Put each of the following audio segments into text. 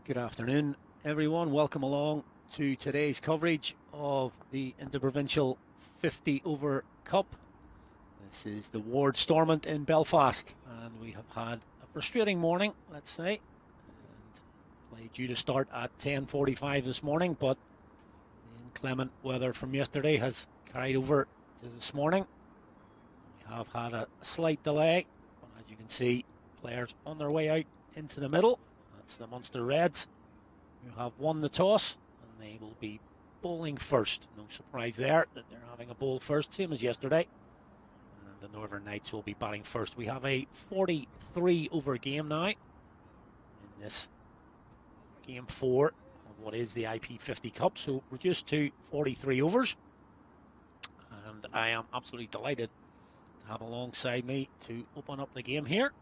Good afternoon, everyone. Welcome along to today's coverage of the Interprovincial 50 Over Cup. This is the Ward Stormont in Belfast, and we have had a frustrating morning, let's say. And play due to start at 10:45 this morning, but the inclement weather from yesterday has carried over to this morning. We have had a slight delay, but as you can see, players on their way out into the middle. That's the Munster Reds, who have won the toss, and they will be bowling first. No surprise there that they're having a bowl first, same as yesterday. And the Northern Knights will be batting first. We have a 43 over game now in this game 4 of what is the IP50 Cup, so reduced to 43 overs. And I am absolutely delighted to have alongside me to open up the game here,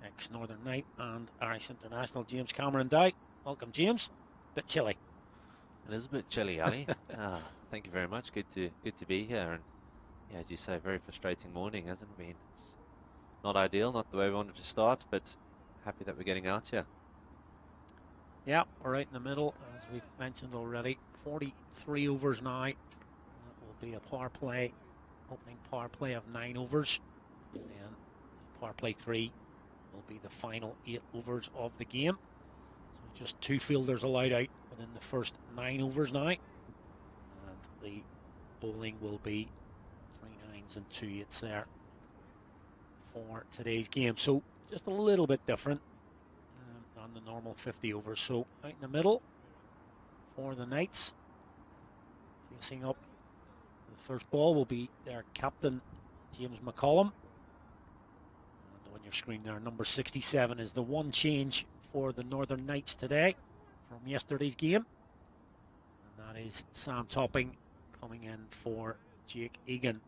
ex-Northern Knight and Irish International James Cameron Dow. Welcome, James. Bit chilly. It is a bit chilly, Ali. Thank you very much. Good to be here. And yeah, as you say, very frustrating morning, hasn't it been? It's not ideal, not the way we wanted to start, but happy that we're getting out here. Yeah, we're right in the middle, as we've mentioned already. 43 overs now. That will be a power play, opening power play of 9 overs. And then power play 3 will be the final 8 overs of the game. So just 2 fielders allowed out within the first 9 overs now. And the bowling will be 3 9s and 2 8s there for today's game. So just a little bit different than the normal 50 overs. So out in the middle for the Knights, facing up the first ball will be their captain, James McCollum. On your screen there, number 67 is the one change for the Northern Knights today from yesterday's game, and that is Sam Topping coming in for Jake Egan.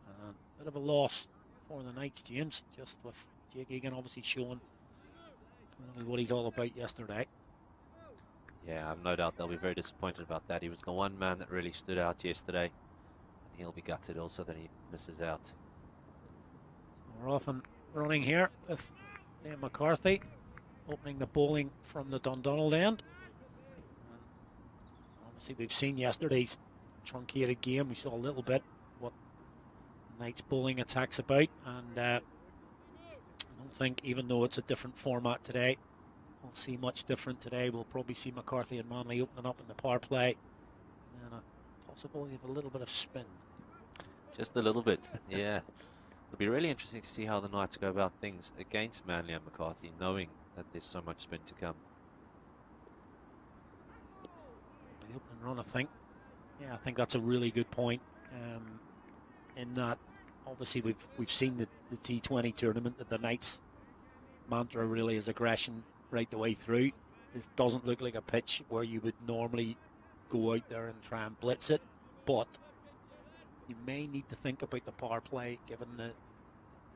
Bit of a loss for the Knights, James, just with Jake Egan obviously showing really what he's all about yesterday. Yeah, I've no doubt they'll be very disappointed about that. He was the one man that really stood out yesterday, and he'll be gutted also that he misses out. So we're often running here with Liam McCarthy opening the bowling from the Dundonald end. And obviously we've seen yesterday's truncated game. We saw a little bit what the Knights bowling attack's about, and I don't think, even though it's a different format today, we'll see much different today. We'll probably see McCarthy and Manley opening up in the power play, and then a possibility of a little bit of spin. Just a little bit, yeah. It'll be really interesting to see how the Knights go about things against Manley and McCarthy, knowing that there's so much spin to come. The opening run, I think. Yeah, I think that's a really good point. In that, obviously, we've seen the T20 tournament that the Knights' mantra really is aggression right the way through. This doesn't look like a pitch where you would normally go out there and try and blitz it, but you may need to think about the power play given the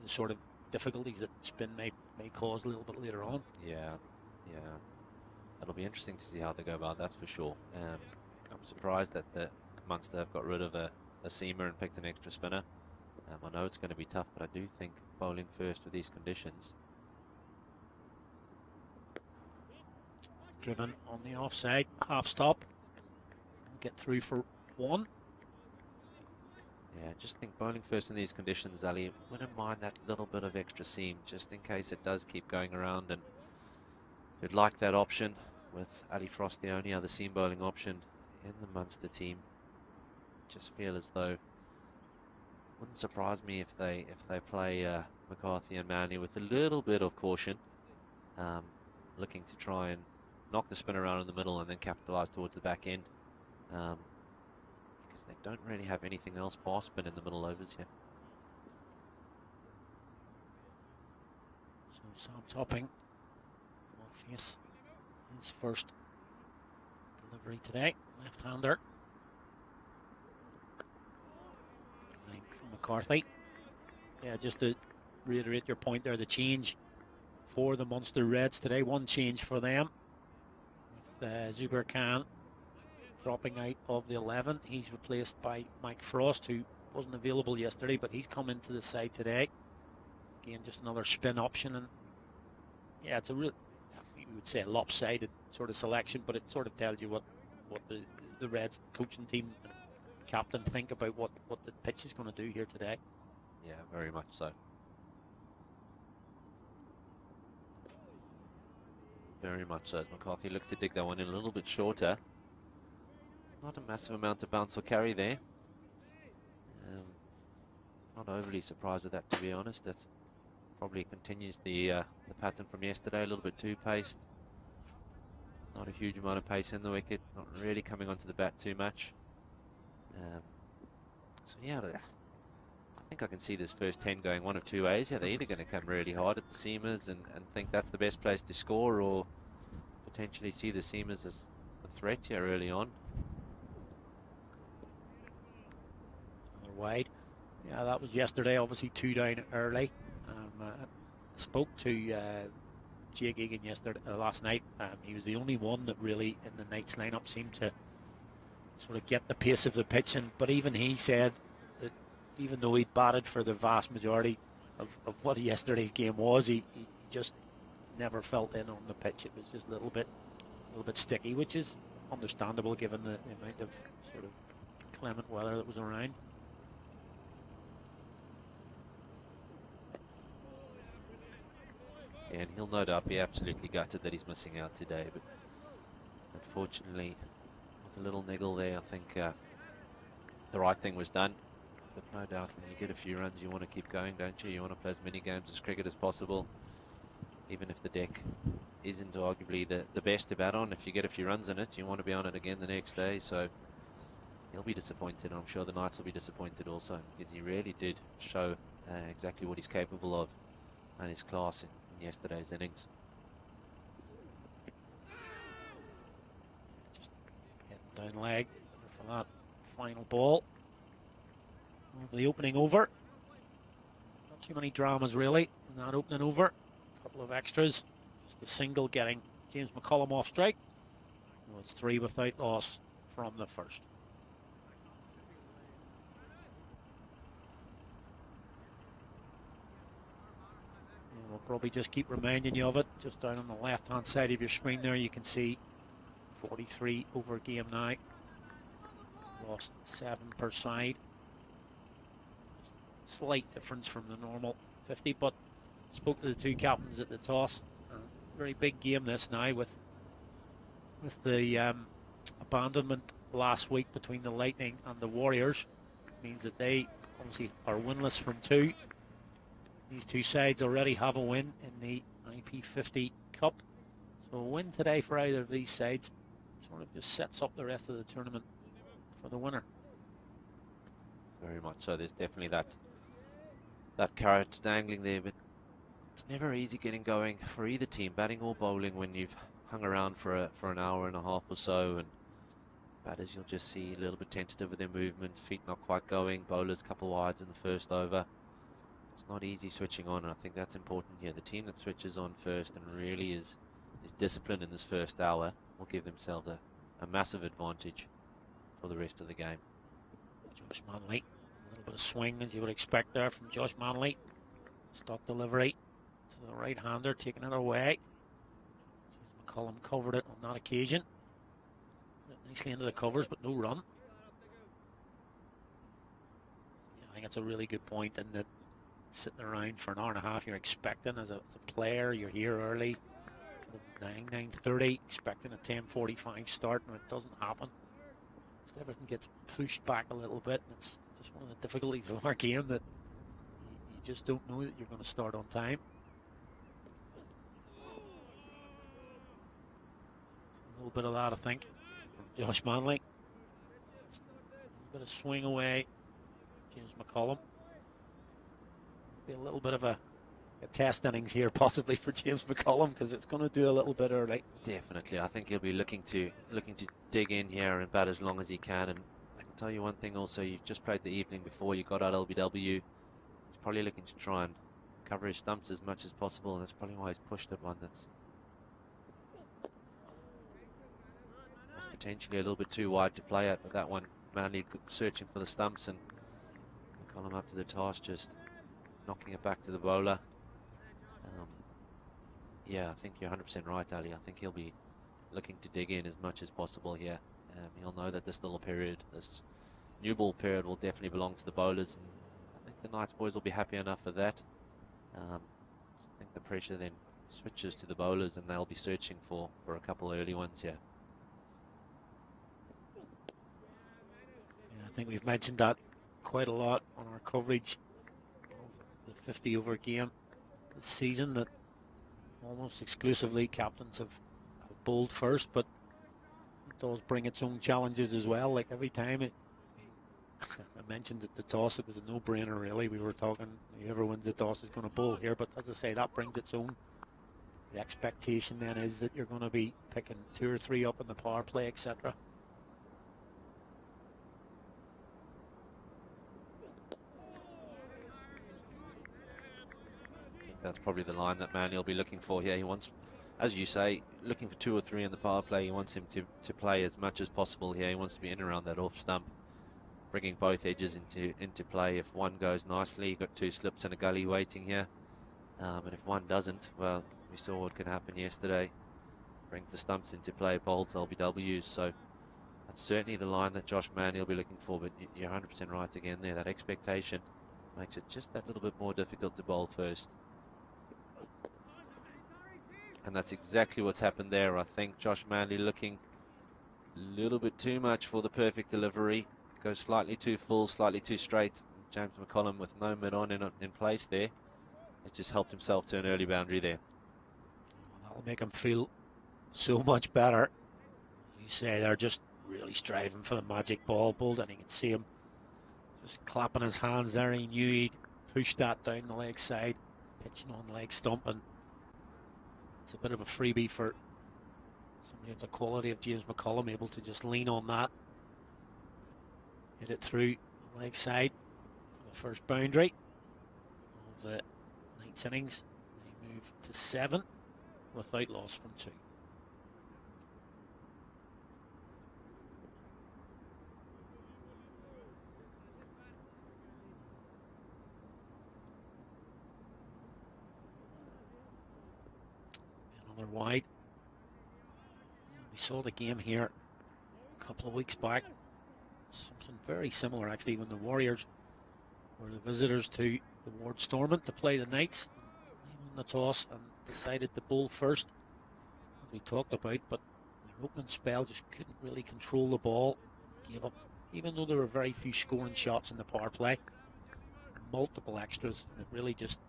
sort of difficulties that spin may cause a little bit later on. Yeah. It'll be interesting to see how they go about, that's for sure. I'm surprised that the Munster have got rid of a seamer and picked an extra spinner. I know it's going to be tough, but I do think bowling first with these conditions. Driven on the offside, half stop. Get through for 1. Yeah, just think bowling first in these conditions, Ali, wouldn't mind that little bit of extra seam just in case it does keep going around, and you'd like that option with Ali Frost, the only other seam bowling option in the Munster team. Just feel as though, wouldn't surprise me if they play McCarthy and Manley with a little bit of caution, looking to try and knock the spin around in the middle and then capitalize towards the back end. They don't really have anything else bar spin in the middle overs here. So Sam Topping will face his first delivery today. Left-hander. From McCarthy. Yeah, just to reiterate your point there, the change for the Munster Reds today, one change for them with Zubair Khan dropping out of the 11. He's replaced by Mike Frost, who wasn't available yesterday, but he's come into the side today. Again, just another spin option, and yeah, it's a real. We would say, a lopsided sort of selection, but it sort of tells you what the Reds coaching team and captain think about what the pitch is going to do here today. Yeah, very much so. Very much so, as McCarthy looks to dig that one in a little bit shorter. Not a massive amount of bounce or carry there. Not overly surprised with that, to be honest. That probably continues the pattern from yesterday, a little bit too paced. Not a huge amount of pace in the wicket, not really coming onto the bat too much. So yeah, I think I can see this first 10 going one of two ways. Yeah, they're either going to come really hard at the seamers and think that's the best place to score, or potentially see the seamers as a threat here early on. Another wide. Yeah, that was yesterday, obviously 2 down early. I spoke to Jake Egan last night. He was the only one that really in the night's lineup seemed to sort of get the pace of the pitch, but even he said that even though he batted for the vast majority of what yesterday's game was, he just never felt in on the pitch. It was just a little bit sticky, which is understandable given the amount of sort of clement weather that was around. Yeah, and he'll no doubt be absolutely gutted that he's missing out today, but unfortunately, with a little niggle there, I think the right thing was done. But no doubt, when you get a few runs, you want to keep going, don't you? You want to play as many games as cricket as possible, even if the deck isn't arguably the best to bat on. If you get a few runs in it, you want to be on it again the next day. So he'll be disappointed, and I'm sure the Knights will be disappointed also, because he really did show exactly what he's capable of and his class in yesterday's innings. Just getting down leg for that final ball. Over the opening over. Not too many dramas really in that opening over. A couple of extras. Just a single getting James McCullum off strike. Well, it's 3 without loss from the first. And we'll probably just keep reminding you of it. Just down on the left hand side of your screen there, you can see 43 over game now. Lost 7 per side. Slight difference from the normal 50, but spoke to the 2 captains at the toss. Very big game this now with the abandonment last week between the Lightning and the Warriors. It means that they obviously are winless from 2. These 2 sides already have a win in the IP50 Cup, so a win today for either of these sides sort of just sets up the rest of the tournament for the winner. Very much so. There's definitely that carrot dangling there, but it's never easy getting going for either team, batting or bowling, when you've hung around for an hour and a half or so, and batters you'll just see a little bit tentative with their movement, feet not quite going, bowlers couple wides in the first over. It's not easy switching on, and I think that's important here. The team that switches on first and really is disciplined in this first hour will give themselves a massive advantage for the rest of the game. Josh Manley, a little bit of swing as you would expect there from Josh Manley. Stock delivery to the right-hander, taking it away. McCullum covered it on that occasion. Put it nicely into the covers, but no run. Yeah, I think that's a really good point, and that sitting around for an hour and a half, you're expecting as a player, you're here early, sort of 9:30, expecting a 10:45 start, and it doesn't happen. Just everything gets pushed back a little bit, and it's just one of the difficulties of our game that you just don't know that you're going to start on time. A little bit of that, I think, from Josh Manley. Just a little bit of swing away, James McCullum. Be a little bit of a test innings here possibly for James McCullum, because it's going to do a little bit early. Definitely, I think he'll be looking to dig in here and bat as long as he can. And I can tell you one thing also, you've just played the evening before, you got out LBW. He's probably looking to try and cover his stumps as much as possible, and that's probably why he's pushed at one that's was potentially a little bit too wide to play at, but that one Manley searching for the stumps, and McCullum up to the task, just knocking it back to the bowler. Yeah, I think you're 100% right, Ali. I think he'll be looking to dig in as much as possible here. He'll know that this little period, this new ball period, will definitely belong to the bowlers, and I think the Knights boys will be happy enough for that. So I think the pressure then switches to the bowlers, and they'll be searching for a couple early ones here. Yeah, I think we've mentioned that quite a lot on our coverage of the 50 over game this season, that almost exclusively captains have bowled first, but it does bring its own challenges as well. Like every time I mentioned that the toss, it was a no-brainer really. We were talking, whoever wins the toss is going to bowl here, but as I say, that brings its own. The expectation then is that you're going to be picking 2 or 3 up in the power play, etc. That's probably the line that Manny will be looking for here. He wants, as you say, looking for 2 or 3 in the power play. He wants him to play as much as possible here. He wants to be in around that off stump, bringing both edges into play. If one goes nicely, you've got 2 slips and a gully waiting here. And if one doesn't, well, we saw what could happen yesterday. Brings the stumps into play, bowls LBWs. So that's certainly the line that Josh Manny will be looking for. But you're 100% right again there. That expectation makes it just that little bit more difficult to bowl first. And that's exactly what's happened there. I think Josh Manley looking a little bit too much for the perfect delivery. Goes slightly too full, slightly too straight. James McCollum with no mid-on in place there. It just helped himself to an early boundary there. That'll make him feel so much better. As you say, they're just really striving for the magic ball pulled, and you can see him just clapping his hands there. He knew he'd push that down the leg side, pitching on leg stump, and it's a bit of a freebie for somebody of the quality of James McCollum, able to just lean on that, hit it through the leg side for the first boundary of the night's innings. They move to 7 without loss from 2. Another wide. We saw the game here a couple of weeks back. Something very similar actually, when the Warriors were the visitors to the Ward Stormont to play the Knights. They won the toss and decided to bowl first, as we talked about, but their opening spell just couldn't really control the ball. Gave up, even though there were very few scoring shots in the power play, multiple extras, and it really just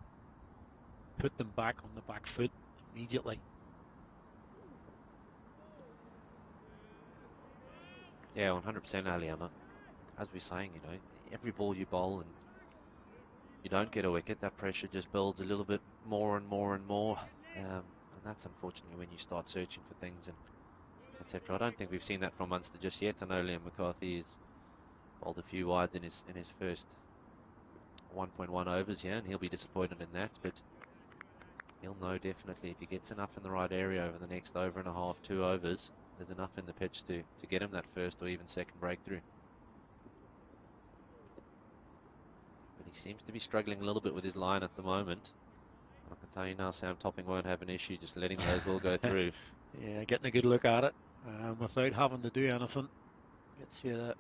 put them back on the back foot immediately. Yeah, 100% Aliana. As we're saying, you know, every ball you bowl and you don't get a wicket, that pressure just builds a little bit more and more and more. And that's unfortunately when you start searching for things and etc. I don't think we've seen that from Munster just yet. I know Liam McCarthy has bowled a few wides in his first 1.1 overs here, and he'll be disappointed in that, but he'll know definitely if he gets enough in the right area over the next over and a half, 2 overs, there's enough in the pitch to get him that first or even second breakthrough. But he seems to be struggling a little bit with his line at the moment. And I can tell you now, Sam Topping won't have an issue just letting those all go through. Yeah, getting a good look at it without having to do anything. Gets you the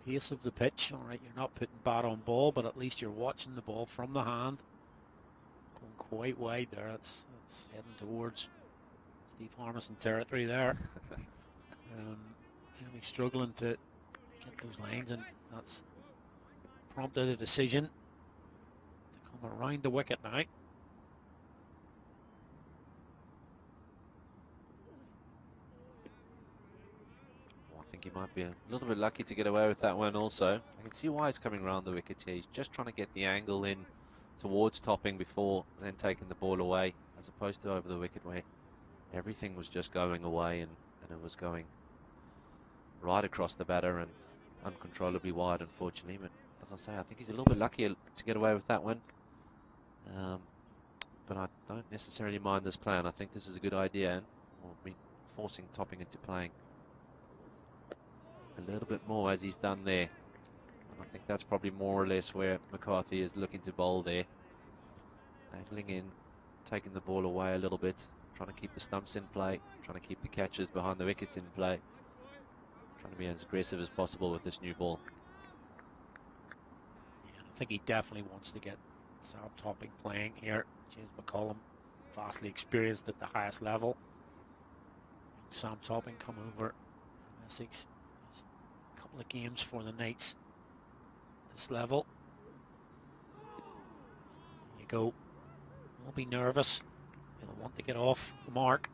pace of the pitch. All right, you're not putting bat on ball, but at least you're watching the ball from the hand. Going quite wide there. It's heading towards Steve Harmison territory there. Really struggling to get those lines, and that's prompted a decision to come around the wicket now. Well, I think he might be a little bit lucky to get away with that one also. I can see why he's coming around the wicket here. He's just trying to get the angle in towards Topping before then taking the ball away, as opposed to over the wicket where everything was just going away and it was going right across the batter and uncontrollably wide, unfortunately. But as I say, I think he's a little bit lucky to get away with that one. But I don't necessarily mind this plan. I think this is a good idea, and we'll be forcing Topping into playing a little bit more as he's done there. And I think that's probably more or less where McCarthy is looking to bowl there. Angling in, taking the ball away a little bit, trying to keep the stumps in play, trying to keep the catches behind the wickets in play, trying to be as aggressive as possible with this new ball. Yeah, I think he definitely wants to get Sam Topping playing here. James McCullum, vastly experienced at the highest level. Sam Topping coming over from Essex. A couple of games for the Knights at this level. There you go. Don't be nervous. You'll want to get off the mark.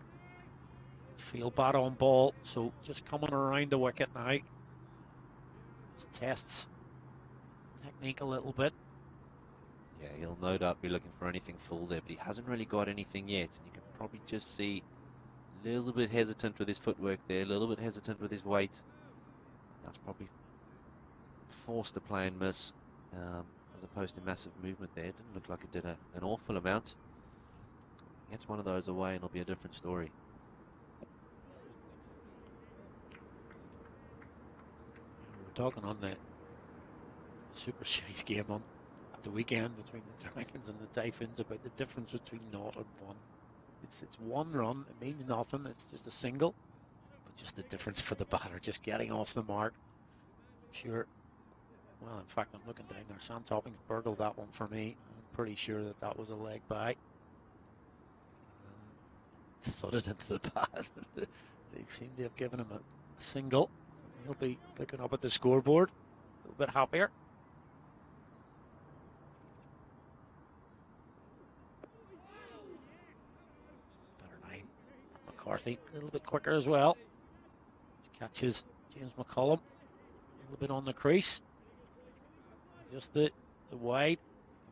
Feel bad on ball, so just coming around the wicket now. Just tests technique a little bit. Yeah, he'll no doubt be looking for anything full there, but he hasn't really got anything yet. And you can probably just see a little bit hesitant with his footwork there, a little bit hesitant with his weight. That's probably forced a play and miss, as opposed to massive movement there. It didn't look like it did an awful amount. Gets one of those away and it'll be a different story. We were talking on the Super Series game on at the weekend between the Dragons and the Typhoons about the difference between 0 and 1. It's one run, it means nothing, it's just a single, but just the difference for the batter, just getting off the mark. Sure. Well, in fact, I'm looking down there. Sam Topping's burgled that one for me. I'm pretty sure that that was a leg by. Thudded into the pad. They seem to have given him a single. He'll be looking up at the scoreboard, a little bit happier. Better line. McCarthy, a little bit quicker as well. Catches James McCullum, a little bit on the crease. Just the wide.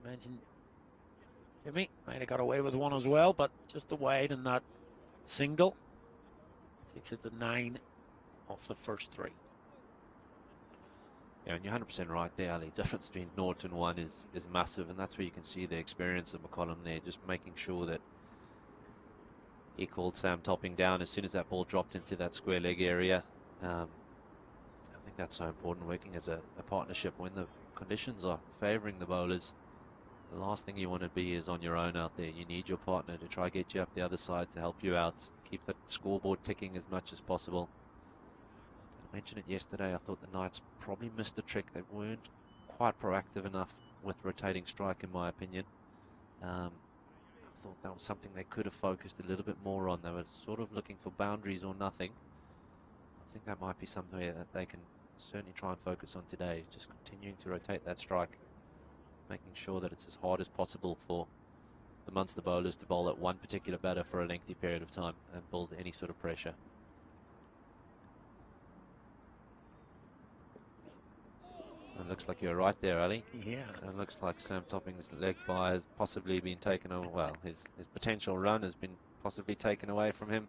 You mentioned Jimmy might have got away with one as well, but just the wide and that single takes it to 9 off the first 3. Yeah, and you're 100% right there, Ali. Difference between 0 and 1 is massive, and that's where you can see the experience of McCollum there, just making sure that he called Sam Topping down as soon as that ball dropped into that square leg area. I think that's so important, working as a partnership when the conditions are favouring the bowlers. The last thing you want to be is on your own out there. You need your partner to try get you up the other side to help you out. Keep the scoreboard ticking as much as possible. I mentioned it yesterday. I thought the Knights probably missed a trick. They weren't quite proactive enough with rotating strike, in my opinion. I thought that was something they could have focused a little bit more on. They were sort of looking for boundaries or nothing. I think that might be something that they can certainly try and focus on today. Just continuing to rotate that strike, making sure that it's as hard as possible for the Munster bowlers to bowl at one particular batter for a lengthy period of time and build any sort of pressure. It looks like you're right there, Ali. Yeah. It looks like Sam Topping's leg by has possibly been taken away. Well, his potential run has been possibly taken away from him.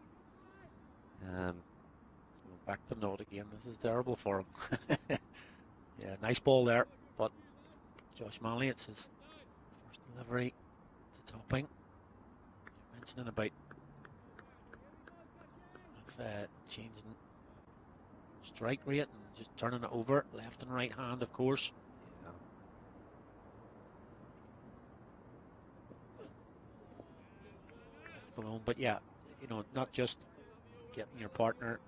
Back to 0 again. This is terrible for him. Yeah, nice ball there, but Josh Manley, it's his first delivery to Topping. You're mentioning about changing strike rate and just turning it over left and right hand, of course. Yeah. Left alone, but yeah, you know, not just getting your partner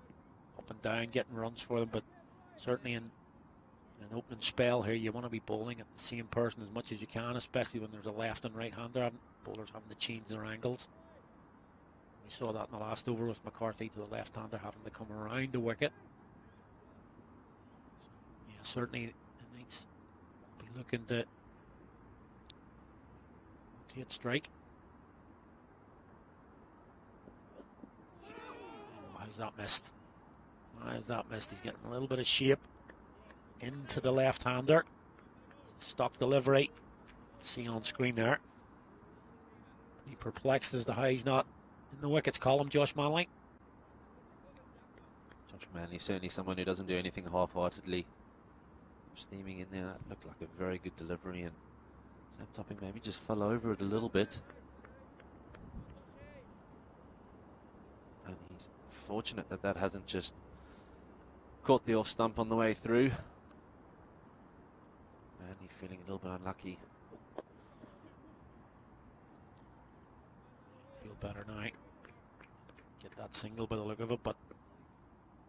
up and down, getting runs for them, but certainly in an opening spell here, you want to be bowling at the same person as much as you can, especially when there's a left and right hander. Bowlers having to change their angles. We saw that in the last over with McCarthy to the left hander having to come around the wicket. So, yeah, certainly the Knights will be looking to rotate strike. Oh, how's that missed? Why is that missed? He's getting a little bit of shape into the left-hander. Stock delivery. See on screen there. He perplexed as to how he's not in the wickets column, Josh Manley. Josh Manley, certainly someone who doesn't do anything half-heartedly. Steaming in there, that looked like a very good delivery, and Sam Topping maybe just fell over it a little bit. And he's fortunate that that hasn't just caught the off stump on the way through. Manley feeling a little bit unlucky. Feel better now. get that single by the look of it, but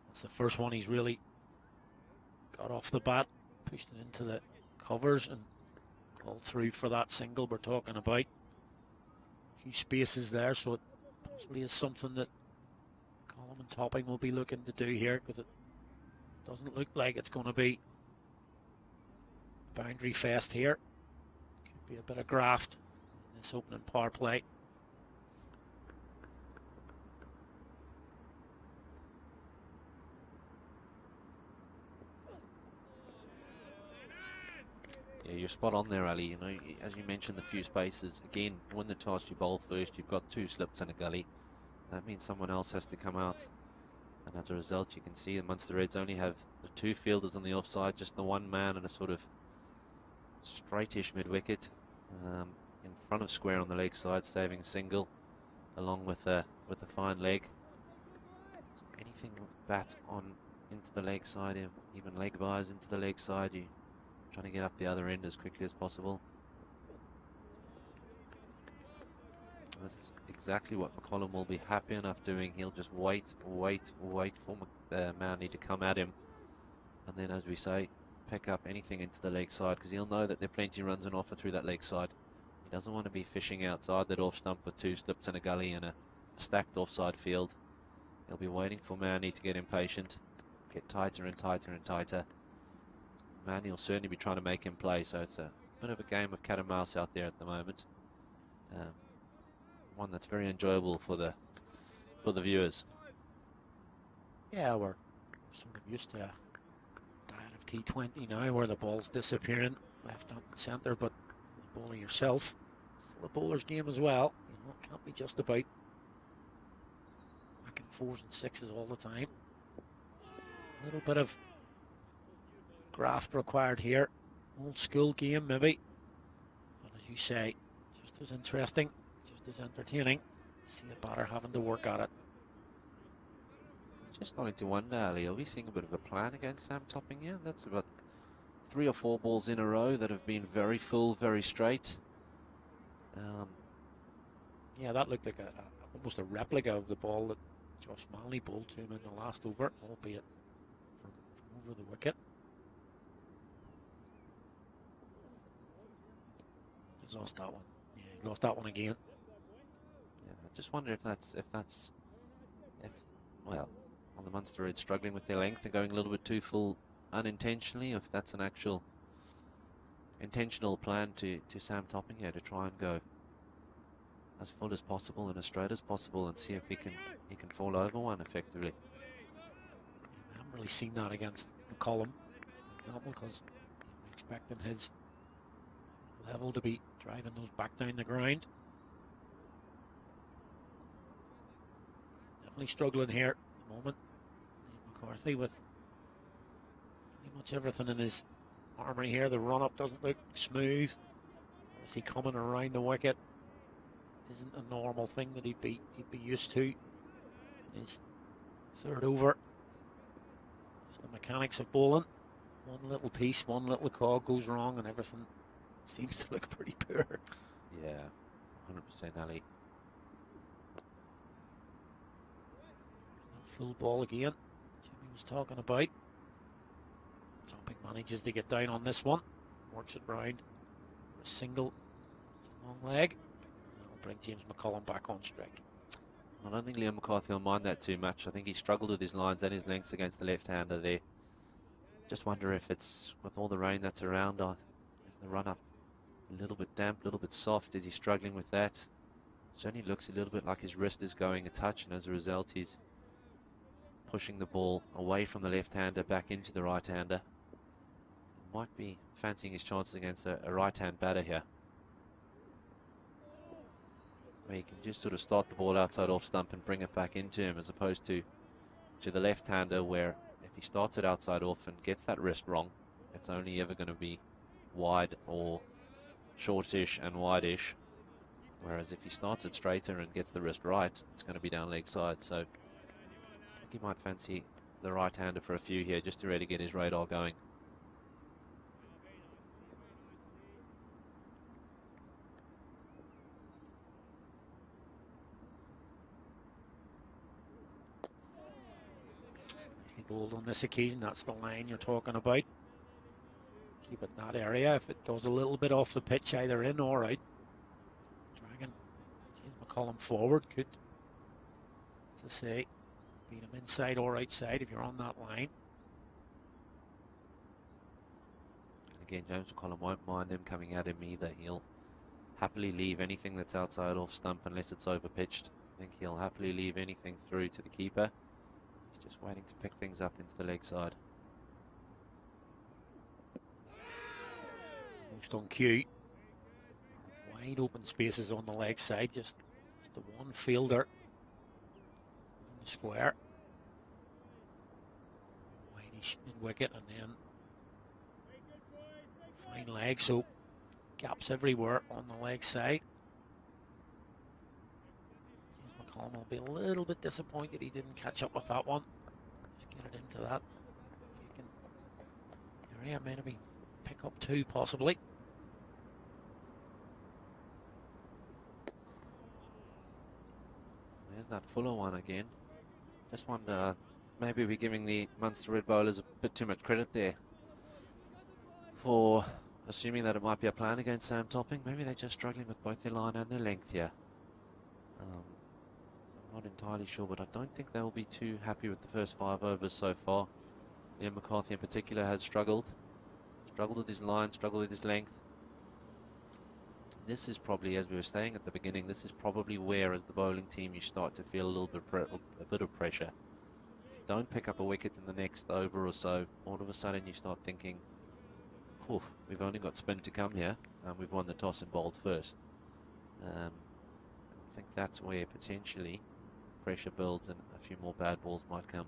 that's the first one he's really got off the bat, pushed it into the covers and called through for that single we're talking about. A few spaces there, so it possibly is something that Column and Topping will be looking to do here, because it doesn't look like it's going to be a boundary fest here. Could be a bit of graft in this opening power play. Yeah, you're spot on there, Ali. You know, as you mentioned, the few spaces. Again, when the task you bowl first, you've got 2 slips and a gully. That means someone else has to come out. And as a result, you can see the Munster Reds only have the 2 fielders on the offside, just the 1 man and a sort of straightish mid-wicket in front of square on the leg side, saving a single, along with a fine leg. So anything with bat on into the leg side, even leg bars into the leg side, you trying to get up the other end as quickly as possible. That's exactly what McCollum will be happy enough doing. He'll just wait for Manley to come at him. And then, as we say, pick up anything into the leg side, because he'll know that there are plenty of runs on offer through that leg side. He doesn't want to be fishing outside that off stump with 2 slips and a gully and a stacked offside field. He'll be waiting for Manley to get impatient, get tighter and tighter and tighter. Manley will certainly be trying to make him play, so it's a bit of a game of cat and mouse out there at the moment. One that's very enjoyable for the viewers. Yeah, we're sort of used to a diet of T20 now, where the ball's disappearing left and centre, but the bowler yourself, it's still a bowler's game as well. You know, it can't be just about whacking 4s and 6s all the time. A little bit of graft required here. Old school game maybe, but as you say, just as interesting, just as entertaining. See a batter having to work at it. Just starting to wonder, Ali, are we seeing a bit of a plan against Sam Topping here? That's about 3 or 4 balls in a row that have been very full, very straight. Yeah, that looked like almost a replica of the ball that Josh Manley bowled to him in the last over, albeit from over the wicket. He's lost that one. Yeah, he's lost that one again. Yeah, I just wonder if well, on the Munster Reds struggling with their length and going a little bit too full unintentionally, if that's an actual intentional plan to Sam Topping here to try and go as full as possible and as straight as possible and see if he can fall over one effectively. I haven't really seen that against McCollum, for example, because we're expecting his level to be driving those back down the ground. Definitely struggling here at the moment. McCarthy with pretty much everything in his armory here. The run-up doesn't look smooth. Obviously coming around the wicket isn't a normal thing that he'd be used to in his 3rd over. Just the mechanics of bowling. One little piece, one little cog goes wrong and everything seems to look pretty poor. Yeah, 100% Ali. Full ball again, Jimmy was talking about. Topping manages to get down on this one, works it round for a single. It's a long leg, and that'll bring James McCollum back on strike. I don't think Liam McCarthy will mind that too much. I think he struggled with his lines and his lengths against the left-hander there. Just wonder if it's, with all the rain that's around, is the run-up a little bit damp, a little bit soft? Is he struggling with that? Certainly looks a little bit like his wrist is going a touch, and as a result he's pushing the ball away from the left-hander back into the right-hander. Might be fancying his chances against a right-hand batter here, where he can just sort of start the ball outside off stump and bring it back into him, as opposed to the left-hander, where if he starts it outside off and gets that wrist wrong, it's only ever going to be wide or shortish and wide-ish. Whereas if he starts it straighter and gets the wrist right, it's going to be down leg side. So I think he might fancy the right-hander for a few here, just to really get his radar going. Nicely bowled on this occasion. That's the line you're talking about. Keep it in that area. If it does a little bit off the pitch, either in or out. Dragging James McCollum forward could, as I say, beat him inside or outside if you're on that line. Again, James McCollum won't mind him coming at him either. He'll happily leave anything that's outside off stump unless it's over pitched. I think he'll happily leave anything through to the keeper. He's just waiting to pick things up into the leg side. Almost on cue. Wide open spaces on the leg side. Just the one fielder on the square. Wideish mid wicket and then fine leg, so gaps everywhere on the leg side. James McCollum will be a little bit disappointed he didn't catch up with that one. Just get it into that vacant area. Maybe pick up two possibly. There's that Fuller one again. Just wonder, maybe we're giving the Munster Red Bowlers a bit too much credit there for assuming that it might be a plan against Sam Topping. Maybe they're just struggling with both their line and their length here. I'm not entirely sure, but I don't think they'll be too happy with the first 5 overs so far. Liam McCarthy in particular has struggled with his line, struggled with his length. This is probably, as we were saying at the beginning, this is probably where, as the bowling team, you start to feel a bit of pressure. If you don't pick up a wicket in the next over or so, all of a sudden you start thinking, we've only got spin to come here, and we've won the toss and bowled first. I think that's where potentially pressure builds and a few more bad balls might come.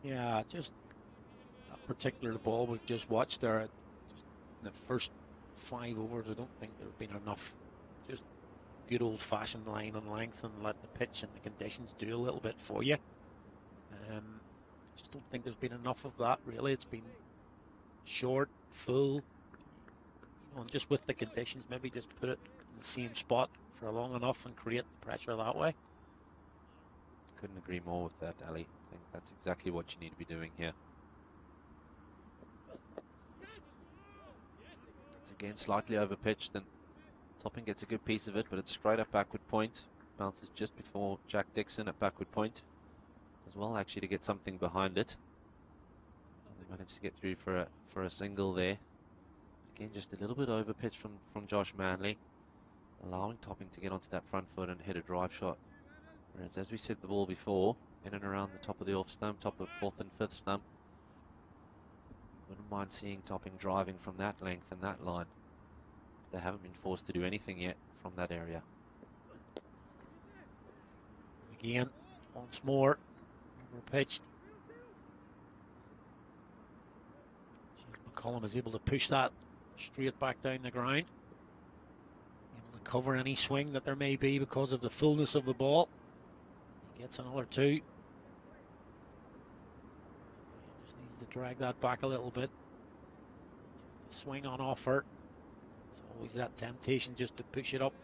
Yeah, just that particular ball we've just watched there, just in the first 5 overs, I don't think there have been enough. Just good old-fashioned line and length and let the pitch and the conditions do a little bit for you. I just don't think there's been enough of that, really. It's been short, full, and just with the conditions, maybe just put it in the same spot for long enough and create the pressure that way. Couldn't agree more with that, Ali. I think that's exactly what you need to be doing here. It's again slightly over pitched, and Topping gets a good piece of it, but it's straight up backward point. Bounces just before Jack Dixon at backward point as well, actually, to get something behind it. And they managed to get through for a single there. Again, just a little bit over pitch from Josh Manley, allowing Topping to get onto that front foot and hit a drive shot. Whereas, as we said the ball before, in and around the top of the off stump, top of 4th and 5th stump, wouldn't mind seeing Topping driving from that length and that line. But they haven't been forced to do anything yet from that area. Again, once more, over pitched. James McCollum is able to push that straight back down the ground. Able to cover any swing that there may be because of the fullness of the ball. He gets another 2. He just needs to drag that back a little bit. The swing on offer. It's always that temptation just to push it up.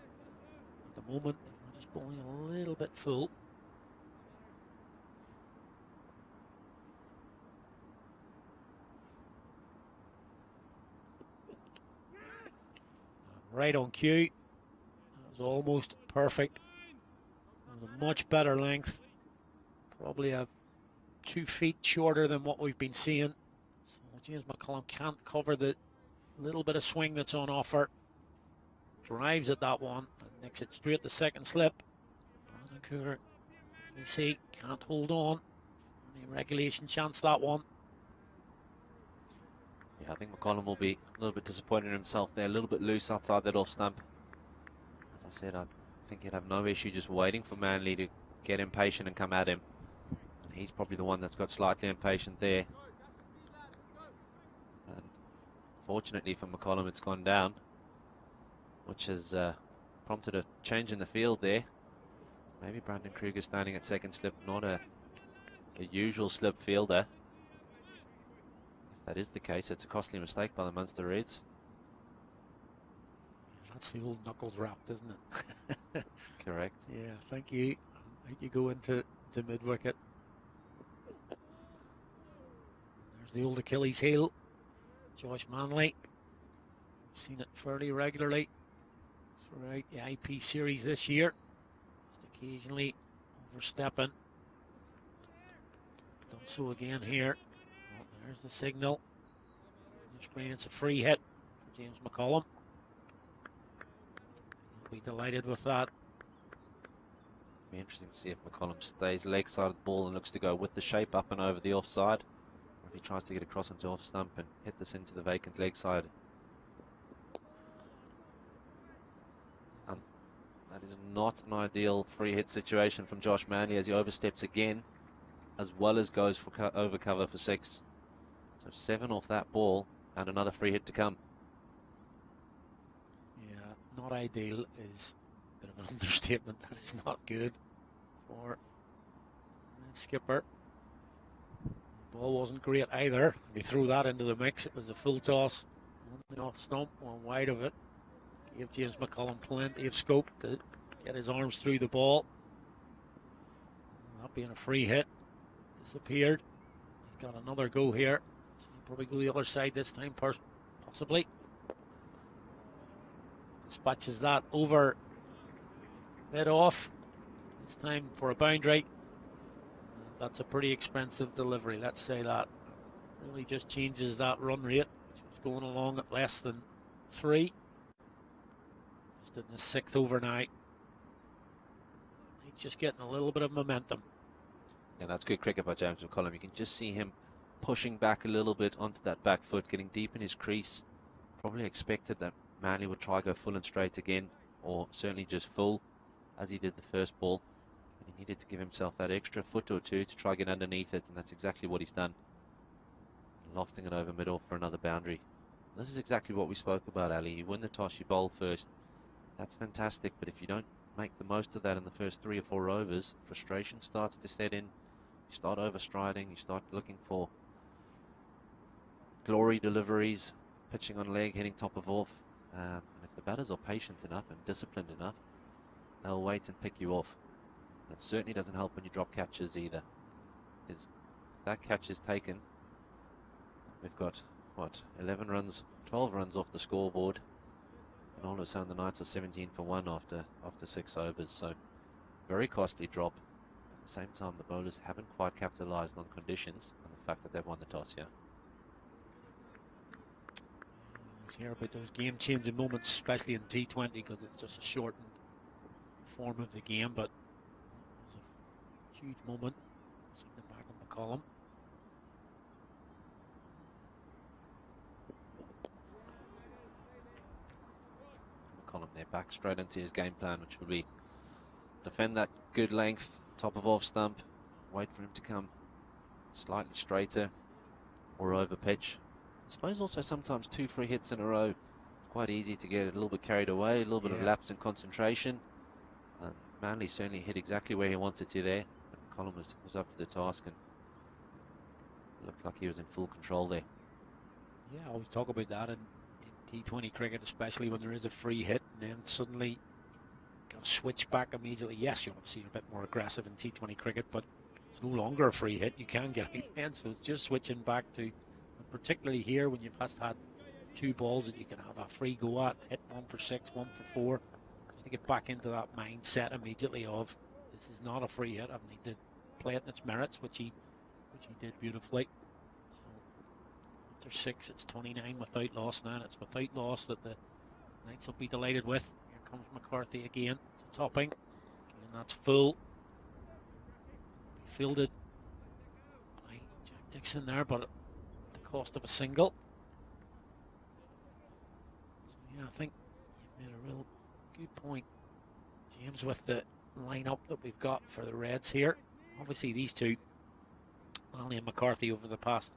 At the moment, they're just bowling a little bit full. Right on cue. That was almost perfect. With a much better length. Probably 2 feet shorter than what we've been seeing. So James McCollum can't cover the little bit of swing that's on offer. Drives at that one and nicks it straight to second slip. Brandon Cougar, as we see, can't hold on. Any regulation chance that one. Yeah, I think McCollum will be a little bit disappointed in himself there, a little bit loose outside that off stump. As I said, I think he'd have no issue just waiting for Manley to get impatient and come at him. And he's probably the one that's got slightly impatient there. And fortunately for McCollum, it's gone down, which has prompted a change in the field there. Maybe Brandon Kruger standing at second slip, not a usual slip fielder. If that is the case, it's a costly mistake by the Munster Reds. That's the old knuckles wrapped, isn't it? Correct. Yeah, thank you. Right, you go into mid wicket. There's the old Achilles heel, Josh Manley. We've seen it fairly regularly throughout the IP series this year. Just occasionally overstepping. Done so again here. Oh, there's the signal. On the screen, it's a free hit for James McCullum. He'll be delighted with that. It'll be interesting to see if McCollum stays leg side of the ball and looks to go with the shape up and over the offside, or if he tries to get across onto off stump and hit this into the vacant leg side. And that is not an ideal free hit situation from Josh Manley as he oversteps again, as well as goes for over cover for 6. So 7 off that ball and another free hit to come. Yeah, not ideal is a bit of an understatement. That is not good for the skipper. The ball wasn't great either. If you threw that into the mix, it was a full toss. One off stump, one wide of it. Gave James McCullum plenty of scope to get his arms through the ball. That being a free hit. Disappeared. He's got another go here. So he'll probably go the other side this time, possibly. Dispatches that over mid off. This time for a boundary. That's a pretty expensive delivery, let's say that. Really just changes that run rate, which was going along at less than 3. Just in the 6th over now. He's just getting a little bit of momentum. Yeah, that's good cricket by James McCullum. You can just see him pushing back a little bit onto that back foot, getting deep in his crease. Probably expected that Manley would try go full and straight again, or certainly just full, as he did the first ball. But he needed to give himself that extra foot or two to try get underneath it, and that's exactly what he's done. Lofting it over middle for another boundary. This is exactly what we spoke about, Ali. You win the toss, you bowl first. That's fantastic, but if you don't make the most of that in the first 3 or 4 overs, frustration starts to set in. You start overstriding, you start looking for glory deliveries, pitching on leg, hitting top of off. And if the batters are patient enough and disciplined enough, they'll wait and pick you off. It certainly doesn't help when you drop catches either. Because if that catch is taken, we've got, what, 11 runs, 12 runs off the scoreboard. And all of a sudden the Knights are 17 for 1 after 6 overs. So very costly drop. At the same time, the bowlers haven't quite capitalised on conditions and the fact that they've won the toss here. Hear about those game-changing moments, especially in T20, because it's just a shortened form of the game. But it was a huge moment. Seeing the back of McCullum. McCullum there, back straight into his game plan, which would be defend that good length, top of off stump, wait for him to come slightly straighter or over pitch. I suppose also sometimes 2 free hits in a row, quite easy to get a little bit carried away, a little bit of lapse in concentration. Manley certainly hit exactly where he wanted to there. Colin was up to the task and looked like he was in full control there. Yeah, I always talk about that in T20 cricket, especially when there is a free hit and then suddenly got to switch back immediately. Yes, you obviously you're a bit more aggressive in T20 cricket, but it's no longer a free hit. You can get out then, so it's just switching back to, particularly here when you've just had 2 balls that you can have a free go at, hit 1 for 6, 1 for 4, just to get back into that mindset immediately of this is not a free hit. I need to play it in its merits, which he did beautifully. So after 6, it's 29 without loss now, and it's without loss that the Knights will be delighted with. Here comes McCarthy again to topping. Again, that's full. Be fielded by Jack Dixon there, but at the cost of a single. So yeah, I think you've made a real good point, James, with the lineup that we've got for the Reds here. Obviously these two, Manley and McCarthy, over the past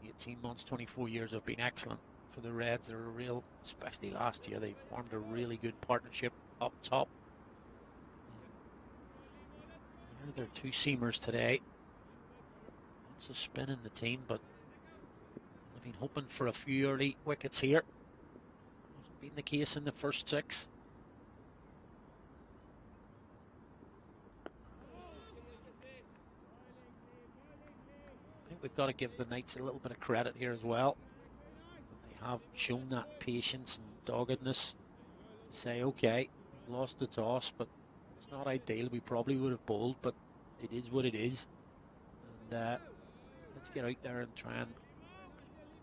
18 months, 24 years, have been excellent for the Reds. They're a real, especially last year, they formed a really good partnership up top. They're 2 seamers today. Lots of spin in the team, but they've been hoping for a few early wickets here. Hasn't been the case in the first 6. think we've got to give the Knights a little bit of credit here as well. They have shown that patience and doggedness to say, okay, we've lost the toss, but it's not ideal. We probably would have bowled, but it is what it is. And let's get out there and try and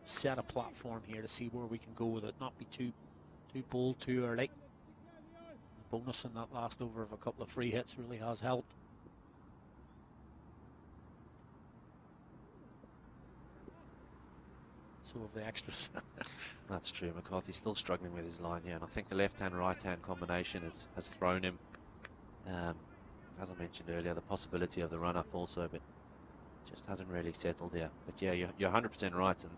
set a platform here to see where we can go with it. Not be too bold too early. The bonus in that last over of a couple of free hits really has helped. So of the extras. That's true. McCarthy's still struggling with his line here, and I think the left-hand, right-hand combination has thrown him. As I mentioned earlier, the possibility of the run-up also, but just hasn't really settled here. But yeah, you're 100% right, and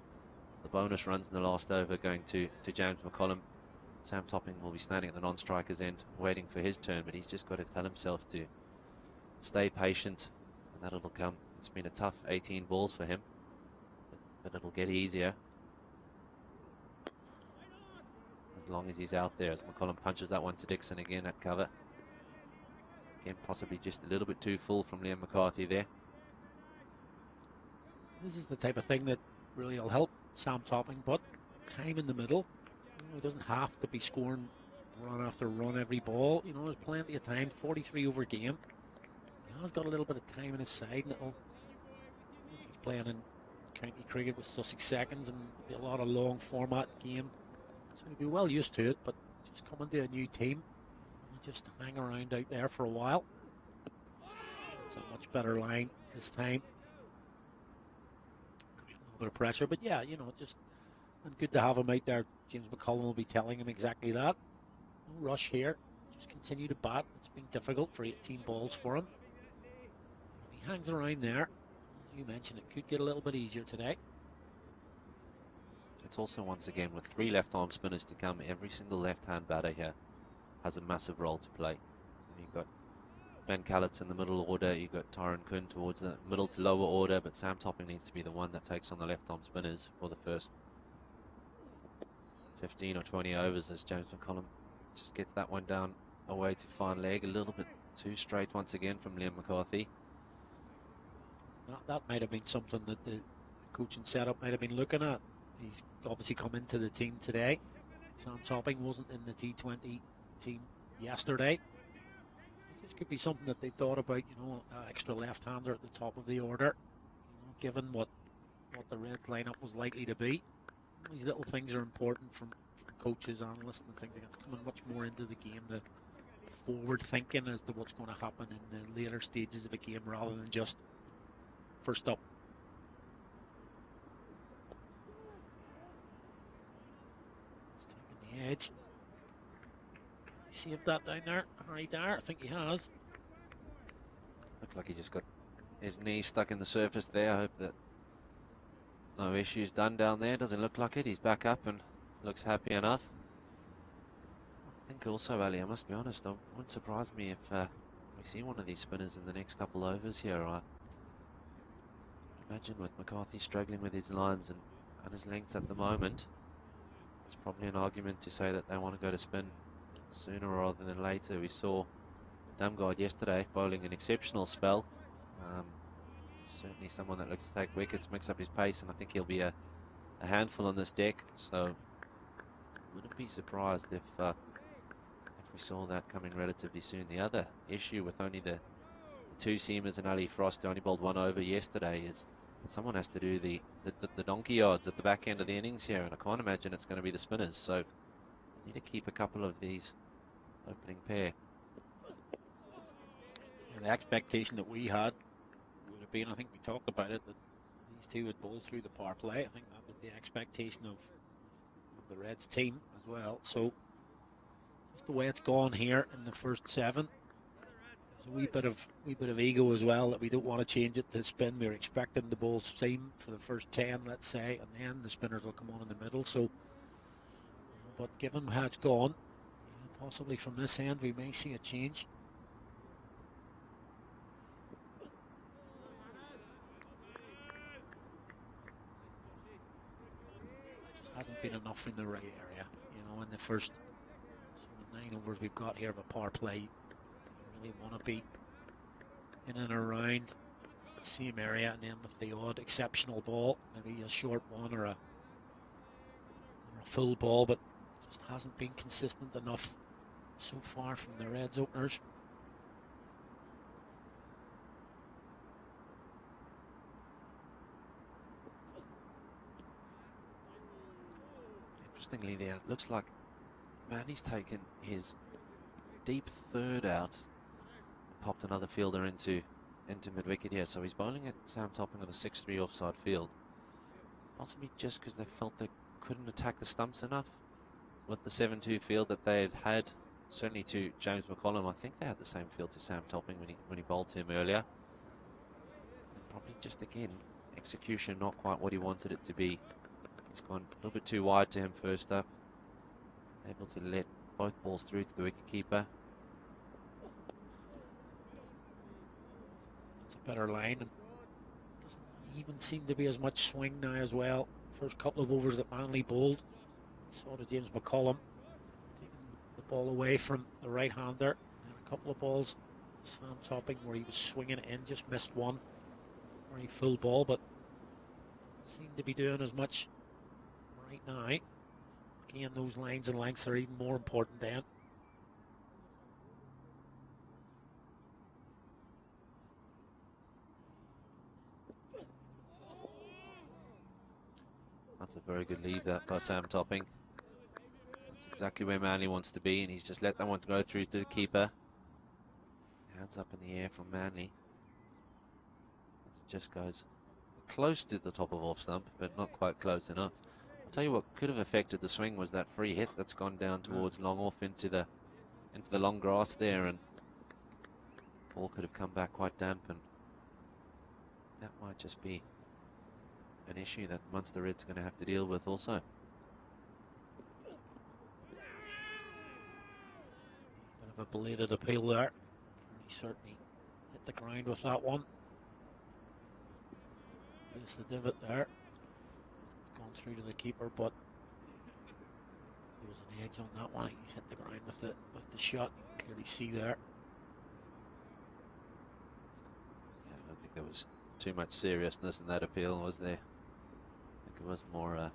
the bonus runs in the last over going to James McCollum. Sam Topping will be standing at the non-striker's end waiting for his turn, but he's just got to tell himself to stay patient, and that'll come. It's been a tough 18 balls for him, but it'll get easier as long as he's out there. As McCollum punches that one to Dixon again at cover. Again, possibly just a little bit too full from Liam McCarthy there. This is the type of thing that really will help Sam Topping, but time in the middle. He doesn't have to be scoring run after run every ball. There's plenty of time. 43 over game. He has got a little bit of time on his side, and he's playing in county cricket with Sussex seconds, and it'll be a lot of long format game, so he'll be well used to it. But just coming to a new team, just hang around out there for a while. It's a much better line this time. A little bit of pressure, but yeah, just and good to have him out there. James McCollum will be telling him exactly that. No rush here. Just continue to bat. It's been difficult for 18 balls for him. If he hangs around there, as you mentioned, it could get a little bit easier today. It's also, once again, with 3 left-arm spinners to come, every single left-hand batter here has a massive role to play. You've got Ben Callett in the middle order, you've got Tyron Kuhn towards the middle to lower order, but Sam Topping needs to be the one that takes on the left-arm spinners for the first 15 or 20 overs, as James McCollum just gets that one down away to fine leg. A little bit too straight once again from Liam McCarthy. That might have been something that the coaching setup might have been looking at. He's obviously come into the team today. Sam Topping wasn't in the T20 team yesterday. This could be something that they thought about, an extra left-hander at the top of the order, given what the Reds lineup was likely to be. These little things are important from coaches, analysts and things. It's coming much more into the game, the forward thinking as to what's going to happen in the later stages of a game rather than just first up. It's taking the edge. He saved that down there, Harry Dyer. I think he has. Looked like he just got his knee stuck in the surface there. I hope that no issues done down there. Doesn't look like it. He's back up and looks happy enough. I think also, Ali, I must be honest, it wouldn't surprise me if we see one of these spinners in the next couple overs here. I imagine with McCarthy struggling with his lines and his lengths at the moment, there's probably an argument to say that they want to go to spin sooner rather than later. We saw Damgard yesterday bowling an exceptional spell. Certainly someone that looks to take wickets, mix up his pace, and I think he'll be a handful on this deck. So wouldn't be surprised if we saw that coming relatively soon. The other issue with only the 2 seamers and Ali Frost, who only bowled 1 over yesterday, is someone has to do the donkey yards at the back end of the innings here, and I can't imagine it's going to be the spinners. So need to keep a couple of these opening pair. And the expectation that we had would have been, I think we talked about it, that these two would bowl through the power play. I think that would be the expectation of the Reds team as well. So just the way it's gone here in the first 7, there's a wee bit of ego as well, that we don't want to change it to spin. We're expecting the bowl seam for the first 10, let's say, and then the spinners will come on in the middle. So, but given how it's gone, possibly from this end we may see a change. Hasn't been enough in the right area, in the first 9 overs we've got here of a power play. You really want to be in and around same area, and then with the odd exceptional ball, maybe a short one or a full ball, but just hasn't been consistent enough so far from the Reds openers. Interestingly there, it looks like Manny's taken his deep third out, popped another fielder into mid-wicket here, so he's bowling at Sam Topping on the 6-3 offside field. Possibly just because they felt they couldn't attack the stumps enough with the 7-2 field that they had certainly to James McCollum. I think they had the same field to Sam Topping when he bowled to him earlier. And probably just again, execution not quite what he wanted it to be. He's gone a little bit too wide to him first up. Able to let both balls through to the wicketkeeper. It's a better line, and doesn't even seem to be as much swing now as well. First couple of overs that Manley bowled, saw to James McCollum taking the ball away from the right-hander, and a couple of balls Sam Topping where he was swinging it in, just missed one very full ball, but doesn't seem to be doing as much right now. Again, those lines and lengths are even more important then. That's a very good lead that by Sam Topping. That's exactly where Manley wants to be, and he's just let that one go through to the keeper. Hands up in the air from Manley. As it just goes close to the top of off stump, but not quite close enough. I'll tell you what could have affected the swing was that free hit that's gone down towards long off into the long grass there, and ball could have come back quite damp, and that might just be an issue that Munster Reds are going to have to deal with also. Bit of a belated appeal there. He certainly hit the ground with that one. Place the divot there. Gone through to the keeper, but there was an edge on that one. He's hit the ground with the shot. You can clearly see there. Yeah, I don't think there was too much seriousness in that appeal, was there? I think it was more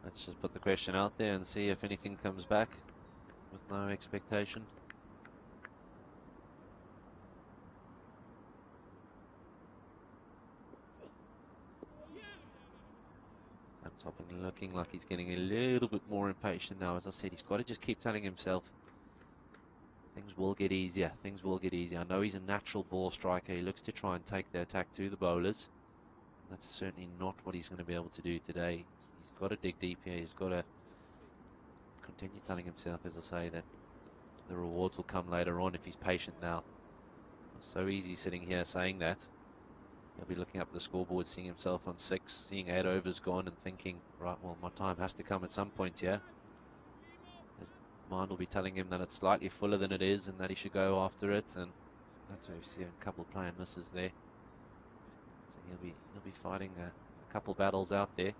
let's just put the question out there and see if anything comes back with no expectation. Sam Topping looking like he's getting a little bit more impatient now. As I said, he's got to just keep telling himself things will get easier. Things will get easier. I know he's a natural ball striker. He looks to try and take the attack to the bowlers. That's certainly not what he's going to be able to do today. He's got to dig deep here. He's got to continue telling himself, as I say, that the rewards will come later on if he's patient now. It's so easy sitting here saying that. He'll be looking up at the scoreboard, seeing himself on 6, seeing 8 overs gone and thinking, right, well, my time has to come at some point here. His mind will be telling him that it's slightly fuller than it is and that he should go after it, and that's where we see a couple of play and misses there. So he'll be fighting a couple battles out there,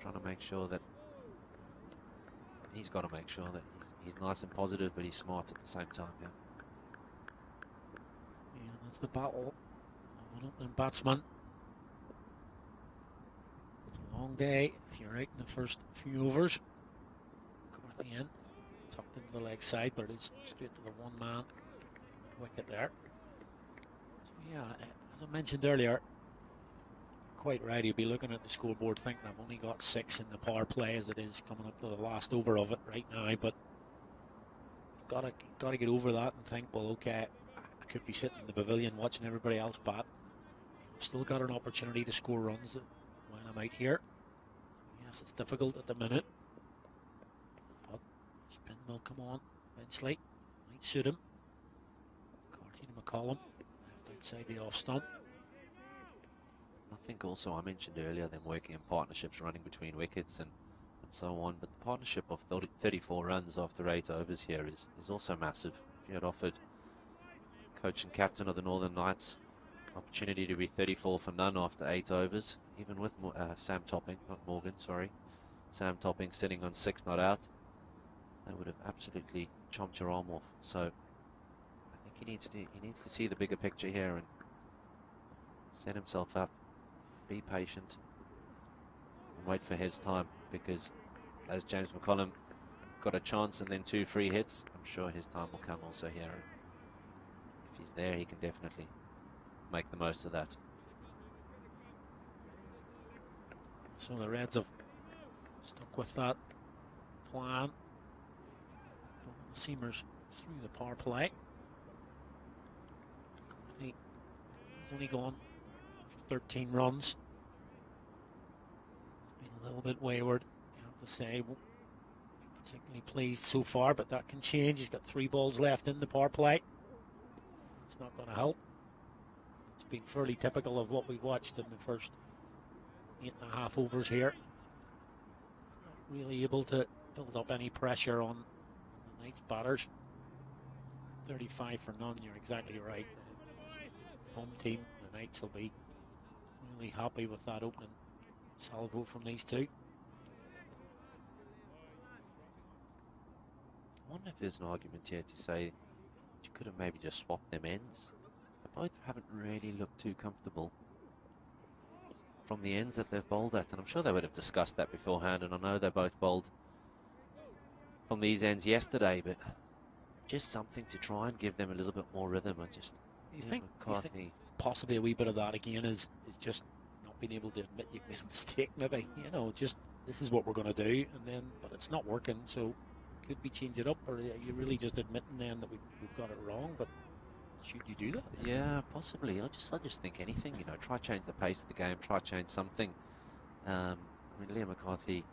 trying to make sure that he's got to make sure that he's nice and positive, but he's smart at the same time. Yeah, that's the battle of an opening batsman. It's a long day if you're out in the first few overs. McCarthy in, tucked into the leg side, but it is straight to the one man wicket there. So yeah, as I mentioned earlier, you're quite right. You'll be looking at the scoreboard thinking I've only got 6 in the power play as it is coming up to the last over of it right now, but you've got to get over that and think, well, okay, I could be sitting in the pavilion watching everybody else bat. I've still got an opportunity to score runs when I'm out here. Yes, it's difficult at the minute, but spin will come on eventually. Might suit him. McCarthy to McCollum, left outside the off stump. I think also I mentioned earlier them working in partnerships, running between wickets and so on, but the partnership of 34 runs after 8 overs here is also massive. If you had offered coach and captain of the Northern Knights opportunity to be 34 for none after 8 overs, even with Sam Topping, not Morgan, sorry, Sam Topping sitting on 6 not out, they would have absolutely chomped your arm off. So I think he needs to see the bigger picture here and set himself up, be patient, and wait for his time, because as James McCollum got a chance and then 2 free hits, I'm sure his time will come also here. And if he's there, he can definitely make the most of that. So the Reds have stuck with that plan. The Seamers through the power play. McCarthy has only gone for 13 runs. Been a little bit wayward, I have to say. Won't be particularly pleased so far, but that can change. He's got 3 balls left in the power play. It's not going to help. It's been fairly typical of what we've watched in the first 8.5 overs here. Not really able to build up any pressure on the Knights batters. 35 for none, you're exactly right. The home team, the Knights, will be really happy with that opening salvo from these two. I wonder if there's an argument here to say you could have maybe just swapped them ends. They both haven't really looked too comfortable from the ends that they've bowled at, and I'm sure they would have discussed that beforehand, and I know they both bowled from these ends yesterday, but just something to try and give them a little bit more rhythm. You think possibly a wee bit of that again is just not being able to admit you've made a mistake, maybe, you know, just this is what we're going to do, and then but it's not working, so could we change it up, or are you really just admitting then that we've got it wrong? But should you do that then? Yeah, possibly. I just think anything, you know, try change the pace of the game, try change something. I mean, Liam McCarthy,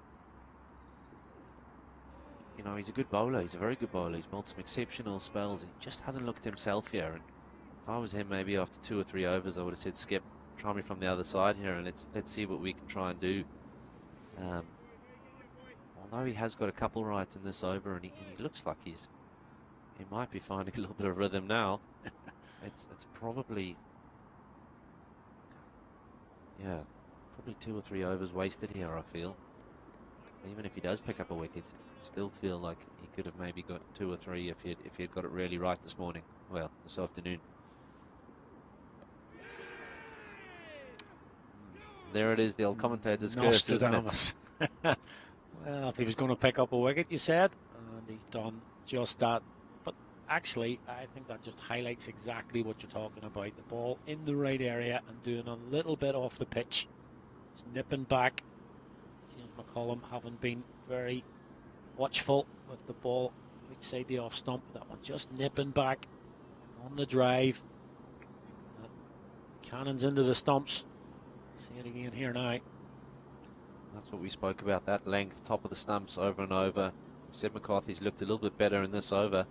you know, he's a good bowler. He's a very good bowler. He's bowled some exceptional spells. He just hasn't looked himself here. And if I was him, maybe after 2 or 3 overs, I would have said, Skip, try me from the other side here, and let's see what we can try and do. Although he has got a couple rights in this over, and he looks like he might be finding a little bit of rhythm now. It's probably, yeah, probably 2 or 3 overs wasted here, I feel. Even if he does pick up a wicket, I still feel like he could have maybe got 2 or 3 if he had got it really right this morning. Well, this afternoon. There it is, the old commentator's curse, isn't it? Well, if he was going to pick up a wicket, you said, and he's done just that. But actually, I think that just highlights exactly what you're talking about. The ball in the right area and doing a little bit off the pitch. Just nipping back. James McCollum having been very watchful with the ball outside the off stump. That one just nipping back on the drive. Cannons into the stumps. See it again here now. That's what we spoke about, that length, top of the stumps over and over. We said McCarthy's looked a little bit better in this over.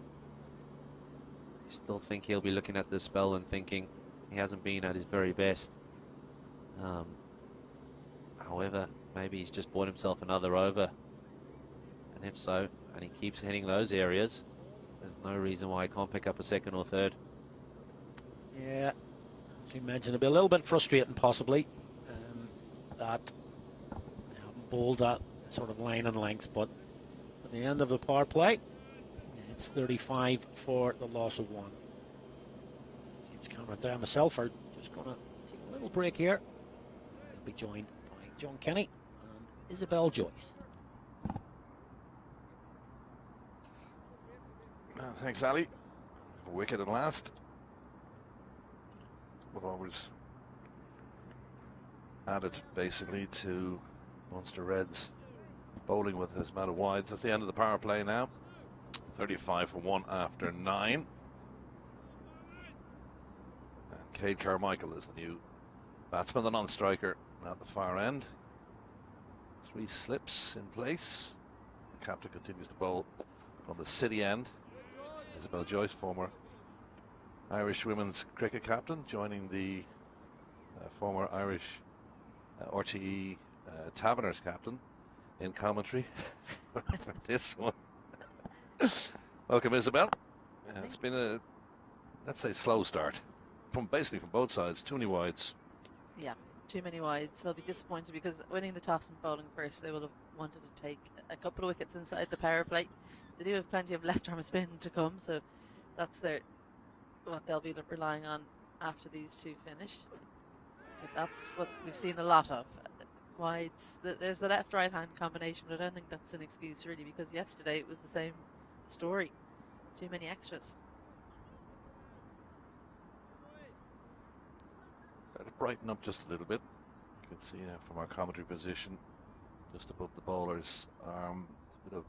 I still think he'll be looking at this spell and thinking he hasn't been at his very best. However, maybe he's just bought himself another over. And if so, and he keeps hitting those areas, there's no reason why he can't pick up a second or third. Yeah, as you mentioned, it'll be a little bit frustrating possibly that they haven't bowled that sort of line and length, but at the end of the power play, it's 35 for the loss of 1. James Cameron and myself are just going to take a little break here. We'll be joined by John Kenny and Isabel Joyce. Thanks, Ali. A wicket at last. We've always added basically to Munster Reds bowling with this amount of wides. That's the end of the power play now. 35 for 1 after 9. And Cade Carmichael is the new batsman, the non-striker at the far end. 3 slips in place. The captain continues to bowl from the city end. Isabel Joyce, former Irish women's cricket captain, joining the former Irish RTE Taverners captain in commentary for this one. Welcome, Isabel. It's been a, let's say, slow start from both sides. Too many wides. Yeah, too many wides. They'll be disappointed because winning the toss and bowling first, they will have wanted to take a couple of wickets inside the power play. They do have plenty of left-arm spin to come, so that's what they'll be relying on after these two finish. That's what we've seen a lot of. Wides. There's the left-right hand combination, but I don't think that's an excuse really, because yesterday it was the same story. Too many extras. Started to brighten up just a little bit. You can see now from our commentary position, just above the bowler's arm, a bit of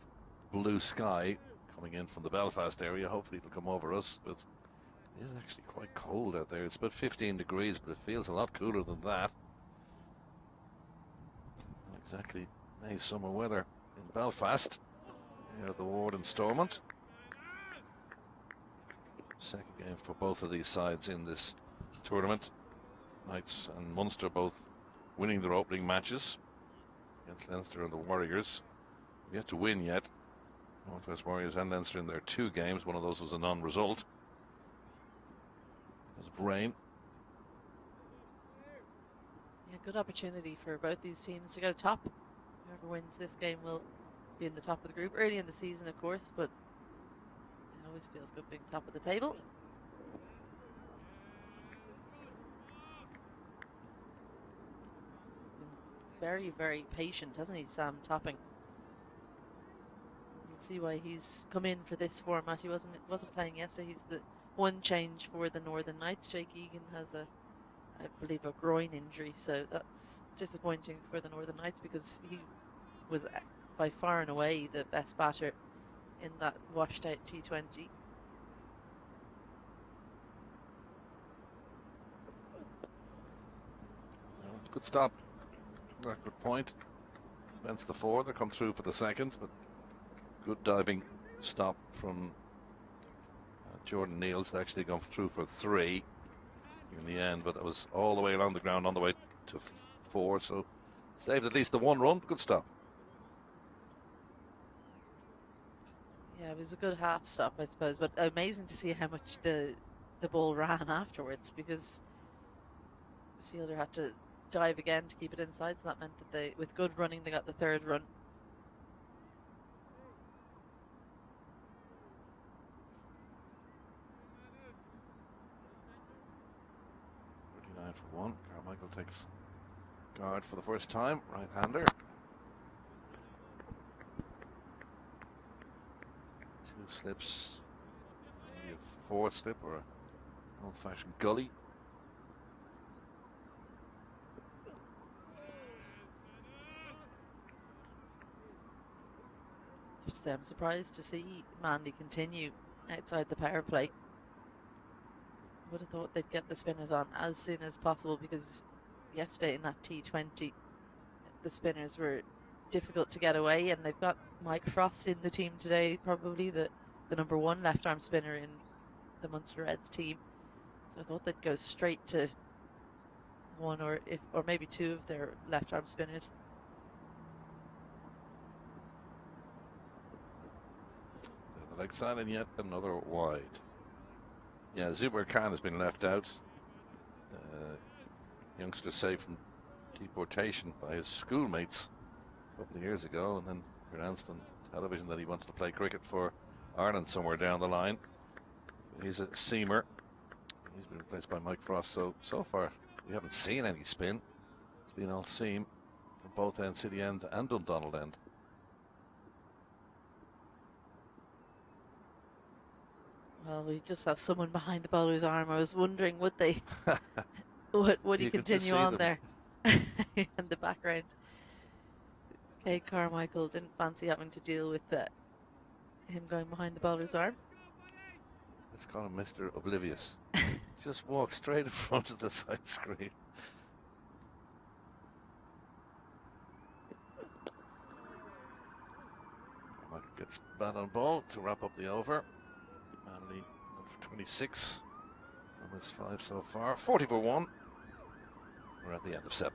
blue sky coming in from the Belfast area. Hopefully it'll come over us, but it is actually quite cold out there. It's about 15 degrees, but it feels a lot cooler than that. Not exactly nice summer weather in Belfast. Here at the Ward and Stormont. Second game for both of these sides in this tournament. Knights and Munster both winning their opening matches against Leinster and the Warriors. Yet to win yet. Northwest Warriors and Leinster in their 2 games. One of those was a non-result because of rain. Yeah, good opportunity for both these teams to go top. Whoever wins this game will be in the top of the group. Early in the season, of course, but it always feels good being top of the table. Very, very patient, hasn't he, Sam Topping? You can see why he's come in for this format. He wasn't playing yesterday. He's the one change for the Northern Knights. Jake Egan has I believe, a groin injury, so that's disappointing for the Northern Knights, because he was by far and away the best batter in that washed out T20. Good stop. Good point. That's the 4. They come through for the second, but good diving stop from Jordan Neal's. They actually gone through for 3 in the end, but that was all the way along the ground on the way to 4, so saved at least the 1 run. Good stop. Yeah, it was a good half stop, I suppose, but amazing to see how much the ball ran afterwards, because the fielder had to dive again to keep it inside, so that meant that they, with good running, they got the 3rd run. For 1. Carmichael takes guard for the first time. Right-hander. 2 slips. Maybe a 4th slip or an old-fashioned gully. I'm surprised to see Mandy continue outside the power play. Would have thought they'd get the spinners on as soon as possible, because yesterday in that T20 the spinners were difficult to get away, and they've got Mike Frost in the team today, probably the number 1 left arm spinner in the Munster Reds team, so I thought they'd go straight to 1 or maybe 2 of their left arm spinners. The leg side, and yet another wide. Yeah, Zubair Khan has been left out. Youngster saved from deportation by his schoolmates a couple of years ago, and then announced on television that he wanted to play cricket for Ireland somewhere down the line. He's a seamer. He's been replaced by Mike Frost. So far, we haven't seen any spin. It's been all seam from both end, City end and Dundonald end. Well, we just have someone behind the bowler's arm. I was wondering, would they? would he You could just continue see on them. there in the background? Kate Carmichael didn't fancy having to deal with him going behind the bowler's arm. Let's call him Mr. Oblivious. Just walk straight in front of the side screen. Carmichael gets bat on ball to wrap up the over. Manley for 26 from his 5 so far. 40 for 1. We're at the end of 7.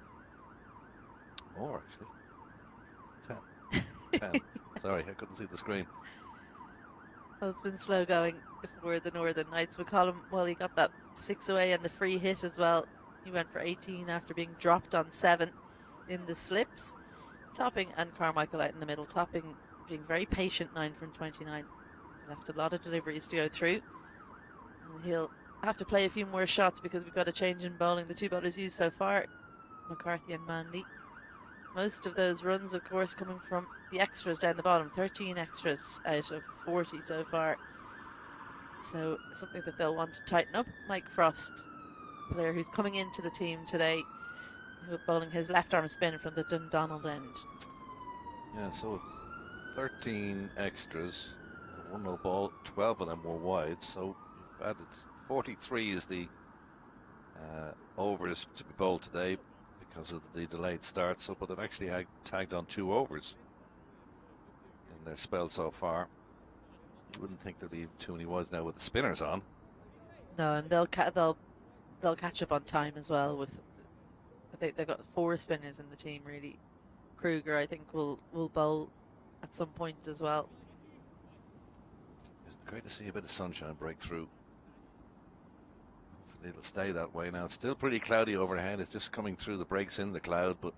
More, actually. 10. Sorry, I couldn't see the screen. Well, it's been slow going for the Northern Knights. McCollum, well, he got that 6 away and the free hit as well. He went for 18 after being dropped on 7 in the slips. Topping and Carmichael out in the middle. Topping being very patient, 9 from 29. He's left a lot of deliveries to go through. And he'll have to play a few more shots because we've got a change in bowling. The two bowlers used so far, McCarthy and Manley. Most of those runs, of course, coming from the extras down the bottom. 13 extras out of 40 so far. So something that they'll want to tighten up. Mike Frost, player who's coming into the team today, bowling his left arm spin from the Dundonald end. Yeah, so 13 extras, 1 no ball, 12 of them were wide, so you've added 43 is the overs to be bowled today because of the delayed start. So, but they've actually tagged on 2 overs in their spell so far. You wouldn't think there'd be too many wides now with the spinners on. No, and they'll catch up on time as well. With I think they've got 4 spinners in the team really. Kruger, I think, will bowl at some point as well. It's great to see a bit of sunshine break through. Hopefully it'll stay that way now. It's still pretty cloudy overhead. It's just coming through the breaks in the cloud, but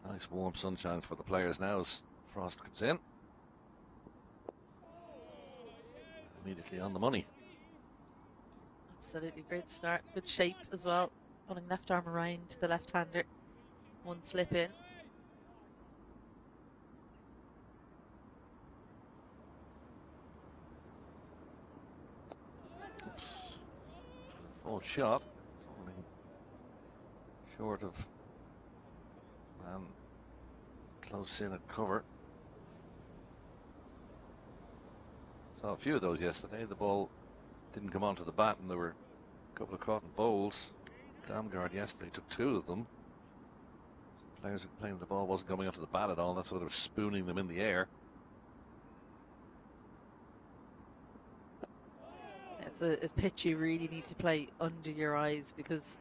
nice warm sunshine for the players now as Frost comes in. Immediately on the money. Absolutely great start. Good shape as well. Pulling left arm around to the left-hander. 1 slip in. Full shot, falling short of man close in at cover. Saw a few of those yesterday. The ball didn't come onto the bat, and there were a couple of caught in bowls. Damgard yesterday took 2 of them. The players who were playing the ball wasn't coming onto the bat at all. That's why they were spooning them in the air. It's a pitch you really need to play under your eyes because,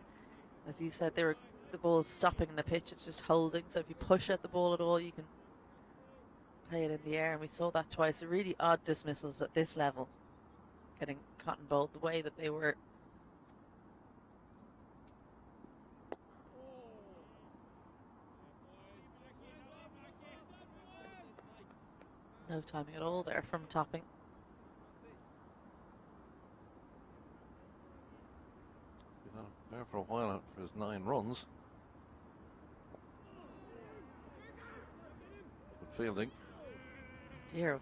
as you said, the ball's stopping the pitch. It's just holding. So if you push at the ball at all, you can play it in the air. And we saw that twice. A really odd dismissals at this level, getting caught and bowled the way that they were. No timing at all there from Topping. There for a while for his 9 runs. Good fielding. Dear.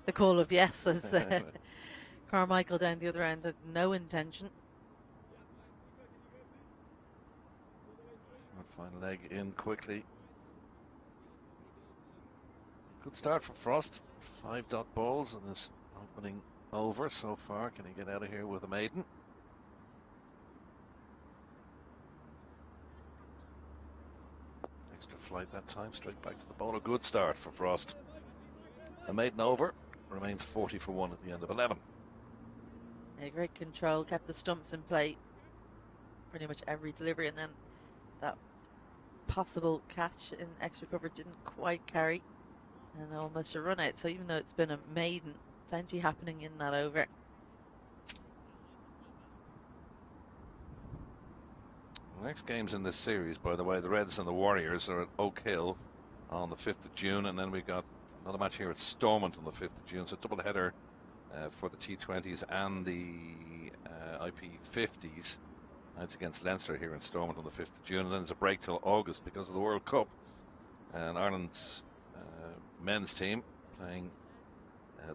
The call of yes as Carmichael down the other end had no intention. Fine leg in quickly. Good start for Frost. 5 dot balls in his opening over so far. Can he get out of here with a maiden? Extra flight that time, straight back to the ball. A good start for Frost. A maiden over, remains 40 for 1 at the end of 11. Yeah, great control, kept the stumps in play pretty much every delivery, and then that possible catch in extra cover didn't quite carry, and almost a run out. So even though it's been a maiden, plenty happening in that over. The next games in this series, by the way, the Reds and the Warriors are at Oak Hill on the 5th of June, and then we got another match here at Stormont on the 5th of June. So double header for the T20s and the IP50s. That's against Leinster here in Stormont on the 5th of June, and then there's a break till August because of the World Cup. And Ireland's men's team playing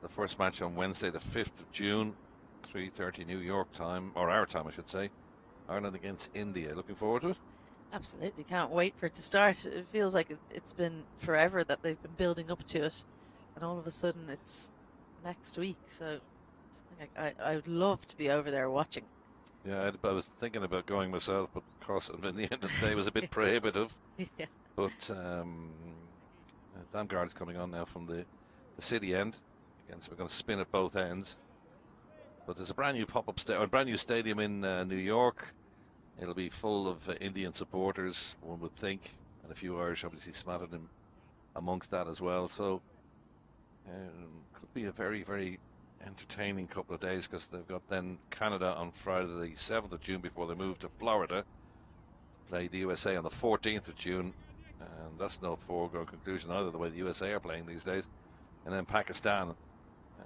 the first match on Wednesday, the 5th of June, 3:30 New York time, or our time, I should say. Ireland against India. Looking forward to it? Absolutely, can't wait for it to start. It feels like it's been forever that they've been building up to it, and all of a sudden it's next week. So something I would love to be over there watching. Yeah, I was thinking about going myself, but of course, in the end of the day, it was a bit prohibitive. Yeah. But Damgard is coming on now from the city end. Again, so we're going to spin at both ends. But there's a brand new brand new stadium in New York. It'll be full of Indian supporters, one would think, and a few Irish obviously smattered in amongst that as well. So could be a very, very entertaining couple of days, because they've got then Canada on Friday the 7th of June before they move to Florida to play the USA on the 14th of June, and that's no foregone conclusion either, the way the USA are playing these days. And then Pakistan,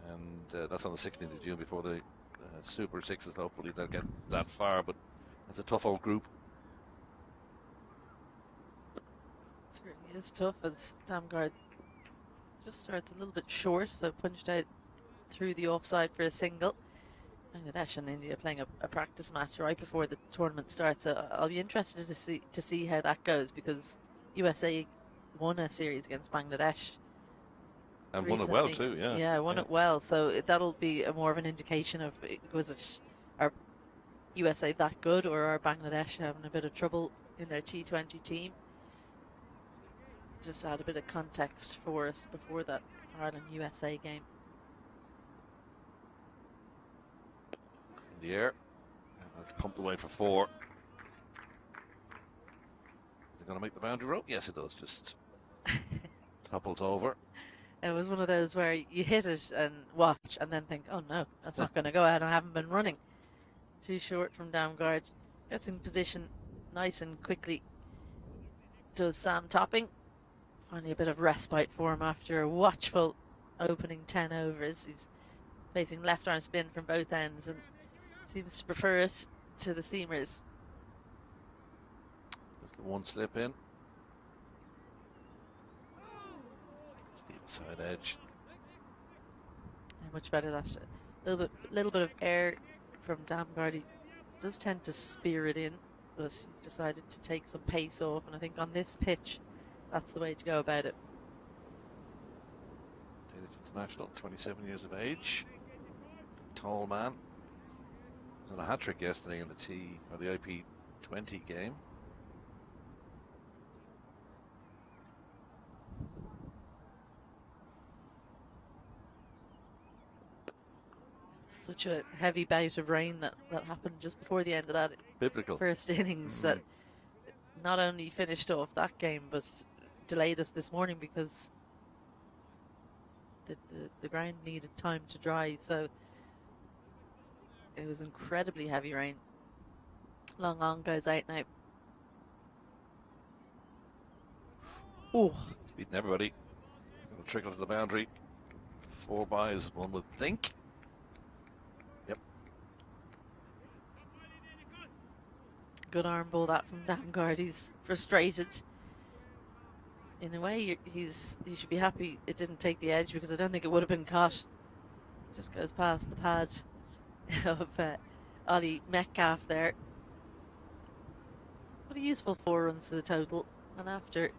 and that's on the 16th of June before they Super Sixes. Hopefully they'll get that far, but it's a tough old group. It certainly is tough as Damgard just starts a little bit short, so punched out through the offside for a single. Bangladesh and India playing a practice match right before the tournament starts. So I'll be interested to see how that goes, because USA won a series against Bangladesh. And recently. won it well too, yeah. Yeah, won it well. So that'll be more of an indication of, are USA that good, or are Bangladesh having a bit of trouble in their T20 team? Just add a bit of context for us before that Ireland-USA game. In the air. And that's pumped away for 4. Is it going to make the boundary rope? Yes, it does. Just topples over. It was one of those where you hit it and watch and then think, oh no, that's not going to go out. I haven't been running. Too short from Damgard. Gets in position nice and quickly. Does Sam Topping. Finally a bit of respite for him after a watchful opening 10 overs. He's facing left arm spin from both ends and seems to prefer it to the seamers. Just the one slip in. The inside edge. Much better. That little bit of air from Damgard. He does tend to spear it in, but he's decided to take some pace off, and I think on this pitch that's the way to go about it. Danish international, 27 years of age. Tall man. Was on a hat-trick yesterday in the IP20 game. Such a heavy bout of rain that happened just before the end of that Biblical. first innings that not only finished off that game but delayed us this morning because the ground needed time to dry. So it was incredibly heavy rain. Long on goes out now. Oh, It's beating everybody. Going to trickle to the boundary. 4 byes, one would think. Yep. good arm ball that from Damgard. He's frustrated. In a way, he should be happy it didn't take the edge, because I don't think it would have been caught. Just goes past the pad of Ollie Metcalf there. What a useful 4 runs to the total. And after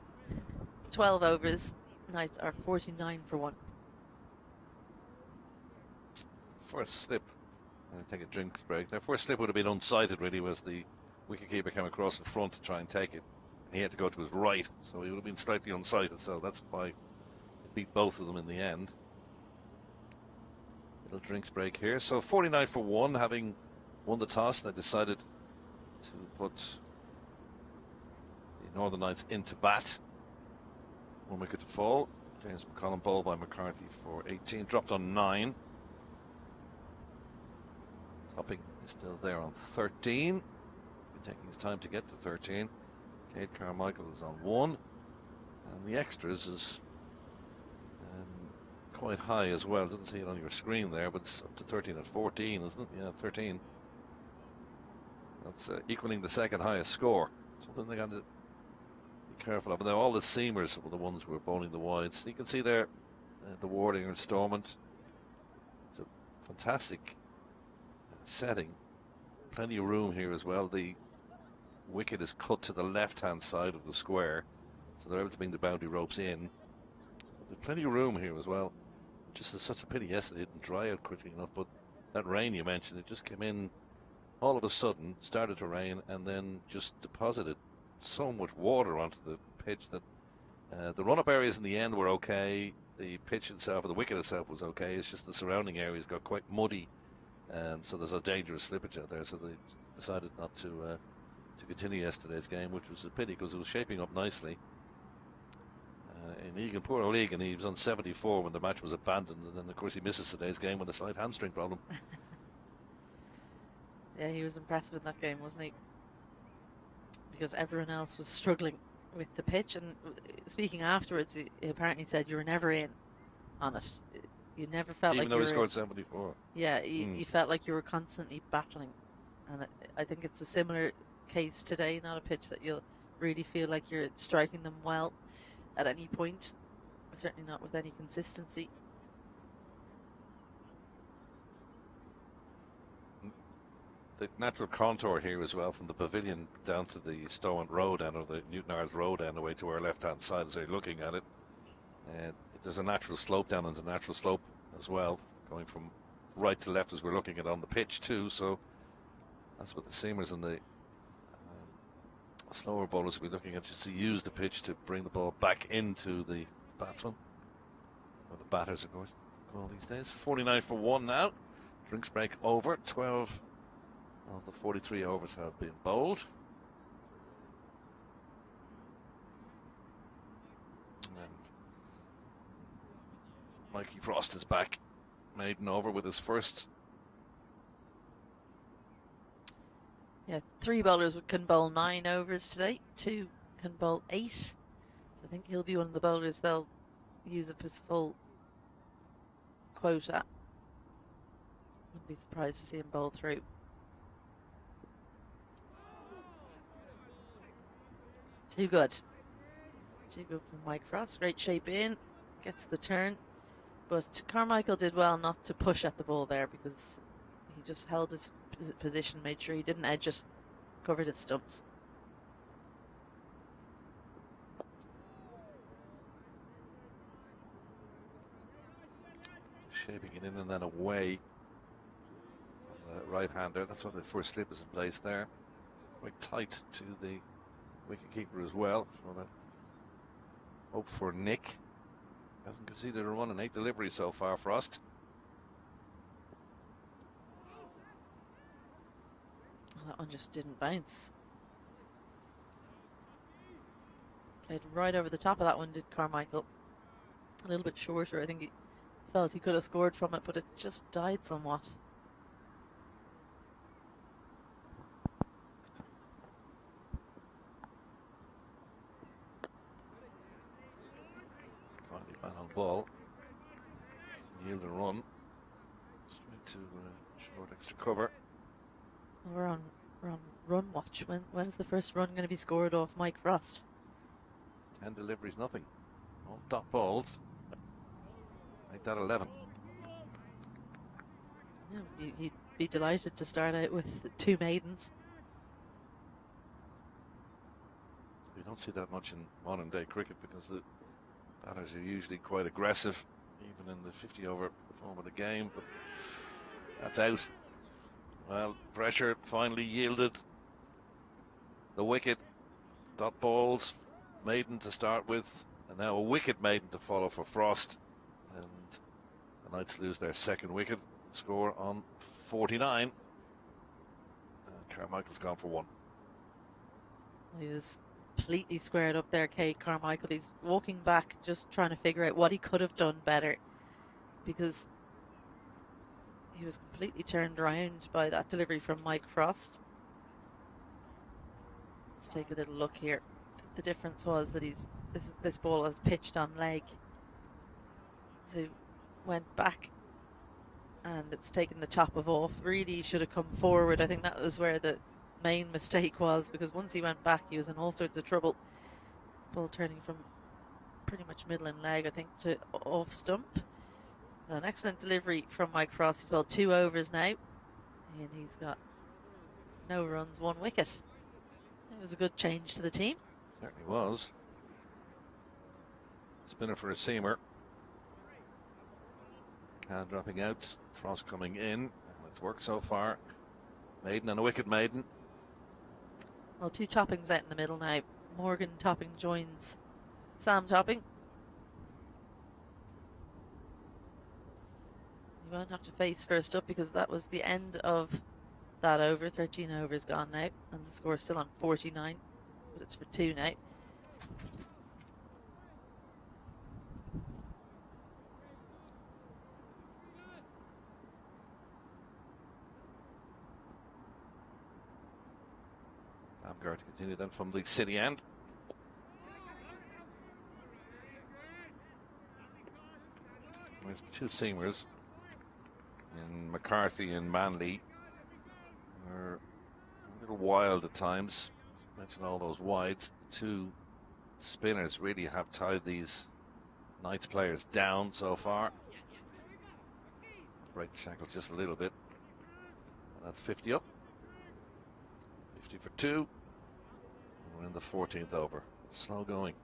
12 overs, Knights are 49 for 1. First slip. I'll take a drinks break. Their first slip would have been unsighted, really, was the wicketkeeper came across in front to try and take it. And he had to go to his right, so he would have been slightly unsighted. So that's why it beat both of them in the end. Little drinks break here. So 49 for 1, having won the toss, they decided to put the Northern Knights into bat. 1 wicket to fall. James McCollum bowled by McCarthy for 18, dropped on 9. Topping is still there on 13. Been taking his time to get to 13. Cade Carmichael is on 1. And the extras is quite high as well. Doesn't see it on your screen there, but it's up to 13 at 14, isn't it? Yeah, 13. That's equaling the second highest score. Something they got to be careful of. And all the seamers were the ones who were bowling the wides. You can see there the Warding and Stormont. It's a fantastic setting. Plenty of room here as well. The wicket is cut to the left-hand side of the square, so they're able to bring the boundary ropes in. There's plenty of room here as well. Just is such a pity yesterday it didn't dry out quickly enough, but that rain you mentioned, it just came in all of a sudden, started to rain, and then just deposited so much water onto the pitch that the run-up areas in the end were okay. The pitch itself, or the wicket itself, was okay. It's just the surrounding areas got quite muddy, and so there's a dangerous slippage out there. So they decided not to continue yesterday's game, which was a pity because it was shaping up nicely. In Egan, poor old Egan, he was on 74 when the match was abandoned, and then of course he misses today's game with a slight hamstring problem. Yeah, he was impressive in that game, wasn't he? Because everyone else was struggling with the pitch, and speaking afterwards, he apparently said you were never in on it. You never felt Even like though you he were. scored 74. Yeah, you felt like you were constantly battling, and I think it's a similar case today. Not a pitch that you'll really feel like you're striking them well at any point. Certainly not with any consistency. The natural contour here as well, from the pavilion down to the Stowant Road end, or the Newtonards Road end, away to our left-hand side as you're looking at it. There's a natural slope down, and a natural slope as well, going from right to left as we're looking at on the pitch too. So that's what the seamers and the slower bowlers will be looking at, just to use the pitch to bring the ball back into the batsman, or the batters, of course, call these days. 49 for 1 now. Drinks break over. 12 of the 43 overs have been bowled. And Mikey Frost is back, maiden over with his first. Yeah, 3 bowlers can bowl 9 overs today. 2 can bowl 8. So I think he'll be one of the bowlers they'll use up his full quota. Wouldn't be surprised to see him bowl through. Too good. Too good from Mike Frost. Great shape in. Gets the turn. But Carmichael did well not to push at the ball there, because he just held his position, made sure he didn't edge it, covered his stumps. Shaping it in and then away from the right hander. That's why the first slip is in place there. Quite tight to the wicket keeper as well. For that hope for Nick. Hasn't conceded a run in 8 deliveries so far, Frost. That one just didn't bounce. Played right over the top of that one, did Carmichael. A little bit shorter. I think he felt he could have scored from it, but it just died somewhat. Finally bat on ball. Yield a run. Straight to short extra cover. We're on run watch. When's the first run going to be scored off Mike Frost? 10 deliveries, nothing. All dot balls. Make that 11. Yeah, he'd be delighted to start out with 2 maidens. We don't see that much in modern day cricket, because the batters are usually quite aggressive, even in the 50 over form of the game. But that's out. Well, pressure finally yielded. The wicket. Dot balls. Maiden to start with. And now a wicket maiden to follow for Frost. And the Knights lose their second wicket. Score on 49. And Carmichael's gone for 1. He was completely squared up there, Kate Carmichael. He's walking back, just trying to figure out what he could have done better, because he was completely turned around by that delivery from Mike Frost. Let's take a little look here. I think the difference was that this ball was pitched on leg. So he went back and it's taken the top of off. Really should have come forward. I think that was where the main mistake was, because once he went back he was in all sorts of trouble. Ball turning from pretty much middle and leg, I think, to off stump. An excellent delivery from Mike Frost. He's bowled 2 overs now, and he's got no runs, 1 wicket. It was a good change to the team. Certainly was. Spinner for a seamer. Hand dropping out. Frost coming in. It's worked so far. Maiden and a wicket maiden. Well, 2 Toppings out in the middle now. Morgan Topping joins Sam Topping. You won't have to face first up, because that was the end of that over. 13 overs gone now, and the score's still on 49, but it's for 2 now. Amgar to continue then from the city end. With There's two seamers in McCarthy and Manley. Are a little wild at times. Mentioned all those wides. The two spinners really have tied these Knights players down so far. Break the shackle just a little bit. And that's 50 up. 50 for 2. And we're in the 14th over. Slow going.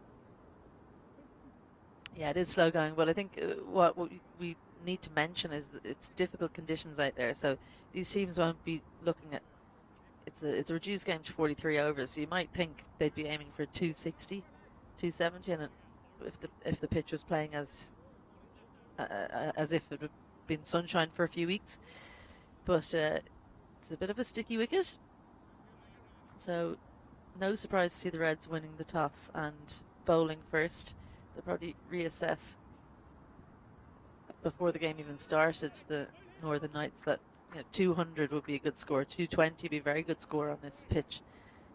Yeah, it is slow going, but I think what we need to mention is that it's difficult conditions out there. So these teams won't be looking at. It's a reduced game to 43 overs. So you might think they'd be aiming for 260, 270, and if the pitch was playing as if it had been sunshine for a few weeks. But it's a bit of a sticky wicket. So no surprise to see the Reds winning the toss and bowling first. They'll probably reassess before the game even started, the Northern Knights, that 200 would be a good score, 220 would be a very good score on this pitch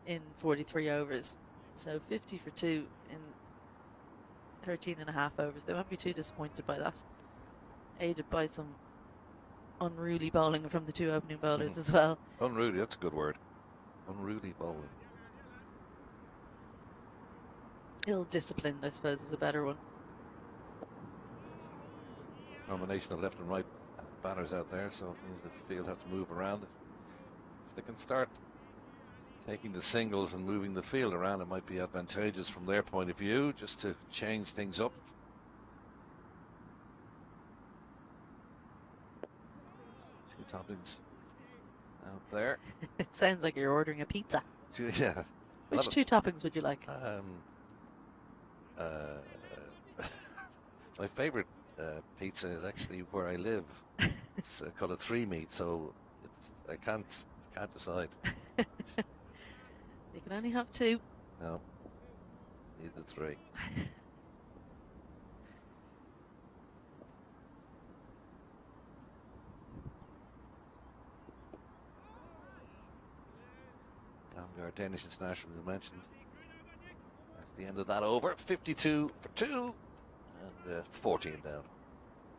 in 43 overs. So 50 for 2 in 13 and a half overs. They won't be too disappointed by that. Aided by some unruly bowling from the two opening bowlers as well. Unruly, that's a good word. Unruly bowling. Ill-disciplined, I suppose, is a better one. Combination of left and right batters out there, so it means the field have to move around. If they can start taking the singles and moving the field around, it might be advantageous from their point of view, just to change things up. Two toppings out there. It sounds like you're ordering a pizza. Yeah. Which two toppings would you like? My favorite pizza is actually where I live. It's called a 3-meat, so I can't decide. You can only have 2. No, need the 3. Damgard, Danish international, we mentioned. That's the end of that over. 52 for 2 and 14 down.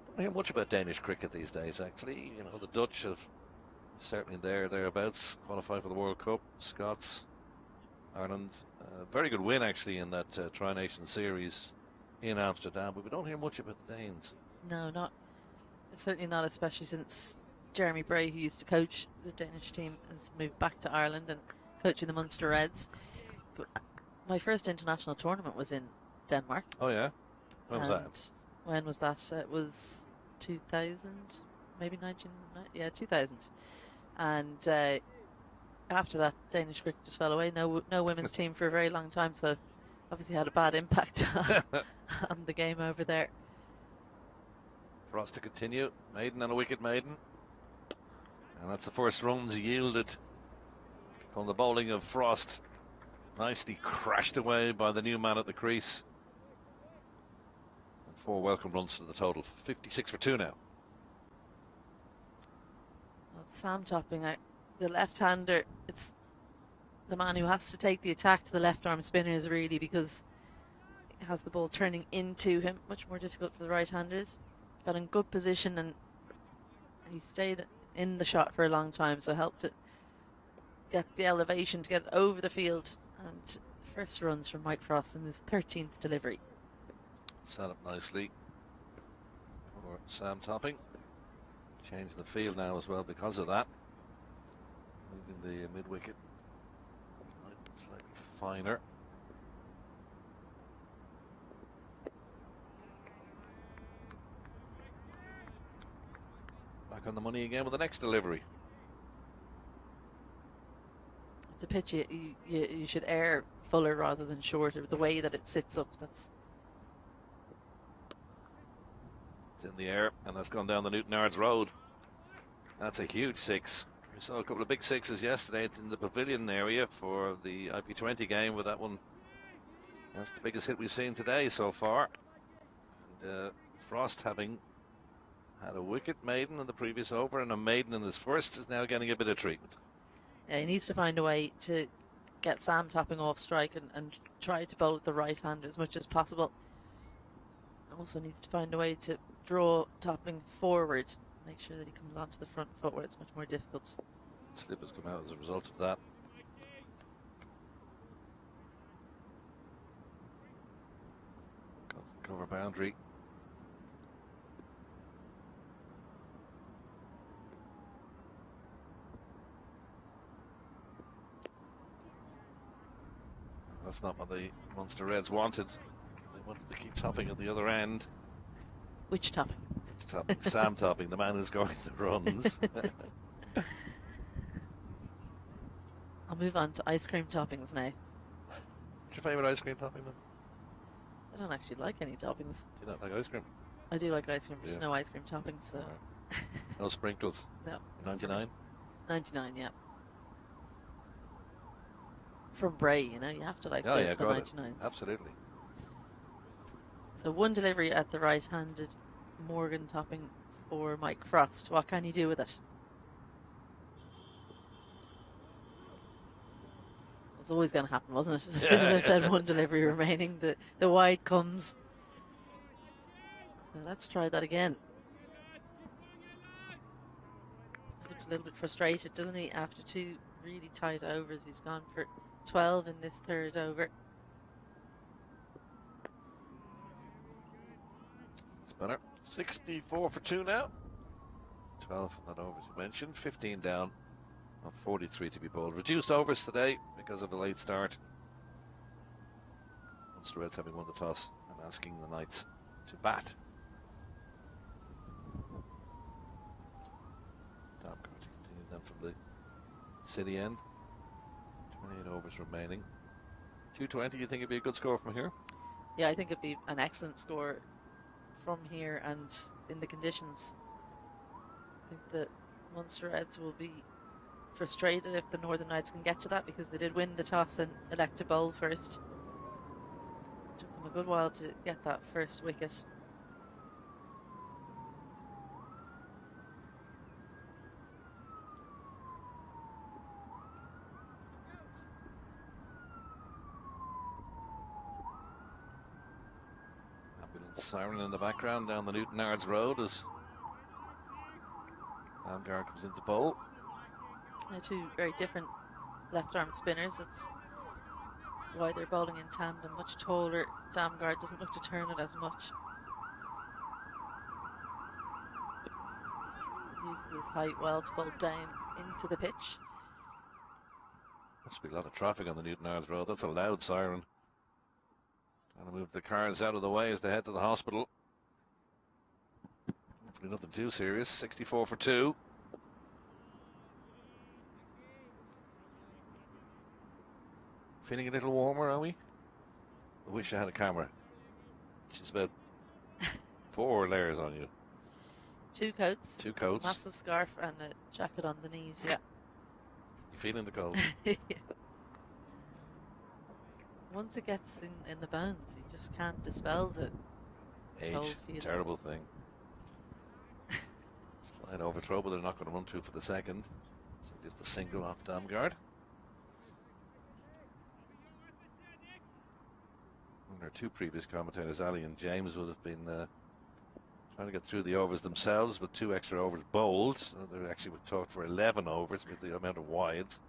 Don't hear much about Danish cricket these days, actually. The Dutch have certainly thereabouts qualified for the World Cup. Scots, Ireland, very good win actually in that Tri-Nation series in Amsterdam, but we don't hear much about the Danes. No, certainly not, especially since Jeremy Bray, who used to coach the Danish team, has moved back to Ireland and coaching the Munster Reds. But my first international tournament was in Denmark. Oh yeah? When was that? When was that? It was 2000, maybe 2000. And after that, Danish cricket just fell away. No women's team for a very long time, so obviously had a bad impact on the game over there. Frost to continue. Maiden and a wicket maiden. And that's the first runs yielded from the bowling of Frost. Nicely crashed away by the new man at the crease. And 4 welcome runs to the total. 56 for 2 now. Well, Sam Topping, the left-hander, it's the man who has to take the attack to the left-arm spinners, really, because he has the ball turning into him. Much more difficult for the right-handers. Got in good position, and he stayed in the shot for a long time, so helped it get the elevation to get it over the field. And first runs from Mike Frost in his 13th delivery. Set up nicely for Sam Topping. Changing the field now as well because of that. Moving the mid-wicket slightly finer. Back on the money again with the next delivery. It's a pitch you should air fuller rather than shorter. The way that it sits up, it's in the air, and that's gone down the Newton Ards Road. That's a huge 6. We saw a couple of big 6s yesterday in the pavilion area for the IP20 game with that one. That's the biggest hit we've seen today so far. And Frost, having had a wicket maiden in the previous over and a maiden in his first, is now getting a bit of treatment. Yeah, he needs to find a way to get Sam Topping off strike and try to bowl at the right hand as much as possible. Also needs to find a way to draw Topping forward, make sure that he comes onto the front foot where it's much more difficult. Slip has come out as a result of that. Got the cover boundary. That's not what the Munster Reds wanted. They wanted to keep Topping at the other end. Which Topping? It's Topping, Sam Topping, the man who's scoring the runs. I'll move on to ice cream toppings now. What's your favourite ice cream topping then? I don't actually like any toppings. Do you not like ice cream? I do like ice cream, just Yeah. no ice cream toppings. So Right. No sprinkles? no. 99? 99, yeah. From Bray, you know, you have to like Oh the, yeah, the got it. 99s. Absolutely. So one delivery at the right-handed Morgan topping for Mike Frost. What can you do with it? It was always going to happen, wasn't it? As soon as I said one delivery remaining, the wide comes. So let's try that again. He looks a little bit frustrated, doesn't he? After two really tight overs, he's gone for 12 in this third over. It's better. 64 for 2 now. 12 from that over as you mentioned. 15 down on 43 to be bowled. Reduced overs today because of the late start. Munster Reds having won the toss and asking the Knights to bat. Damgard to continue then from the city end. 28 overs remaining. 220, you think it'd be a good score from here? Yeah, I think it'd be an excellent score from here and in the conditions. I think that Munster Reds will be frustrated if the Northern Knights can get to that, because they did win the toss and elect to bowl first. Took them a good while to get that first wicket. Ambulance siren in the background down the Newton Ards Road as Damgard comes into bowl. They're two very different left-arm spinners. That's why they're bowling in tandem. Much taller. Damgard doesn't look to turn it as much. Uses his height well to bowl down into the pitch. Must be a lot of traffic on the Newton Ards Road. That's a loud siren. Trying to move the cars out of the way as they head to the hospital. Hopefully nothing too serious. 64 for 2. Feeling a little warmer, are we? I wish I had a camera. She's about 4 layers on you. 2 coats. 2 coats. Massive scarf and a jacket on the knees, yeah. You feeling the cold? Yeah. Once it gets in the bones, you just can't dispel the cold Age, feeling. terrible thing. Slide over throw, but they're not going to run through for the second. So just a single off Damgard. And our 2 previous commentators, Ali and James, would have been trying to get through the overs themselves with 2 extra overs bowled. So they actually would talk for 11 overs with the amount of wides.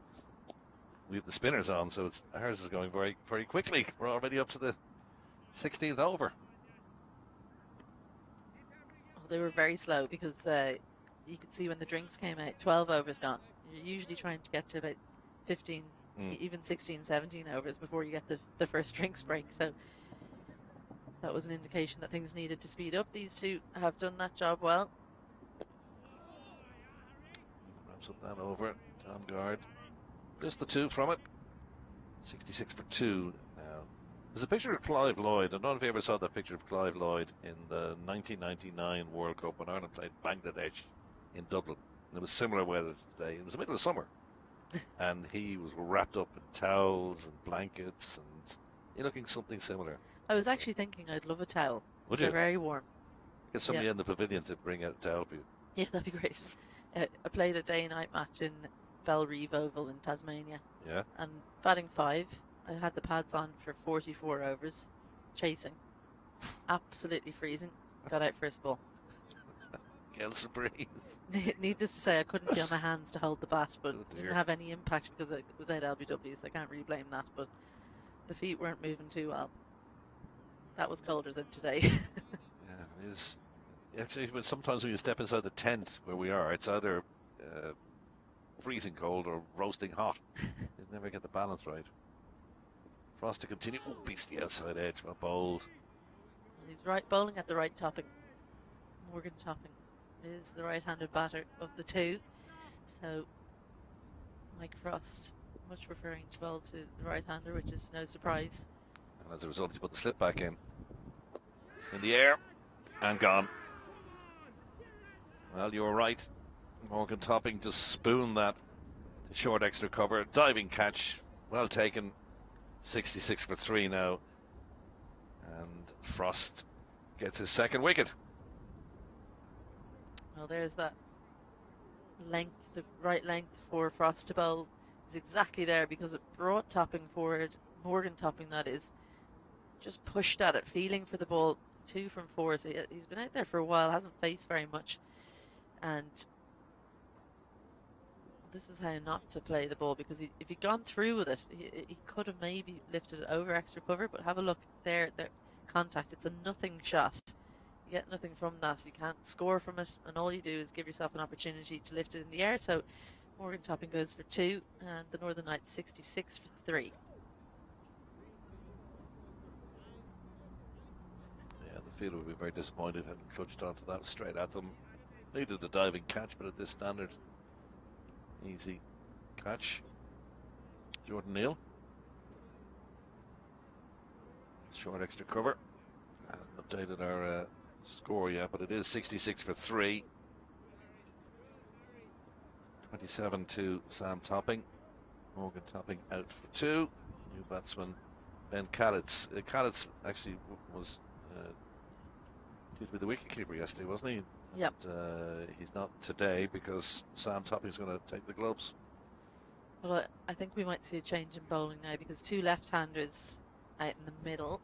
We have the spinners on, so ours is going very, very quickly. We're already up to the 16th over. Oh, they were very slow because you could see when the drinks came out, 12 overs gone. You're usually trying to get to about 15, even 16, 17 overs before you get the first drinks break. So that was an indication that things needed to speed up. These two have done that job well. Wraps up that over. Damgard. Just the 2 from it. 66 for 2 now. There's a picture of Clive Lloyd. I don't know if you ever saw that picture of Clive Lloyd in the 1999 World Cup when Ireland played Bangladesh in Dublin. And it was similar weather today. It was the middle of summer. And he was wrapped up in towels and blankets and you're looking something similar. I was actually thinking I'd love a towel. Would They're you? very warm. Get somebody in the pavilion to bring out a towel for you. Yeah, that'd be great. I played a day-night match in Belrive Oval in Tasmania. Yeah. And batting 5, I had the pads on for 44 overs, chasing. Absolutely freezing. Got out first ball. Gales of breeze. Needless to say, I couldn't feel my hands to hold the bat, but Oh, dear. didn't have any impact because it was out LBW, so I can't really blame that. But the feet weren't moving too well. That was colder than today. Yeah, it is. Actually, but sometimes when you step inside the tent where we are, it's either freezing cold or roasting hot. You never get the balance right. Frost to continue. Oh, beastly outside edge. Well bowled. He's right bowling at the right topping. Morgan Topping is the right-handed batter of the two. So Mike Frost much preferring to bowl to the right-hander, which is no surprise. And as a result, he's put the slip back in the air and gone. Well, you were right. Morgan Topping just spooned that to short extra cover. Diving catch. Well taken. 66 for 3 now. And Frost gets his second wicket. Well, there's that length, the right length for Frost to bowl is exactly there because it brought Topping forward. Morgan Topping, that is, just pushed at it, feeling for the ball. 2 from 4, so he's been out there for a while, hasn't faced very much. And this is how not to play the ball, because if he'd gone through with it, he could have maybe lifted it over extra cover. But have a look there, contact. It's a nothing shot. You get nothing from that. You can't score from it, and all you do is give yourself an opportunity to lift it in the air. So Morgan Topping goes for 2, and the Northern Knights 66 for 3. Yeah, the fielder would be very disappointed having clutched onto that straight at them. Needed a diving catch, but at this standard, easy catch. Jordan Neal. Short extra cover. I haven't updated our score yet, but it is 66 for 3. 27 to Sam Topping. Morgan Topping out for 2. New batsman Ben Kalitz. Kalitz actually was due to be the wicketkeeper yesterday, wasn't he? Yep. And, he's not today because Sam Topping's going to take the gloves. Well, I think we might see a change in bowling now because 2 left-handers out in the middle.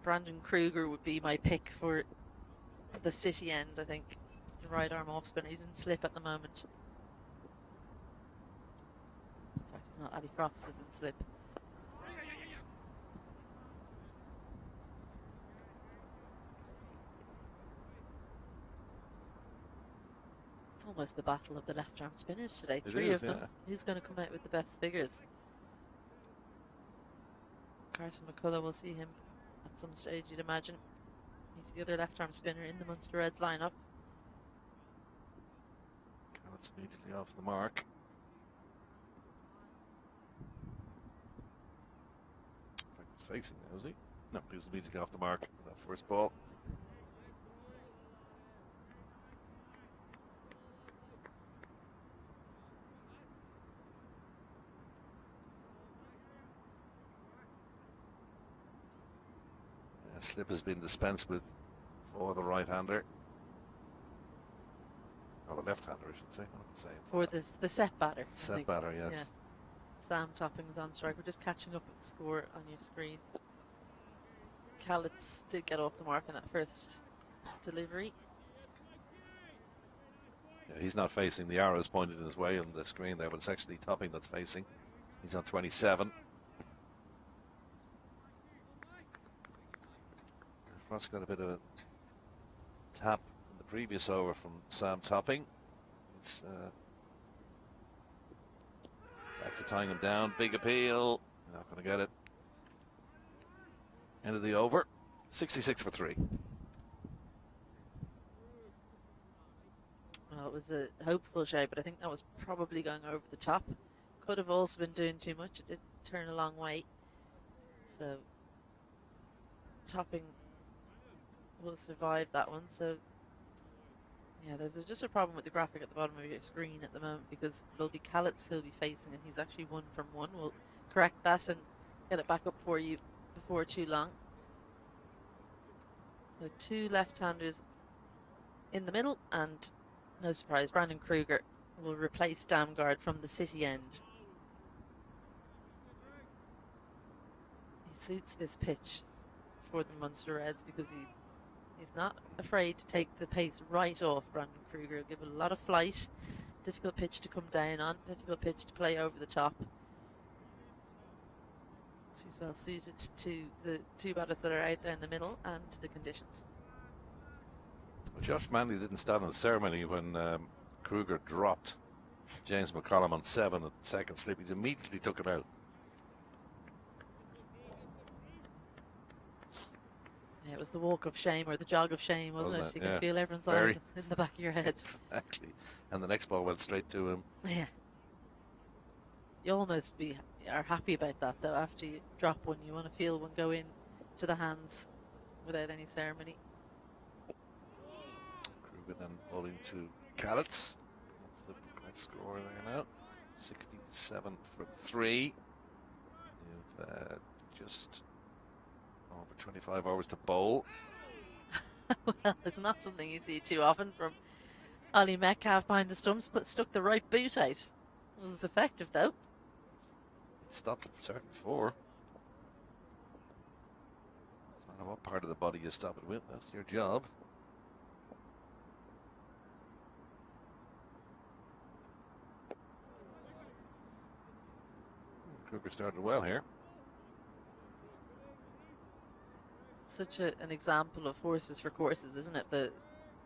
Brandon Kruger would be my pick for the City end, I think. The right arm off spinner. He's in slip at the moment. In fact, he's not. Ali Frost is in slip. It's almost the battle of the left arm spinners today. It 3 is, of them. yeah. Who's going to come out with the best figures? Carson McCullough, will see him at some stage, you'd imagine. He's the other left-arm spinner in the Munster Reds lineup. It's immediately off the mark. In fact, he's facing now, is he? No, he was immediately off the mark with that first ball. Slip has been dispensed with for the right-hander. Or the left-hander, I should say. What am I saying? For the set batter. I Set think. batter, yes. Yeah. Sam Topping's on strike. We're just catching up with the score on your screen. Kalitz did get off the mark in that first delivery. Yeah, he's not facing. The arrow is pointed in his way on the screen there, but it's actually Topping that's facing. He's on 27. Frost got a bit of a tap in the previous over from Sam Topping. It's back to tying him down. Big appeal. Not going to get it. End of the over. 66 for 3. Well, it was a hopeful shot, but I think that was probably going over the top. Could have also been doing too much. It did turn a long way. So Topping will survive that one. So yeah, there's just a problem with the graphic at the bottom of your screen at the moment because there'll be Kalitz he'll be facing, and he's actually 1 from 1. We'll correct that and get it back up for you before too long. So 2 left-handers in the middle, and no surprise, Brandon Kruger will replace Damgard from the City end. He suits this pitch for the Munster Reds because he's not afraid to take the pace right off Brandon Kruger. He'll give it a lot of flight, difficult pitch to come down on, difficult pitch to play over the top. So he's well suited to the two batters that are out there in the middle and to the conditions. Well, Josh Manley didn't stand in the ceremony when Kruger dropped James McCollum on 7 at the second slip. He immediately took him out. Yeah, it was the walk of shame or the jog of shame, wasn't it? You Yeah. can feel everyone's Very. eyes in the back of your head. Exactly. And the next ball went straight to him. Yeah. You almost are happy about that, though, after you drop one. You want to feel one go in to the hands without any ceremony. Kruger then bowling to Callets. That's the correct score there now. 67 for 3. You've just over 25 hours to bowl. Well, it's not something you see too often from Ollie Metcalf behind the stumps, but stuck the right boot out. It was effective, though. It stopped at certain 4. No matter what part of the body you stop it with, that's your job. Kruger started well here. Such an example of horses for courses, isn't it? The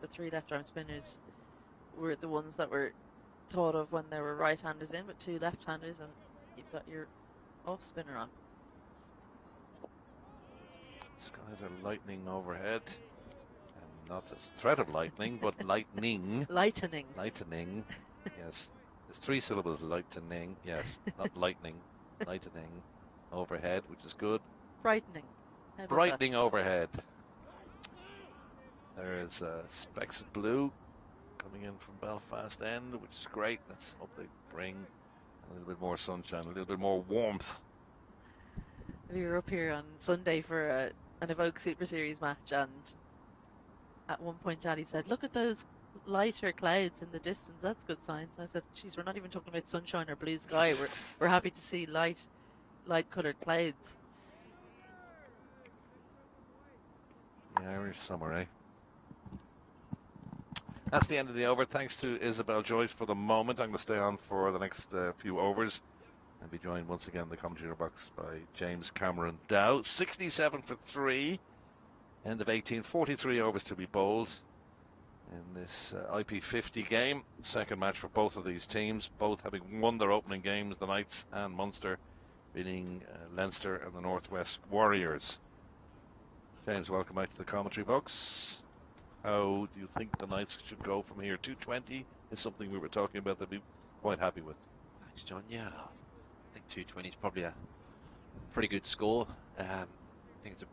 3 left-arm spinners were the ones that were thought of when there were right-handers in, but 2 left-handers, and you've got your off-spinner on. Skies are lightning overhead. And not a threat of lightning, but lightning. Lightening. Lightening. Yes. There's 3 syllables, lightening. Yes, not lightning. Lightening overhead, which is good. Brightening. How about Brightening that? overhead. There's specks of blue coming in from Belfast End, which is great. Let's hope they bring a little bit more sunshine, a little bit more warmth. We were up here on Sunday for an Evoke Super Series match, and at one point Ali said, "Look at those lighter clouds in the distance. That's good signs." I said, "Geez, we're not even talking about sunshine or blue sky. We're happy to see light coloured clouds." The Irish summer, eh? That's the end of the over. Thanks to Isabel Joyce for the moment. I'm going to stay on for the next few overs and be joined once again in the commentator box by James Cameron Dow. 67 for 3. End of 18. 43 overs to be bowled in this IP50 game. Second match for both of these teams, both having won their opening games, the Knights and Munster, beating Leinster and the Northwest Warriors. James, welcome back to the commentary box. How do you think the Knights should go from here? 220 is something we were talking about that we'd be quite happy with. Thanks, John. Yeah, I think 220 is probably a pretty good score. I think it's a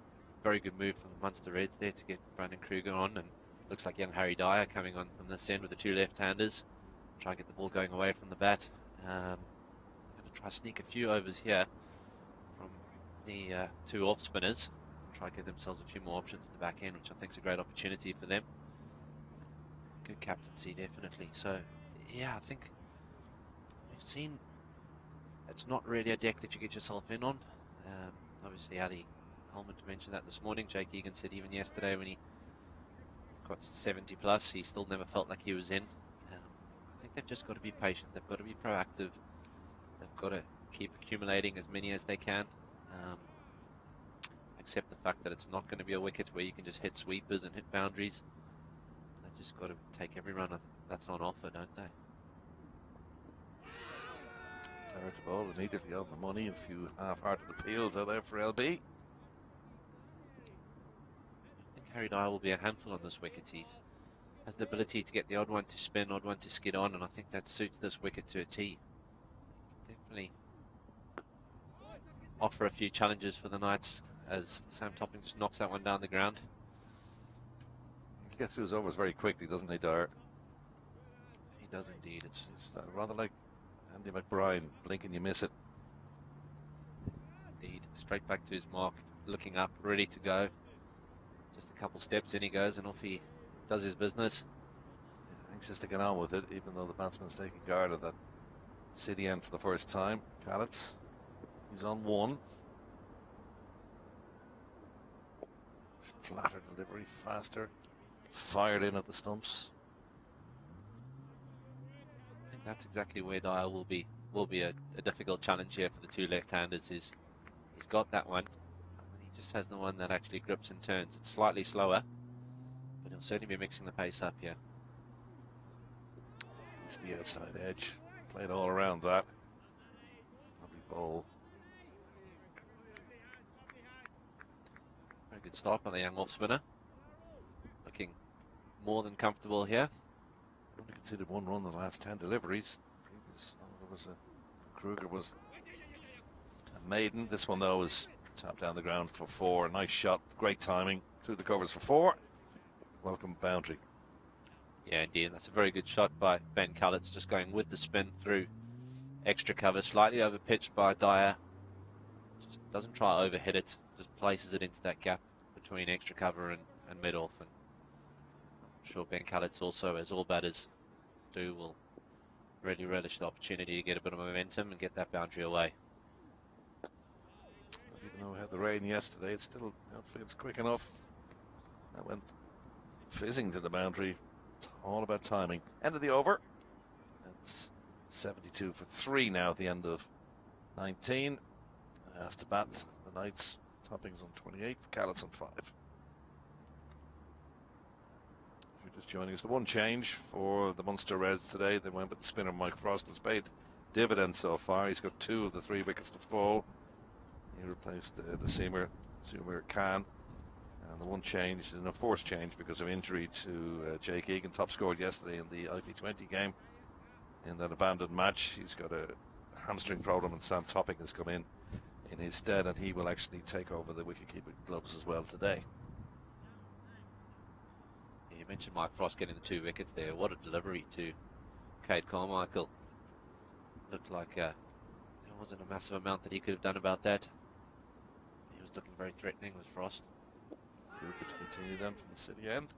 very good move from the Munster Reds there to get Brandon Kruger on, and looks like young Harry Dyer coming on from this end with the 2 left-handers. Try to get the ball going away from the bat. I'm going to try sneak a few overs here from the 2 off-spinners. Try to give themselves a few more options at the back end, which I think is a great opportunity for them. Good captaincy, definitely. So, yeah, I think we've seen it's not really a deck that you get yourself in on. Obviously, Ali Coleman mentioned that this morning. Jake Egan said even yesterday when he got 70 plus, he still never felt like he was in. I think they've just got to be patient. They've got to be proactive. They've got to keep accumulating as many as they can. Accept the fact that it's not going to be a wicket where you can just hit sweepers and hit boundaries. They've just got to take every run that's on offer, don't they? Tired to bowl immediately on the money. A few half-hearted appeals out there for LB. I think Harry Dyer will be a handful on this wicket. He has the ability to get the odd one to spin, odd one to skid on, and I think that suits this wicket to a T. Definitely offer a few challenges for the Knights as Sam Topping just knocks that one down the ground. He gets through his overs very quickly, doesn't he, Dyer? He does indeed. It's rather like Andy McBride. Blink and you miss it. indeed straight back to his mark, looking up, ready to go. Just a couple steps in he goes, and off he does his business. Yeah, anxious to get on with it, even though the batsman's taking guard at that city end for the first time. Callets, he's on 1. flatter delivery, faster, fired in at the stumps. I think that's exactly where Dyer will be a difficult challenge here for the two left-handers. He's got that one, and he just has the one that actually grips and turns. It's slightly slower, but he'll certainly be mixing the pace up here. It's the outside edge. Played all around that. Lovely ball. Very good start by the young off-spinner. Looking more than comfortable here. Only conceded one run in the last 10 deliveries. Previous Kruger was a maiden. This one though was tapped down the ground for 4. Nice shot, great timing. Through the covers for 4. Welcome boundary. Yeah, indeed. That's a very good shot by Ben Cullett's, just going with the spin through extra cover, slightly over pitched by Dyer. Just doesn't try to overhit it, just places it into that gap between extra cover and mid-off. And I'm sure Ben Cullett's also, as all batters do, will really relish the opportunity to get a bit of momentum and get that boundary away. Even though we had the rain yesterday, it still feels quick enough. That went fizzing to the boundary. All about timing. End of the over. It's 72 for 3 now at the end of 19. Asked to bat the Knights. Toppings on 28. Callets on 5. If you're just joining us, the one change for the Munster Reds today, they went with the spinner Mike Frost. Has paid dividends so far. He's got 2 of the 3 wickets to fall. He replaced the seamer Khan. And the one change is an enforced change because of injury to Jake Egan, top scored yesterday in the IP50 game in that abandoned match. He's got a hamstring problem, and Sam Topping has come in his stead, and he will actually take over the wicketkeeping gloves as well today. You mentioned Mike Frost getting the 2 wickets there. What a delivery to Cade Carmichael. Looked like there wasn't a massive amount that he could have done about that. He was looking very threatening with Frost. Cooper to continue then from the city end.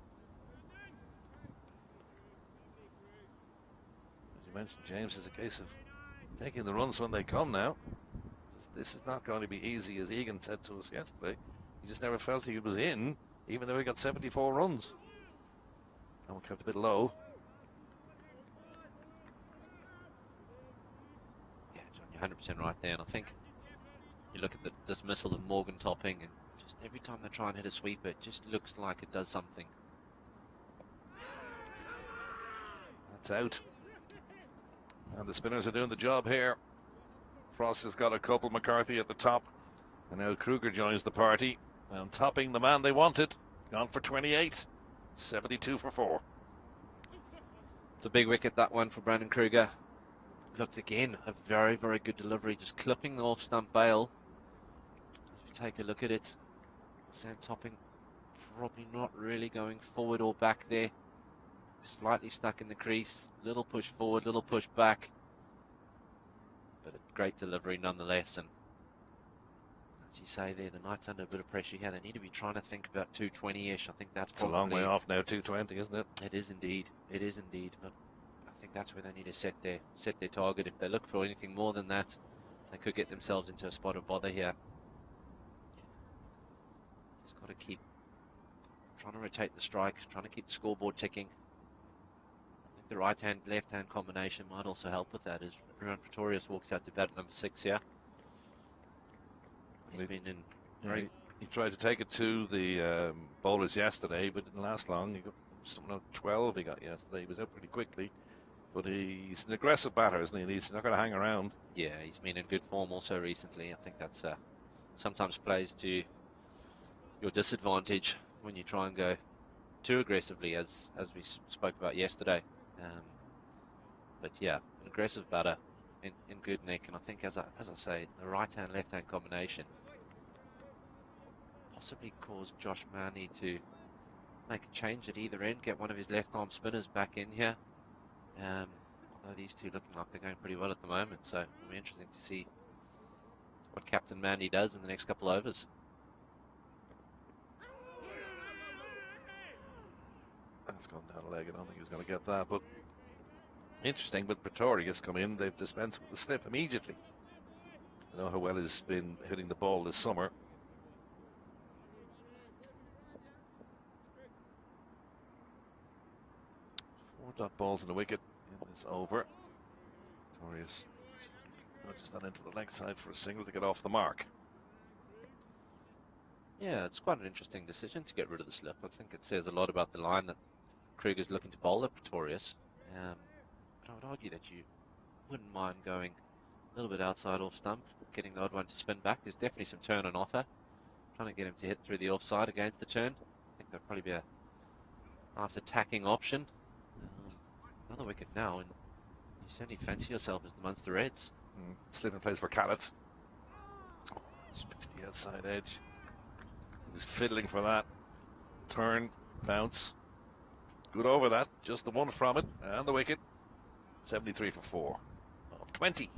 As you mentioned, James, is a case of taking the runs when they come now. This is not going to be easy, as Egan said to us yesterday. He just never felt he was in, even though he got 74 runs. And we kept a bit low. Yeah, John, you're 100% right there. And I think you look at the dismissal of Morgan Topping, and just every time they try and hit a sweeper, it just looks like it does something. That's out. And the spinners are doing the job here. Frost has got a couple, McCarthy at the top. And now Kruger joins the party. And Topping, the man they wanted, gone for 28. 72 for 4. It's a big wicket, that one, for Brandon Kruger. Looked again, a very, very good delivery, just clipping the off-stump bail. As we take a look at it, Sam Topping probably not really going forward or back there. Slightly stuck in the crease. Little push forward, little push back. But a great delivery nonetheless. And as you say there, the Knights under a bit of pressure here. They need to be trying to think about 220-ish. I think that's probably... It's a long way off now, 220, isn't it? It is indeed. It is indeed. But I think that's where they need to set their target. If they look for anything more than that, they could get themselves into a spot of bother here. Just got to keep trying to rotate the strike, trying to keep the scoreboard ticking. I think the right-hand, left-hand combination might also help with that, as Ruan Pretorius walks out to bat at number 6 here. He's been in very... He tried to take it to the bowlers yesterday, but it didn't last long. He got something like 12 he got yesterday. He was out pretty quickly. But he's an aggressive batter, isn't he? He's not going to hang around. Yeah, he's been in good form also recently. I think that's sometimes plays to your disadvantage when you try and go too aggressively, as we spoke about yesterday. But yeah, an aggressive batter in good nick, and I think as I say, the right-hand, left-hand combination possibly caused Josh Manley to make a change at either end, get one of his left-arm spinners back in here. Although these two looking like they're going pretty well at the moment, so it'll be interesting to see what Captain Manley does in the next couple overs. That's gone down a leg. I don't think he's going to get that, but interesting. But Pretorius come in, they've dispensed with the slip immediately. I know how well he's been hitting the ball this summer. dot balls in the wicket in this over. Pretorius nudges that into the leg side for a single to get off the mark. Yeah, it's quite an interesting decision to get rid of the slip. I think it says a lot about the line that Kruger's looking to bowl at Pretorius. But I would argue that you wouldn't mind going a little bit outside off stump, getting the odd one to spin back. There's definitely some turn on offer. Trying to get him to hit through the offside against the turn. I think that'd probably be a nice attacking option. Another wicket now, and you certainly fancy yourself as the Munster Reds. Slip in place for Callett. Speaks the outside edge. He was fiddling for that. Turn, bounce. Good over that. Just the one from it. And the wicket. 73 for 4. Of 20.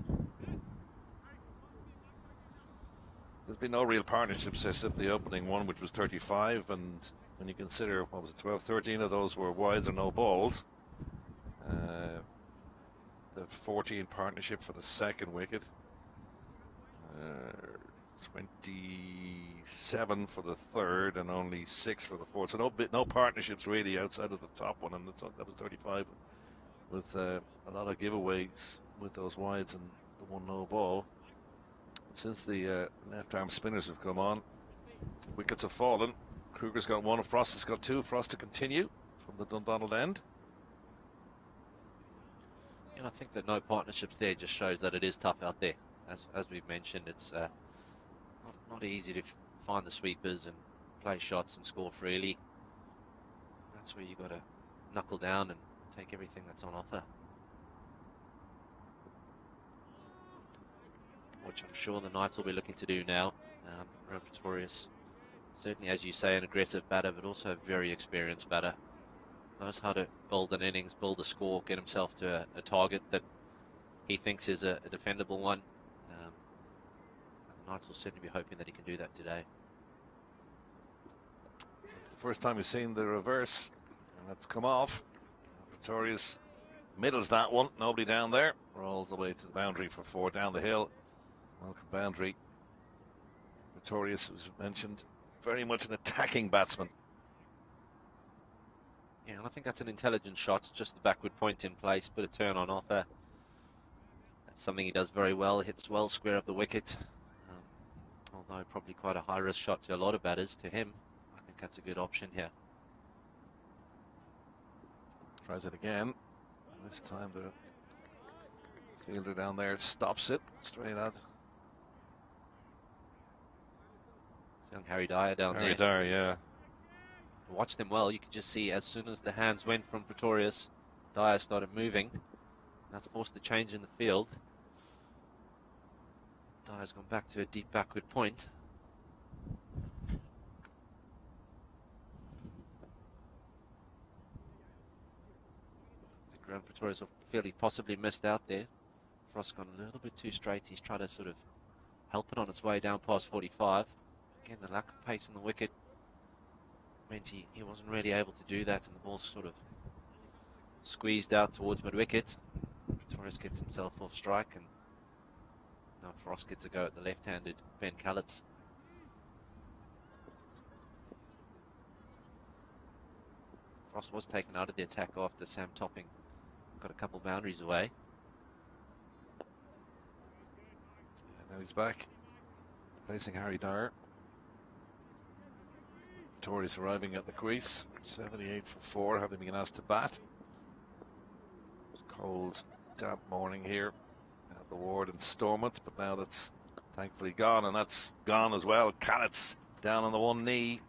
There's been no real partnership since the opening one, which was 35. And when you consider, what was it, 12, 13 of those were wides or no balls. The 14 partnership for the second wicket. 27 for the third and only 6 for the fourth. So no partnerships really outside of the top one, and that was 35 with a lot of giveaways with those wides and the one no ball. Since the left arm spinners have come on, wickets have fallen. Kruger's got 1, Frost has got 2. Frost to continue from the Dundonald end. And I think that no partnerships there just shows that it is tough out there. As we've mentioned, it's not easy to find the sweepers and play shots and score freely. That's where you've got to knuckle down and take everything that's on offer. Which I'm sure the Knights will be looking to do now. Pretorius, certainly as you say, an aggressive batter, but also a very experienced batter. Knows how to build an innings, build a score, get himself to a target that he thinks is a defendable one. The Knights will certainly be hoping that he can do that today. The first time we've seen the reverse, and that's come off. Pretorius middles that one, nobody down there. Rolls away to the boundary for 4 down the hill. Welcome boundary. Pretorius, as mentioned, very much an attacking batsman. Yeah, and I think that's an intelligent shot. Just the backward point in place, bit of turn on offer. That's something he does very well. Hits well square of the wicket. Although probably quite a high risk shot to a lot of batters. To him, I think that's a good option here. Tries it again. This time the fielder down there stops it straight out. It's young Harry Dyer down Harry there. Dyer, yeah. Watch them well. You could just see as soon as the hands went from Pretorius, Dyer started moving. That's forced the change in the field. Dyer's gone back to a deep backward point. I think Graham Pretorius fairly possibly missed out there. Frost gone a little bit too straight. He's tried to sort of help it on its way down past 45. Again, the lack of pace in the wicket meant he wasn't really able to do that, and the ball sort of squeezed out towards mid-wicket. Pretorius gets himself off strike, and now Frost gets a go at the left-handed Ben Callett. Frost was taken out of the attack after Sam Topping got a couple boundaries away. And now he's back, facing Harry Dyer. Pretorius arriving at the crease, 78 for 4, having been asked to bat. It's a cold, damp morning here at the ward in Stormont, but now that's thankfully gone, and that's gone as well. Callett's down on the one knee,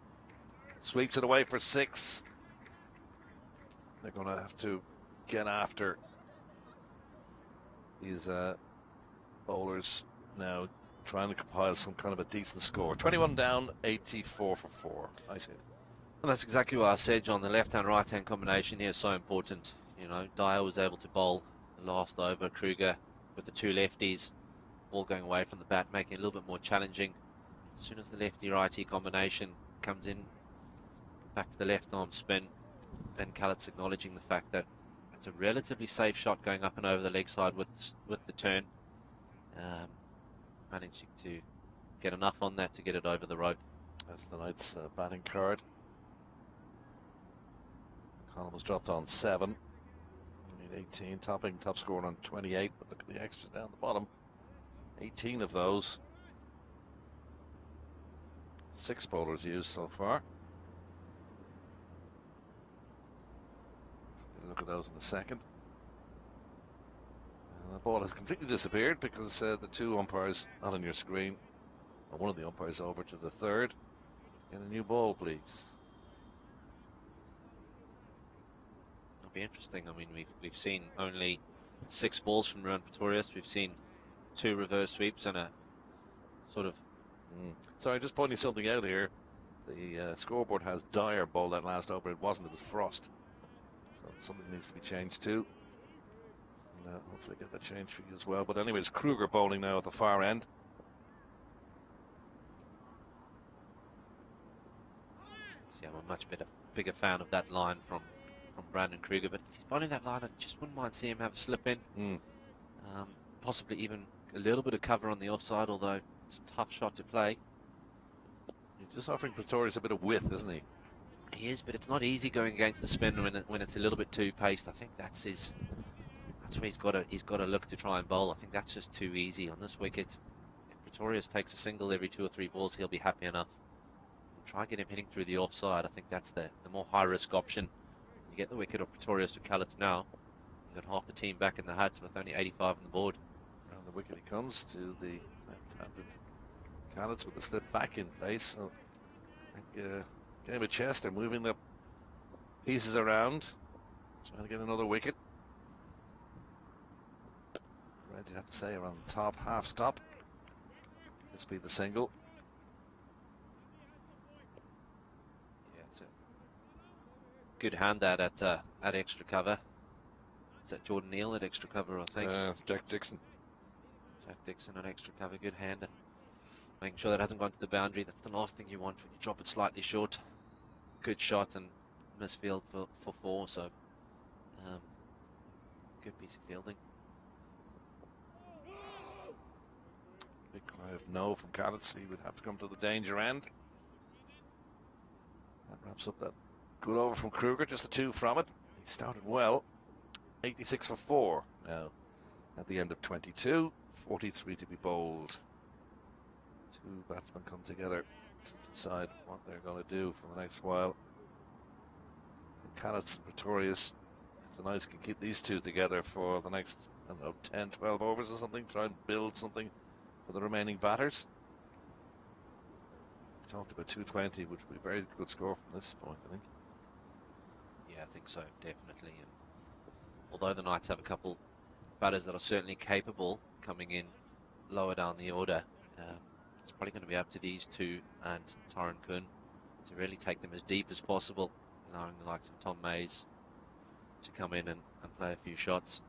sweeps it away for 6. They're going to have to get after these bowlers now, trying to compile some kind of a decent score. 21 down, 84 for 4. I see it. And that's exactly what I said, John. The left-hand, right-hand combination here is so important. You know, Dyer was able to bowl the last over. Kruger with the 2 lefties, ball going away from the bat, making it a little bit more challenging. As soon as the lefty-righty combination comes in, back to the left arm spin, Ben Callett's acknowledging the fact that it's a relatively safe shot going up and over the leg side with the turn. Managing to get enough on that to get it over the rope. That's the Knights' batting card. Column was dropped on 7. 18, top scorer on 28, but look at the extras down the bottom. 18 of those. 6 bowlers used so far. Get a look at those in a second. And the ball has completely disappeared because the 2 umpires not on your screen. Or one of the umpires over to the 3rd. Get a new ball, please. It'll be interesting. I mean, we've seen only 6 balls from around Pretorius. We've seen 2 reverse sweeps and a sort of. Sorry, just pointing something out here. The scoreboard has Dyer bowled that last over. It wasn't. It was Frost. So something needs to be changed too. And, hopefully get that changed for you as well. But anyways, Kruger bowling now at the far end. See, I'm a much bigger fan of that line from Brandon Kruger. But if he's bowling that line, I just wouldn't mind seeing him have a slip in. Possibly even a little bit of cover on the offside, although it's a tough shot to play. He's just offering Pretorius a bit of width, isn't he? He is, but it's not easy going against the spin when it's a little bit too paced. I think that's where he's got to look to try and bowl. I think that's just too easy on this wicket. If Pretorius takes a single every 2 or 3 balls, he'll be happy enough. Try and get him hitting through the offside. I think that's the more high risk option. You get the wicket of Pretorius to Callets now. You've got half the team back in the hats with only 85 on the board. Around the wicket he comes to the left-handed Callets with the slip back in place. So I think game of chess, they're moving the pieces around, trying to get another wicket. Ready to have to say around the top half stop. This be the single. Yeah, it's a good hand at extra cover. Is that Jordan Neal at extra cover, I think? Jack Dixon. Jack Dixon at extra cover, good hander. Making sure that hasn't gone to the boundary. That's the last thing you want when you drop it slightly short. Good shot and misfield for 4, so good piece of fielding. Big cry of no from Callets. He would have to come to the danger end. That wraps up that good over from Kruger, just the 2 from it. He started well. 86 for 4 now at the end of 22. 43 to be bowled. 2 batsmen come together to decide what they're going to do for the next while. Callets and Pretorius, if the Knights can keep these 2 together for the next, I don't know, 10, 12 overs or something, try and build something for the remaining batters. We talked about 220, which would be a very good score from this point, I think. Yeah, I think so, definitely. And although the Knights have a couple batters that are certainly capable coming in lower down the order, it's probably going to be up to these 2 and Tyron Kuhn to really take them as deep as possible, allowing the likes of Tom Mays to come in and play a few shots.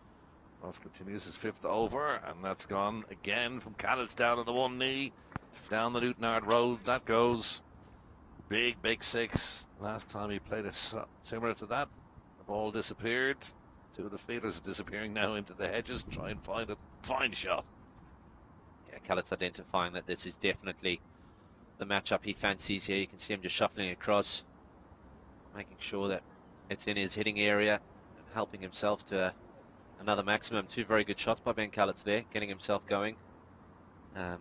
Ross continues his 5th over, and that's gone again from Callets down on the 1 knee. Down the Newtonard Road, that goes. Big 6. Last time he played a shot similar to that, the ball disappeared. 2 of the fielders are disappearing now into the hedges. Try and find a fine shot. Yeah, Callets identifying that this is definitely the matchup he fancies here. You can see him just shuffling across, making sure that it's in his hitting area and helping himself to another maximum. 2 very good shots by Ben Callets there, getting himself going. It'll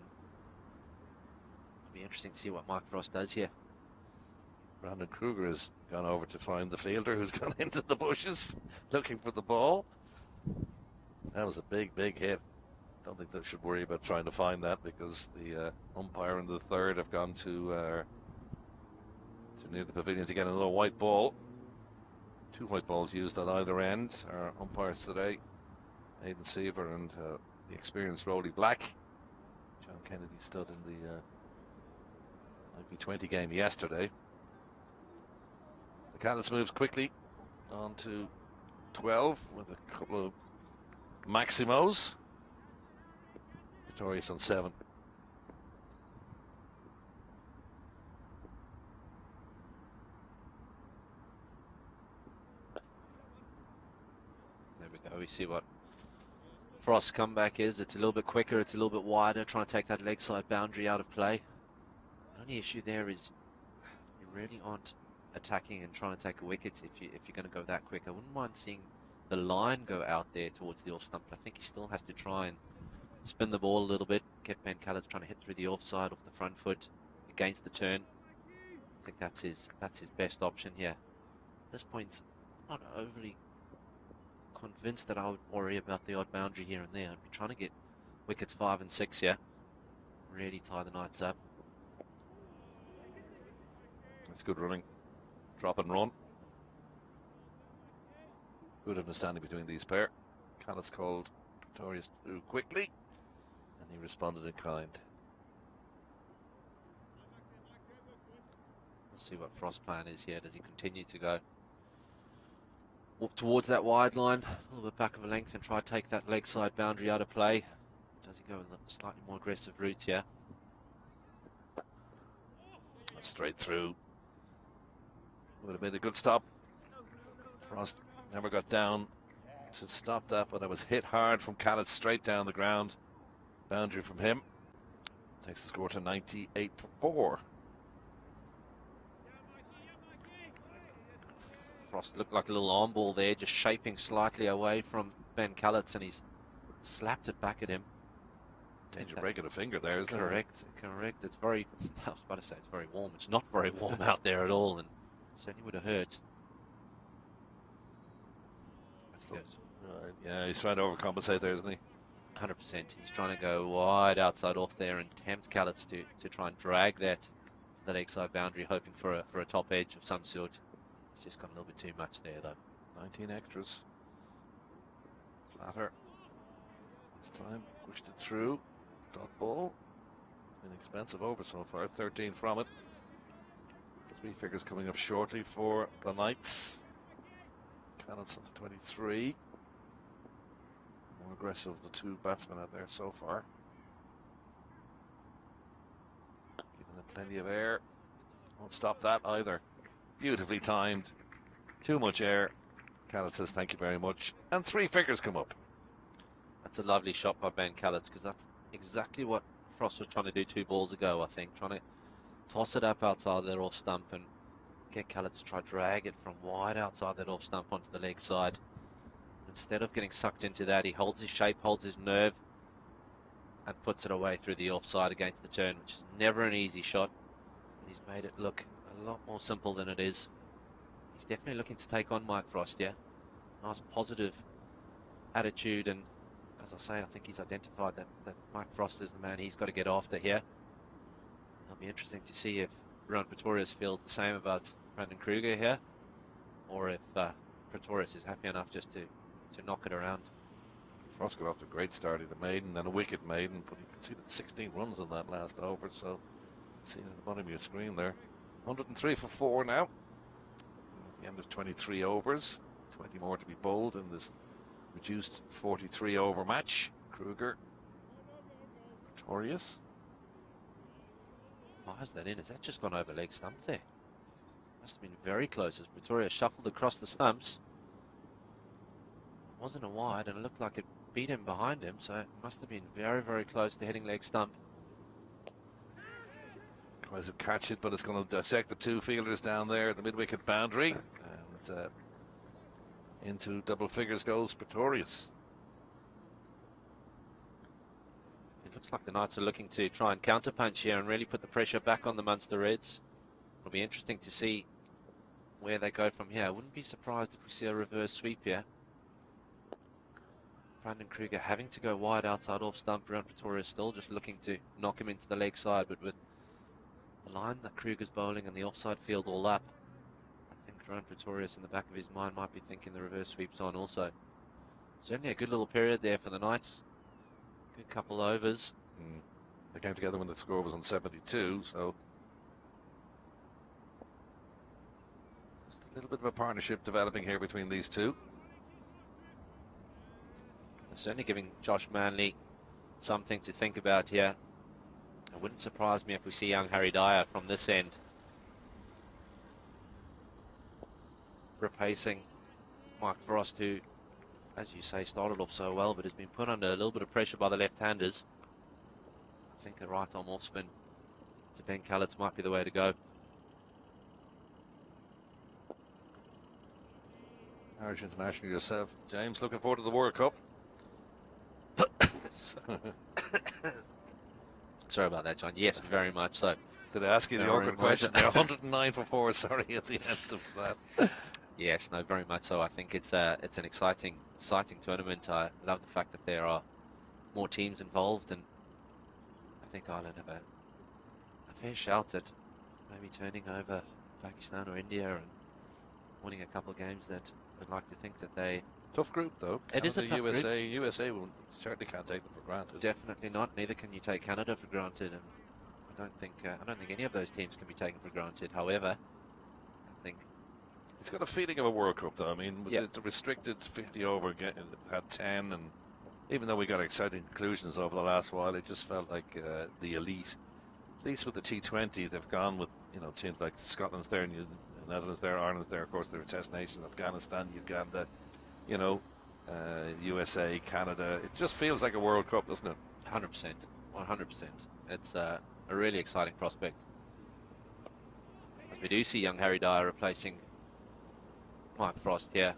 be interesting to see what Mike Frost does here. Brandon Kruger has gone over to find the fielder who's gone into the bushes looking for the ball. That was a big hit. Don't think they should worry about trying to find that because the umpire and the 3rd have gone to near the pavilion to get another white ball. 2 white balls used on either end. Our umpires today, Aidan Seaver and the experienced Rowley Black. John Kennedy stood in the IP20 game yesterday. The Callets moves quickly on to 12 with a couple of Maximos. Pretorius on 7. There we go. We see what Frost's comeback is. It's a little bit quicker. It's a little bit wider. Trying to take that leg side boundary out of play. The only issue there is you really aren't attacking and trying to take a wicket if you're going to go that quick. I wouldn't mind seeing the line go out there towards the off stump. But I think he still has to try and spin the ball a little bit, get Ben Callets trying to hit through the offside off the front foot against the turn. I think that's his best option here. At this point, I'm not overly convinced that I would worry about the odd boundary here and there. I'd be trying to get wickets 5 and 6 here. Really tie the Knights up. That's good running. Drop and run. Good understanding between these pair. Callets called Pretorius too quickly, and he responded in kind. We'll see what Frost's plan is here. Does he continue to go towards that wide line, a little bit back of a length, and try to take that leg side boundary out of play? Does he go with a slightly more aggressive route here? Straight through. Would have made a good stop. Frost never got down to stop that, but it was hit hard from Callett straight down the ground. Boundary from him. Takes the score to 98 for 4. Frost looked like a little arm ball there, just shaping slightly away from Ben Callets, and he's slapped it back at him. Danger break at a finger there, isn't it? Correct. It's very, I was about to say it's very warm. It's not very warm out there at all, and it certainly would have hurt. As he goes. Yeah, he's trying to overcompensate there, isn't he? 100%. He's trying to go wide outside off there and tempt Callets to try and drag that to the leg side boundary, hoping for a top edge of some sort. It's just gone a little bit too much there, though. 19 extras. Flatter. This time pushed it through. Dot ball. Been expensive over so far. 13 from it. 3 figures coming up shortly for the Knights. Cannons up to 23. More aggressive, the 2 batsmen out there so far. Giving them plenty of air. Won't stop that either. Beautifully timed. Too much air. Callett says thank you very much. And 3 figures come up. That's a lovely shot by Ben Callets, because that's exactly what Frost was trying to do 2 balls ago, I think. Trying to toss it up outside their off stump and get Callets to try to drag it from wide outside that off stump onto the leg side. Instead of getting sucked into that, he holds his shape, holds his nerve, and puts it away through the offside against the turn, which is never an easy shot. But he's made it look a lot more simple than it is. He's definitely looking to take on Mike Frost, yeah. Nice positive attitude, and as I say, I think he's identified that Mike Frost is the man he's got to get after here. It'll be interesting to see if Rowan Pretorius feels the same about Brandon Kruger here, or if Pretorius is happy enough just to knock it around. Frost got off to a great start. He had a maiden and a wicket maiden, but he conceded 16 runs in that last over, so seen at the bottom of your screen there. 103 for 4 now. At the end of 23 overs. 20 more to be bowled in this reduced 43 over match. Kruger. Pretorius. Fires that in. Has that just gone over leg stump there? Must have been very close as Pretorius shuffled across the stumps. It wasn't a wide, and it looked like it beat him behind him, so it must have been very, very close to hitting leg stump. Tries to catch it, but it's going to dissect the 2 fielders down there at the mid-wicket boundary. And into double figures goes Pretorius. It looks like the Knights are looking to try and counterpunch here and really put the pressure back on the Munster Reds. It'll be interesting to see where they go from here. I wouldn't be surprised if we see a reverse sweep here. Brandon Kruger having to go wide outside off stump. Rowan Pretorius still just looking to knock him into the leg side, but with the line that Kruger's bowling and the offside field all up, I think Rowan Pretorius in the back of his mind might be thinking the reverse sweep's on also. Certainly a good little period there for the Knights. Good couple overs. They came together when the score was on 72, so just a little bit of a partnership developing here between these 2. They're certainly giving Josh Manley something to think about here. It wouldn't surprise me if we see young Harry Dyer from this end replacing Mike Frost, who, as you say, started off so well but has been put under a little bit of pressure by the left-handers. I think a right arm off spin to Ben Callets might be the way to go. Irish international yourself, James. Looking forward to the World Cup. Sorry about that, John. Yes, very much so. Did I ask you the Very awkward much. question? They're 109 for 4, sorry, at the end of that. Yes, no, very much so. I think it's an exciting tournament. I love the fact that there are more teams involved, and I think Ireland have a fair shout at maybe turning over Pakistan or India and winning a couple of games that would like to think that they... Tough group, though. It is a tough group. USA will, certainly can't take them for granted. Definitely not. Neither can you take Canada for granted, and I don't think any of those teams can be taken for granted. However, I think it's got a feeling of a World Cup, though. I mean, with Yeah. the restricted 50 over, had 10, and even though we got exciting conclusions over the last while, it just felt like the elite. At least with the T20, they've gone with teams like Scotland's there, Netherlands there, Ireland's there. Of course, they're a test nation. Afghanistan, Uganda, USA, Canada. It just feels like a World Cup, doesn't it? 100%, 100%. It's a really exciting prospect. As we do see young Harry Dyer replacing Mike Frost here.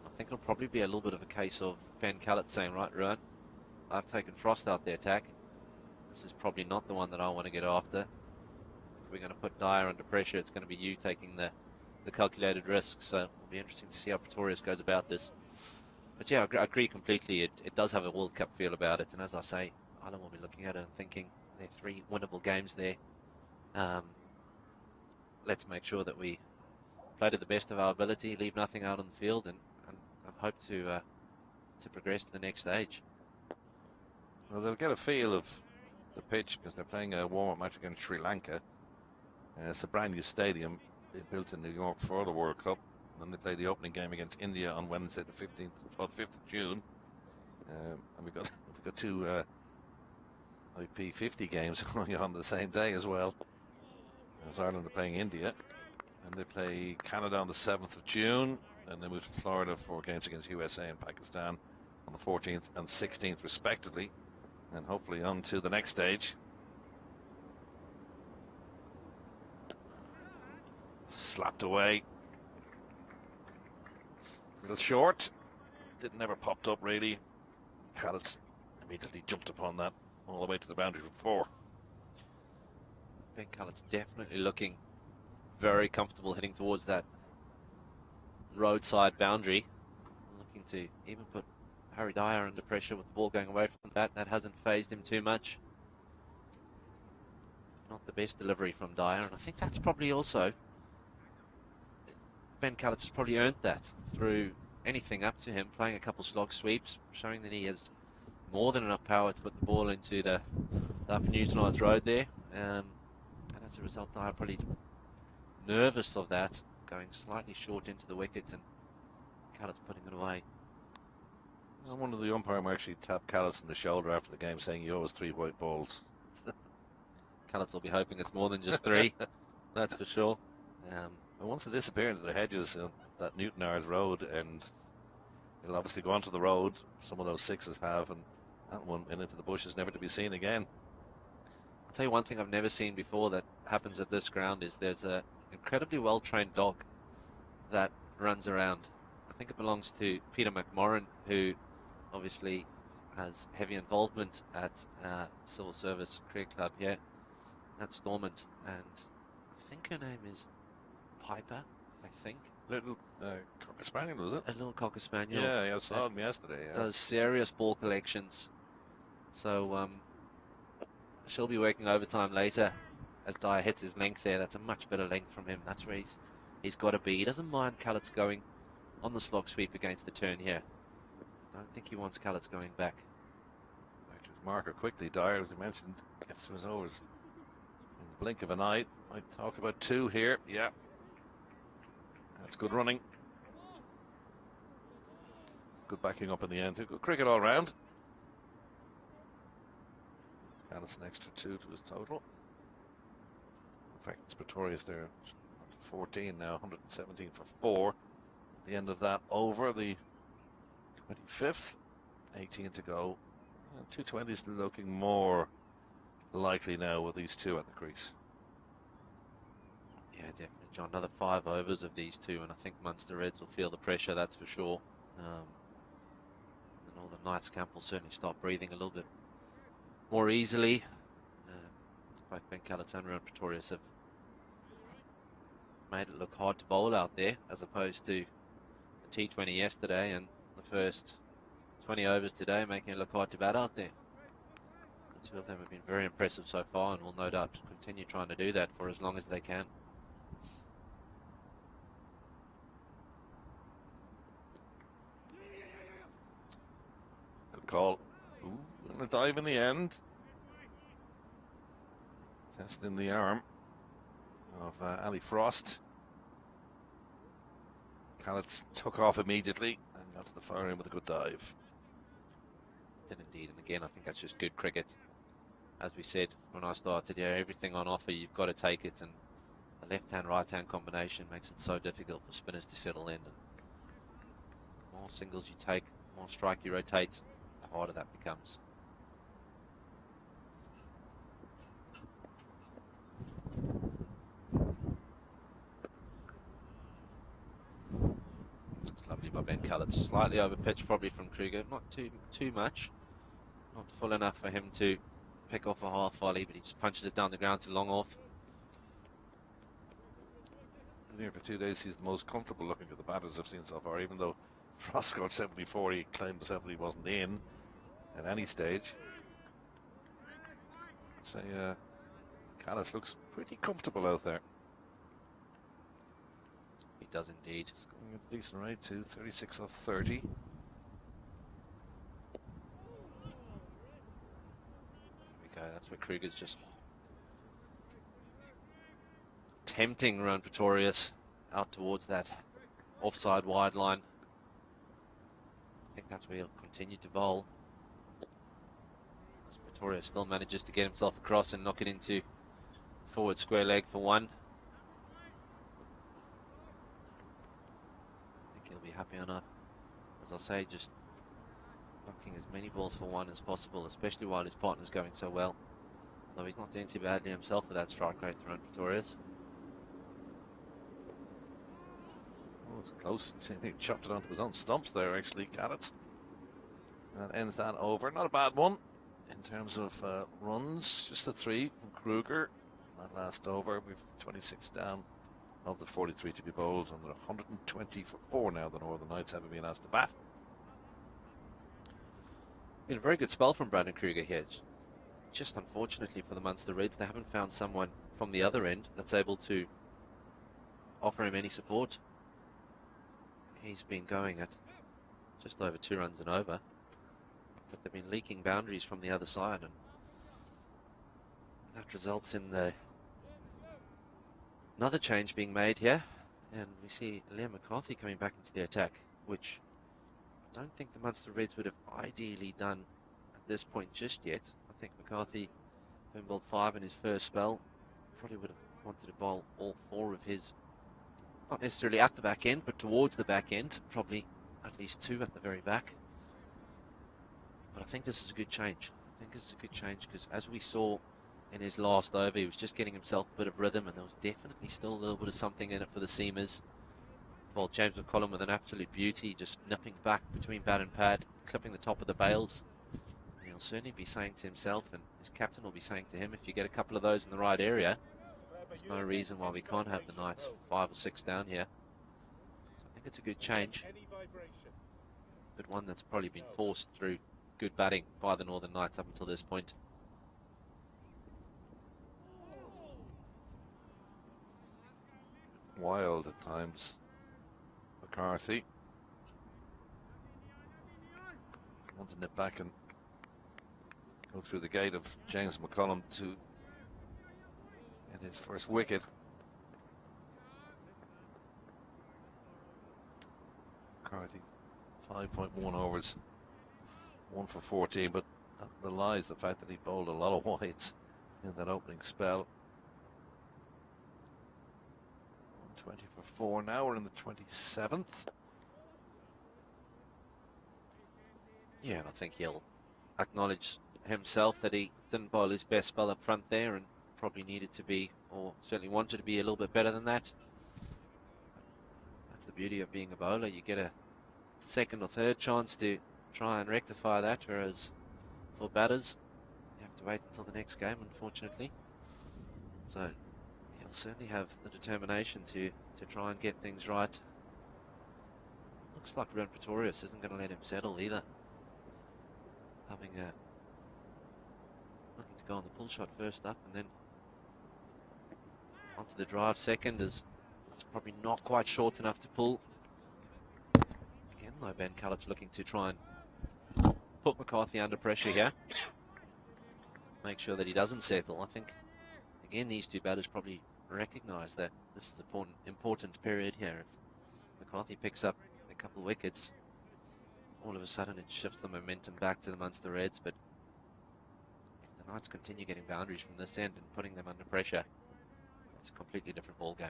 I think it'll probably be a little bit of a case of Ben Callett saying, right, Ruan, I've taken Frost out the attack. This is probably not the one that I want to get after. If we're going to put Dyer under pressure, it's going to be you taking the calculated risk. So it'll be interesting to see how Pretorius goes about this. But yeah, I agree completely. It does have a World Cup feel about it. And as I say, Ireland will be looking at it and thinking there are 3 winnable games there. Let's make sure that we play to the best of our ability, leave nothing out on the field, and hope to progress to the next stage. Well, they'll get a feel of the pitch because they're playing a warm-up match against Sri Lanka. It's a brand new stadium they built in New York for the World Cup. And then they play the opening game against India on Wednesday, the 5th of June. And we've got 2 IP50 games going on the same day as well. As Ireland are playing India. And they play Canada on the 7th of June. And they move to Florida for games against USA and Pakistan on the 14th and 16th respectively. And hopefully on to the next stage. Slapped away. A little short. Didn't ever popped up really. Callett's immediately jumped upon that all the way to the boundary for 4. Ben Callett's definitely looking very comfortable heading towards that roadside boundary. Looking to even put Harry Dyer under pressure with the ball going away from that. That hasn't phased him too much. Not the best delivery from Dyer, and I think that's probably also Ben Callett has probably earned that through anything up to him, playing a couple slog sweeps, showing that he has more than enough power to put the ball into the Upper Newtownards Road there. And as a result, Dyer probably nervous of that, going slightly short into the wicket, and Callett's putting it away. And one of the umpire actually tapped Callett on the shoulder after the game, saying he owes 3 white balls. Callett will be hoping it's more than just 3, that's for sure. And once they disappear into the hedges on that Newtownards Road, and it'll obviously go onto the road, some of those 6s have, and that one into the bushes, never to be seen again. I'll tell you one thing I've never seen before that happens at this ground is there's an incredibly well-trained dog that runs around. I think it belongs to Peter McMorrin, who obviously has heavy involvement at Civil Service Cricket Club here at Stormont, and I think her name is Piper, I think. Little Cocker Spaniel, was it? A little Cocker Spaniel. Yeah, I saw him yesterday. Yeah. Does serious ball collections. So she'll be working overtime later as Dyer hits his length there. That's a much better length from him. That's where he's got to be. He doesn't mind Callett's going on the slog sweep against the turn here. I don't think he wants Callett's going back. Right to his marker quickly. Dyer, as you mentioned, gets to his overs in the blink of an eye. Might talk about 2 here. Yeah. That's good running. Good backing up in the end. Good cricket all round. Callett's an extra 2 to his total. In fact, it's Pretorius there. 14 now, 117 for 4. The end of that over, the 25th. 18 to go. 220's looking more likely now with these 2 at the crease. Yeah, definitely, John. Another 5 overs of these two, and I think Munster Reds will feel the pressure, that's for sure. The Northern Knights camp will certainly start breathing a little bit more easily. Both Ben Calatanra and Pretorius have made it look hard to bowl out there, as opposed to the T20 yesterday and the first 20 overs today, making it look hard to bat out there. The two of them have been very impressive so far, and will no doubt continue trying to do that for as long as they can. Good call. Ooh, and a dive in the end. Testing the arm of Ali Frost. Callets took off immediately and got to the far end with a good dive. Did indeed, and again, I think that's just good cricket. As we said when I started here, everything on offer, you've got to take it, and the left-hand, right-hand combination makes it so difficult for spinners to settle in. And the more singles you take, the more strike you rotate, the harder that becomes. That's lovely by Ben Cullett. Slightly over pitch probably from Kruger, not too much. Not full enough for him to pick off a half volley, but he just punches it down the ground to long off. Been here for 2 days. He's the most comfortable looking of the batters I've seen so far, even though Frost scored 74. He claimed himself that he wasn't in at any stage. So Callis looks pretty comfortable out there. He does indeed. It's going at a decent rate too, 36 off 30. That's where Kruger's just tempting around Pretorius out towards that offside wide line. I think that's where he'll continue to bowl. As Pretorius still manages to get himself across and knock it into forward square leg for one. I think he'll be happy enough. As I say, just knocking as many balls for one as possible, especially while his partner's going so well. Although he's not doing too badly himself with that strike rate around Pretorius. Oh, it's close. He chopped it onto his own stumps there, actually, Callett. And that ends that over. Not a bad one in terms of runs. Just a 3 from Kruger. That last over, we've 26 down of the 43 to be bowled, and 120 for 4 now. The Northern Knights haven't been asked to bat. Been a very good spell from Brandon Kruger here. Just unfortunately for the Munster Reds, they haven't found someone from the other end that's able to offer him any support. He's been going at just over 2 runs and over, but they've been leaking boundaries from the other side, and that results in another change being made here, and we see Liam McCarthy coming back into the attack, which I don't think the Munster Reds would have ideally done at this point just yet. I think McCarthy, having bowled 5 in his first spell, probably would have wanted to bowl all 4 of his, not necessarily at the back end, but towards the back end, probably at least 2 at the very back. But I think this is a good change. I think this is a good change because, as we saw in his last over, he was just getting himself a bit of rhythm, and there was definitely still a little bit of something in it for the seamers. Well, James McCollum with an absolute beauty, just nipping back between bat and pad, clipping the top of the bails. And he'll certainly be saying to himself, and his captain will be saying to him, if you get a couple of those in the right area, there's no reason why we can't have the Knights 5 or 6 down here. So I think it's a good change, but one that's probably been forced through good batting by the Northern Knights up until this point. Wild at times. McCarthy want to nip back and go through the gate of James McCollum to get his first wicket. McCarthy 5.1 overs, 1 for 14, but that belies the fact that he bowled a lot of wides in that opening spell. 120 for 4 now. We're in the 27th. Yeah, and I think he'll acknowledge himself that he didn't bowl his best spell up front there, and probably needed to be, or certainly wanted to be a little bit better than that. That's the beauty of being a bowler. You get a second or third chance to try and rectify that, whereas for batters, you have to wait until the next game, unfortunately. So he'll certainly have the determination to try and get things right. Looks like Ron Pretorius isn't going to let him settle either. Having a looking to go on the pull shot first up, and then onto the drive second, as it's probably not quite short enough to pull. Again, though, Ben Cullett's looking to try and put McCarthy under pressure here. Make sure that he doesn't settle. I think, again, these two batters probably recognise that this is an important period here. If McCarthy picks up a couple of wickets, all of a sudden it shifts the momentum back to the Munster Reds. But if the Knights continue getting boundaries from this end and putting them under pressure, it's a completely different ball game.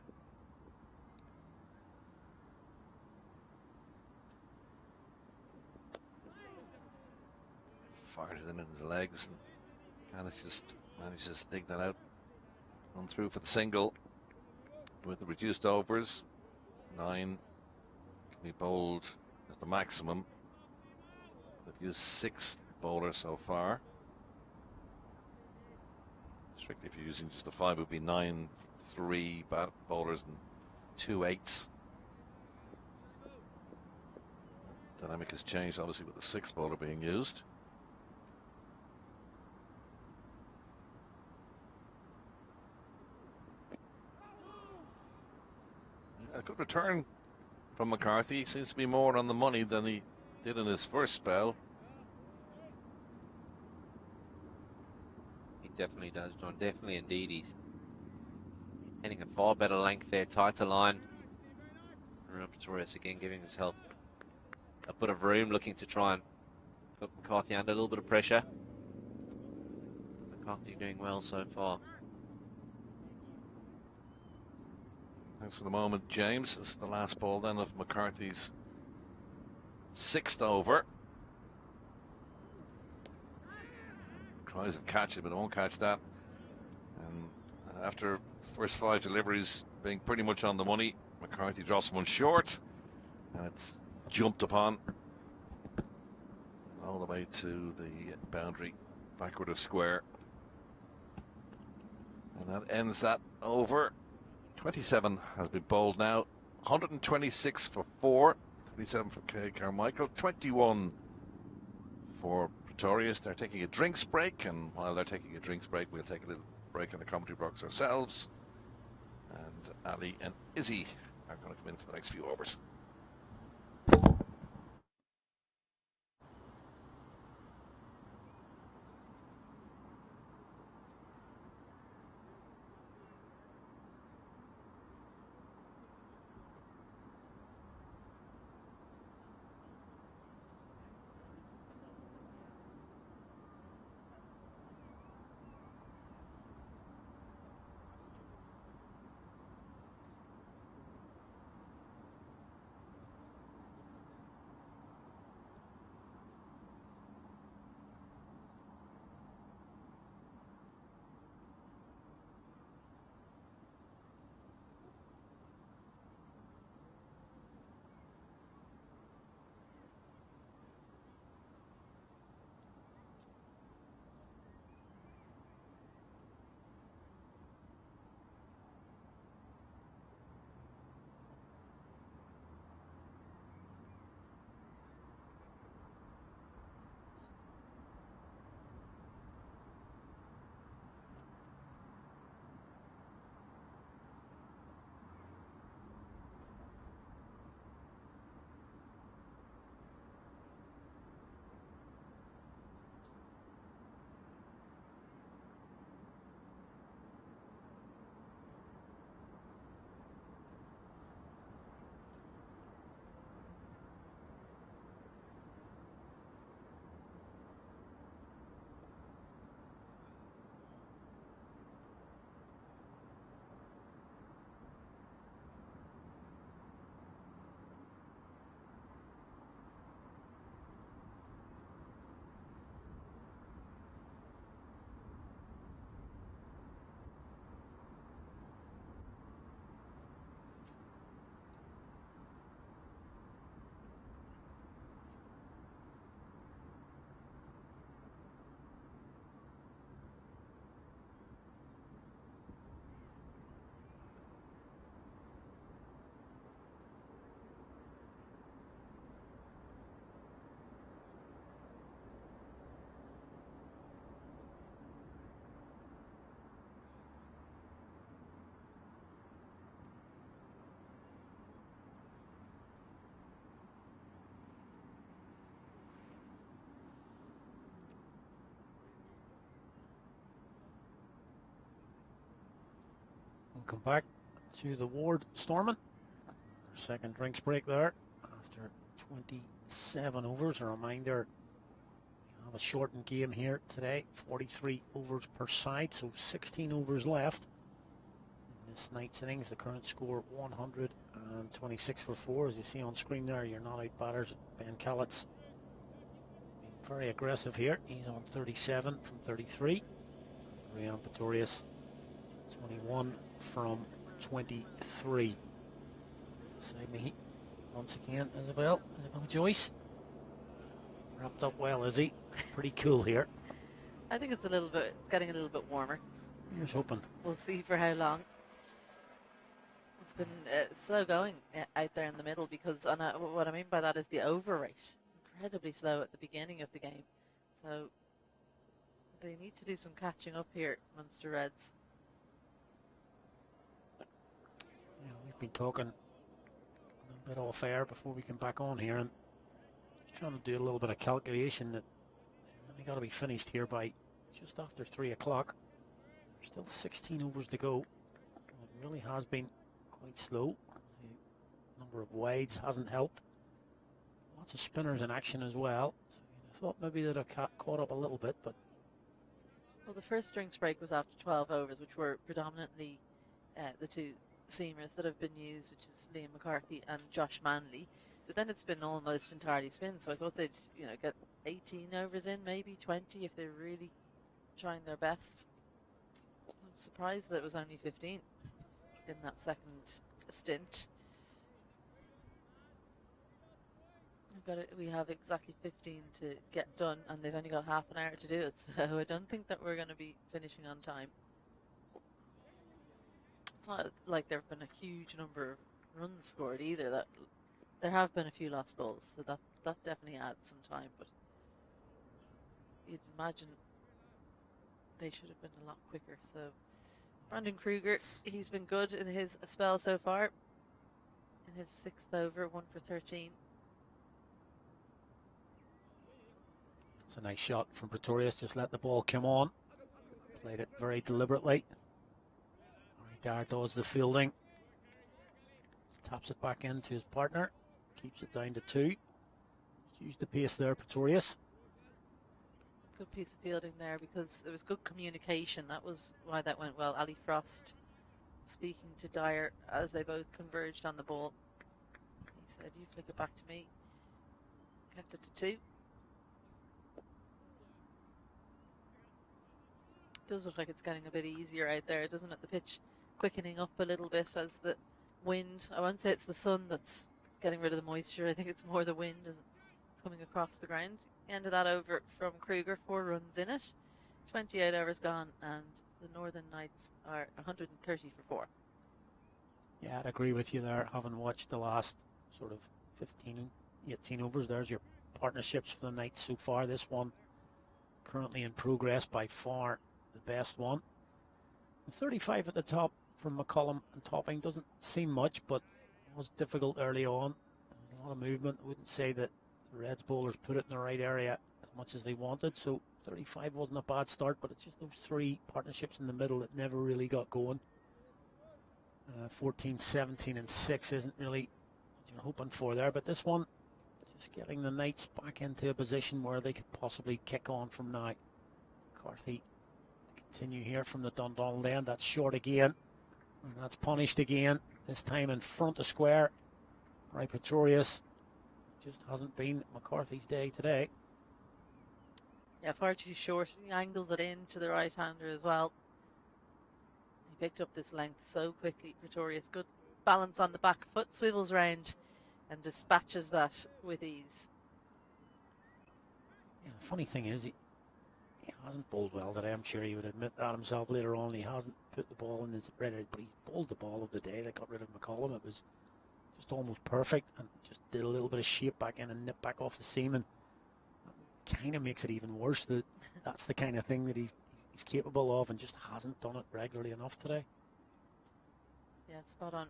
Fired it in his legs and manages to dig that out. On through for the single with the reduced overs. 9 can be bowled as the maximum. They've used 6 bowlers so far. Strictly, if you're using just the 5, it would be 9 3 bowlers and 2 8s. Dynamic has changed, obviously, with the 6th bowler being used. A good return from McCarthy. He seems to be more on the money than he did in his first spell. He definitely does, John. Definitely, indeed. He's hitting a far better length there, tighter line. Ron Pretorius again giving himself a bit of room, looking to try and put McCarthy under a little bit of pressure. McCarthy doing well so far. Thanks for the moment, James. This is the last ball then of McCarthy's 6th over. Tries to catch it, but it won't catch that. And after the first 5 deliveries being pretty much on the money, McCarthy drops one short, and it's jumped upon all the way to the boundary, backward of square. And that ends that over. 27 has been bowled now. 126 for 4. 27 for Cade Carmichael. 21 for Pretorius. They're taking a drinks break, and while they're taking a drinks break, we'll take a little break in the commentary box ourselves. And Ali and Izzy are going to come in for the next few overs. Welcome back to the Ward Stormont. Second drinks break there after 27 overs. A reminder, we have a shortened game here today, 43 overs per side, so 16 overs left in this night's innings. The current score 126 for 4. As you see on screen there, your not-out batters, Ben Callett's being very aggressive here. He's on 37 from 33. Rian Pretorius 21 from 23. Beside me once again, Isabel Joyce. Wrapped up well, is he? Pretty cool here. I think it's getting a little bit warmer. Here's hoping. We'll see for how long. It's been slow going out there in the middle because what I mean by that is the over rate. Incredibly slow at the beginning of the game. So they need to do some catching up here, Munster Reds. Yeah, we've been talking a little bit off air before we came back on here, and just trying to do a little bit of calculation that they got to be finished here by just after 3 o'clock. There's still 16 overs to go. It really has been quite slow. The number of wides hasn't helped. Lots of spinners in action as well. So I thought maybe they'd have caught up a little bit, but well, the first drinks break was after 12 overs, which were predominantly the two seamers that have been used, which is Liam McCarthy and Josh Manley. But then it's been almost entirely spin, so I thought they'd get 18 overs in, maybe 20 if they're really trying their best. I'm surprised that it was only 15 in that second stint. We have exactly 15 to get done, and they've only got half an hour to do it, so I don't think that we're going to be finishing on time. It's not like there have been a huge number of runs scored either. That there have been a few lost balls, so that definitely adds some time, but you'd imagine they should have been a lot quicker. So Brandon Kruger, he's been good in his spell so far. In his 6th over, 1 for 13. it's a nice shot from Pretorius. Just let the ball come on. Played it very deliberately. Dar does the fielding. Taps it back into his partner. Keeps it down to 2. Just use the pace there, Pretorius. Good piece of fielding there because there was good communication. That was why that went well. Ali Frost speaking to Dyer as they both converged on the ball. He said, "You flick it back to me." Kept it to 2. Does look like it's getting a bit easier out there, doesn't it? The pitch quickening up a little bit as the wind, I won't say it's the sun that's getting rid of the moisture. I think it's more the wind as it's coming across the ground. End of that over from Kruger, 4 runs in it. 28 overs gone, and the Northern Knights are 130 for 4. Yeah, I'd agree with you there. Having watched the last sort of 15, 18 overs, there's your partnerships for the Knights so far. This one currently in progress, by far the best one. The 35 at the top from McCullum and Topping doesn't seem much, but it was difficult early on. There was a lot of movement. I wouldn't say that the Reds bowlers put it in the right area as much as they wanted, so 35 wasn't a bad start, but it's just those 3 partnerships in the middle that never really got going. 14, 17 and 6 isn't really what you're hoping for there, but this one just getting the Knights back into a position where they could possibly kick on from now. McCarthy continue here from the Dundonald end. That's short again, and that's punished again, this time in front of square by Pretorius. Just hasn't been McCarthy's day today. Yeah, far too short. He angles it in to the right-hander as well. He picked up this length so quickly, Pretorius. Good balance on the back foot, swivels round and dispatches that with ease. Yeah, the funny thing is, he hasn't bowled well today. I'm sure he would admit that himself later on. He hasn't put the ball in his ready, but he bowled the ball of the day that got rid of McCullum. It was just almost perfect, and just did a little bit of shape back in and nip back off the seam, and that kind of makes it even worse. That's the kind of thing that he's capable of, and just hasn't done it regularly enough today. Yeah, spot on.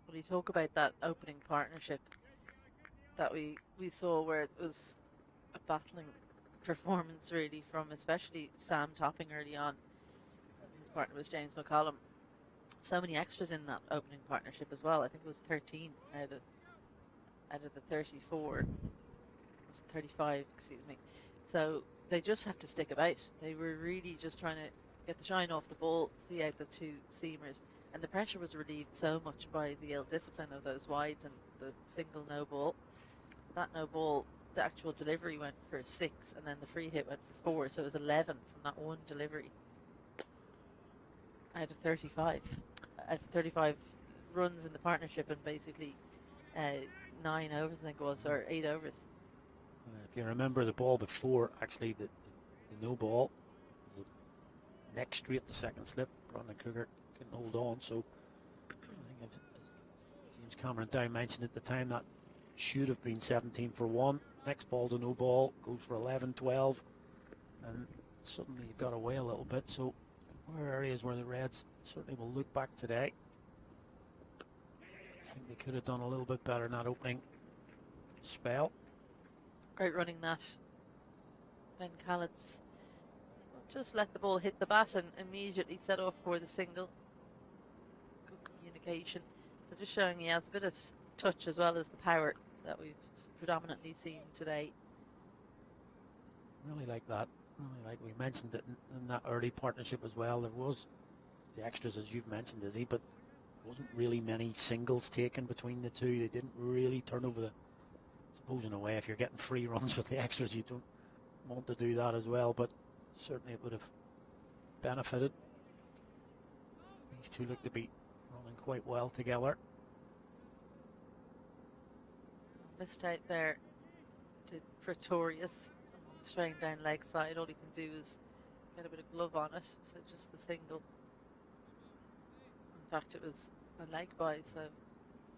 Well, you talk about that opening partnership that we saw, where it was battling performance really from especially Sam topping early on. His partner was James McCollum. So many extras in that opening partnership as well. I think it was 13 out of the 34. It was 35, excuse me. So they just had to stick about. They were really just trying to get the shine off the ball, see out the two seamers, and the pressure was relieved so much by the ill discipline of those wides and the single no ball. That no ball, the actual delivery went for 6, and then the free hit went for 4, so it was 11 from that one delivery out of 35. Out of 35 runs in the partnership, and basically 9 overs, I think it was, or 8 overs. If you remember the ball before, actually, the no ball, the neck straight, the second slip, Brandon Kruger couldn't hold on. So I think, as James Cameron Dow mentioned at the time, that should have been 17 for 1. Next ball to no ball goes for 11, 12, and suddenly you've got away a little bit. So there are areas where the Reds certainly will look back today. I think they could have done a little bit better in that opening spell. Great running that. Ben Khalid's just let the ball hit the bat and immediately set off for the single. Good communication. So just showing he has a bit of touch as well as the power that we've predominantly seen today. Really like that. Really like, we mentioned it in that early partnership as well. There was the extras, as you've mentioned, Izzy, but there wasn't really many singles taken between the two. They didn't really turn over the... I suppose in a way, if you're getting free runs with the extras, you don't want to do that as well, but certainly it would have benefited. These two look to be running quite well together. Missed out there to Pretorius, straying down leg side. All he can do is get a bit of glove on it, so just the single. In fact, it was a leg by, so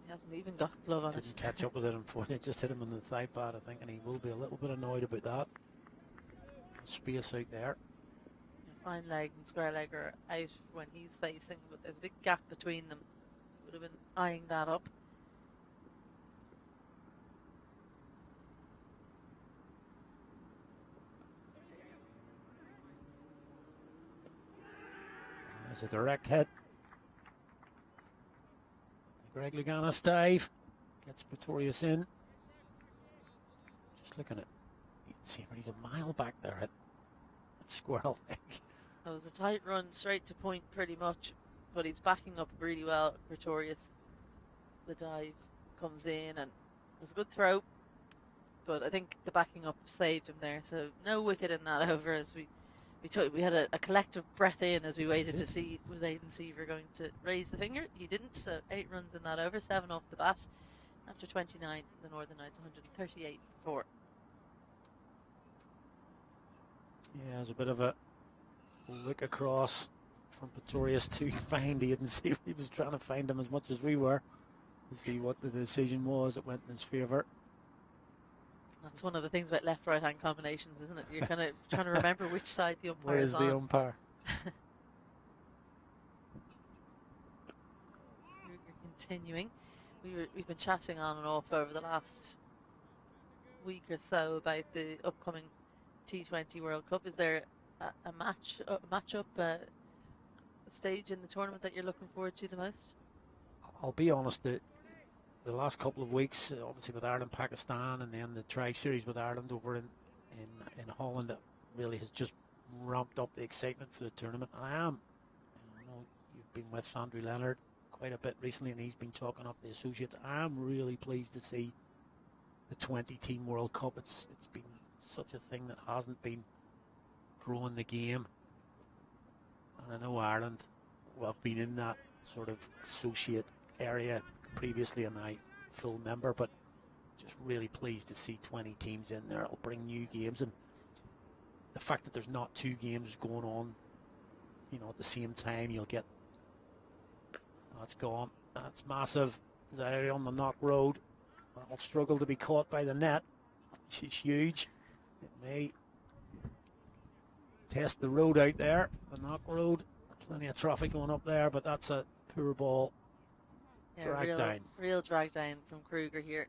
he hasn't even got glove on it. Didn't catch up with it, unfortunately. Just hit him on the thigh pad, I think, and he will be a little bit annoyed about that. Space out there. Fine leg and square leg are out when he's facing, but there's a big gap between them. Would have been eyeing that up. There's a direct hit. Greg Louganis dive gets Pretorius in. Just looking at, you can see where he's a mile back there at squirrel leg. It was a tight run straight to point pretty much, but he's backing up really well. Pretorius, the dive comes in, and it was a good throw, but I think the backing up saved him there. So no wicket in that over, as we had a collective breath in as we waited to see was Aidan Seaver going to raise the finger. He didn't, so 8 runs in that over, 7 off the bat. After 29, the Northern Knights 138 for 4. Yeah, there's a bit of a look across from Pretorius to find Aidan Seaver. He was trying to find him as much as we were to see what the decision was. It went in his favour. That's one of the things about left-right hand combinations, isn't it? You're kind of trying to remember which side the umpire Where is is on. the umpire? Continuing, we've been chatting on and off over the last week or so about the upcoming T20 World Cup. Is there a matchup, a stage in the tournament that you're looking forward to the most? I'll be honest, the last couple of weeks, obviously with Ireland, Pakistan, and then the tri-series with Ireland over in Holland, that really has just ramped up the excitement for the tournament. And I know you've been with Andrew Leonard quite a bit recently, and he's been talking up the associates. I'm really pleased to see the 20-team World Cup. It's been such a thing that hasn't been growing the game, and I know Ireland have been in that sort of associate area previously, and I full member, but just really pleased to see 20 teams in there. It'll bring new games, and the fact that there's not 2 games going on, at the same time, you'll get... That's gone. That's massive. There on the knock road. That'll struggle to be caught by the net, which is huge. It may test the road out there, the knock road. Plenty of traffic going up there, but that's a poor ball. Yeah, real drag down from Kruger here.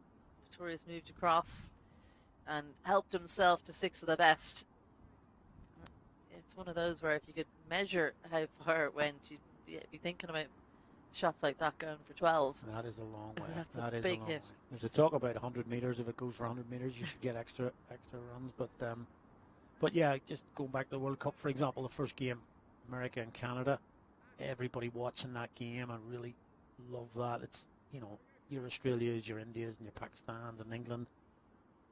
Pretorius moved across, and helped himself to 6 of the best. It's one of those where if you could measure how far it went, you'd be thinking about shots like that going for 12. That is a long way. That's That a is big long hit. way. There's a talk about 100 metres. If it goes for 100 metres, you should get extra runs. But yeah, just going back to the World Cup, for example, the first game, America and Canada, everybody watching that game, I really love that. It's, you know, your Australias, your Indias, and your Pakistans and England,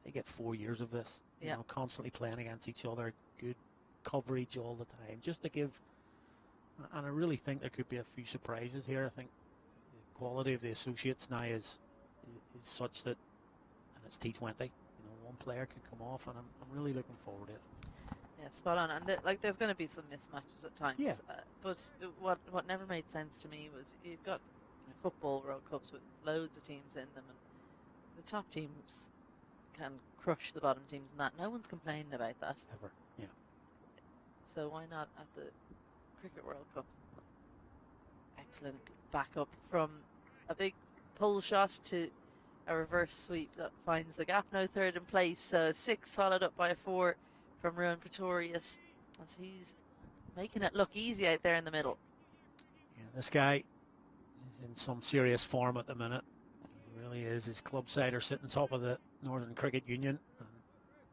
they get 4 years of this, you know, constantly playing against each other, good coverage all the time, just to give. And I really think there could be a few surprises here. I think the quality of the associates now is such that, and it's T20. You know, one player could come off, and I'm really looking forward to it. Yeah, spot on. And there's going to be some mismatches at times. Yeah. But what never made sense to me was you've got football World Cups with loads of teams in them, and the top teams can crush the bottom teams, and that no one's complaining about that ever. Yeah. So why not at the Cricket World Cup? Excellent backup from a big pull shot to a reverse sweep that finds the gap. No third in place, so a 6 followed up by a 4 from Ruan Pretorius as he's making it look easy out there in the middle. Yeah, this guy is in some serious form at the minute. He really is. His club side are sitting top of the Northern Cricket Union, and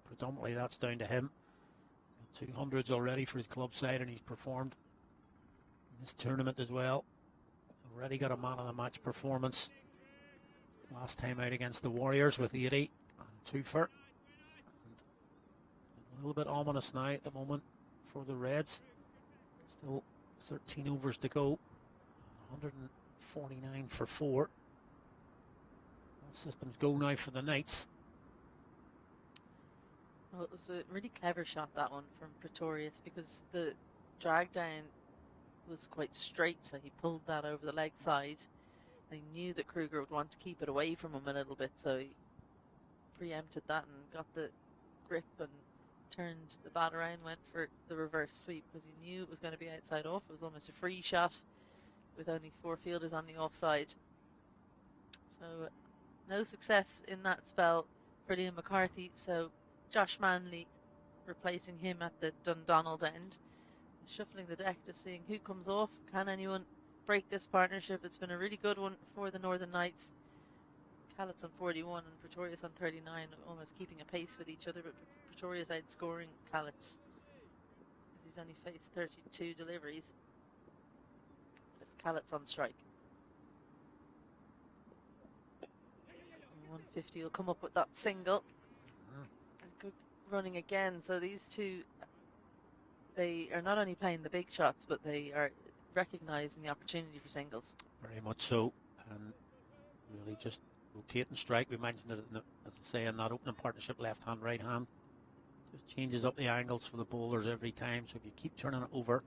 predominantly that's down to him. 200s already for his club side, and he's performed in this tournament as well. Already got a man of the match performance last time out against the Warriors with 80 and 2 for. And a little bit ominous now at the moment for the Reds. Still 13 overs to go. 149 for 4. All systems go now for the Knights. Well, it was a really clever shot, that one, from Pretorius, because the drag down was quite straight, so he pulled that over the leg side. They knew that Kruger would want to keep it away from him a little bit, so he preempted that and got the grip and turned the bat around, went for the reverse sweep because he knew it was going to be outside off. It was almost a free shot with only 4 fielders on the offside. So no success in that spell for Liam McCarthy, so Josh Manley replacing him at the Dundonald end. Shuffling the deck, just seeing who comes off. Can anyone break this partnership? It's been a really good one for the Northern Knights. Callets on 41 and Pretorius on 39, almost keeping a pace with each other, but Pretorius outscoring Callets as he's only faced 32 deliveries. It's Callets on strike. And 150 will come up with that single. And good running again. So these two, they are not only playing the big shots, but they are recognising the opportunity for singles. Very much so, and really just rotate and strike. We mentioned it, as I say, in that opening partnership, left hand, right hand. Just changes up the angles for the bowlers every time. So if you keep turning it over,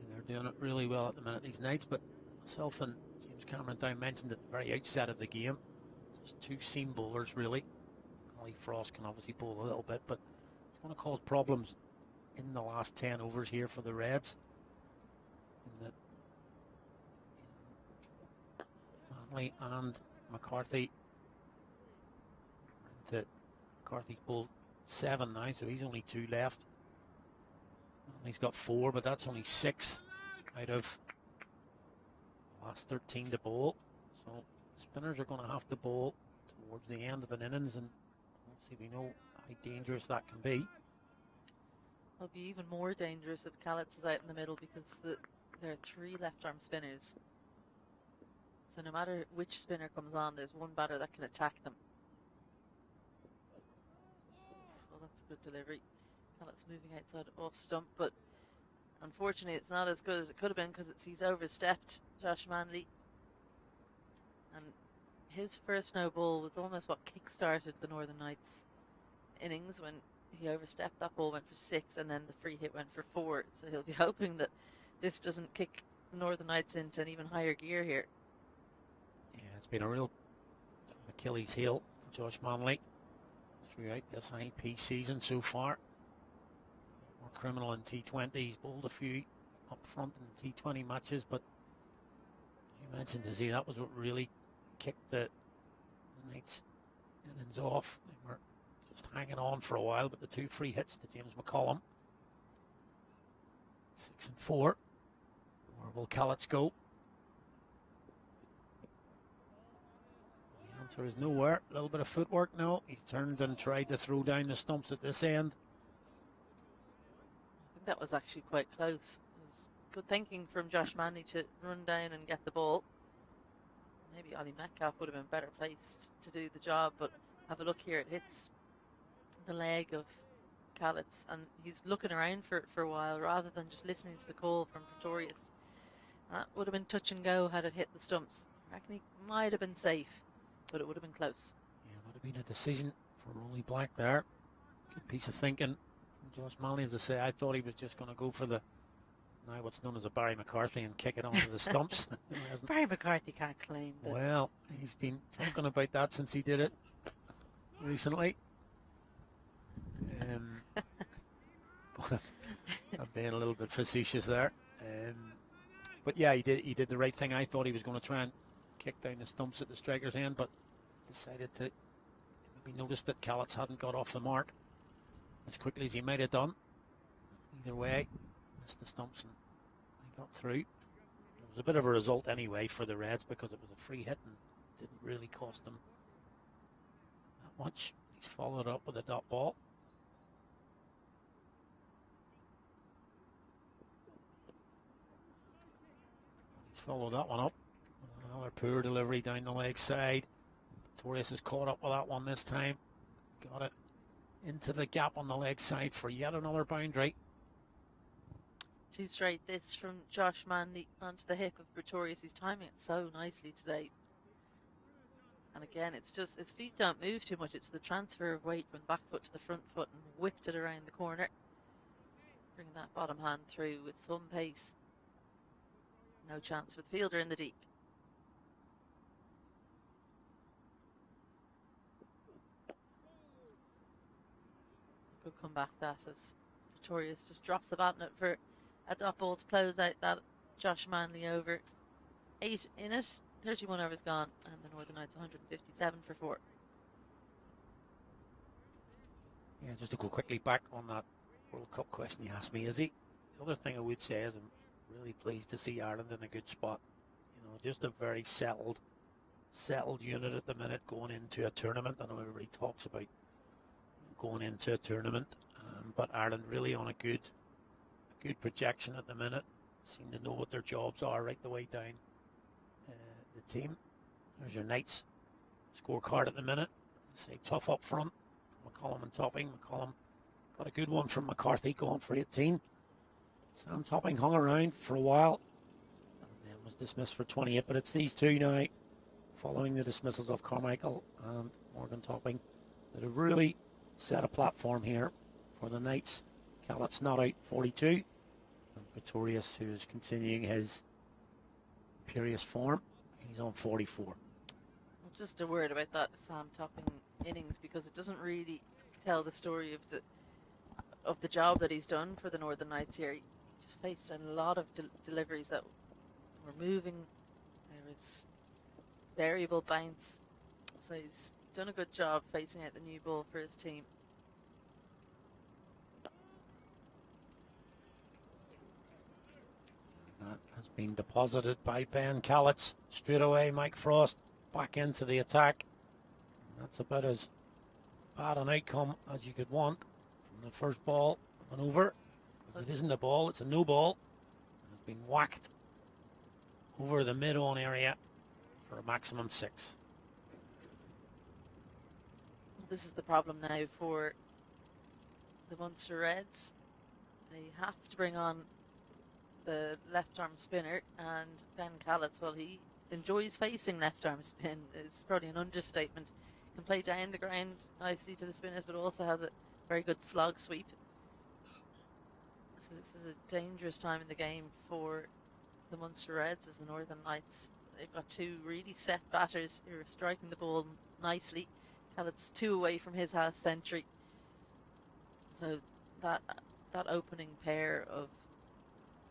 they're doing it really well at the minute, these Knights. But myself and James Cameron Down mentioned at the very outset of the game, just 2 seam bowlers really. Ollie Frost can obviously bowl a little bit, but it's going to cause problems in the last 10 overs here for the Reds. In that Manley and McCarthy. McCarthy's bowled 7 now, so he's only 2 left. Manley's got 4, but that's only 6 out of the last 13 to bowl. So spinners are going to have to bowl towards the end of an innings, and obviously we know how dangerous that can be. It'll be even more dangerous if Callets is out in the middle because there are 3 left-arm spinners. So no matter which spinner comes on, there's one batter that can attack them. Well, that's a good delivery. Callets moving outside off stump, but unfortunately it's not as good as it could have been because he's overstepped Josh Manley. And his first no ball was almost what kick-started the Northern Knights innings when he overstepped. That ball went for 6 and then the free hit went for 4. So he'll be hoping that this doesn't kick the Northern Knights into an even higher gear here. Yeah, it's been a real Achilles heel for Josh Manley throughout this IP season so far. More criminal in T20. He's bowled a few up front in the T20 matches, but as you mentioned, Izzy, that was what really kicked the Knights innings off. They were just hanging on for a while, but the 2 free hits to James McCollum. 6 and 4. Where will Callets go? The answer is nowhere. A little bit of footwork now. He's turned and tried to throw down the stumps at this end. I think that was actually quite close. It was good thinking from Josh Manley to run down and get the ball. Maybe Ollie Metcalf would have been better placed to do the job, but have a look here. It hits the leg of Callets, and he's looking around for a while rather than just listening to the call from Pretorius. That would have been touch and go had it hit the stumps. I reckon he might have been safe, but it would have been close. Yeah, it would have been a decision for Rolly Black there. Good piece of thinking from Josh Manley. As I say, I thought he was just going to go for the now what's known as a Barry McCarthy and kick it onto the stumps. Barry McCarthy can't claim that. Well, he's been talking about that since he did it recently. I'm being a little bit facetious there. But yeah, he did the right thing. I thought he was going to try and kick down the stumps at the striker's end, but decided to maybe notice that Callets hadn't got off the mark as quickly as he might have done. Either way, missed the stumps and they got through. It was a bit of a result anyway for the Reds because it was a free hit and didn't really cost them that much. He's followed up with a dot ball. He's followed that one up with another poor delivery down the leg side. Torres has caught up with that one this time. Got it into the gap on the leg side for yet another boundary. 2 straight this from Josh Manley onto the hip of Pretorius. He's timing it so nicely today. And again, it's just his feet don't move too much. It's the transfer of weight from the back foot to the front foot and whipped it around the corner. Bringing that bottom hand through with some pace. No chance for the fielder in the deep. Good comeback that as Pretorius just drops the bat net for a dot ball to close out that Josh Manley over. 8 in it, 31 overs gone, and the Northern Knights 157 for 4. Yeah, just to go quickly back on that World Cup question you asked me, Izzy. The other thing I would say is I'm really pleased to see Ireland in a good spot. You know, just a very settled unit at the minute going into a tournament. I know everybody talks about going into a tournament, but Ireland really on a good projection at the minute. Seem to know what their jobs are right the way down the team. There's your Knights scorecard at the minute. Say tough up front from McCollum and Topping. McCollum got a good one from McCarthy going for 18. Sam Topping hung around for a while and then was dismissed for 28, but it's these two now following the dismissals of Carmichael and Morgan Topping that have really set a platform here for the Knights. Callett's not out 42 and Pretorius, who's continuing his imperious form, he's on 44. Well, just a word about that Sam Topping innings, because it doesn't really tell the story of the job that he's done for the Northern Knights here. He just faced a lot of deliveries that were moving. There was variable bounce, so he's done a good job facing out the new ball for his team. That has been deposited by Ben Callets. Straight away, Mike Frost back into the attack. And that's about as bad an outcome as you could want from the first ball of an over. Because it isn't a ball, it's a no ball. And it's been whacked over the mid-on area for a maximum 6. This is the problem now for the Munster Reds. They have to bring on the left arm spinner, and Ben Callets, well, he enjoys facing left arm spin. It's probably an understatement. Can play down the ground nicely to the spinners, but also has a very good slog sweep. So this is a dangerous time in the game for the Munster Reds as the Northern Knights. They've got 2 really set batters who are striking the ball nicely. Callets 2 away from his half century. So that opening pair of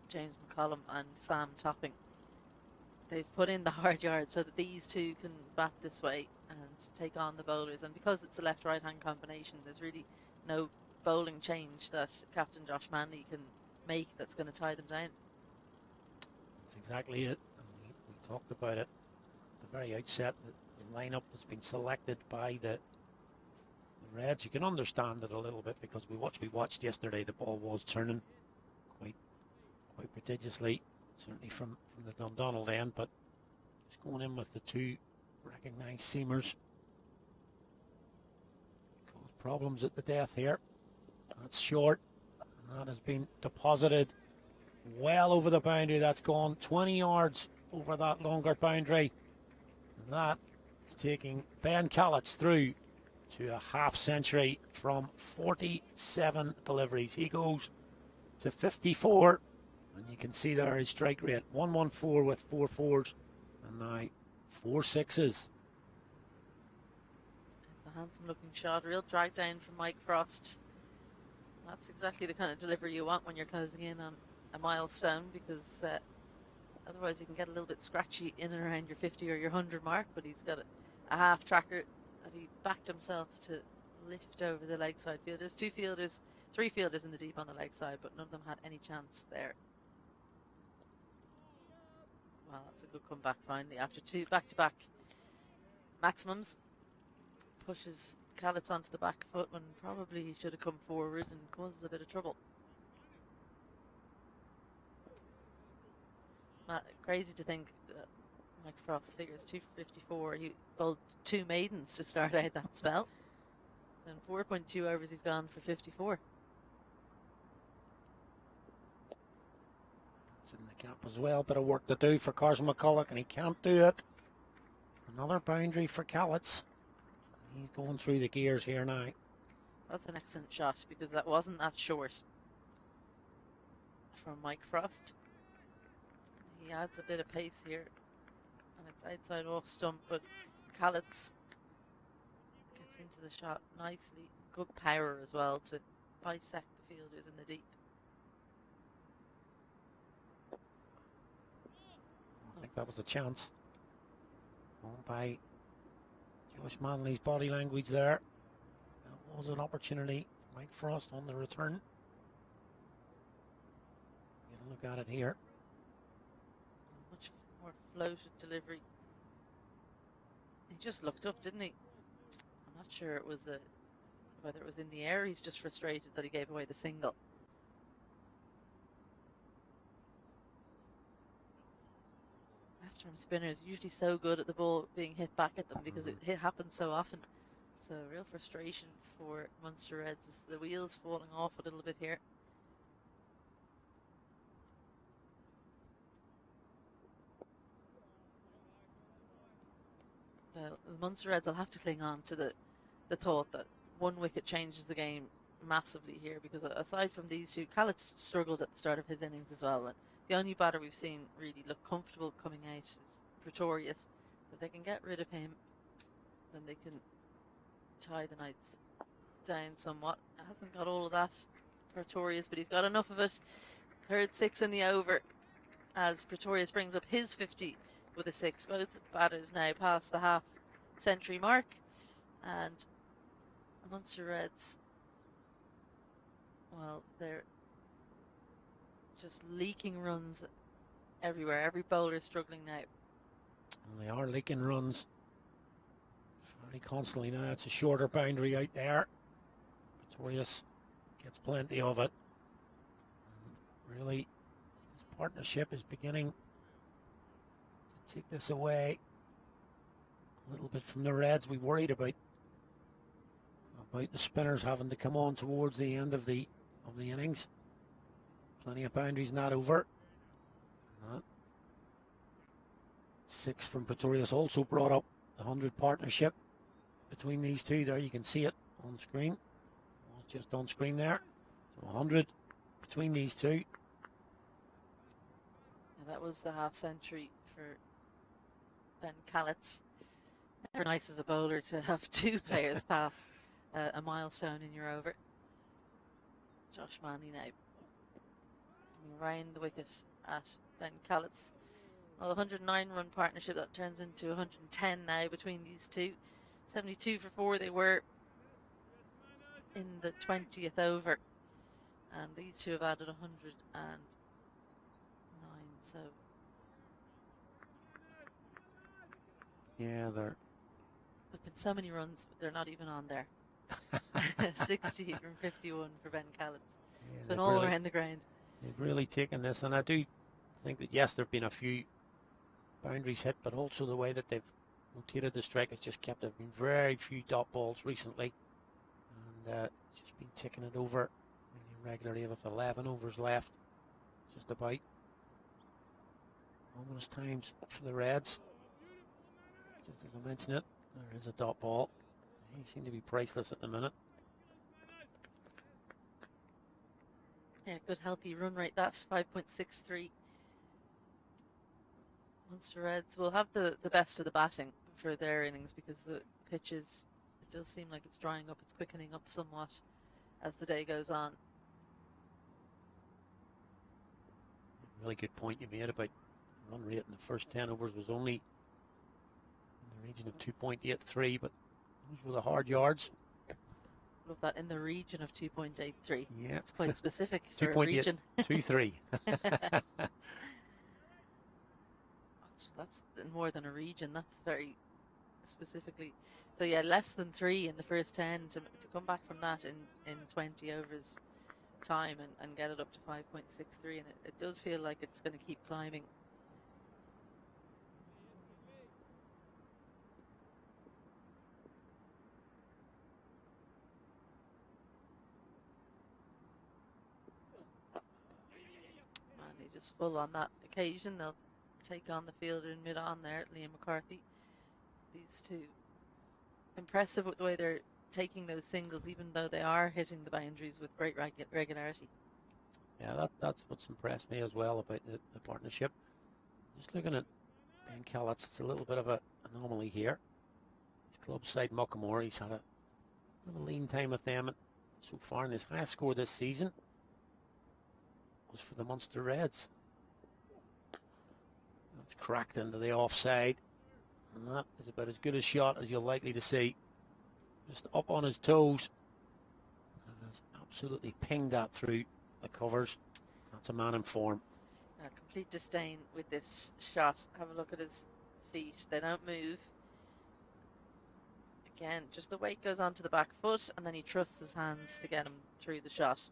James McCollum and Sam Topping, they've put in the hard yard so that these two can bat this way, and take on the bowlers. And because it's a left-right-hand combination, there's really no bowling change that Captain Josh Manley can make that's going to tie them down. That's exactly it. And we talked about it at the very outset, the lineup that's been selected by the Reds. You can understand it a little bit because we watched yesterday. The ball was turning quite prodigiously, certainly from the Dundonald end, but just going in with the two recognised seamers caused problems at the death here. That's short, and that has been deposited well over the boundary. That's gone 20 yards over that longer boundary, and that is taking Ben Callets through to a half century from 47 deliveries. He goes to 54, and you can see there his strike rate 114 with 4 4s and now 4 6s. It's a handsome looking shot, real drag down from Mike Frost. That's exactly the kind of delivery you want when you're closing in on a milestone, because otherwise you can get a little bit scratchy in and around your 50 or your 100 mark. But he's got a half tracker that he backed himself to lift over the leg side fielders. 2 fielders, 3 fielders in the deep on the leg side, but none of them had any chance there. Wow, that's a good comeback finally after 2 back-to-back maximums. Pushes Callets onto the back foot when probably he should have come forward, and causes a bit of trouble. Crazy to think that Mike Frost figures 254. He bowled 2 maidens to start out that spell. So in 4.2 overs, he's gone for 54. That's in the gap as well. Bit of work to do for Carson McCulloch, and he can't do it. Another boundary for Callets. He's going through the gears here now. That's an excellent shot, because that wasn't that short from Mike Frost. He adds a bit of pace here, and it's outside off stump, but Callets gets into the shot nicely. Good power as well to bisect the fielders in the deep. I think that was a chance. Going by Josh Manley's body language there. That was an opportunity for Mike Frost on the return. Get a look at it here. Much more floated delivery. He just looked up, didn't he? I'm not sure it was whether it was in the air. He's just frustrated that he gave away the single. Left-arm spinners usually so good at the ball being hit back at them, because it happens so often. So real frustration for Munster Reds as the wheels falling off a little bit here. The Munster Reds will have to cling on to the thought that 1 wicket changes the game massively here, because aside from these two, Callets struggled at the start of his innings as well. And the only batter we've seen really look comfortable coming out is Pretorius. If they can get rid of him, then they can tie the Knights down somewhat. Hasn't got all of that, Pretorius, but he's got enough of it. Third 6 in the over as Pretorius brings up his 50 with a 6. Both batters now past the half century mark, and Munster Reds, well, they're just leaking runs everywhere. Every bowler is struggling now. And they are leaking runs fairly constantly now. It's a shorter boundary out there. Pretorius gets plenty of it. And really, his partnership is beginning to take this away a little bit from the Reds. We worried about the spinners having to come on towards the end of the innings. Plenty of boundaries not over. And that 6 from Pretorius also brought up the 100 partnership between these two. There you can see it on screen. Well, just on screen there. So 100 between these two. And that was the half century for Ben Callets. Never nice as a bowler to have 2 players pass a milestone in your over. Josh Manley now round the wicket at Ben Callets. Well, 109 run partnership that turns into 110 now between these two. 72 for 4 they were in the 20th over. And these two have added 109. So yeah, there've been so many runs, but they're not even on there. 60 from 51 for Ben Callets. yeah, It's been all around the ground. They've really taken this, and I do think that yes, there've been a few boundaries hit, but also the way that they've rotated the strike has just kept. There've been very few dot balls recently, and it's just been ticking it over really regularly. With 11 overs left, just about. Ominous times for the Reds. Just as I mentioned it, there is a dot ball. They seem to be priceless at the minute. Yeah, good healthy run rate, that 5.63. Munster Reds will have the best of the batting for their innings because the pitches, it does seem like it's drying up, it's quickening up somewhat as the day goes on. Really good point you made about run rate in the first 10 overs was only in the region of 2.83, but those were the hard yards. Love that, in the region of 2.83. Yeah, it's quite specific for a region. 2.23. That's more than a region. That's very specifically. So yeah, less than 3 in the first 10 to come back from that in 20 overs time and get it up to 5.63, and it does feel like it's going to keep climbing. And they just full on that occasion. They'll take on the fielder in mid-on there, Liam McCarthy. These two, impressive with the way they're taking those singles, even though they are hitting the boundaries with great regularity. Yeah, that's what's impressed me as well about the partnership. Just looking at Ben Callets, it's a little bit of an anomaly here. His club side Muckamore, he's had a little lean time with them so far, and his highest score this season was for the Munster Reds. That's cracked into the offside, and that is about as good a shot as you're likely to see. Just up on his toes, and has absolutely pinged that through the covers. That's a man in form. Complete disdain with this shot. Have a look at his feet. They don't move. Again, just the weight goes onto the back foot, and then he trusts his hands to get him through the shot.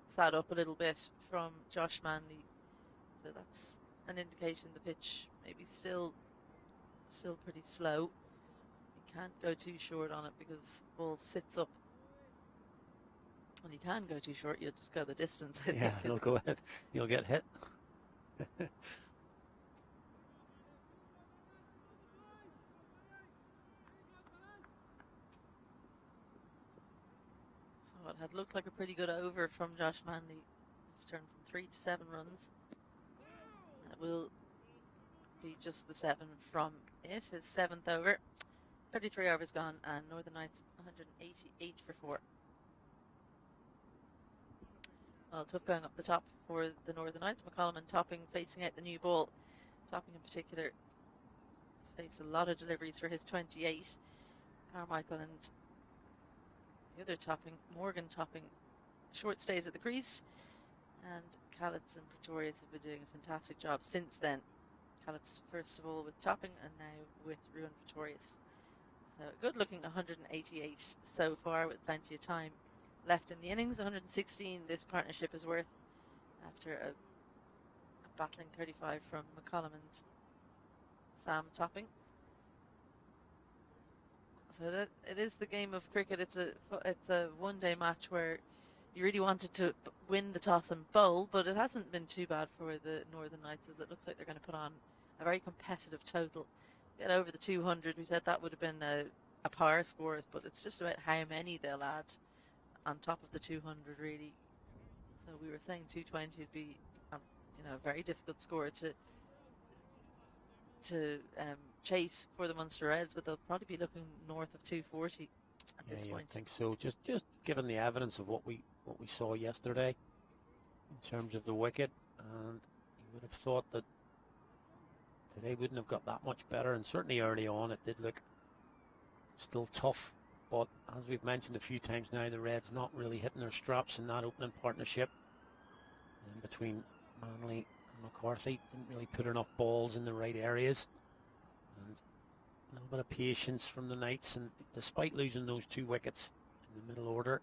Sat up a little bit from Josh Manley, so that's an indication the pitch maybe still pretty slow. You can't go too short on it because the ball sits up. When you can go too short, you'll just go the distance. Yeah, it'll go ahead. You'll get hit. So it had looked like a pretty good over from Josh Manley. It's turned from 3 to 7 runs. And it will be just the 7 from it. His 7th over. 33 overs gone, and Northern Knights 188 for 4. Well, tough going up the top for the Northern Knights. McCollum and Topping facing out the new ball. Topping in particular faced a lot of deliveries for his 28. Carmichael and the other Topping, Morgan Topping, short stays at the crease. And Callets and Pretorius have been doing a fantastic job since then. Callets first of all with Topping, and now with Ruan Pretorius. So a good looking 188 so far, with plenty of time left in the innings. 116 this partnership is worth after a battling 35 from McCollum and Sam Topping. So that it is the game of cricket. It's a one-day match where you really wanted to win the toss and bowl, but it hasn't been too bad for the Northern Knights, as it looks like they're going to put on a very competitive total. Get over the 200. We said that would have been a power score, but it's just about how many they'll add on top of the 200, really. So we were saying 220 would be a very difficult score to chase for the Munster Reds, but they'll probably be looking north of 240 at this point. I think so. Just given the evidence of what we saw yesterday in terms of the wicket, and you would have thought that today wouldn't have got that much better, and certainly early on it did look still tough. But as we've mentioned a few times now, the Reds not really hitting their straps in that opening partnership in between Manley and McCarthy. Didn't really put enough balls in the right areas. And a little bit of patience from the Knights, and despite losing those 2 wickets in the middle order,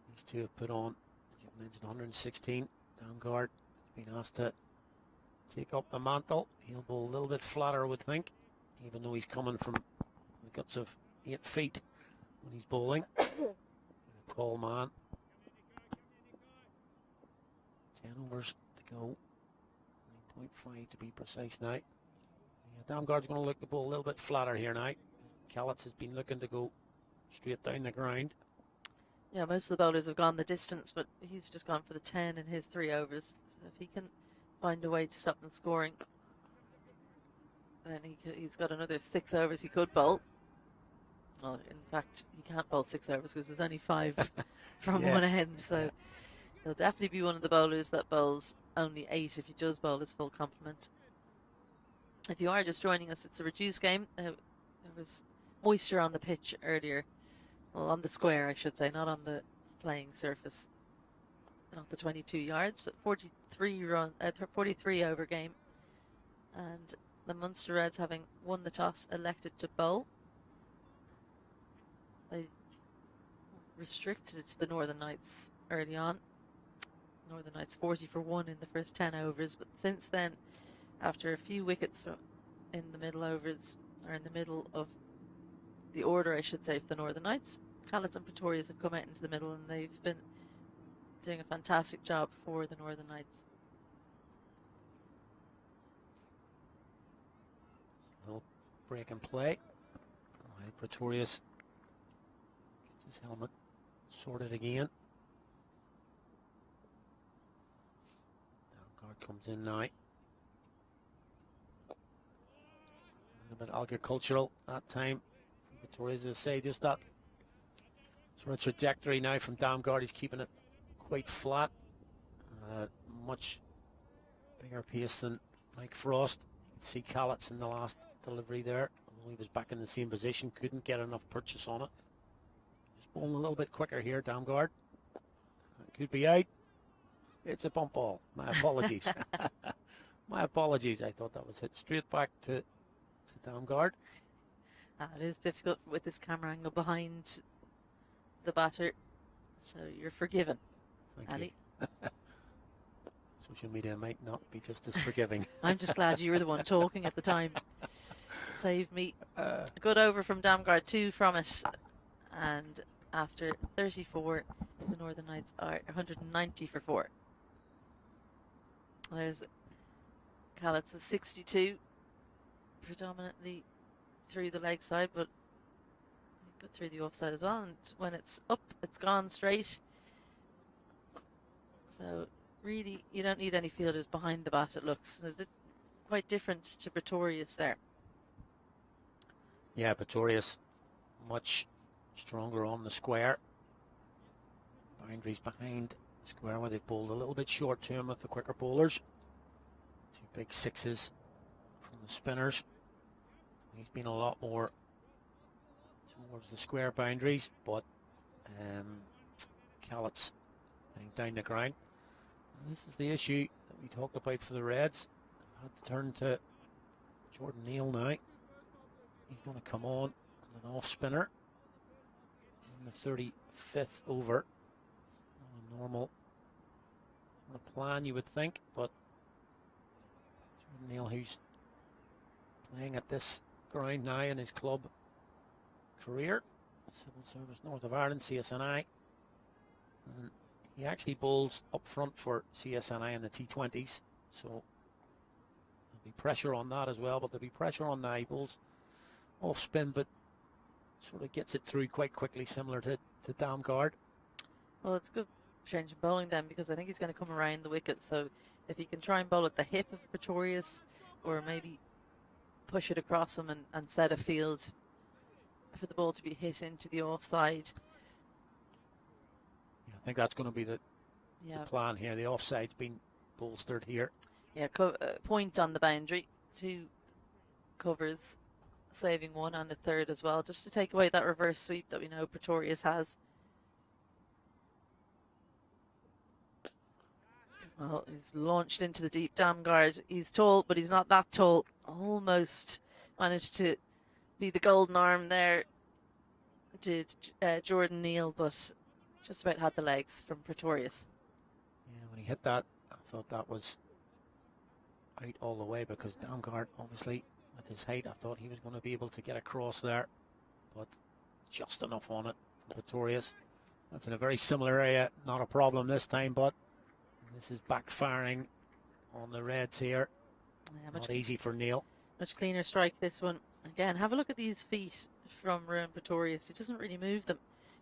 these two have put on, as you've mentioned, 116. Damgard has been asked to take up the mantle. He'll bowl a little bit flatter, I would think, even though he's coming from the guts of 8 feet when he's bowling. A tall man. 10 overs to go. 9.5 to be precise now. Damgard's going to look to bowl a little bit flatter here now. Callets has been looking to go straight down the ground. Yeah, most of the bowlers have gone the distance, but he's just gone for the 10 in his 3 overs. So if he can find a way to stop them scoring, then he's got another 6 overs he could bowl. Well, in fact, he can't bowl 6 overs because there's only 5 from one end. So he'll definitely be one of the bowlers that bowls only 8 if he does bowl his full complement. If you are just joining us, it's a reduced game. There was moisture on the pitch earlier. Well, on the square, I should say, not on the playing surface. Not the 22 yards, but 43 over game. And the Munster Reds, having won the toss, elected to bowl. They restricted it to the Northern Knights early on. Northern Knights 40 for 1 in the first 10 overs, but since then, after a few wickets in the middle overs, or in the middle of the order, I should say, for the Northern Knights, Callets and Pretorius have come out into the middle, and they've been doing a fantastic job for the Northern Knights. A little break and play. Pretorius gets his helmet sorted again. Damgard comes in now. A little bit agricultural that time from Pretorius, as I say, just that sort of trajectory now from Damgard. He's keeping it quite flat. Much bigger pace than Mike Frost. You can see Callets in the last delivery there. Although he was back in the same position, couldn't get enough purchase on it. Just bowling a little bit quicker here, Damgard. Could be out. It's a bump ball. My apologies. My apologies. I thought that was hit straight back to Damgard. It is difficult with this camera angle behind the batter, so you're forgiven. Thank Ali. you. Social media might not be just as forgiving. I'm just glad you were the one talking at the time. Save me. A good over from Damgard, 2 from it. And after 34, the Northern Knights are 190 for 4. There's Callets is 62, predominantly through the leg side, but go through the offside as well. And when it's up, it's gone straight. So really, you don't need any fielders behind the bat, it looks. They're quite different to Pretorius there. Yeah, Pretorius much stronger on the square. Boundaries behind square where they've bowled a little bit short to him with the quicker bowlers. 2 big 6s from the spinners. He's been a lot more towards the square boundaries, but Callets getting down the ground. And this is the issue that we talked about for the Reds. They've had to turn to Jordan Neal now. He's going to come on as an off spinner in the 35th over. Not a normal sort of plan, you would think, but Jordan Neal, who's playing at this ground now in his club career, Civil Service North of Ireland, CSNI, and he actually bowls up front for CSNI in the T20s, so there'll be pressure on that as well, but there'll be pressure on now. He bowls off spin, but sort of gets it through quite quickly, similar to Damgard. Well, it's good change in bowling then, because I think he's going to come around the wicket, so if he can try and bowl at the hip of Pretorius, or maybe push it across him and set a field for the ball to be hit into the offside. Yeah, I think that's going to be the plan here. The offside's been bolstered here. Yeah, point on the boundary, 2 covers saving one and a third as well, just to take away that reverse sweep that we know Pretorius has. Well, he's launched into the deep dam guard. He's tall, but he's not that tall. Almost managed to be the golden arm there. Did Jordan Neal, but just about had the legs from Pretorius. Yeah, when he hit that, I thought that was out all the way, because Damgard, obviously, with his height, I thought he was going to be able to get across there, but just enough on it from Pretorius. That's in a very similar area, not a problem this time, but this is backfiring on the Reds here. Yeah, not easy for Neil. Much cleaner strike this one. Again, have a look at these feet from Ruan Pretorius. He doesn't really move them.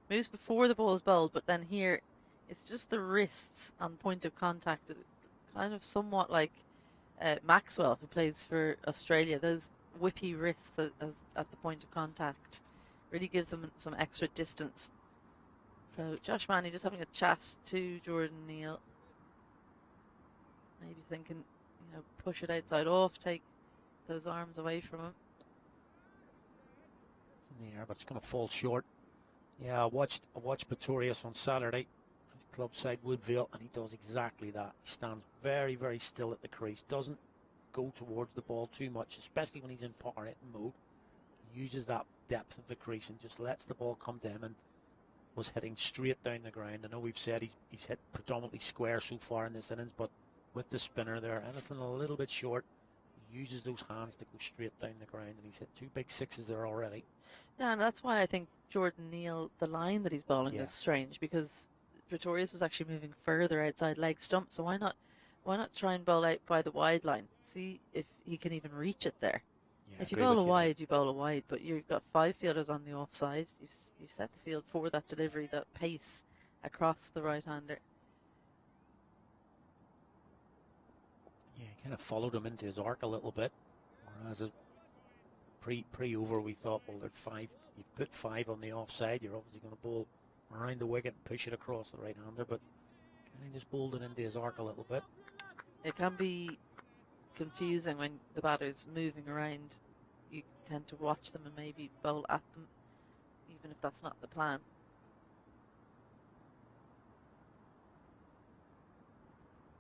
Moves before the ball is bowled, but then here it's just the wrists on point of contact. Kind of somewhat like Maxwell, who plays for Australia. Those whippy wrists at the point of contact really gives them some extra distance. So Josh Manny just having a chat to Jordan Neal. Maybe thinking, push it outside off, take those arms away from him. It's in the air, but it's going to fall short. Yeah, I watched Pretorius on Saturday, his club side Woodville, and he does exactly that. He stands very, very still at the crease, doesn't go towards the ball too much, especially when he's in power hitting mode. He uses that depth of the crease and just lets the ball come to him, and was hitting straight down the ground. I know we've said he's hit predominantly square so far in this innings, but with the spinner there, anything a little bit short, he uses those hands to go straight down the ground, and he's hit 2 big sixes there already. Yeah, and that's why I think Jordan Neal, the line that he's bowling is strange, because Pretorius was actually moving further outside leg stump, so why not try and bowl out by the wide line? See if he can even reach it there. Yeah, if you bowl a wide, you bowl a wide, but you've got 5 fielders on the offside. You've set the field for that delivery, that pace across the right-hander. Yeah, he kind of followed him into his arc a little bit, whereas pre-over we thought, well, there's 5. You've put 5 on the offside. You're obviously going to bowl around the wicket and push it across the right-hander, but kind of just bowled it into his arc a little bit. It can be confusing when the batter's moving around. You tend to watch them and maybe bowl at them, even if that's not the plan.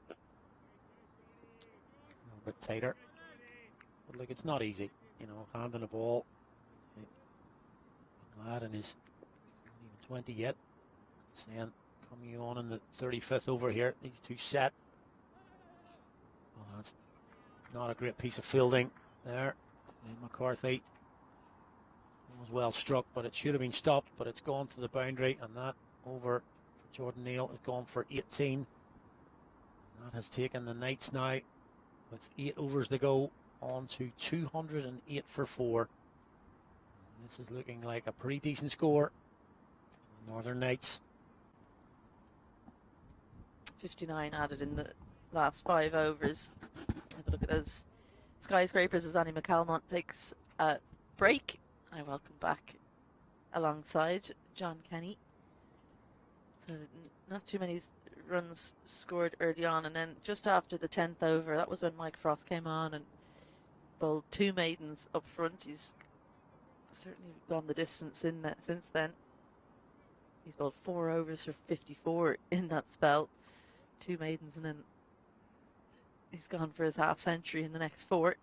A little bit tighter, but look, it's not easy, handing a ball. Lad and his not even 20 yet, saying coming on in the 35th over here, these two set. Well, that's not a great piece of fielding there. McCarthy was well struck, but it should have been stopped, but it's gone to the boundary, and that over for Jordan Neal has gone for 18. That has taken the Knights now, with 8 overs to go, on to 208 for 4. And this is looking like a pretty decent score for the Northern Knights. 59 added in the last 5 overs. Have a look at those skyscrapers as Annie McCalmont takes a break. I welcome back alongside John Kenny. So not too many runs scored early on, and then just after the 10th over, that was when Mike Frost came on and bowled 2 maidens up front. He's certainly gone the distance since then. He's bowled 4 overs for 54 in that spell, 2 maidens, and then he's gone for his half century in the next 4.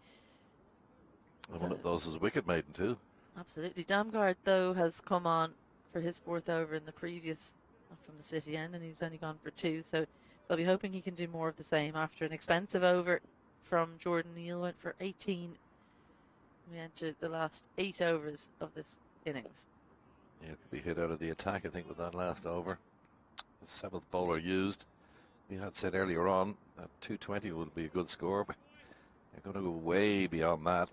And one of those is a wicket maiden too. Absolutely. Damgard, though, has come on for his 4th over in the previous from the City end, and he's only gone for 2. So they'll be hoping he can do more of the same after an expensive over from Jordan Neal. Went for 18. We entered the last 8 overs of this innings. Yeah, it could be hit out of the attack, I think, with that last over. The 7th bowler used. We had said earlier on that 220 would be a good score, but they're going to go way beyond that.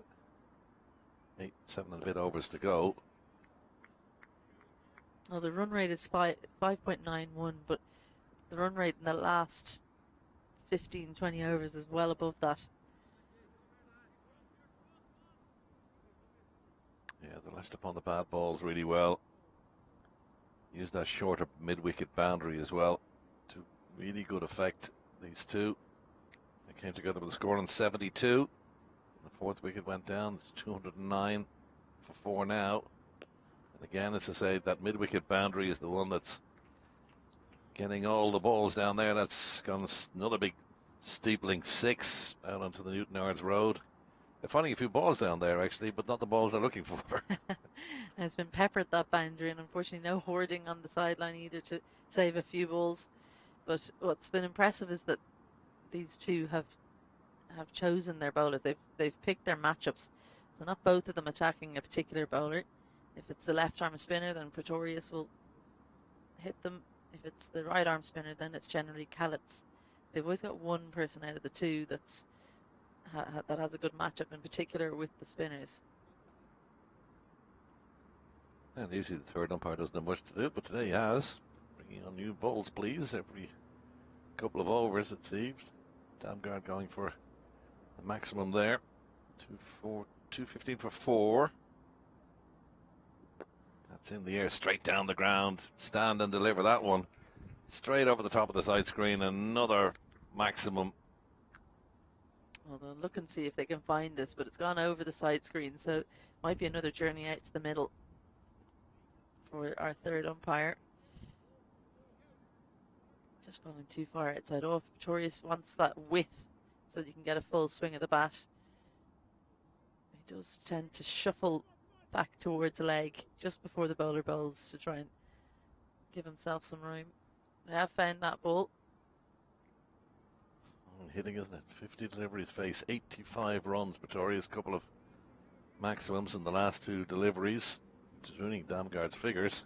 8, 7 and a bit overs to go. Well, the run rate is 5.91, but the run rate in the last 15, 20 overs is well above that. Yeah, they lashed upon the bad balls really well. Used that shorter mid-wicket boundary as well to really good effect, these two. They came together with a score on 72. The 4th wicket went down, it's 209. for 4 now. And again, as I say, that mid-wicket boundary is the one that's getting all the balls down there. That's gone another big steepling 6 out onto the Newton Yards Road. They're finding a few balls down there, actually, but not the balls they're looking for. It's been peppered, that boundary, and unfortunately no hoarding on the sideline either to save a few balls. But what's been impressive is that these two have chosen their bowlers. They've picked their matchups. So not both of them attacking a particular bowler. If it's the left arm spinner, then Pretorius will hit them. If it's the right arm spinner, then it's generally Callets. They've always got one person out of the two that has a good matchup, in particular with the spinners. And usually the third umpire doesn't have much to do, but today he has. Bringing on new balls, please, every couple of overs, it seems. Damgard going for the maximum there. 215 for 4. That's in the air, straight down the ground. Stand and deliver that one. Straight over the top of the side screen, another maximum. Well, they'll look and see if they can find this, but it's gone over the side screen, so it might be another journey out to the middle for our third umpire. Just falling too far outside off. Pretorius wants that width so that you can get a full swing of the bat. He does tend to shuffle back towards a leg just before the bowler bowls to try and give himself some room. They have found that ball. Hitting, isn't it? 50 deliveries, face 85 runs. Pretorius, couple of maximums in the last 2 deliveries, which is ruining Damgard's figures.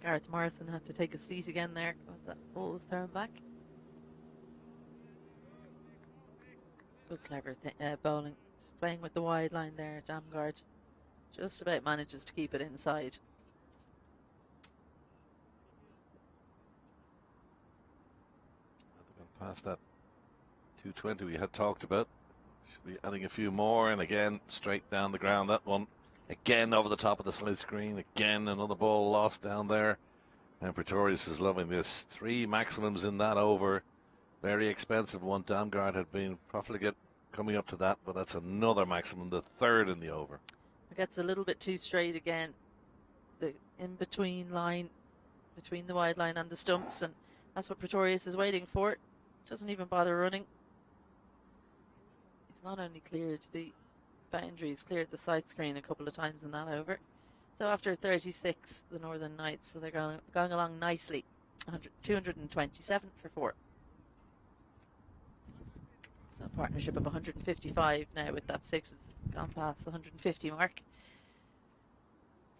Gareth Morrison had to take a seat again there. Was that ball was thrown back? Good, clever bowling. Just playing with the wide line there. Damgard just about manages to keep it inside. Past that 220 we had talked about. Should be adding a few more, and again straight down the ground. That one again over the top of the slide screen. Again another ball lost down there, and Pretorius is loving this. 3 maximums in that over. Very expensive one. Damgard had been profligate coming up to that, but that's another maximum, the 3rd in the over. It gets a little bit too straight again. The in-between line between the wide line and the stumps, and that's what Pretorius is waiting for. Doesn't even bother running. He's not only cleared the boundaries, cleared the side screen a couple of times in that over. So after 36, the Northern Knights, so they're going along nicely. 227 for 4. So a partnership of 155 now with that 6 has gone past the 150 mark.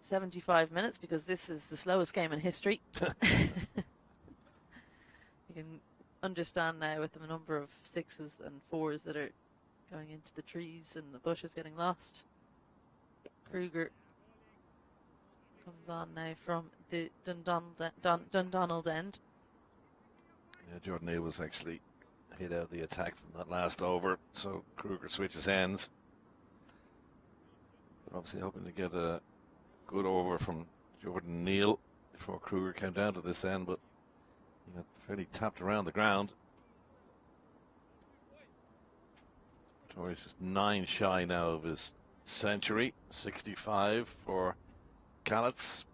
75 minutes, because this is the slowest game in history. You can understand now with the number of 6s and 4s that are going into the trees and the bushes getting lost. Kruger comes on now from the Dundonald end. Yeah, Jordan Neal was actually hit out the attack from that last over, so Kruger switches ends. But obviously hoping to get a good over from Jordan Neal before Kruger came down to this end, but he got fairly tapped around the ground. Pretorius just 9 shy now of his century. 65 for Callets.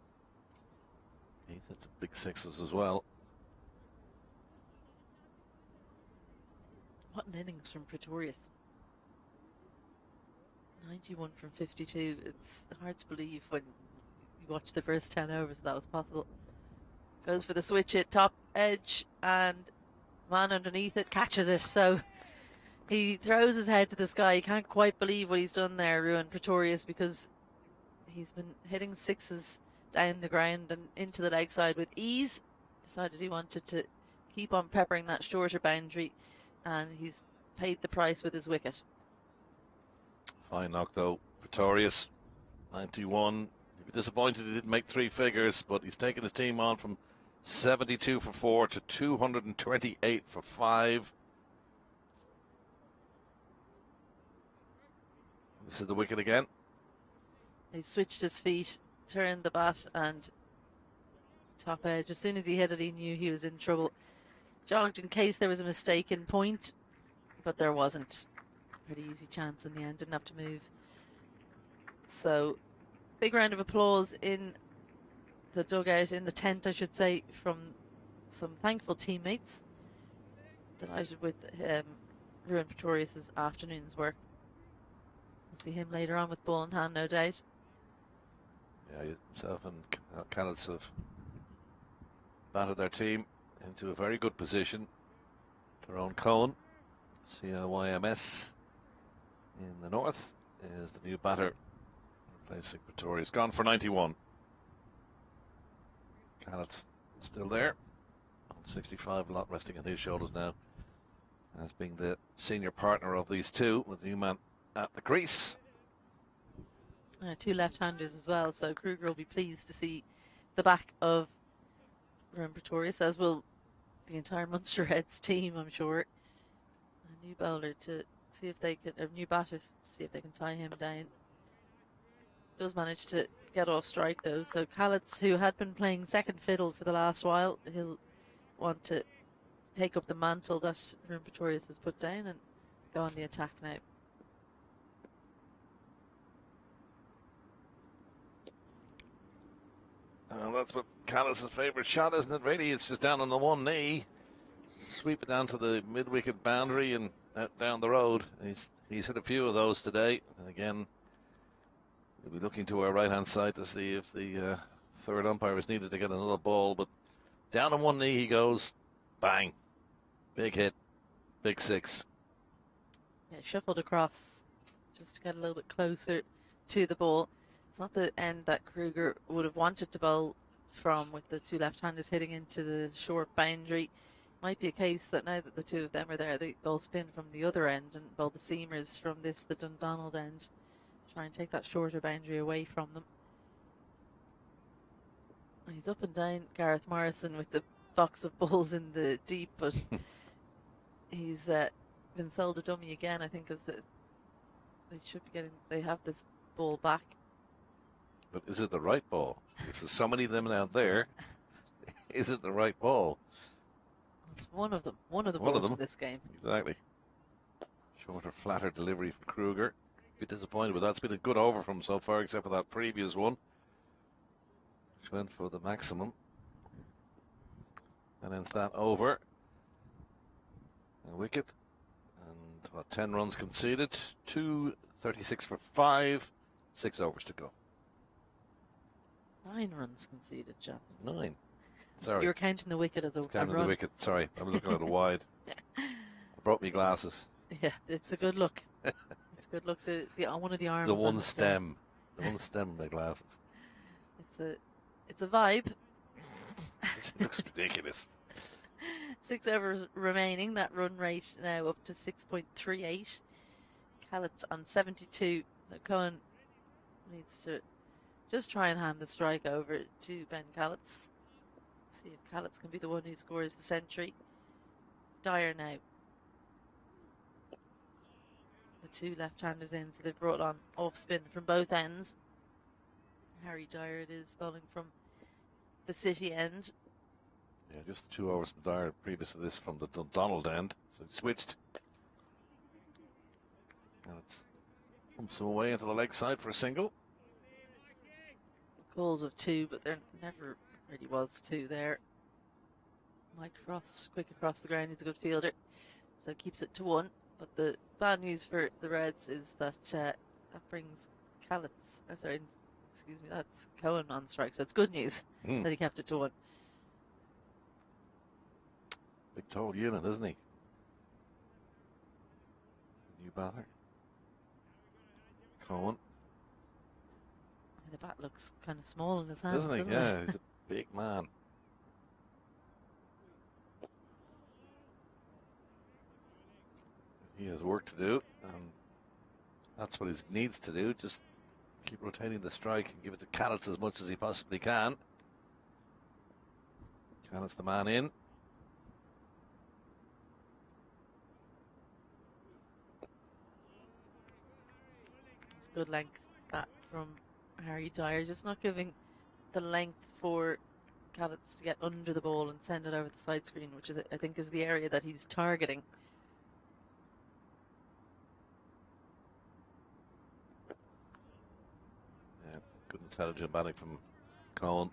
He's had some big 6s as well. What an innings from Pretorius. 91 from 52. It's hard to believe when you watch the first 10 overs that was possible. Goes for the switch at top edge, and man underneath it catches it. So he throws his head to the sky. He can't quite believe what he's done there, Ruin Pretorius, because he's been hitting 6s down the ground and into the leg side with ease. Decided he wanted to keep on peppering that shorter boundary, and he's paid the price with his wicket. Fine knock though. Pretorius, 91. He'd be disappointed he didn't make 3 figures, but he's taken his team on from 72 for 4 to 228 for 5. This is the wicket again. He switched his feet, turned the bat, and top edge. As soon as he hit it, he knew he was in trouble. Jogged in case there was a mistake in point, but there wasn't. Pretty easy chance in the end, didn't have to move. So big round of applause in the dugout, in the tent, I should say, from some thankful teammates. Delighted with Ruan Pretorius' afternoon's work. We'll see him later on with ball in hand, no doubt. Yeah, himself and Callets have battered their team into a very good position. Tyrone Cohen, CIYMS in the north, is the new batter replacing Pretorius. Gone for 91. Callets still there on 65, a lot resting on his shoulders now, as being the senior partner of these two, with the new man at the crease. Two left-handers as well, so Kruger will be pleased to see the back of Ruan Pretorius, as will the entire Munster Reds team, I'm sure. A new bowler to see if they can, a new batter to see if they can tie him down. Does manage to get off strike though, so Callets, who had been playing second fiddle for the last while, he'll want to take up the mantle that Ruan Pretorius has put down and go on the attack now. Well, that's what Callis' favourite shot, isn't it, really? It's just down on the one knee. Sweep it down to the mid-wicket boundary and down the road. He's hit a few of those today. And again, we'll be looking to our right-hand side to see if the third umpire is needed to get another ball. But down on one knee he goes. Bang. Big hit. Big six. Yeah, shuffled across just to get a little bit closer to the ball. It's not the end that Kruger would have wanted to bowl from, with the two left-handers hitting into the short boundary. Might be a case that now that the two of them are there, they bowl spin from the other end and bowl the seamers from the Dundonald end. Try and take that shorter boundary away from them. And he's up and down, Gareth Morrison, with the box of balls in the deep, but he's been sold a dummy again, I think, as they should be getting, they have this ball back. But is it the right ball? There's so many of them out there. Is it the right ball? It's one of them. One of the balls of this game. Exactly. Shorter, flatter delivery from Kruger. Bit disappointed with that. It's been a good over from him so far, except for that previous one, which went for the maximum. And then it's that over. A wicket. And what, 10 runs conceded. 2:36 for 5. 6 overs to go. 9 runs conceded, John. 9. Sorry. You were counting the wicket as a counting run. the wicket. Sorry, I was looking at it wide. I brought me glasses. Yeah, it's a good look. It's a good look. The one of the arms. The one stem. The one stem of my glasses. It's a vibe. It looks ridiculous. 6 overs remaining. That run rate now up to 6.38. Callets on 72. So Cohen needs to just try and hand the strike over to Ben Callets. See if Callets can be the one who scores the century. Dyer now. The two left-handers in, so they've brought on off spin from both ends. Harry Dyer it is, bowling from the City end. Yeah, just 2 overs from Dyer, previous to this from the Dundonald end. So he switched. And it's pumps him away into the leg side for a single. Calls of 2, but there never really was 2 there. Mike Frost, quick across the ground, he's a good fielder, so keeps it to 1. But the bad news for the Reds is that that brings Callets, excuse me, that's Cohen on strike, so it's good news that he kept it to 1. Big tall unit, isn't he? New batter. Cohen. The bat looks kind of small in his hands, doesn't he? Yeah, he's a big man. He has work to do, and that's what he needs to do. Just keep rotating the strike and give it to Callets as much as he possibly can. Callets the man in. It's good length, that from Harry Dyer, just not giving the length for Callets to get under the ball and send it over the side screen, which is, I think, is the area that he's targeting. Intelligent batting from Cohen.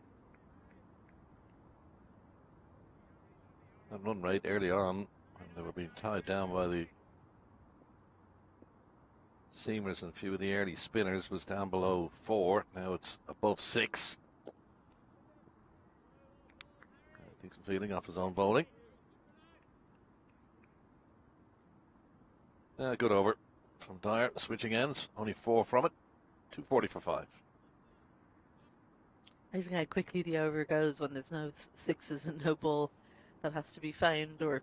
That run rate early on, when they were being tied down by the seamers and a few of the early spinners, was down below 4. Now it's above 6. Decent feeling off his own bowling. Good over from Dyer. Switching ends, only 4 from it. 240 for 5. Amazing how quickly the over goes when there's no sixes and no ball that has to be found or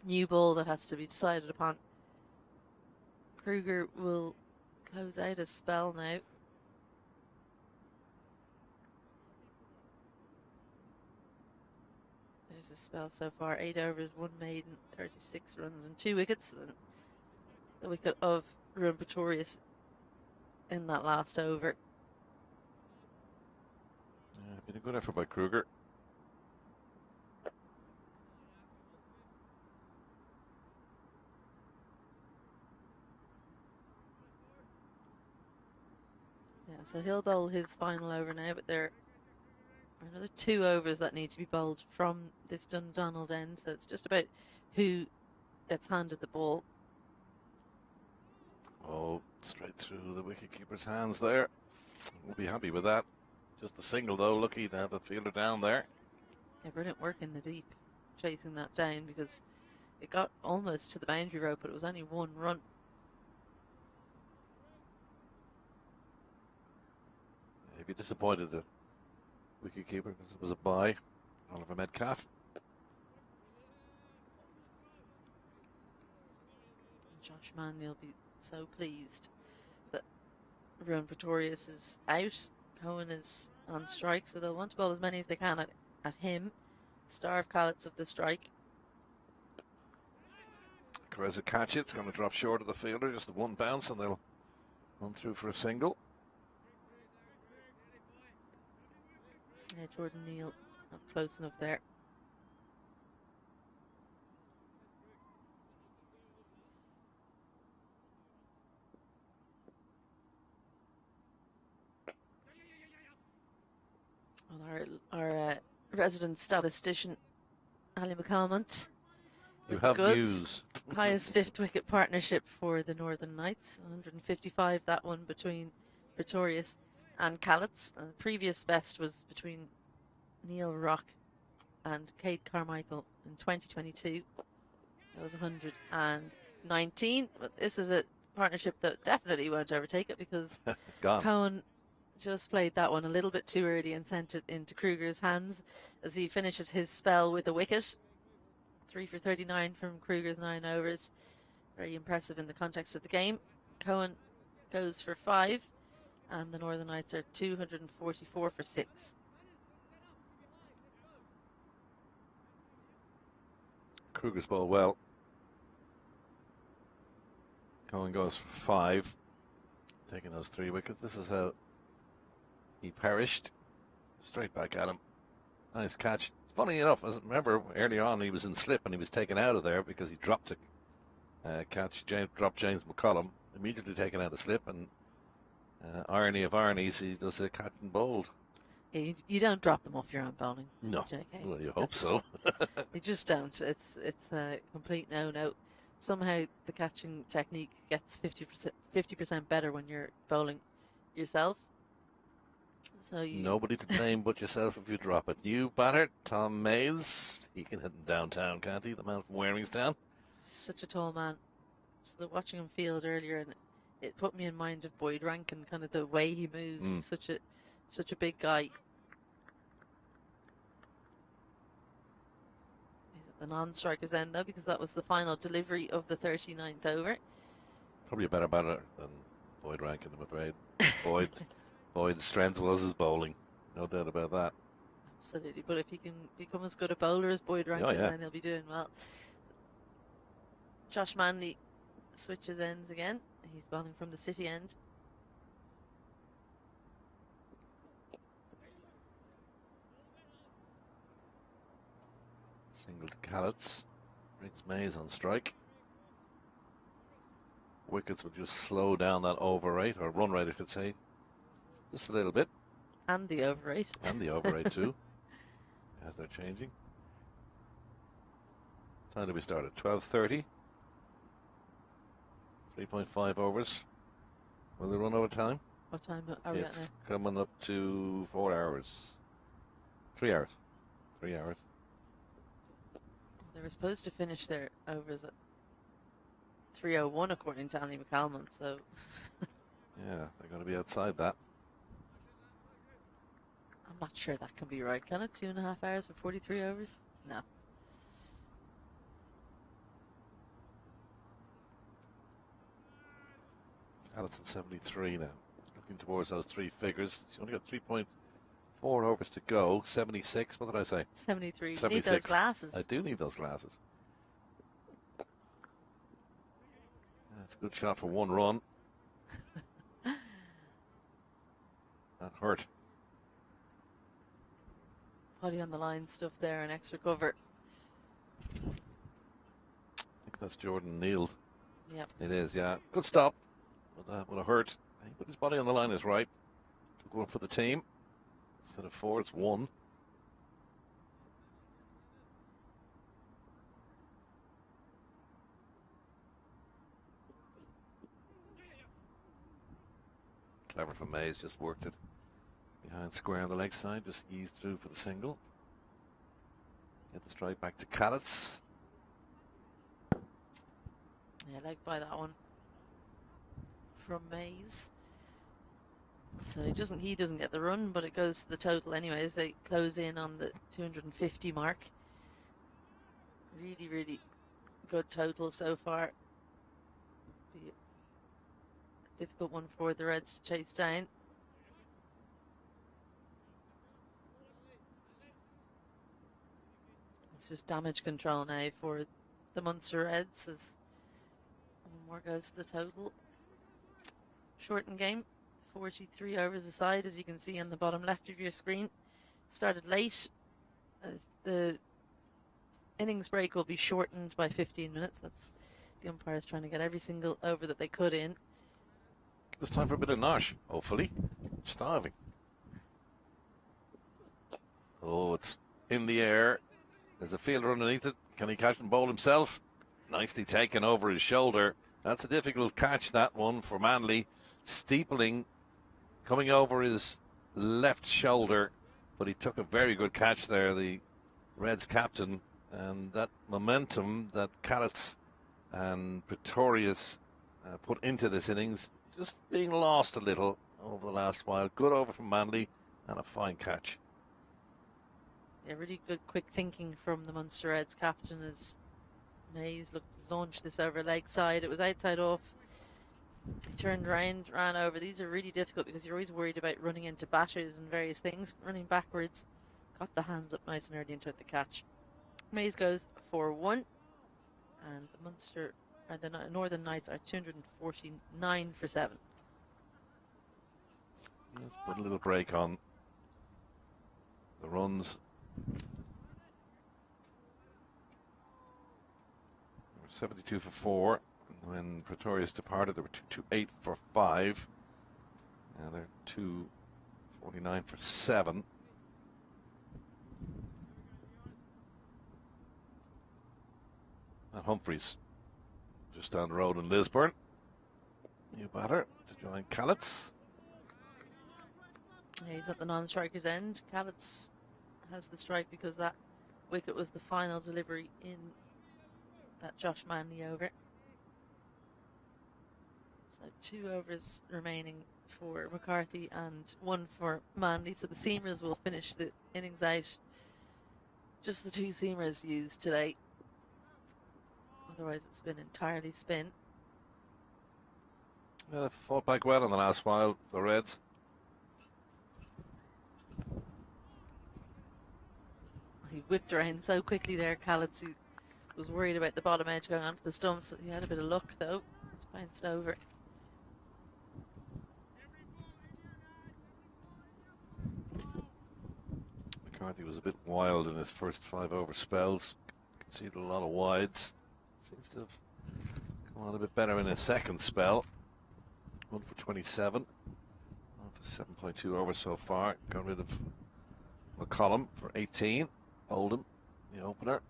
new ball that has to be decided upon. Kruger will close out a spell now. There's a spell so far. 8 overs, 1 maiden, 36 runs and 2 wickets. And the wicket of Ruan Pretorius in that last over. Been a good effort by Kruger. Yeah, so he'll bowl his final over now, but there are another 2 overs that need to be bowled from this Dundonald end. So it's just about who gets handed the ball. Oh, straight through the wicketkeeper's hands there. We'll be happy with that. Just a single though, lucky to have a fielder down there. Yeah, brilliant work in the deep, chasing that down because it got almost to the boundary rope, but it was only 1 run. He'd be disappointed, the wicketkeeper, because it was a bye. Oliver Metcalf. Josh Manley will be so pleased that Ruan Pretorius is out. Cohen is on strike, so they'll want to bowl as many as they can at him. Starve Callets of the strike. Careza catch it. It's going to drop short of the fielder. Just the 1 bounce, and they'll run through for a single. Yeah, Jordan Neal not close enough there. Well, our resident statistician, Ali McCalmont. You have news. Highest 5th wicket partnership for the Northern Knights. 155, that one between Pretorius and Callets. The previous best was between Neil Rock and Cade Carmichael in 2022. That was 119. But this is a partnership that definitely won't overtake it because Cohen just played that one a little bit too early and sent it into Kruger's hands as he finishes his spell with a wicket. 3 for 39 from Kruger's 9 overs. Very impressive in the context of the game. Cohen goes for 5 and the Northern Knights are 244 for 6. Kruger's ball well. Cohen goes for 5, taking those 3 wickets. This is how he perished. Straight back at him. Nice catch. Funny enough, I remember early on he was in slip and he was taken out of there because he dropped a catch. Dropped James McCollum, immediately taken out of slip, and irony of ironies, he does a catch and bowled. Yeah, you don't drop them off your own bowling. No. JK. Well, you hope so. You just don't. It's a complete no-no. Somehow the catching technique gets 50% better when you're bowling yourself. So Nobody to blame but yourself if you drop it. New batter, Tom Mays. He can hit them downtown, can't he? The man from Waringstown. Such a tall man. So watching him field earlier, and it put me in mind of Boyd Rankin, kind of the way he moves. Such a big guy. He's at the non-strikers end though, because that was the final delivery of the 39th over. Probably a better batter than Boyd Rankin, I'm afraid. Boyd's strength was his bowling. No doubt about that. Absolutely, but if he can become as good a bowler as Boyd Rankin, then he'll be doing well. Josh Manley switches ends again. He's bowling from the City end. Single to Callets. Brings Mays on strike. Wickets would just slow down that over rate, or run rate, I should say, just a little bit. And the over 8. And the over 8 too, as they're changing. Time to be started. 12:30. 3.5 overs. Will they run over time? What time are we at It's now? coming up to 4 hours. 3 hours. 3 hours. They were supposed to finish their overs at 3:01 according to Andy McCalmont, so Yeah, they're going to be outside that. I'm not sure that can be right. Can it? 2.5 hours for 43 overs? No. Allison 73 now. Looking towards those three figures. She's only got 3.4 overs to go. 76. What did I say? 73. You need 76. those glasses. I do need those glasses. That's a good shot for one run. That hurt. Body on the line stuff there, an extra cover. I think that's Jordan Neal. Yep. It is, yeah. Good stop. But would have hurt. He put his body on the line is right. Took one for the team. Instead of 4, it's 1. Clever from Mays, just worked it behind square on the leg side, just eased through for the single. Get the strike back to Callets. Yeah, leg by that one from Mays. So he doesn't get the run, but it goes to the total anyways. They close in on the 250 mark. Really, really good total so far. Be a difficult one for the Reds to chase down. It's just damage control now for the Munster Reds as one more goes to the total. Shortened game, 43 overs aside, as you can see on the bottom left of your screen. Started late. The innings break will be shortened by 15 minutes. That's the umpires trying to get every single over that they could in. It's time for a bit of nosh, hopefully. Starving. Oh, it's in the air. There's a fielder underneath it. Can he catch and bowl himself? Nicely taken over his shoulder. That's a difficult catch, that one, for Manley. Steepling coming over his left shoulder, but he took a very good catch there, the Reds captain. And that momentum that Callets and Pretorius put into this innings just being lost a little over the last while. Good over from Manley and a fine catch. Yeah, really good quick thinking from the Munster Reds captain as Mays looked to launch this over leg side. It was outside off. He turned around, ran over. These are really difficult because you're always worried about running into batters and various things. Running backwards, got the hands up nice and early and took the catch. Mays goes for 1, and the Munster, or the Northern Knights, are 249 for 7. Let's put a little break on the runs. They were 72 for 4. When Pretorius departed, they were 228 for 5. Now they're 249 for 7. And Humphreys just down the road in Lisburn. New batter to join Callets. Yeah, he's at the non-striker's end. Callets has the strike because that wicket was the final delivery in that Josh Manley over. So 2 overs remaining for McCarthy and 1 for Manley. So the seamers will finish the innings out. Just the 2 seamers used today. Otherwise, it's been entirely spin. Well, they've fought back well in the last while, the Reds. He whipped around so quickly there, Callets. He was worried about the bottom edge going onto the stumps. He had a bit of luck, though. It's bounced over. McCarthy was a bit wild in his first 5 over spells. Conceded a lot of wides. Seems to have come on a bit better in his second spell. 1 for 27 off 7.2 over so far. Got rid of McCollum for 18. Oldham, the opener.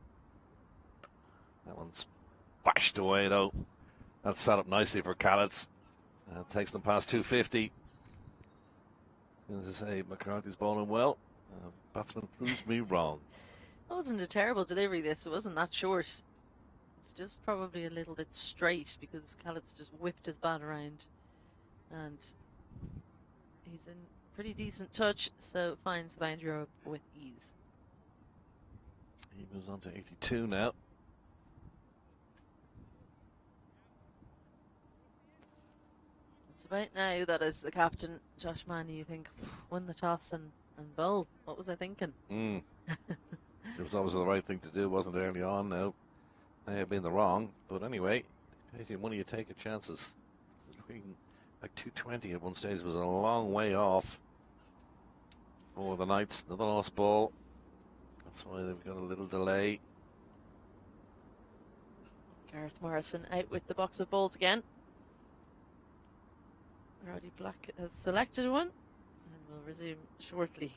That one's bashed away though. That's set up nicely for Callets. Takes them past 250. As I say, McCarthy's bowling well. Batsman proves me wrong. It wasn't a terrible delivery, this. It wasn't that short. It's just probably a little bit straight because Callett's just whipped his bat around. And he's in pretty decent touch, so finds the boundary rope with ease. He moves on to 82 now. It's about now that as the captain, Josh Manny, you think, win the toss and bowl. What was I thinking? It was always the right thing to do, wasn't it, early on? Now, may have been the wrong, but anyway, pay money, you take your chances. Like 220 at one stage was a long way off for the Knights. Another lost ball. That's why they've got a little delay. Gareth Morrison out with the box of balls again. Roddy Black has selected one and will resume shortly.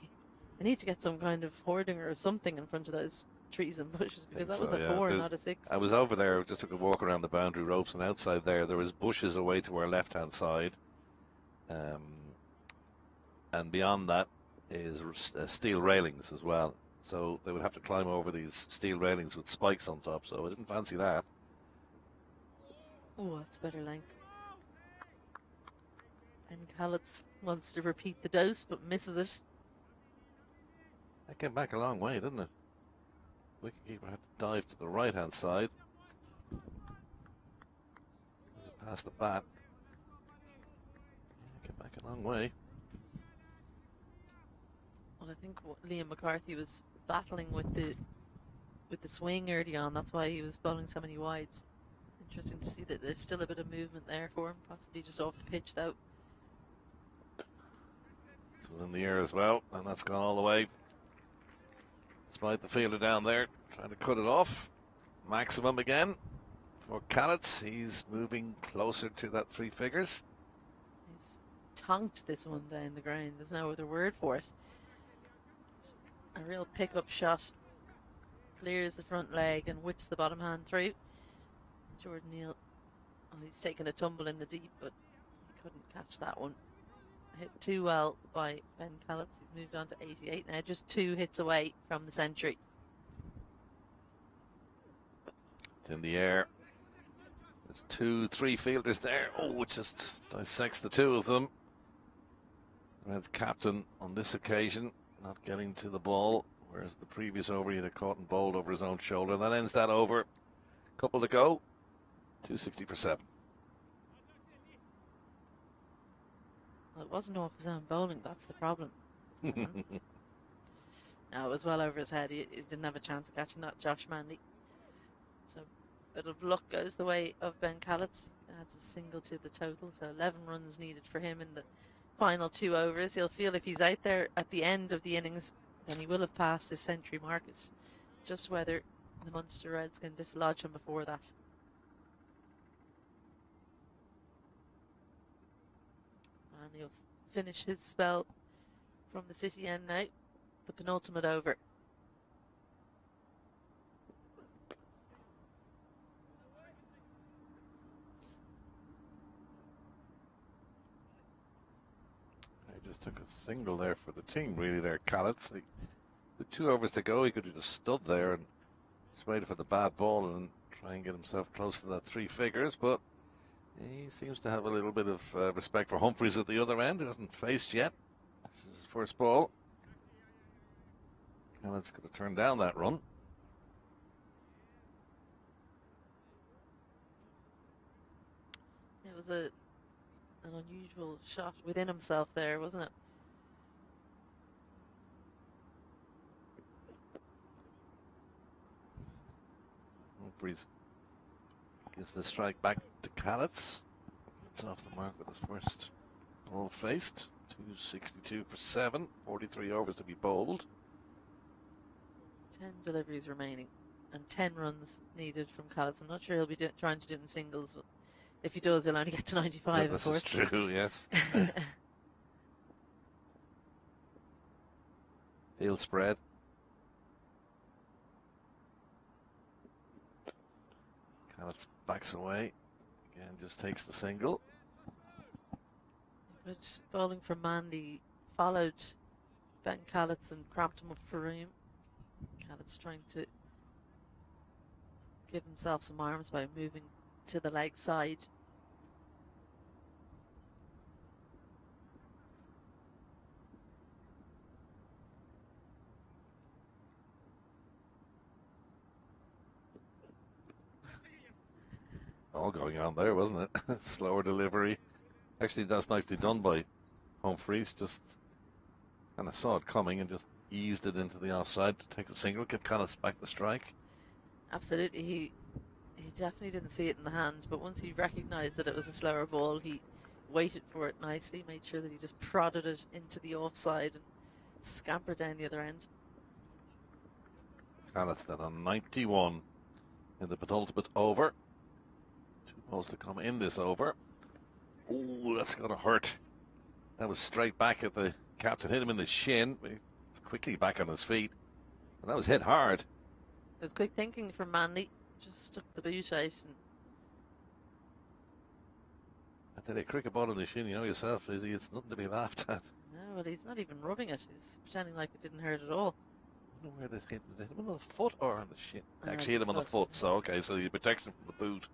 I need to get some kind of hoarding or something in front of those trees and bushes because that was a 4, not a 6. I was over there, just took a walk around the boundary ropes, and outside there was bushes away to our left-hand side. And beyond that is steel railings as well. So they would have to climb over these steel railings with spikes on top, so I didn't fancy that. Oh, that's better length. And Callets wants to repeat the dose but misses it. That came back a long way, didn't it? Wicketkeeper had to dive to the right-hand side. Past the bat. Yeah, came back a long way. Well, I think Liam McCarthy was battling with the swing early on. That's why he was bowling so many wides. Interesting to see that there's still a bit of movement there for him, possibly just off the pitch though. So in the air as well, and that's gone all the way. Despite the fielder down there trying to cut it off. Maximum again for Callets. He's moving closer to that 3 figures. He's tonked this one down the ground. There's no other word for it. It's a real pickup shot. Clears the front leg and whips the bottom hand through. Jordan Neal, oh, he's taken a tumble in the deep, but he couldn't catch that one. Hit too well by Ben Callets. He's moved on to 88 now, just 2 hits away from the century. It's in the air. There's 2-3 fielders there. Oh, it just dissects the 2 of them. Red's captain on this occasion not getting to the ball, whereas the previous over he had caught and bowled over his own shoulder. That ends that over. Couple to go. 260 for 7. Well, it wasn't off his own bowling, that's the problem. No, it was well over his head. He didn't have a chance of catching that, Josh Manley. So a bit of luck goes the way of Ben Callets. Adds a single to the total, so 11 runs needed for him in the final 2 overs. He'll feel if he's out there at the end of the innings, then he will have passed his century mark. It's just whether the Munster Reds can dislodge him before that. And he'll finish his spell from the City end now, the penultimate over. He just took a single there for the team, really, there, Callets. With 2 overs to go, he could have just stood there and just waited for the bad ball and try and get himself close to that 3 figures, but he seems to have a little bit of respect for Humphreys at the other end, who hasn't faced yet. This is his first ball. Callets could have turned down that run. It was an unusual shot within himself there, wasn't it? Humphreys gives the strike back to Callets. It's off the mark with his first ball faced. 262 for 7. 43 overs to be bowled. 10 deliveries remaining and 10 runs needed from Callets. I'm not sure he'll be trying to do it in singles, but if he does, he'll only get to 95, This of course. is true, yes. Field spread. Callett backs away. Again, just takes the single. Good bowling from Mandy. Followed Ben Callett and cramped him up for room. Callett's trying to give himself some arms by moving to the leg side. All going on there, wasn't it? Slower delivery. Actually, that's nicely done by Humphreys. Just kind of saw it coming and just eased it into the offside to take the single, get Callett back the strike. Absolutely, he definitely didn't see it in the hand, but once he recognised that it was a slower ball, he waited for it nicely, made sure that he just prodded it into the offside and scampered down the other end. Callett's then on 91 in the penultimate over. 2 balls to come in this over. Oh, that's going to hurt. That was straight back at the captain, hit him in the shin. Quickly back on his feet. And that was hit hard. It was quick thinking from Mandy. Just stuck the boot out. I tell you, a cricket ball in the shin, you know yourself, Izzy, it's nothing to be laughed at. No, well, he's not even rubbing it. He's pretending like it didn't hurt at all. I don't know where this hit. Did it hit him on the foot or on the shin? Actually It's hit him on the foot. foot, so okay, so the protection from the boot.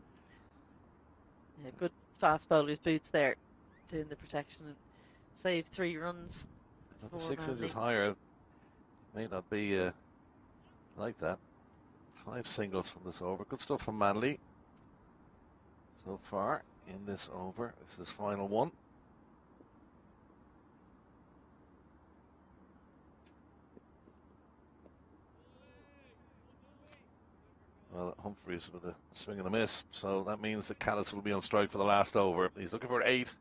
Yeah, good fast bowler's boots there, doing the protection and save 3 runs. But the for 6 Mandy. inches higher may not be like that. 5 singles from this over. Good stuff from Manley so far in this over. This is final one. Well, Humphreys with a swing and a miss, so that means that Callis will be on strike for the last over. He's looking for 8.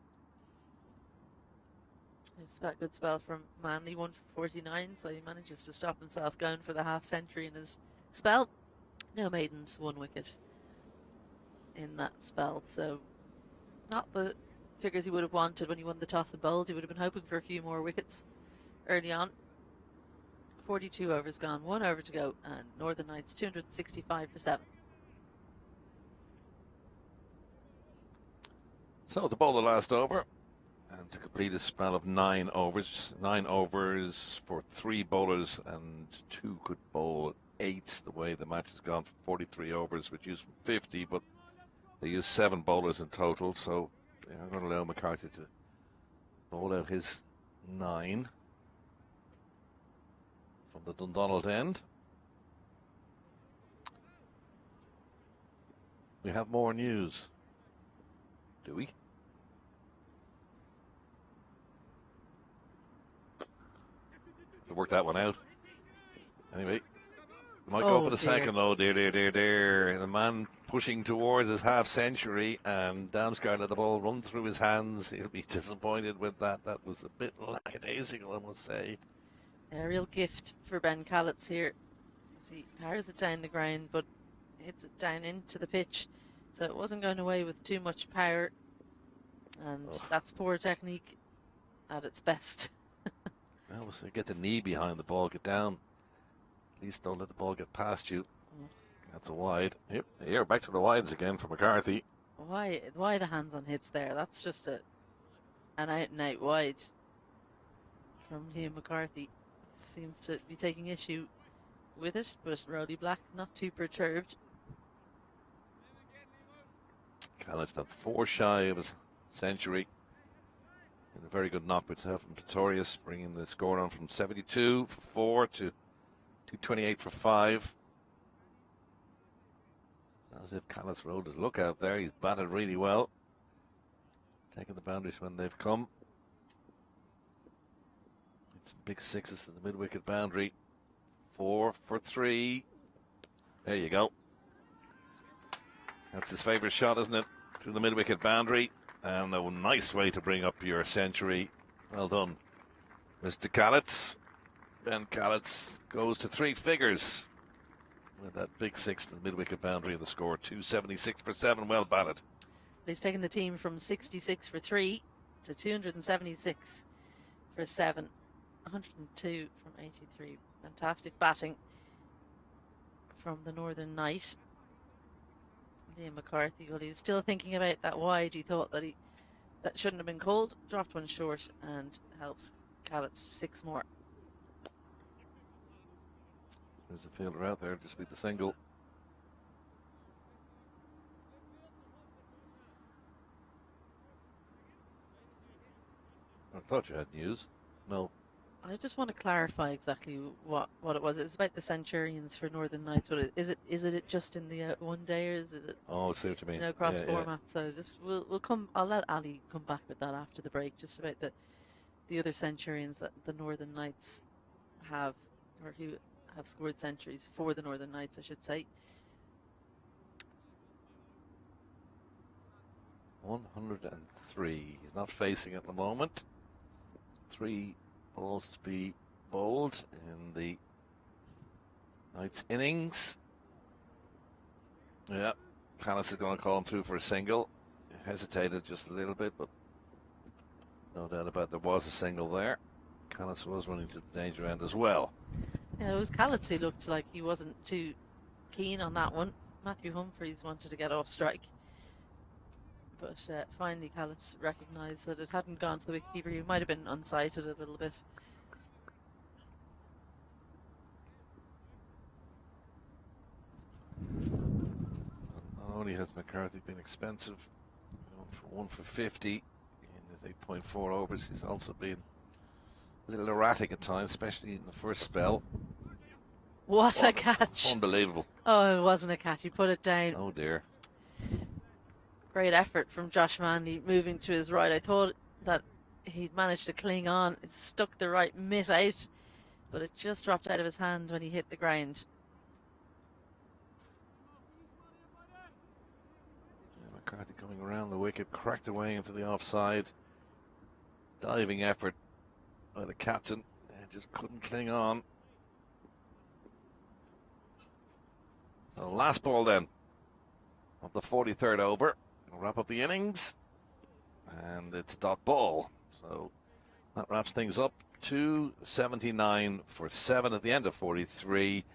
It's a good spell from Manley, 1 for 49, so he manages to stop himself going for the half century in his spell. No maidens, 1 wicket in that spell, so not the figures he would have wanted when he won the toss and bowled. He would have been hoping for a few more wickets early on. 42 overs gone, 1 over to go, and Northern Knights 265 for 7. So to bowl the last over and to complete a spell of 9 overs. 9 overs for 3 bowlers and 2 could bowl 8. The way the match has gone, 43 overs reduced from 50, but they used 7 bowlers in total, so they are going to allow McCarthy to bowl out his 9 from the Dundonald end. We have more news. Do we? To work that one out. Anyway, they might go for the second though. Dear. The man pushing towards his half century, and Damsgaard let the ball run through his hands. He'll be disappointed with that. That was a bit lackadaisical, I must say. A real gift for Ben Callett here. He powers it down the ground, but hits it down into the pitch. So it wasn't going away with too much power. And that's poor technique at its best. Well, so get the knee behind the ball, get down. At least don't let the ball get past you. That's a wide. Yep, here, back to the wides again for McCarthy. Why the hands on hips there? That's just an out and out wide from Liam McCarthy. Seems to be taking issue with it, but Roddy Black not too perturbed. Callis done 4 shy of his century. And a very good knock with himself from Pretorius, bringing the score on from 72 for 4 to 228 for 5. It's as if Callis rode his look out there. He's batted really well, taking the boundaries when they've come. Some big 6s to the mid-wicket boundary. 4 for 3. There you go. That's his favourite shot, isn't it? To the mid-wicket boundary. And a nice way to bring up your century. Well done, Mr. Callett. Ben Callett goes to 3 figures with that big 6 to the mid-wicket boundary and the score 276 for 7. Well batted. He's taken the team from 66 for 3 to 276 for 7. 102 from 83. Fantastic batting from the Northern Knight. Liam McCarthy, well, he was still thinking about that wide. He thought that that shouldn't have been called. Dropped one short and helps Callets to 6 more. There's a fielder out there, just beat the single. I thought you had news. No. I just want to clarify exactly what it was. It was about the Centurions for Northern Knights, but is it just in the one day, or is it? Oh, I see what you mean. Cross format. So just we'll come. I'll let Ali come back with that after the break. Just about the other Centurions that the Northern Knights have, or who have scored centuries for the Northern Knights, I should say. 103. He's not facing at the moment. 3 balls to be bowled in the Knights innings. Yeah, Callis is going to call him through for a single. Hesitated just a little bit, but no doubt about there was a single there. Callis was running to the danger end as well. Yeah, it was Callets who looked like he wasn't too keen on that one. Matthew Humphreys wanted to get off strike. But finally Callets recognised that it hadn't gone to the wicketkeeper. He might have been unsighted a little bit. Not only has McCarthy been expensive, for 1 for 50 in his 8.4 overs, he's also been a little erratic at times, especially in the first spell. What a catch. Unbelievable. Oh, it wasn't a catch. He put it down. Oh dear. Great effort from Josh Manley moving to his right. I thought that he'd managed to cling on. It stuck the right mitt out, but it just dropped out of his hand when he hit the ground. McCarthy coming around the wicket, cracked away into the offside. Diving effort by the captain, and just couldn't cling on. So last ball then of the 43rd over. We'll wrap up the innings, and it's a dot ball. So that wraps things up. 279 for 7 at the end of 43.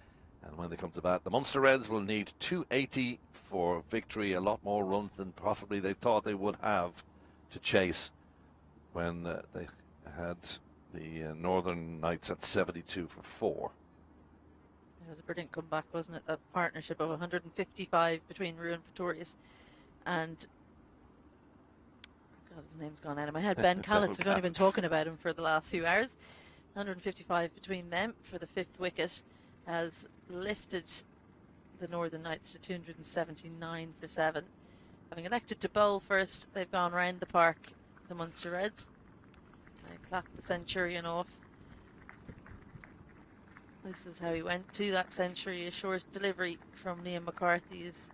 And when they come to bat, the Munster Reds will need 280 for victory, a lot more runs than possibly they thought they would have to chase when they had the Northern Knights at 72 for 4. It was a brilliant comeback, wasn't it? That partnership of 155 between Ruan Pretorius and, God, his name's gone out of my head, Ben Callets. We've only been talking about him for the last few hours. 155 between them for the 5th wicket has lifted the Northern Knights to 279 for 7. Having elected to bowl first, they've gone round the park, the Munster Reds. They clapped the Centurion off. This is how he went to that century. A short delivery from Liam McCarthy's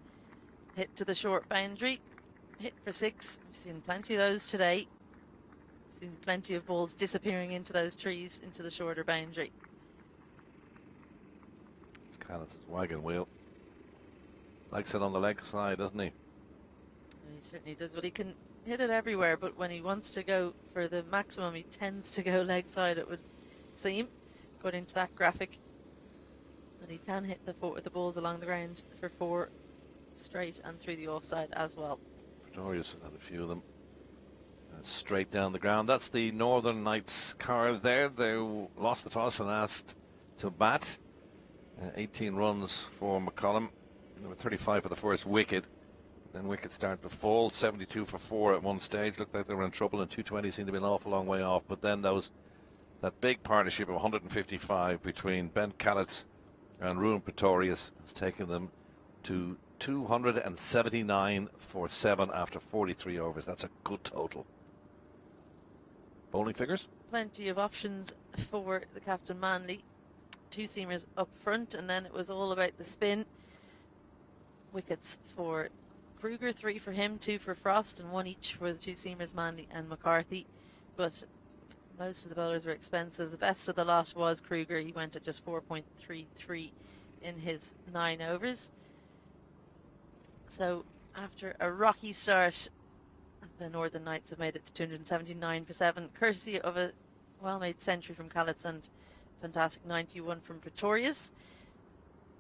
hit to the short boundary. Hit for 6. We've seen plenty of those today. We've seen plenty of balls disappearing into those trees, into the shorter boundary. Callis' wagon wheel. Likes it on the leg side, doesn't he? He certainly does. Well, he can hit it everywhere, but when he wants to go for the maximum, he tends to go leg side, it would seem, according to that graphic. But he can hit the balls along the ground for 4 straight and through the offside as well. Pretorius had a few of them straight down the ground. That's the Northern Knights card there. They lost the toss and asked to bat. 18 runs for McCollum. There were 35 for the first wicket. Then wickets started to fall. 72 for 4 at one stage. Looked like they were in trouble, and 220 seemed to be an awful long way off. But then there was that big partnership of 155 between Ben Callets and Ruan Pretorius has taken them to 279 for 7 after 43 overs. That's a good total. Bowling figures? Plenty of options for the captain Manley. 2 seamers up front, and then it was all about the spin. Wickets for Kruger, 3 for him, 2 for Frost, and 1 each for the 2 seamers Manley and McCarthy. But most of the bowlers were expensive. The best of the lot was Kruger. He went at just 4.33 in his 9 overs. So after a rocky start, the Northern Knights have made it to 279 for 7, courtesy of a well-made century from Callets and fantastic 91 from Pretorius.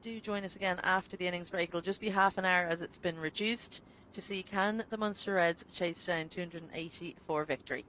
Do join us again after the innings break. It'll just be half an hour as it's been reduced to see can the Munster Reds chase down 280 for victory.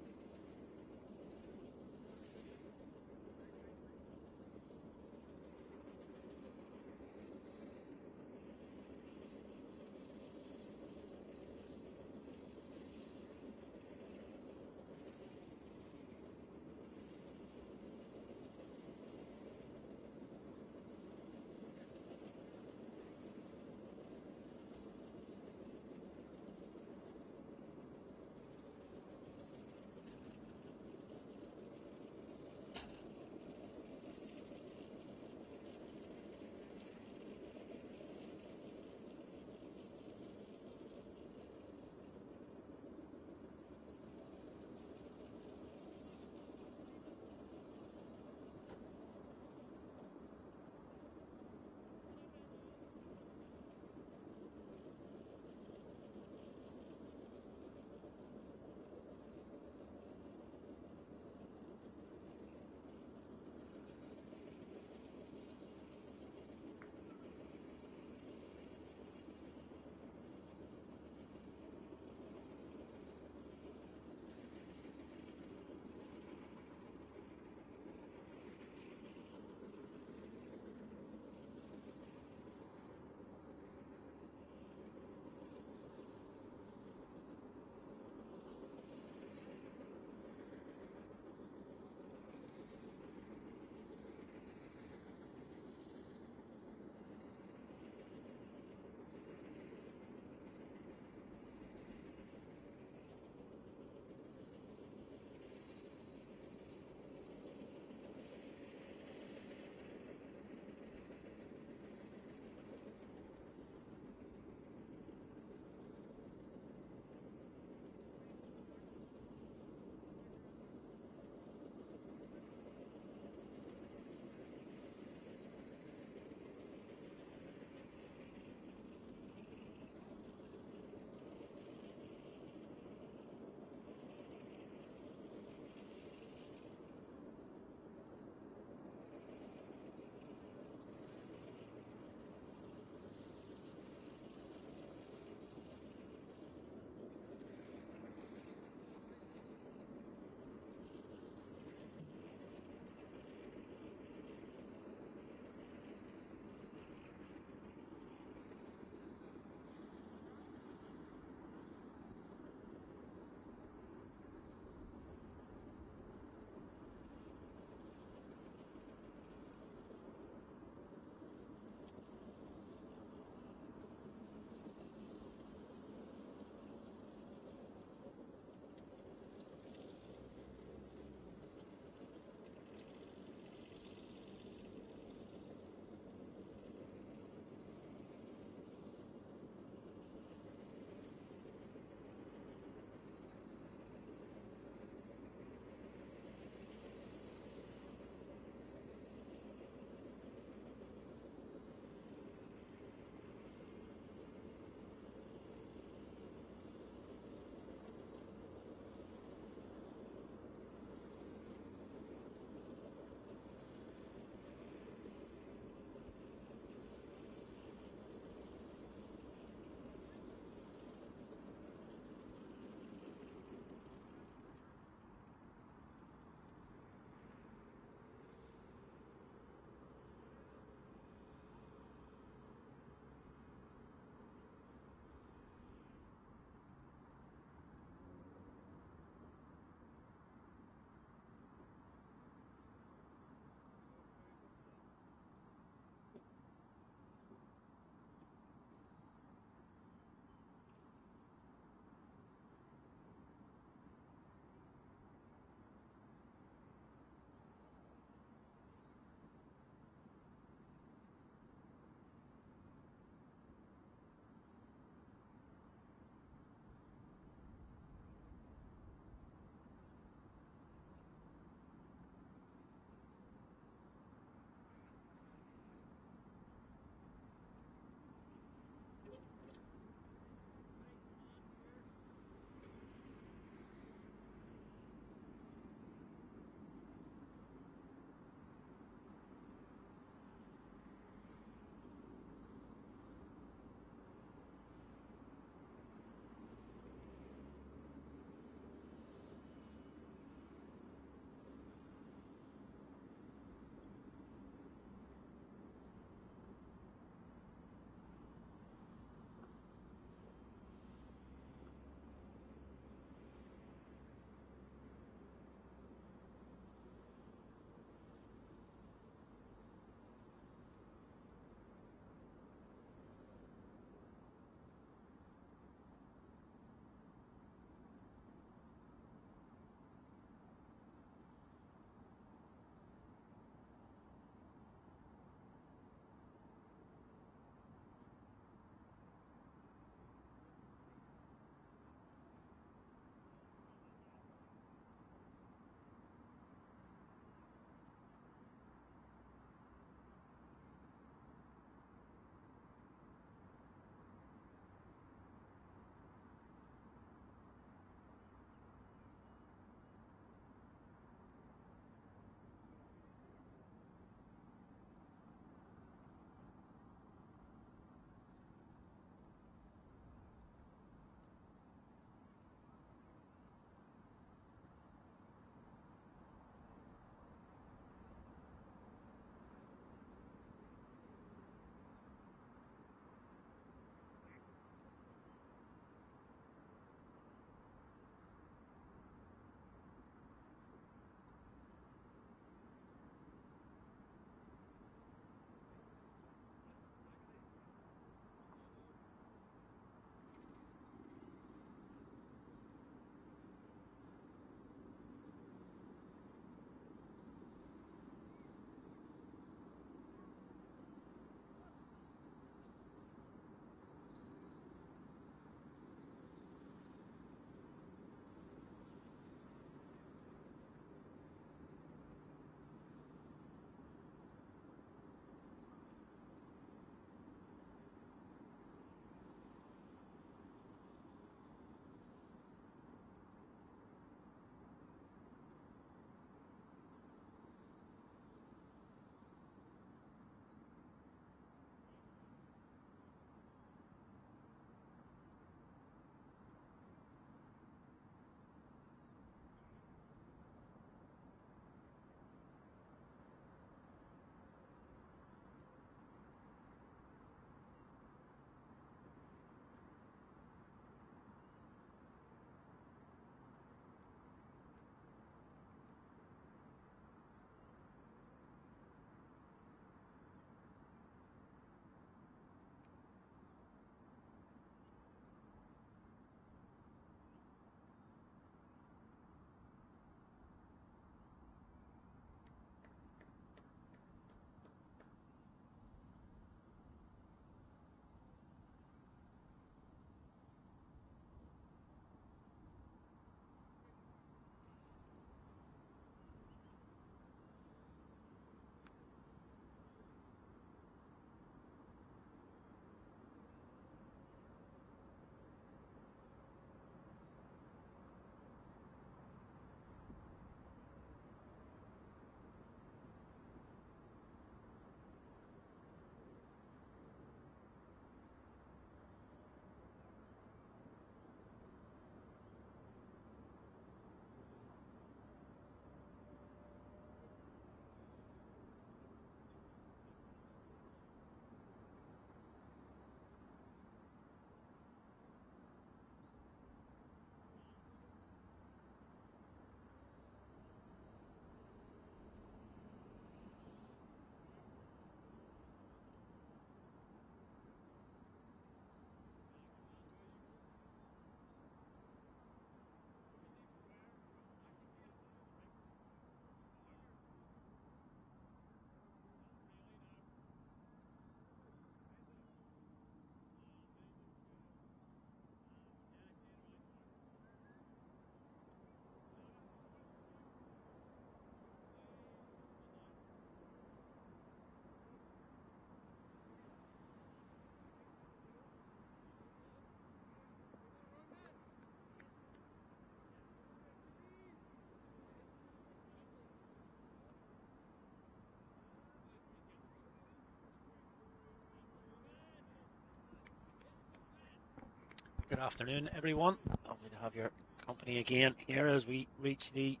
Good afternoon, everyone. Lovely to have your company again here as we reach the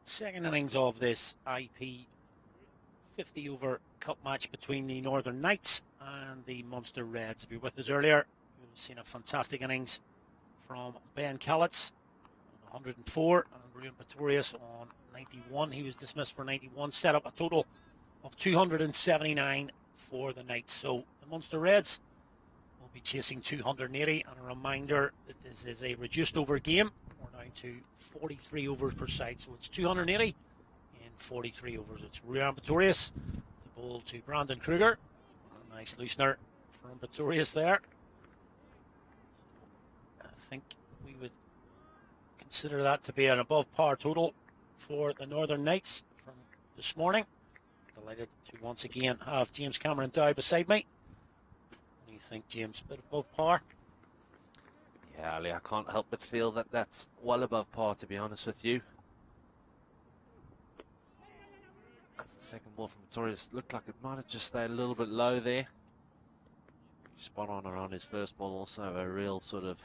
second innings of this IP50 over cup match between the Northern Knights and the Munster Reds. If you were with us earlier, you've seen a fantastic innings from Ben Callitz on 104 and Ruan Pretorius on 91. He was dismissed for 91, set up a total of 279 for the Knights. So the Munster Reds will be chasing 280, and a reminder that this is a reduced over game. We're down to 43 overs per side, so it's 280 in 43 overs. It's Ruan Pretorius, the ball to Brandon Kruger. A nice loosener from Pretorius there. So I think we would consider that to be an above par total for the Northern Knights from this morning. Delighted to once again have James Cameron Dow beside me. What do you think, James? A bit above par? Yeah, Ali, I can't help but feel that that's well above par, to be honest with you. That's the second ball from Pretorius. Looked like it might have just stayed a little bit low there. Spot on around his first ball, also a real sort of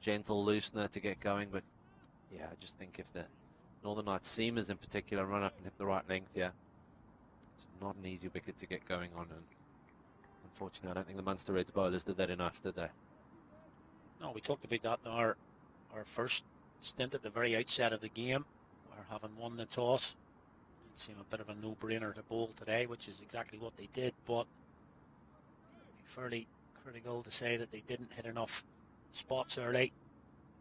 gentle loosener to get going. But yeah, I just think if the Northern Knights seamers in particular run up and hit the right length, yeah, it's not an easy wicket to get going on. And unfortunately, I don't think the Munster Reds bowlers did that enough, did they? No, we talked about that in our first stint at the very outset of the game, where having won the toss, it seemed a bit of a no-brainer to bowl today, which is exactly what they did. But it'd be fairly critical to say that they didn't hit enough spots early.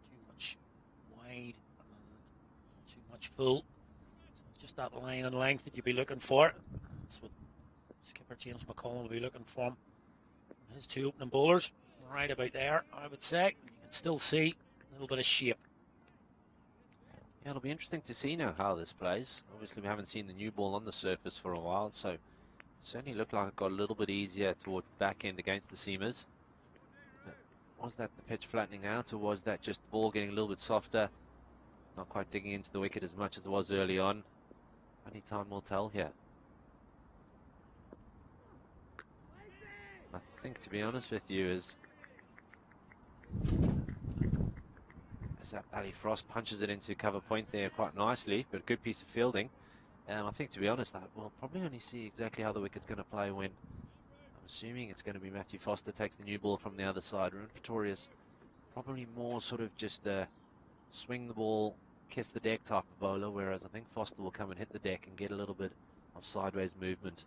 Too much wide and too much full. So just that line and length that you'd be looking for. That's what skipper James McCollum will be looking for from his two opening bowlers. Right about there, I would say. You can still see a little bit of shape. Yeah, it'll be interesting to see now how this plays. Obviously, we haven't seen the new ball on the surface for a while, so it certainly looked like it got a little bit easier towards the back end against the seamers. But was that the pitch flattening out, or was that just the ball getting a little bit softer, not quite digging into the wicket as much as it was early on? Only time will tell here. I think, to be honest with you, as that Ali Frost punches it into cover point there quite nicely, but a good piece of fielding. I think, to be honest, we'll probably only see exactly how the wicket's going to play when I'm assuming it's going to be Matthew Foster takes the new ball from the other side. Ruan Pretorius probably more sort of just swing the ball, kiss the deck type of bowler, whereas I think Foster will come and hit the deck and get a little bit of sideways movement.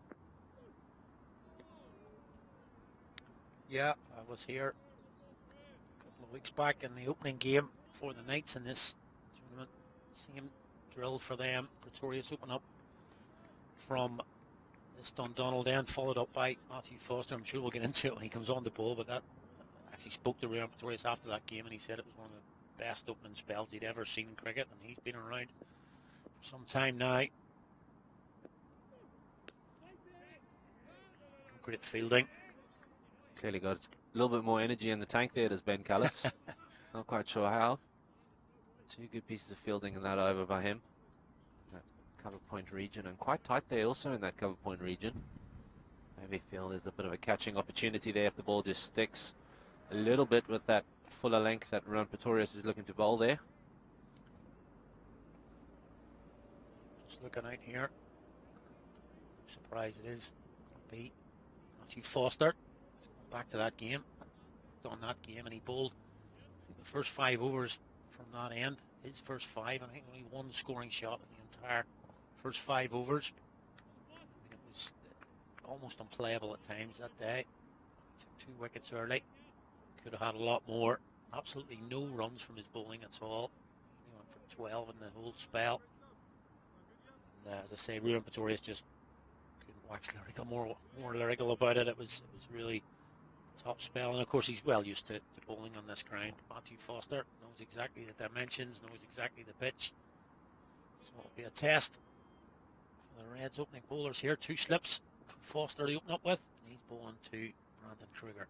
Yeah, I was here a couple of weeks back in the opening game for the Knights in this tournament. Same drill for them. Pretorius open up from this Dundonald then, followed up by Matthew Foster. I'm sure we'll get into it when he comes on the ball, but that actually spoke to Ruan Pretorius after that game, and he said it was one of the best opening spells he'd ever seen in cricket, and he's been around for some time now. Great fielding. Clearly got a little bit more energy in the tank there, does Ben Callitz. Not quite sure how. Two good pieces of fielding in that over by him. That cover point region, and quite tight there also in that cover point region. Maybe feel there's a bit of a catching opportunity there if the ball just sticks a little bit with that fuller length that Ruan Pretorius is looking to bowl there. Just looking out here. No surprise it is going to be Matthew Foster. Back to that game, on that game, and he bowled, I think, the first 5 overs from that end. His first 5, and I think only one scoring shot in the entire first 5 overs. I mean, it was almost unplayable at times that day. He took 2 wickets early. Could have had a lot more. Absolutely no runs from his bowling at all. He went for 12 in the whole spell. And as I say, Ruan Pretorius just couldn't wax lyrical, more lyrical about it. It was really top spell, and of course he's well used to bowling on this ground. Matthew Foster knows exactly the dimensions, knows exactly the pitch. So it'll be a test for the Reds opening bowlers here. 2 slips for Foster to open up with, and he's bowling to Brandon Kruger.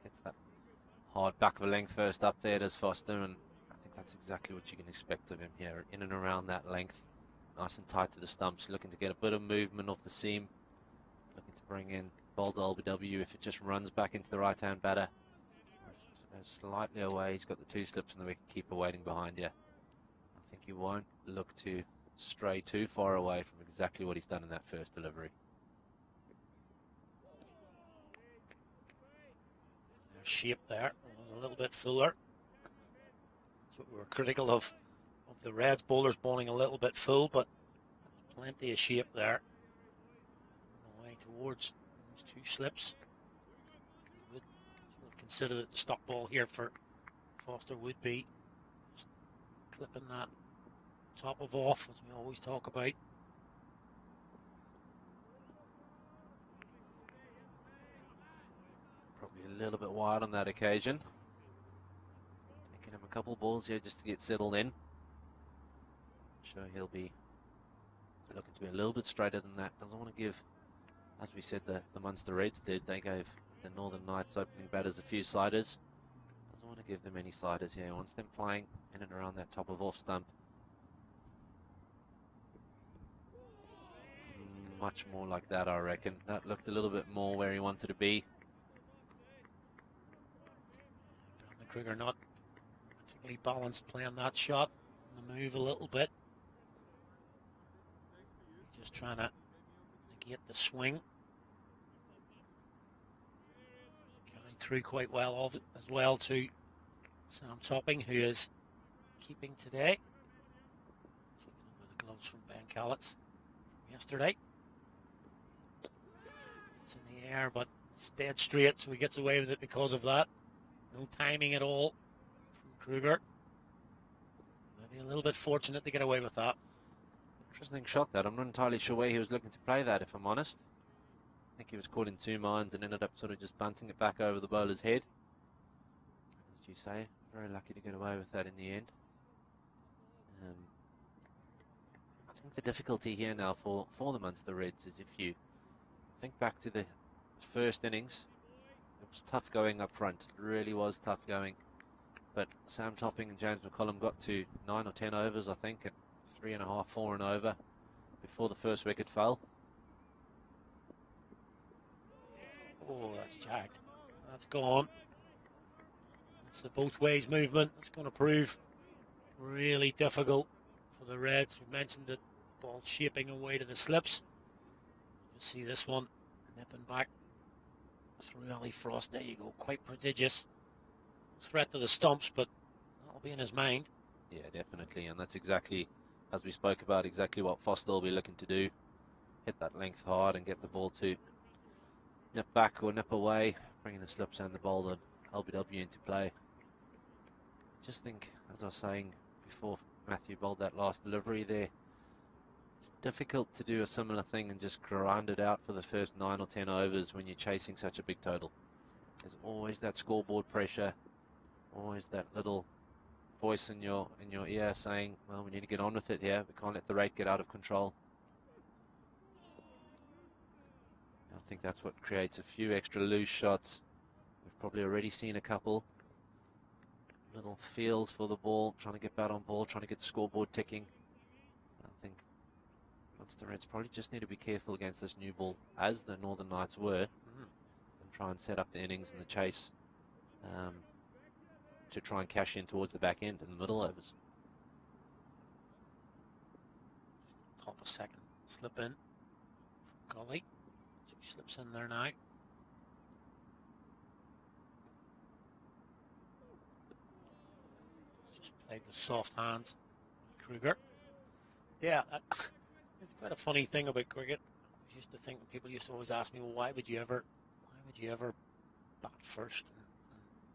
Hits that hard back of a length first up there, does Foster, and I think that's exactly what you can expect of him here, in and around that length. Nice and tight to the stumps, looking to get a bit of movement off the seam, looking to bring in bold LBW if it just runs back into the right-hand batter. Slightly away, he's got the 2 slips and the wicketkeeper waiting behind you. I think he won't look to stray too far away from exactly what he's done in that first delivery. Their shape there was a little bit fuller. That's what we were critical of the Reds bowlers bowling a little bit full, but plenty of shape there. Away towards those 2 slips. Would consider that the stock ball here for Foster would be just clipping that top of off, as we always talk about. Probably a little bit wide on that occasion. Taking him a couple balls here just to get settled in. Sure, he'll be looking to be a little bit straighter than that. Doesn't want to give, as we said, the Munster Reds did. They gave the Northern Knights opening batters a few sliders. Doesn't want to give them any sliders here. He wants them playing in and around that top of off stump. Much more like that, I reckon. That looked a little bit more where he wanted to be. Brandon Kruger not particularly balanced playing that shot. On the move a little bit. Just trying to get the swing. Carried through quite well of it as well to Sam Topping, who is keeping today. Taking over the gloves from Ben Callets from yesterday. It's in the air, but it's dead straight, so he gets away with it because of that. No timing at all from Kruger. Maybe a little bit fortunate to get away with that. Interesting shot that. I'm not entirely sure where he was looking to play that, if I'm honest. I think he was caught in 2 minds and ended up sort of just bunting it back over the bowler's head. As you say, very lucky to get away with that in the end. I think the difficulty here now for the Munster Reds is, if you think back to the first innings, it was tough going up front. It really was tough going. But Sam Topping and James McCollum got to 9 or 10 overs, I think, at 3.5, 4 and over before the first wicket fell. Oh, that's jagged. That's gone. That's the both ways movement. It's going to prove really difficult for the Reds. We mentioned that the ball shaping away to the slips. You see this one nipping back through Ali Frost. There you go. Quite prodigious. Threat to the stumps, but that'll be in his mind. Yeah, definitely. And that's exactly, as we spoke about, exactly what Foster will be looking to do. Hit that length hard and get the ball to nip back or nip away, bringing the slips and the bowler LBW into play. I just think, as I was saying before Matthew bowled that last delivery there, it's difficult to do a similar thing and just grind it out for the first 9 or 10 overs when you're chasing such a big total. There's always that scoreboard pressure, always that little voice in your ear saying, well, we need to get on with it here. We can't let the rate get out of control. I think that's what creates a few extra loose shots. We've probably already seen a couple. Little feels for the ball, trying to get bat on ball, trying to get the scoreboard ticking. I think Munster Reds probably just need to be careful against this new ball, as the Northern Knights were, and try and set up the innings and the chase to try and cash in towards the back end in the middle overs. Top a second slip in from Gully. 2 slips in there now. Just played the soft hands. Kruger. Yeah, it's quite a funny thing about cricket. I used to think, people used to always ask me, well, why would you ever bat first? And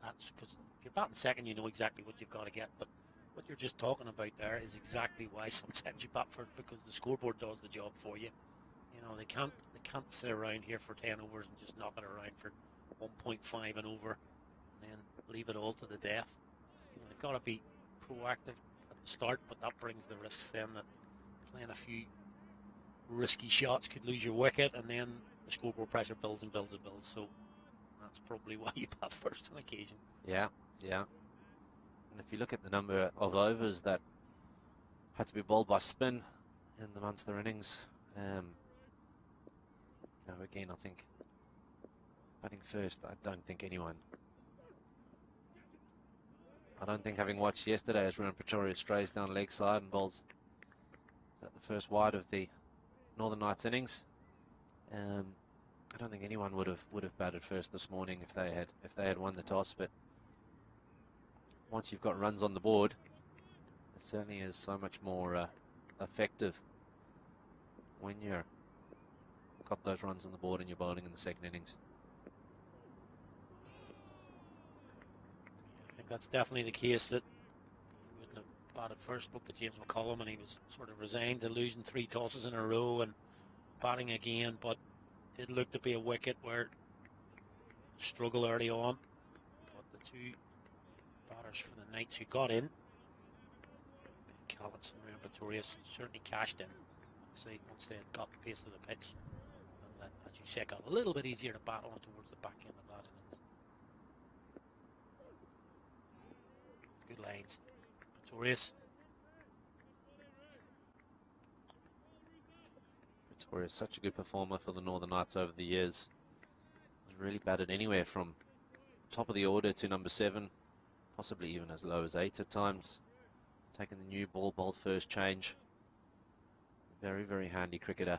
that's because if you're batting second, you know exactly what you've got to get. But what you're just talking about there is exactly why sometimes you bat first, because the scoreboard does the job for you. You know, they can't sit around here for 10 overs and just knock it around for 1.5 and over and then leave it all to the death. You know, they've got to be proactive at the start, but that brings the risks then that playing a few risky shots could lose your wicket, and then the scoreboard pressure builds and builds and builds. So that's probably why you bat first on occasion. Yeah. And if you look at the number of overs that had to be bowled by spin in the Munster innings, Now again, I think batting first, I don't think having watched yesterday as Ruan Pretoria strays down leg side and bowls, is that the first wide of the Northern Knights innings? I don't think anyone would have batted first this morning if they had won the toss. But once you've got runs on the board, it certainly is so much more effective when you're got those runs on the board and you're bowling in the second innings. I think that's definitely the case, that he wouldn't have batted first. Spoke to James McCullum and he was sort of resigned to losing 3 tosses in a row and batting again, but did look to be a wicket where struggle early on. But the 2 batters for the Knights who got in, Ben Callets and Ruan Pretorius, certainly cashed in once they had got the pace of the pitch. And that, as you say, got a little bit easier to bat on towards the back end of that innings. Good lines. Pretorius. Pretorius, such a good performer for the Northern Knights over the years. Has really batted anywhere from top of the order to number 7, possibly even as low as 8 at times. Taking the new ball, bowled first change. Very, very handy cricketer.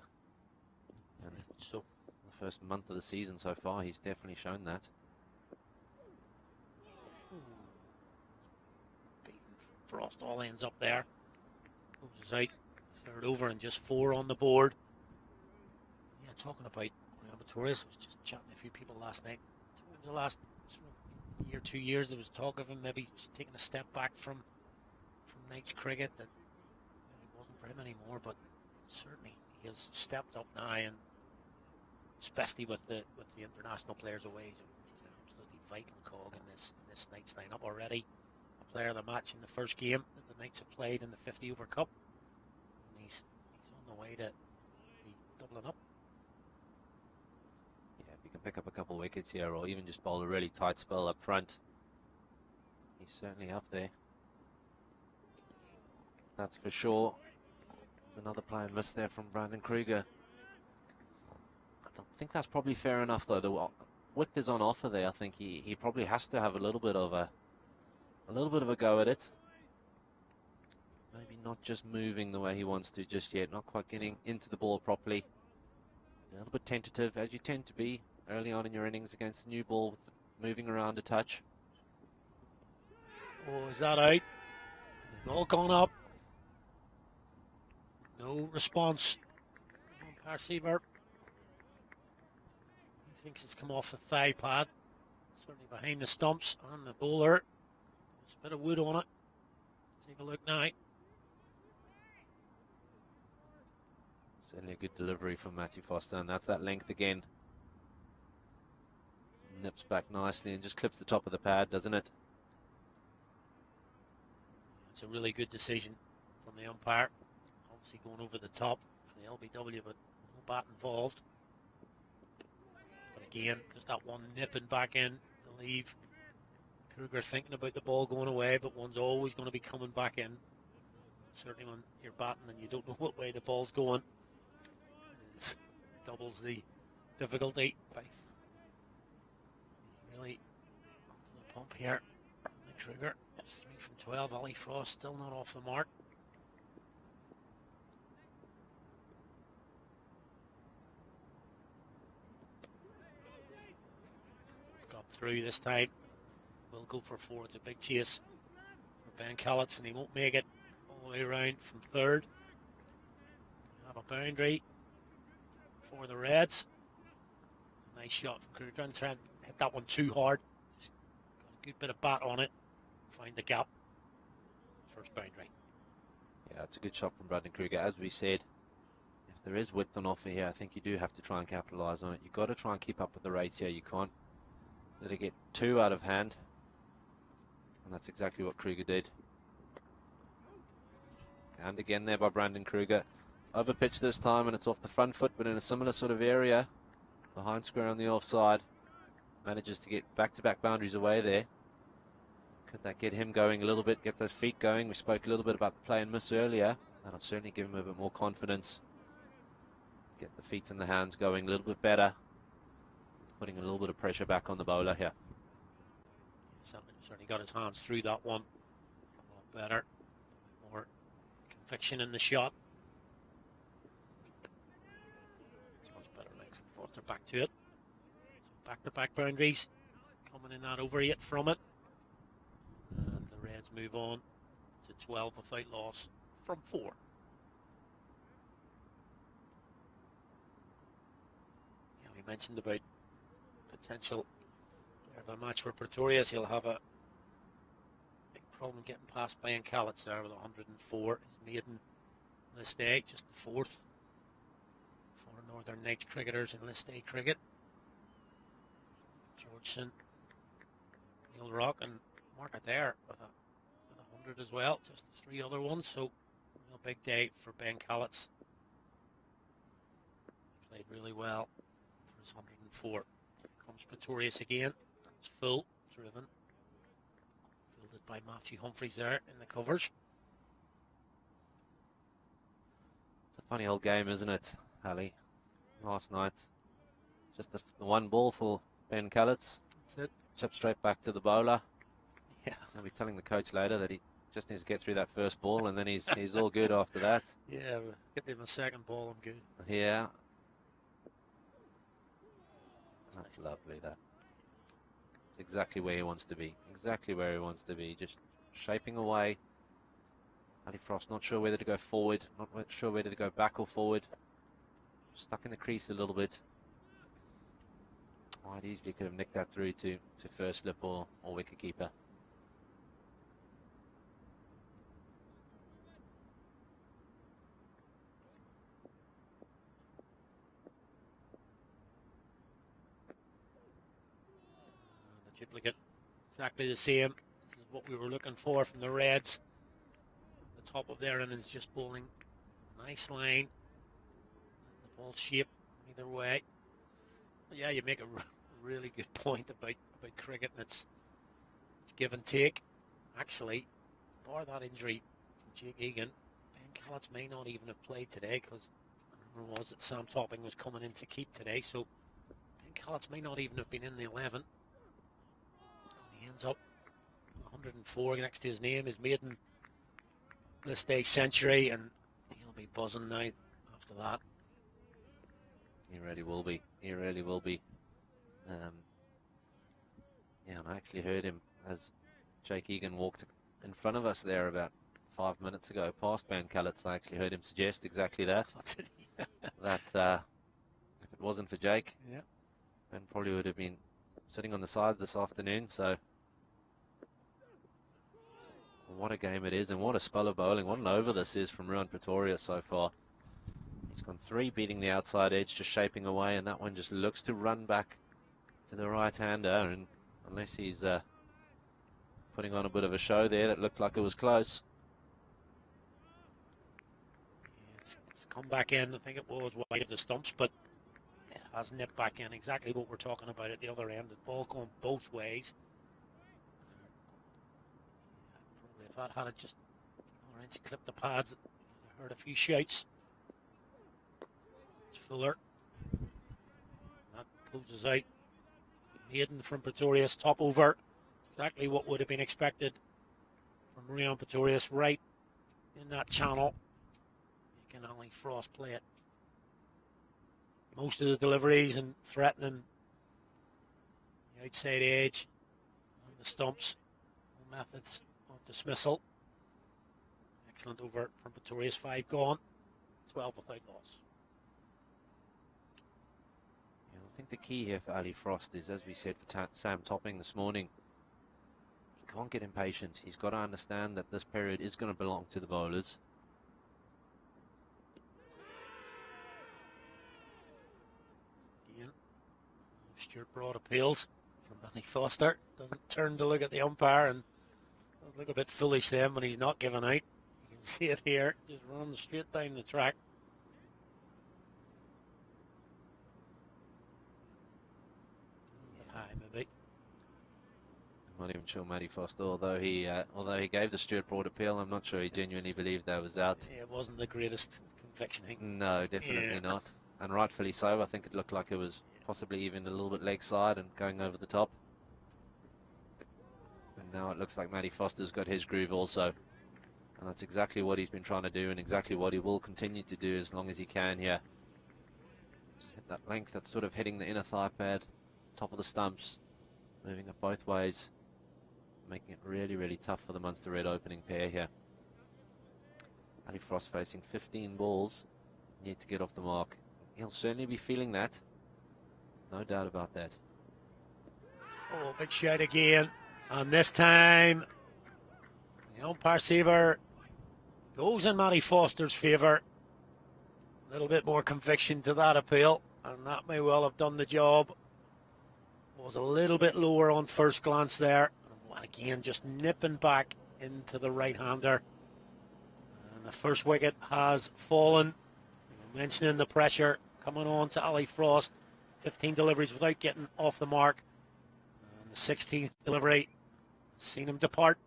And So the first month of the season so far, he's definitely shown that. Beaten Frost all ends up there. Closes out. 3rd over and just 4 on the board. Yeah, talking about Pretorius, I was just chatting to a few people last night. Over the last sort of year, 2 years, there was talk of him maybe taking a step back from Knights cricket, that maybe wasn't for him anymore, but certainly he has stepped up now, and especially with the international players away, he's an absolutely vital cog in this Knights lineup already. A player of the match in the first game that the Knights have played in the 50 over Cup, and he's on the way to be doubling up. Yeah, if you can pick up a couple of wickets here, or even just bowl a really tight spell up front, he's certainly up there. That's for sure. There's another play and miss there from Brandon Kruger. I don't think that's probably fair enough, though. The width is on offer there. I think he probably has to have a little bit of a go at it. Maybe not just moving the way he wants to just yet. Not quite getting into the ball properly. A little bit tentative, as you tend to be early on in your innings against a new ball, with moving around a touch. Oh, is that out? They've all gone up. No response. Umpire Seaver. He thinks it's come off the thigh pad. Certainly behind the stumps on the bowler. There's a bit of wood on it. Take a look now. Certainly a good delivery from Matthew Foster, and that's that length again. Nips back nicely and just clips the top of the pad, doesn't it? It's a really good decision from the umpire. Obviously going over the top for the LBW, but no bat involved. But again, just that one nipping back in to leave Kruger thinking about the ball going away, but one's always going to be coming back in. Certainly when you're batting and you don't know what way the ball's going, it doubles the difficulty. By really onto the pump here. Kruger, 3 from 12. Ali Frost still not off the mark. Got through this time. Will go for 4. It's a big chase for Ben Callets, and he won't make it all the way around from 3rd. Have a boundary for the Reds. Nice shot from Kruger. Trying to hit that one too hard. Just got a good bit of bat on it. Find the gap. First boundary. Yeah, it's a good shot from Brandon Kruger. As we said, if there is width on offer here, I think you do have to try and capitalise on it. You've got to try and keep up with the rates here. You can't let it get too out of hand. And that's exactly what Kruger did. And again there by Brandon Kruger. Over pitch this time, and it's off the front foot, but in a similar sort of area. Behind square on the offside. Manages to get back-to-back boundaries away there. Could that get him going a little bit, get those feet going? We spoke a little bit about the play and miss earlier. That'll certainly give him a bit more confidence. get the feet and the hands going a little bit better. Putting a little bit of pressure back on the bowler here. Certainly got his hands through that one a lot better. A bit more conviction in the shot. It's much better legs and forth. They're back to it. So back-to-back boundaries. Coming in that over 8 from it. And the Reds move on to 12 without loss from 4. Yeah, we mentioned about potential of a match for Pretorius. He'll have a big problem getting past Ben Callets there with 104. His maiden list day, just the 4th for Northern Knights cricketers in list day cricket. Georgeson, Neil Rock and Mark Adair with a 100 as well, just the 3 other ones. So a real big day for Ben Callets. He played really well for his 104. Here comes Pretorius again. It's full, driven. Fielded by Matthew Humphreys there in the covers. It's a funny old game, isn't it, Ali? Last night, just the one ball for Ben Callets. That's it. Chip straight back to the bowler. Yeah. I'll be telling the coach later that he just needs to get through that first ball, and then he's all good after that. Yeah, get him a second ball, I'm good. Yeah. That's lovely, that. It's exactly where he wants to be. Exactly where he wants to be. Just shaping away. Ali Frost not sure whether to go forward, not sure whether to go back or forward. Stuck in the crease a little bit. Quite easily could have nicked that through to first slip or wicketkeeper. The duplicate, exactly the same. This is what we were looking for from the Reds. The top of their innings just bowling nice line. The ball shape either way. But yeah, you make a really good point about cricket, and it's give and take. Actually, bar that injury from Jake Egan, Ben Callets may not even have played today, because the rumor was that Sam Topping was coming in to keep today, so Ben Callets may not even have been in the 11. He ends up 104 next to his name, his maiden this day century, and he'll be buzzing now after that. He really will be. He really will be. Yeah, and I actually heard him as Jake Egan walked in front of us there about 5 minutes ago, past Ben Callets. I actually heard him suggest exactly that. That if it wasn't for Jake, yeah, Ben probably would have been sitting on the side this afternoon. So what a game it is, and what a spell of bowling. What an over this is from Ruan Pretorius so far. He's gone 3 beating the outside edge, just shaping away, and that one just looks to run back to the right-hander, and unless he's putting on a bit of a show there, that looked like it was close. Yeah, it's come back in. I think it was wide of the stumps, but it has nipped back in. Exactly what we're talking about at the other end. The ball going both ways. Probably if that had it just another inch, clipped the pads, I heard a few shouts. It's Fuller. That closes out. Maiden from Pretorius, top over. Exactly what would have been expected from Ruan Pretorius, right in that channel. You can only Frost play it. Most of the deliveries and threatening the outside edge and the stumps. All methods of dismissal. Excellent over from Pretorius, 5 gone, 12 without loss. I think the key here for Ali Frost is, as we said for Sam Topping this morning, he can't get impatient. He's got to understand that this period is going to belong to the bowlers. Ian, Stuart Broad appeals from Benny Foster. Doesn't turn to look at the umpire, and does look a bit foolish then when he's not giving out. You can see it here, just runs straight down the track. Maybe. I'm not even sure Matty Foster, although he gave the Stuart Broad appeal, I'm not sure he genuinely believed that was out. Yeah, it wasn't the greatest conviction. No, definitely not. and rightfully so. I think it looked like it was possibly even a little bit leg side and going over the top. And now it looks like Matty Foster's got his groove also. And that's exactly what he's been trying to do and exactly what he will continue to do as long as he can here. Just hit that length that's sort of hitting the inner thigh pad, top of the stumps, moving it both ways, making it really, really tough for the Munster Red opening pair here. Ali Frost facing 15 balls, need to get off the mark. He'll certainly be feeling that, no doubt about that. Oh, big shot again. And this time, the umpire saver goes in Matty Foster's favour. A little bit more conviction to that appeal, and that may well have done the job. Was a little bit lower on first glance there. And again, just nipping back into the right-hander. And the first wicket has fallen. Mentioning the pressure coming on to Ali Frost. 15 deliveries without getting off the mark. And the 16th delivery, seen him depart.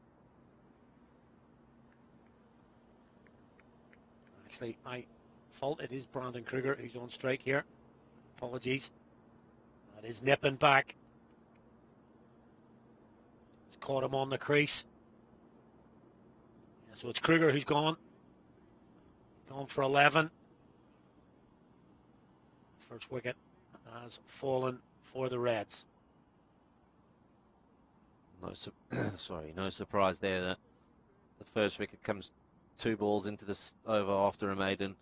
Actually, my fault. It is Brandon Kruger who's on strike here. Apologies. That is nipping back. It's caught him on the crease. Yeah, so it's Kruger who's gone. Gone for 11. First wicket has fallen for the Reds. No surprise there that the first wicket comes 2 balls into this over after a maiden.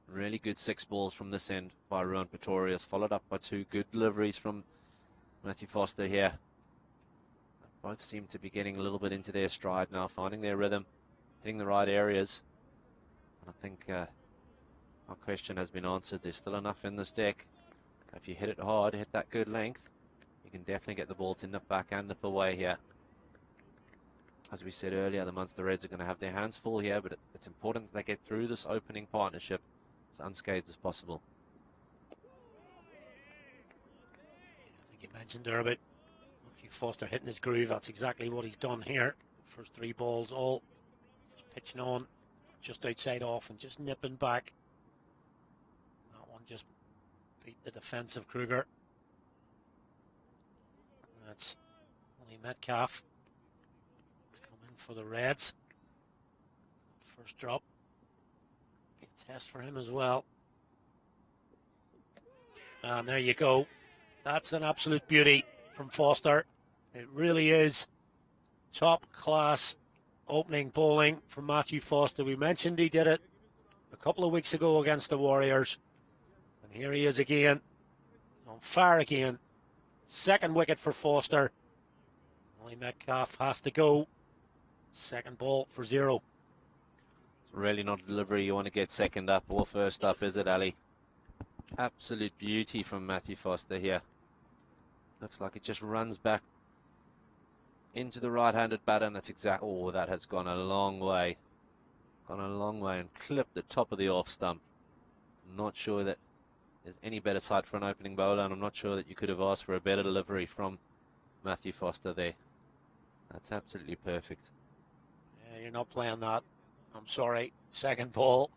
Really good 6 balls from this end by Ruan Pretorius, followed up by 2 good deliveries from Matthew Foster here. Both seem to be getting a little bit into their stride now, finding their rhythm, hitting the right areas. And I think our question has been answered. There's still enough in this deck. If you hit it hard, hit that good length, you can definitely get the ball to nip back and nip away here. As we said earlier, the Munster Reds are going to have their hands full here, but it's important that they get through this opening partnership as unscathed as possible. I think you mentioned there about Matthew Foster hitting his groove. That's exactly what he's done here. First 3 balls all just pitching on, just outside off and just nipping back. That one just beat the defence of Kruger. That's only Metcalf. He's come in for the Reds. First drop. Be a test for him as well. And there you go. That's an absolute beauty from Foster. It really is top class opening bowling from Matthew Foster. We mentioned he did it a couple of weeks ago against the Warriors. And here he is again. On fire again. Second wicket for Foster. Only Metcalf has to go. Second ball for 0. It's really not a delivery you want to get second up or first up, is it, Ali? Absolute beauty from Matthew Foster here. Looks like it just runs back into the right-handed batter, and that's exactly... Oh, that has gone a long way. Gone a long way and clipped the top of the off stump. I'm not sure that there's any better sight for an opening bowler, and I'm not sure that you could have asked for a better delivery from Matthew Foster there. That's absolutely perfect. Yeah, you're not playing that. I'm sorry. Second ball.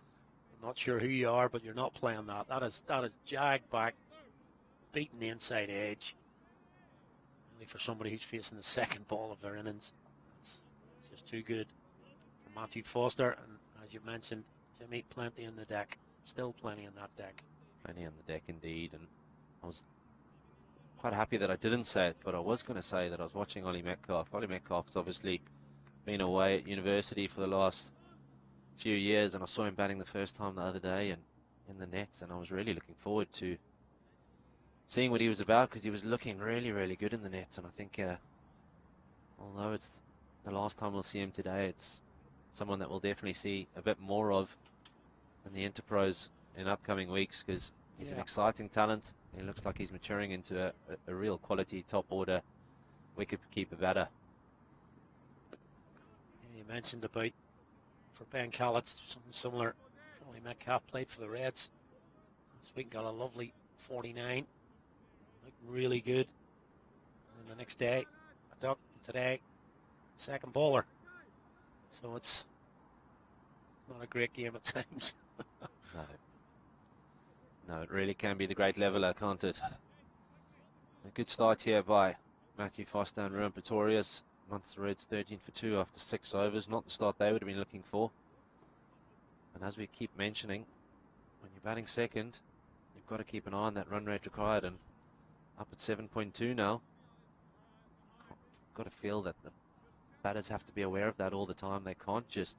I'm not sure who you are, but you're not playing that. That is jagged back, beating the inside edge. Really for somebody who's facing the second ball of their innings. It's just too good for Matthew Foster. And as you mentioned, Jimmy, plenty in the deck. Still plenty in that deck. Plenty on the deck indeed, and I was quite happy that I didn't say it, but I was going to say that I was watching Ollie Metcalf. Ollie Metcalf's obviously been away at university for the last few years, and I saw him batting the first time the other day and in the nets, and I was really looking forward to seeing what he was about, because he was looking really, really good in the nets. And I think although it's the last time we'll see him today, it's someone that we'll definitely see a bit more of in the Interpros in upcoming weeks, because he's an exciting talent. He looks like he's maturing into a real quality top order wicket-keeper batter. Yeah, you mentioned about for Ben Callett, something similar. Ollie Metcalf played for the Reds this week, got a lovely 49. Looked really good. And the next day, a duck. Today, second bowler. So it's not a great game at times. No, it really can be the great leveler, can't it? A good start here by Matthew Foster and Ruan Pretorius. Munster Reds 13 for 2 after 6 overs. Not the start they would have been looking for. And as we keep mentioning, when you're batting second, you've got to keep an eye on that run rate required. And up at 7.2 now. Got to feel that the batters have to be aware of that all the time. They can't just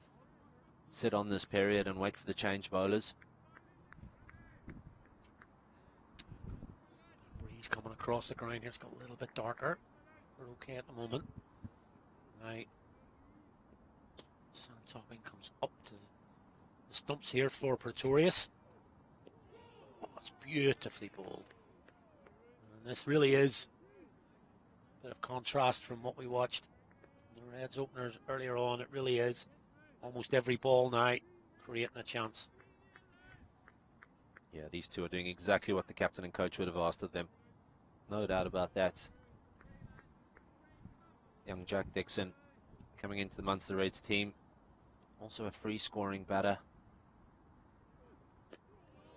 sit on this period and wait for the change bowlers. Breeze coming across the ground here. It's got a little bit darker. We're okay at the moment. Now, sun topping comes up to the stumps here for Pretorius. Oh, it's beautifully bowled. And this really is a bit of contrast from what we watched in the Reds openers earlier on. It really is almost every ball now creating a chance. Yeah, these two are doing exactly what the captain and coach would have asked of them. No doubt about that. Young Jack Dixon coming into the Munster Reds team. Also a free scoring batter.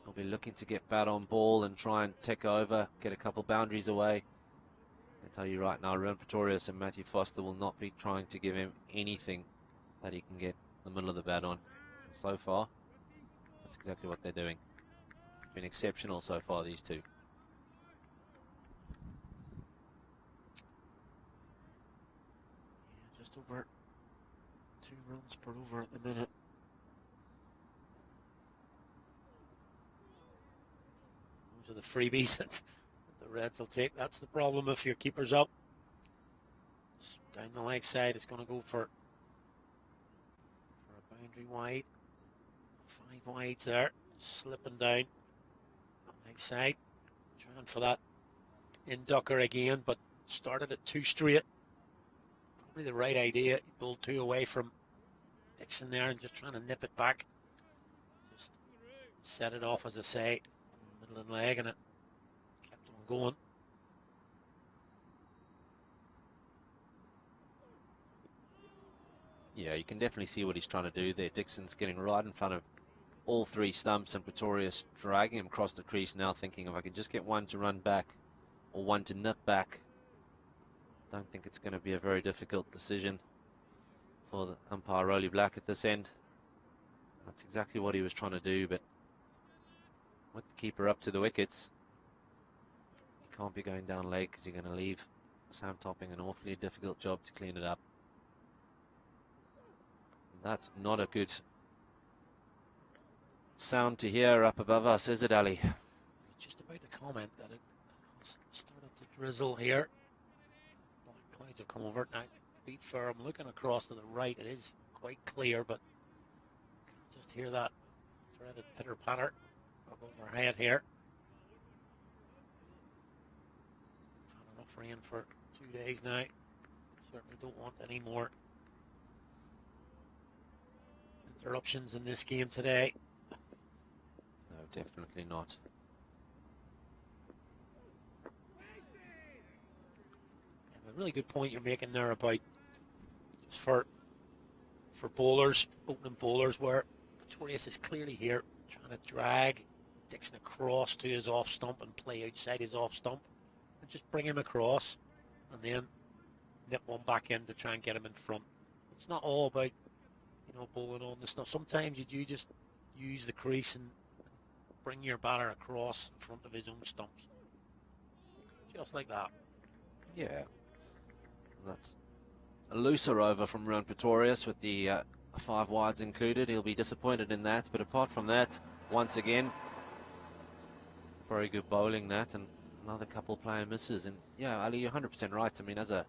He'll be looking to get bat on ball and try and tick over, get a couple boundaries away. I tell you right now, Ruan Pretorius and Matthew Foster will not be trying to give him anything that he can get the middle of the bat on. So far, that's exactly what they're doing. Been exceptional so far, these two. Yeah, just over 2 runs per over at the minute. Those are the freebies that the Reds will take. That's the problem if your keeper's up. Down the leg side, it's going to go for a boundary wide. 5 wides there, slipping down the leg side. Trying for that inducker again, but started at 2 straight. Probably the right idea. He pulled 2 away from Dixon there and just trying to nip it back. Just set it off, as I say, middle of the leg, and it kept on going. Yeah, you can definitely see what he's trying to do there. Dixon's getting right in front of all 3 stumps, and Pretorius dragging him across the crease now, thinking if I can just get one to run back or one to nip back. Don't think it's going to be a very difficult decision for the umpire Rolly Black at this end. That's exactly what he was trying to do, but with the keeper up to the wickets, you can't be going down late because you're going to leave Sam Topping an awfully difficult job to clean it up. That's not a good sound to hear up above us, is it, Ali? Just about to comment that it has started to drizzle here. Black clouds have come over it now. To be fair, I'm looking across to the right. It is quite clear, but I can just hear that dreaded pitter patter above our head here. We've had enough rain for 2 days now. Certainly don't want any more interruptions in this game today. No, definitely not. And a really good point you're making there about just for bowlers, opening bowlers, where Pretorius is clearly here trying to drag Dixon across to his off stump and play outside his off stump and just bring him across and then nip one back in to try and get him in front. It's not all about, you know, bowling on the stuff. Sometimes you do just use the crease and bring your batter across in front of his own stumps. Just like that. Yeah. That's a looser over from Ruan Pretorius with the 5 wides included. He'll be disappointed in that, but apart from that, once again, very good bowling that, and another couple playing misses. And yeah, Ali, you're 100% right. I mean, as a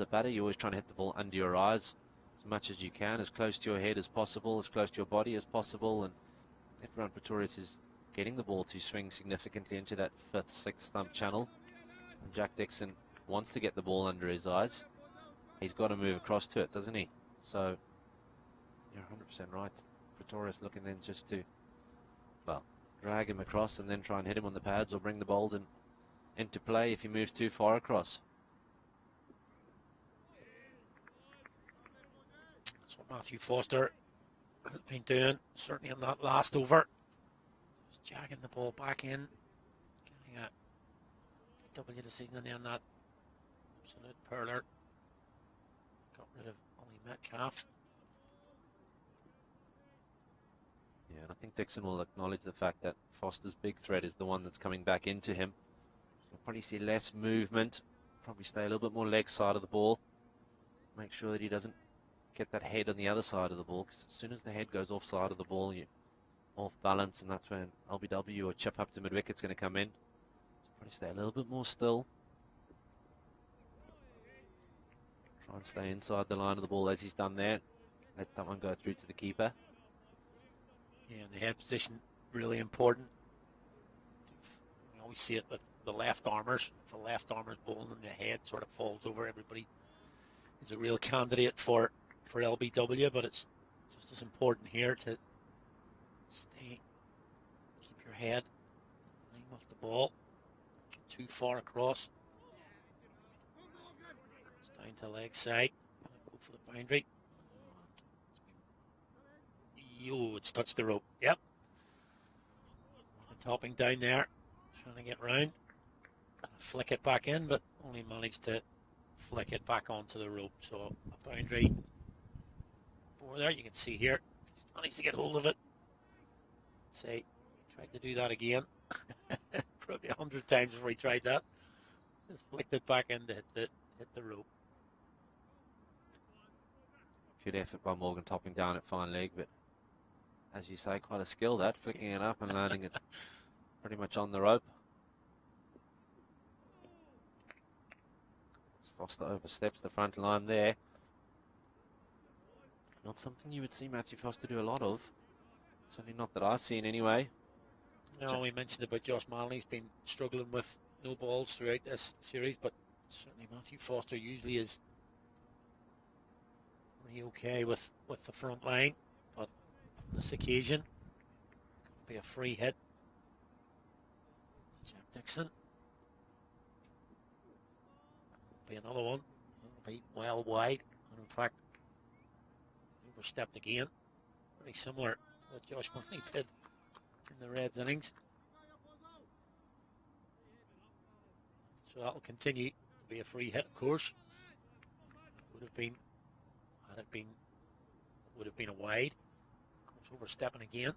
batter, you're always trying to hit the ball under your eyes as much as you can, as close to your head as possible, as close to your body as possible. And if Ruan Pretorius is getting the ball to swing significantly into that 5th, 6th stump channel, and Jack Dixon wants to get the ball under his eyes, he's got to move across to it, doesn't he? So you're 100% right. Pretorius looking then just to, well, drag him across and then try and hit him on the pads or bring the ball into play if he moves too far across. That's what Matthew Foster has been doing, certainly in that last over. Just Jagging the ball back in. Getting a W decision and then that absolute perler. Got rid of Ollie Metcalf. Yeah, and I think Dixon will acknowledge the fact that Foster's big threat is the one that's coming back into him. You'll probably see less movement, probably stay a little bit more leg side of the ball. Make sure that he doesn't get that head on the other side of the ball, because as soon as the head goes off side of the ball, you're off balance, and that's when LBW or chip up to mid-wicket's going to come in. So probably stay a little bit more still. Try and stay inside the line of the ball as he's done there. Let that one go through to the keeper. Yeah, and the head position really important. We always see it with the left armers. If a left armer's bowling and the head sort of falls over, everybody is a real candidate for LBW, but it's just as important here to keep your head in line with the ball. Get too far across. It's down to leg side. Go for the boundary. Oh, it's touched the rope. Yep. Topping down there, trying to get round. Flick it back in, but only managed to flick it back onto the rope. So a boundary for there. You can see here, he's managed to get hold of it. Let's say he tried to do that again. Probably 100 times before he tried that. Just flicked it back in to hit the rope. Good effort by Morgan, topping down at fine leg, but as you say, quite a skill that, flicking it up and landing it pretty much on the rope. As Foster oversteps the front line there. Not something you would see Matthew Foster do a lot of. Certainly not that I've seen anyway. No, we mentioned about Josh Manley. He's been struggling with no balls throughout this series, but certainly Matthew Foster usually is pretty okay with the front line. But on this occasion, going to be a free hit. Jack Dixon. Be another one. It'll be well wide. And in fact, overstepped again. Pretty similar to what Josh Manley did in the Reds innings. So that'll continue to be a free hit, of course. Would have been, had it been, would have been a wide. Of course, overstepping again.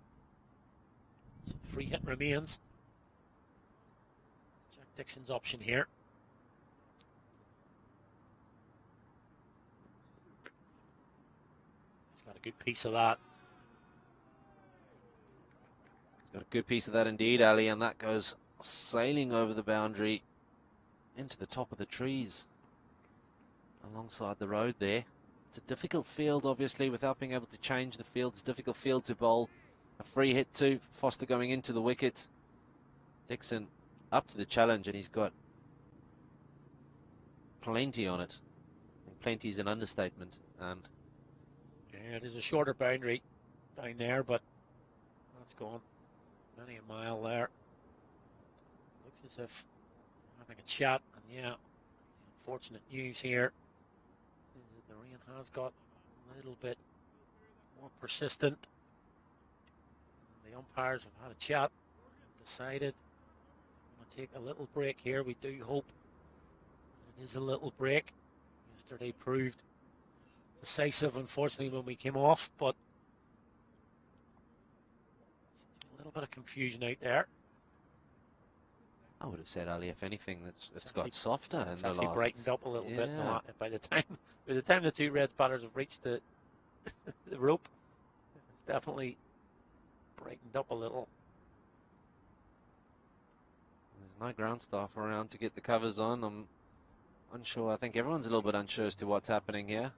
So the free hit remains. Jack Dixon's option here. He's got a good piece of that. He's got a good piece of that indeed, Ali, and that goes sailing over the boundary into the top of the trees alongside the road there. It's a difficult field, obviously, without being able to change the field. It's a difficult field to bowl. A free hit too. Foster going into the wicket. Dixon up to the challenge, and he's got plenty on it. I think plenty is an understatement. And yeah, it is a shorter boundary down there, but that's gone many a mile there. Looks as if having a chat, and yeah, unfortunate news here is that the rain has got a little bit more persistent. And the umpires have had a chat and decided we're going to take a little break here. We do hope that it is a little break. Yesterday proved decisive, unfortunately, when we came off, but a little bit of confusion out there. I would have said, Ali, if anything, it's got softer. It's actually brightened up a little bit by the time the two Reds batters have reached the rope. It's definitely brightened up a little. There's no ground staff around to get the covers on. I'm unsure. I think everyone's a little bit unsure as to what's happening here.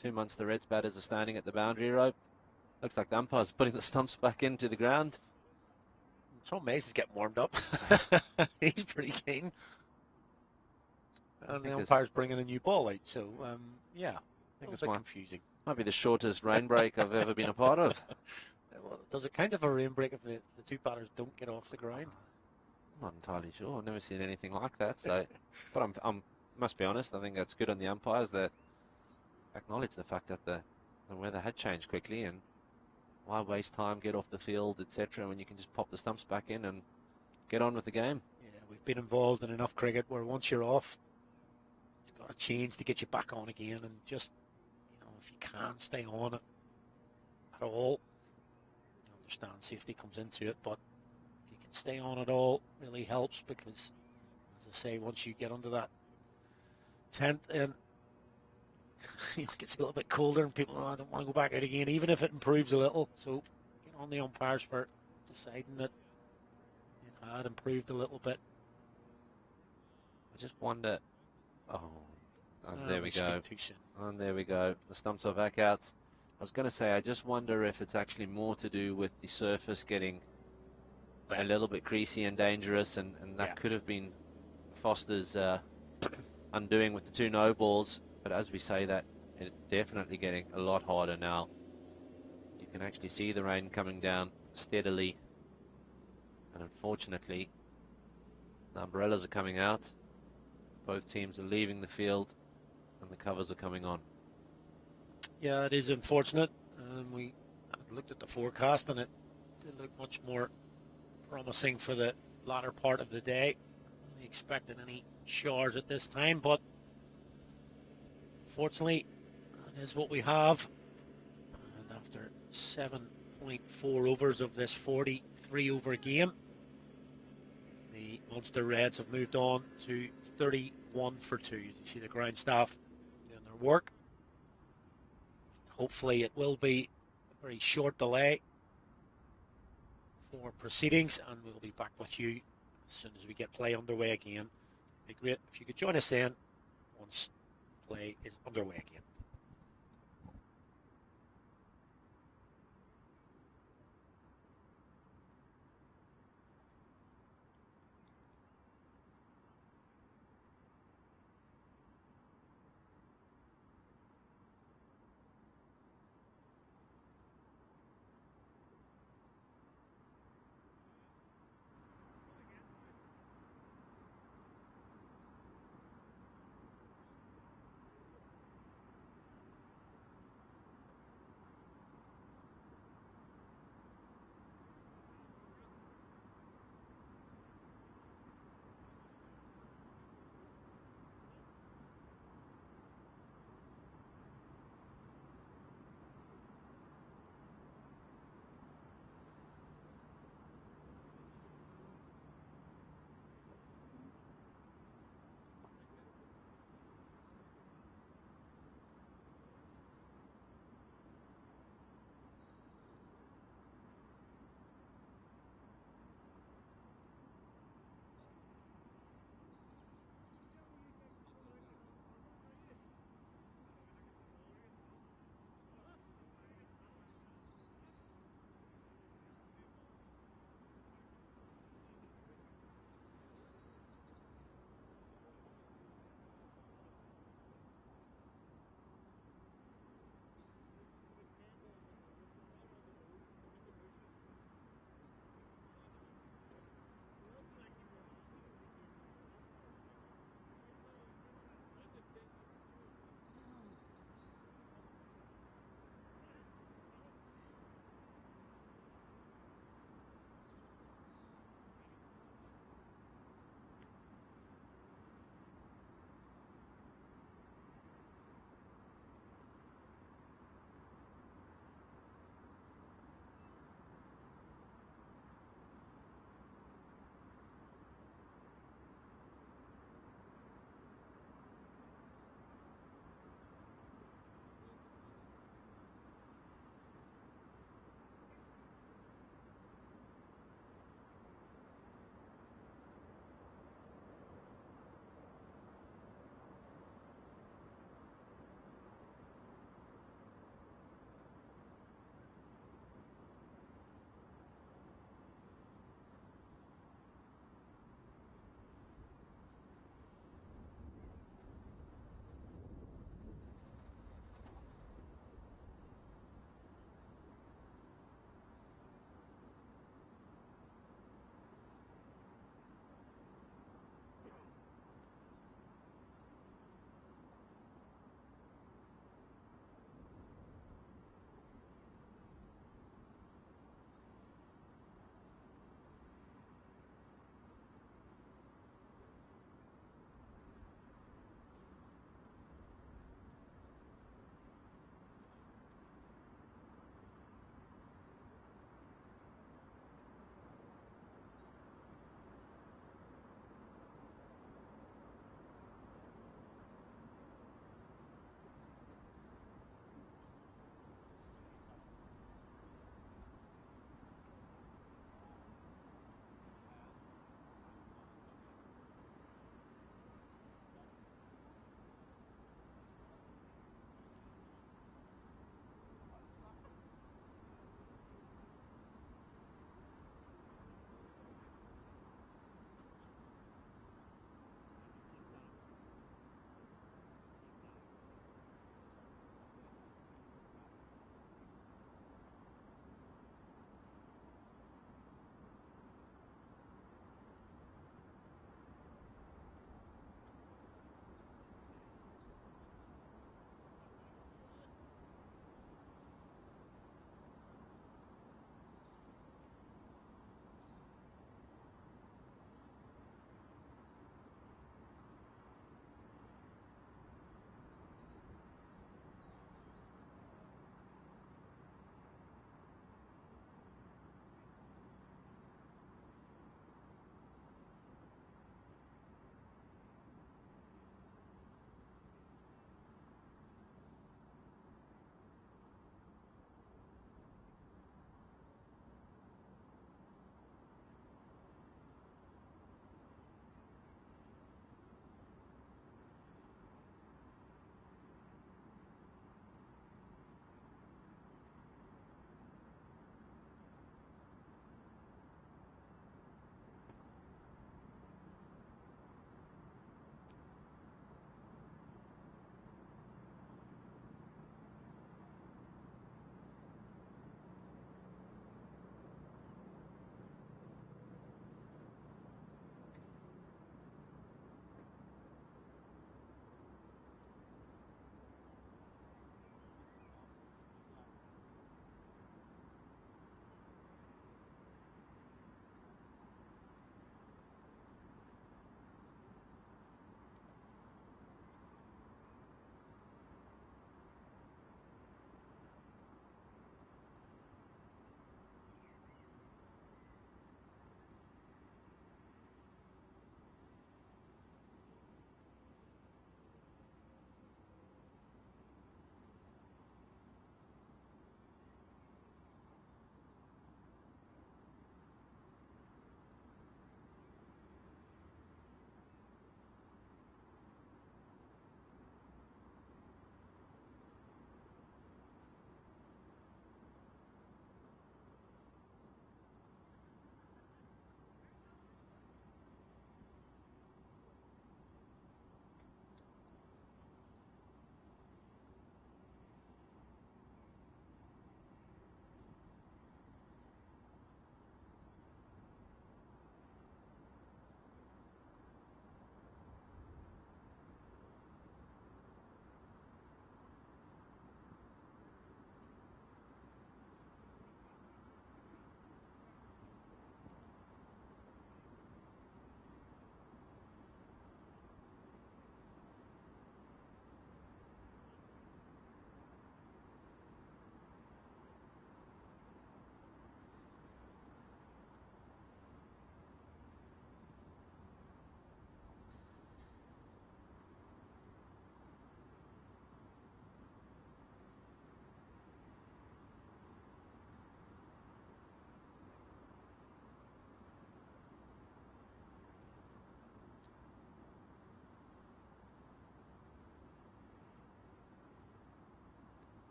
2 months the Reds batters are standing at the boundary rope. Looks like the umpire's putting the stumps back into the ground. Tom Mace is getting warmed up. He's pretty keen. And the umpire's bringing a new ball out. So, yeah, I think it's a bit confusing. Might be the shortest rain break I've ever been a part of. Well, does it count of a rain break if the two batters don't get off the ground? I'm not entirely sure. I've never seen anything like that. So, but I'm must be honest. I think that's good on the umpires that acknowledge the fact that the weather had changed quickly, and Why waste time, get off the field, etc., when you can just pop the stumps back in and get on with the game? Yeah, we've been involved in enough cricket where once you're off, it's got to change to get you back on again. And just, if you can't stay on it at all, I understand safety comes into it, but if you can stay on at all, really helps because, as I say, once you get under that tent, and it gets a little bit colder and people, I don't want to go back out again, even if it improves a little. So, on the umpires for deciding that it had improved a little bit. I just wonder. Oh, there we go. Too soon. And there we go. The stumps are back out. I was going to say, I just wonder if it's actually more to do with the surface getting a little bit greasy and dangerous, and that could have been Foster's undoing with the 2 no balls. But as we say that, it's definitely getting a lot harder now. You can actually see the rain coming down steadily. And unfortunately, the umbrellas are coming out. Both teams are leaving the field and the covers are coming on. Yeah, it is unfortunate. We had looked at the forecast and it did look much more promising for the latter part of the day. Not really expecting any showers at this time, but fortunately, that is what we have. And after 7.4 overs of this 43 over game, the Munster Reds have moved on to 31 for 2. As you see the ground staff doing their work. Hopefully it will be a very short delay for proceedings, and we'll be back with you as soon as we get play underway again. It'd be great if you could join us then once play is underway again.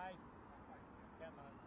5. 10 minutes.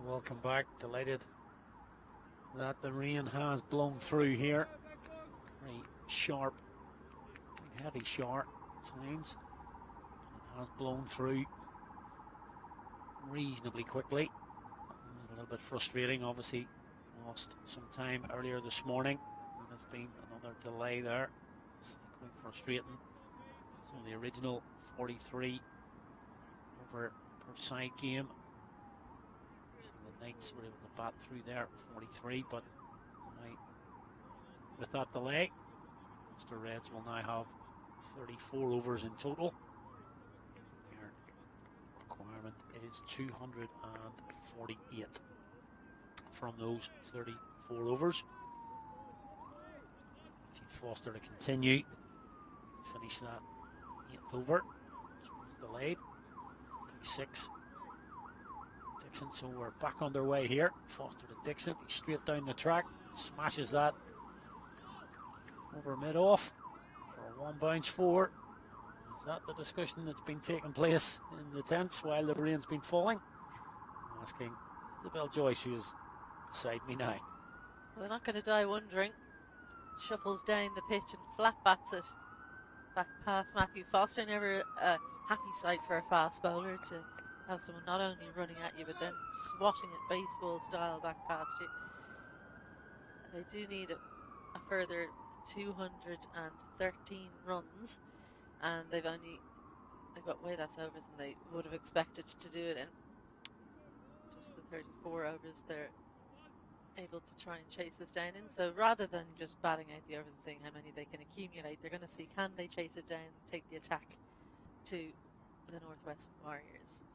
welcome back. Delighted that the rain has blown through here. Very sharp, quite heavy shower at times. It has blown through reasonably quickly. It was a little bit frustrating, obviously. Lost some time earlier this morning. There's been another delay there. It's quite frustrating. So the original 43 over per side game. So the Knights were able to bat through there 43, but with that delay, Munster Reds will now have 34 overs in total. Their requirement is 248 from those 34 overs. Matthew Foster to continue, finish that 8th over, which was delayed. P6. Dixon, so we're back underway here. Foster to Dixon, he's straight down the track, smashes that over mid-off for a 1 bounce 4. Is that the discussion that's been taking place in the tents while the rain's been falling? I'm asking Isabel Joyce, who's beside me now. Well, they're not going to die wondering. Shuffles down the pitch and flat bats it back past Matthew Foster. Never a happy sight for a fast bowler to have someone not only running at you but then swatting it baseball style back past you. They do need a further 213 runs, and they've got way less overs than they would have expected to do it in. Just the 34 overs they're able to try and chase this down in. So rather than just batting out the overs and seeing how many they can accumulate, they're going to see can they chase it down, take the attack to the Northwest Warriors.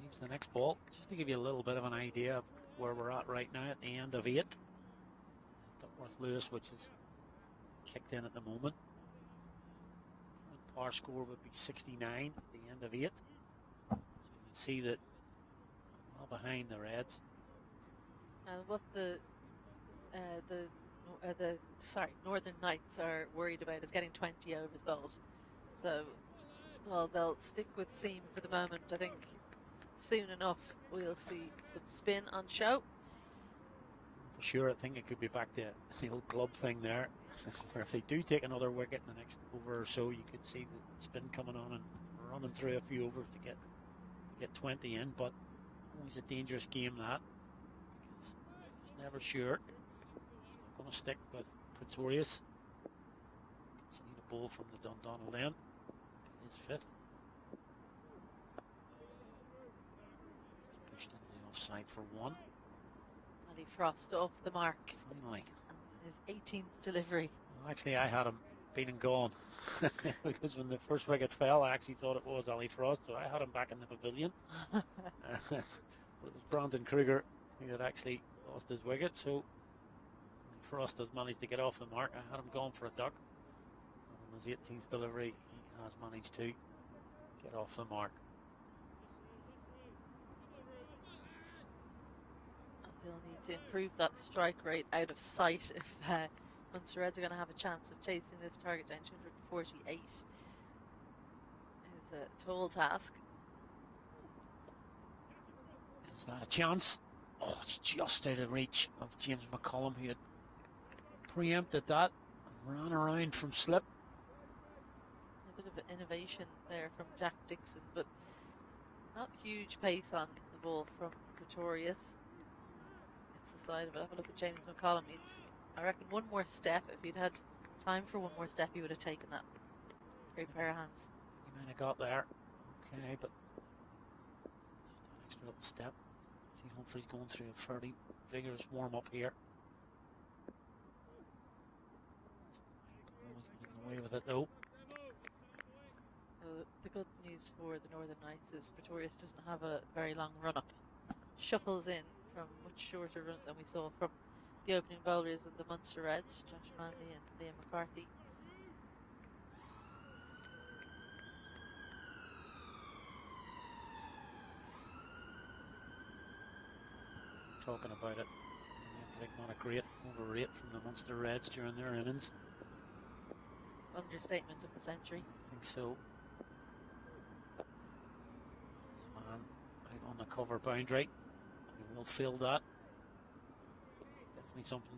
Leaves the next ball, just to give you a little bit of an idea of where we're at right now at the end of 8. Duckworth Lewis, which is kicked in at the moment. Current par score would be 69 at the end of 8. So you can see that well behind the Reds. What the Northern Knights are worried about is getting 20 overs bowled. So, well, they'll stick with seam for the moment. I think soon enough we'll see some spin on show. For sure, I think it could be back to the old club thing there, where if they do take another wicket in the next over or so, you could see the spin coming on and running through a few overs to get 20 in. But always a dangerous game that, because it's never sure. So I'm going to stick with Pretorius. Need a ball from the Dundonald end. His 5th. Pushed into the offside for 1. Ali Frost off the mark. Finally. His 18th delivery. Well, actually, I had him been and gone because when the first wicket fell, I actually thought it was Ali Frost, so I had him back in the pavilion. But it was Brandon Kruger who had actually lost his wicket, so Frost has managed to get off the mark. I had him gone for a duck. And on his 18th delivery, he has managed to get off the mark. They'll need to improve that strike rate out of sight if Munster Reds are going to have a chance of chasing this target down. 248 is a tall task. Is that a chance? Oh, it's just out of reach of James McCullum, who had preempted that and ran around from slip. A bit of innovation there from Jack Dixon, but not huge pace on the ball from Pretorius. It's the side of it. Have a look at James McCollum. I reckon one more step. If he'd had time for one more step, he would have taken that. Great pair of hands. He might have got there. Okay, but just that extra little step. See, Humphrey's going through a fairly vigorous warm-up here. Always going to get away with it, though. The good news for the Northern Knights is Pretorius doesn't have a very long run-up. Shuffles in from much shorter run than we saw from the opening bowlers of the Munster Reds, Josh Manley and Liam McCarthy. Talking about it, not a great overrate from the Munster Reds during their innings. Understatement of the century. I think so. There's a man out on the cover boundary. We will fill that. Definitely something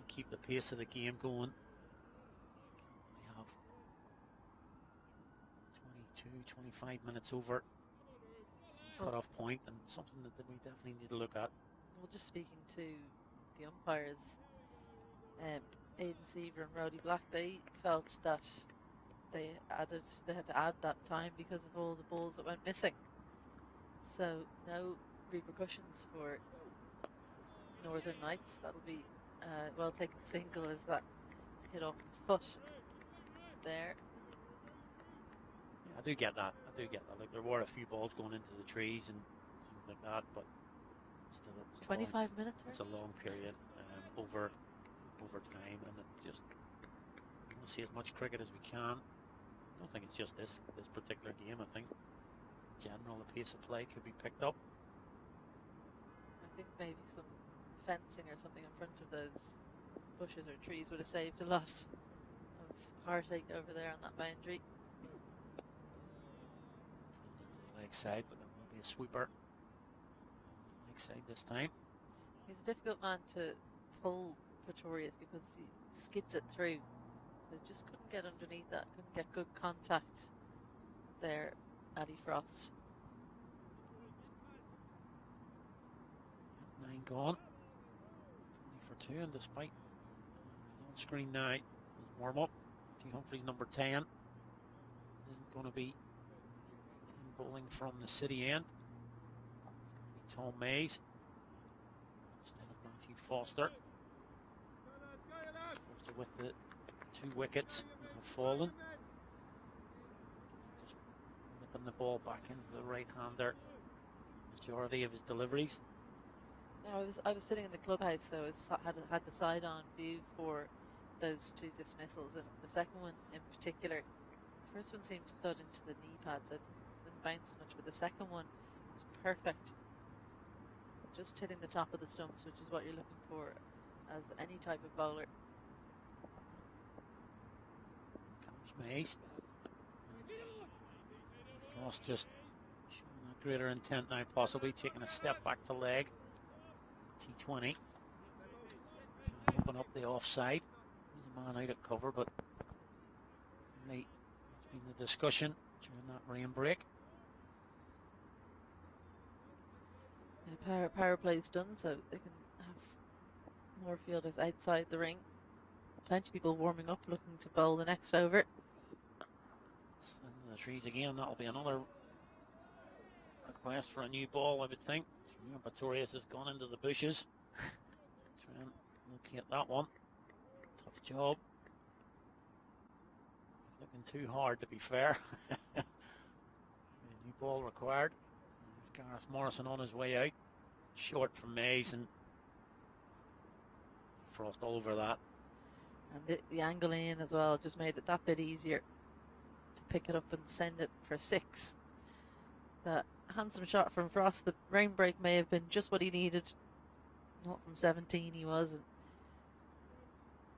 to keep the pace of the game going. We have 22, 25 minutes over the cut-off point, and something that we definitely need to look at. Well, just speaking to the umpires, Aidan Seaver and Roddy Black, they felt that they had to add that time because of all the balls that went missing. So no repercussions for Northern Knights. That'll be well taken single as that is hit off the foot there. Yeah, I do get that. Like, there were a few balls going into the trees and things like that, but still, it was 25 minutes. It's a long period over time, and it just we want to see as much cricket as we can. I don't think it's just this particular game. I think in general the pace of play could be picked up. I think maybe some fencing or something in front of those bushes or trees would have saved a lot of heartache over there on that boundary. Into the leg side, but there will be a sweeper on the leg side this time. He's a difficult man to pull, Pretorius, because he skids it through. So just couldn't get underneath that, couldn't get good contact there, Addy Frost. 9 gone. 20 for 2, and despite his on screen now, his warm up, Matthew Humphries, number 10, isn't going to be in bowling from the city end. It's going to be Tom Mays instead of Matthew Foster. Foster with the 2 wickets that have fallen. Just nipping the ball back into the right-hander. Majority of his deliveries. No, I was sitting in the clubhouse, so I had the side-on view for those 2 dismissals, and the second one in particular, the first one seemed to thud into the knee pads. It didn't bounce much, but the second one was perfect. Just hitting the top of the stumps, which is what you're looking for as any type of bowler. Comes Mays. Frost just showing that greater intent now, possibly taking a step back to leg. T20. Trying to open up the offside. There's a man out at cover, but late. That's been the discussion during that rain break. Yeah, power play's done, so they can have more fielders outside the ring. Plenty of people warming up, looking to bowl the next over. It's into the trees again. That'll be another request for a new ball, I would think. Pretorius has gone into the bushes. Try and locate that one. Tough job. He's looking too hard, to be fair. A new ball required. There's Gareth Morrison on his way out. Short from Mays, and Frost all over that. And the angle in as well just made it that bit easier to pick it up and send it for 6. That handsome shot from Frost. The rain break may have been just what he needed. Not from 17 he was.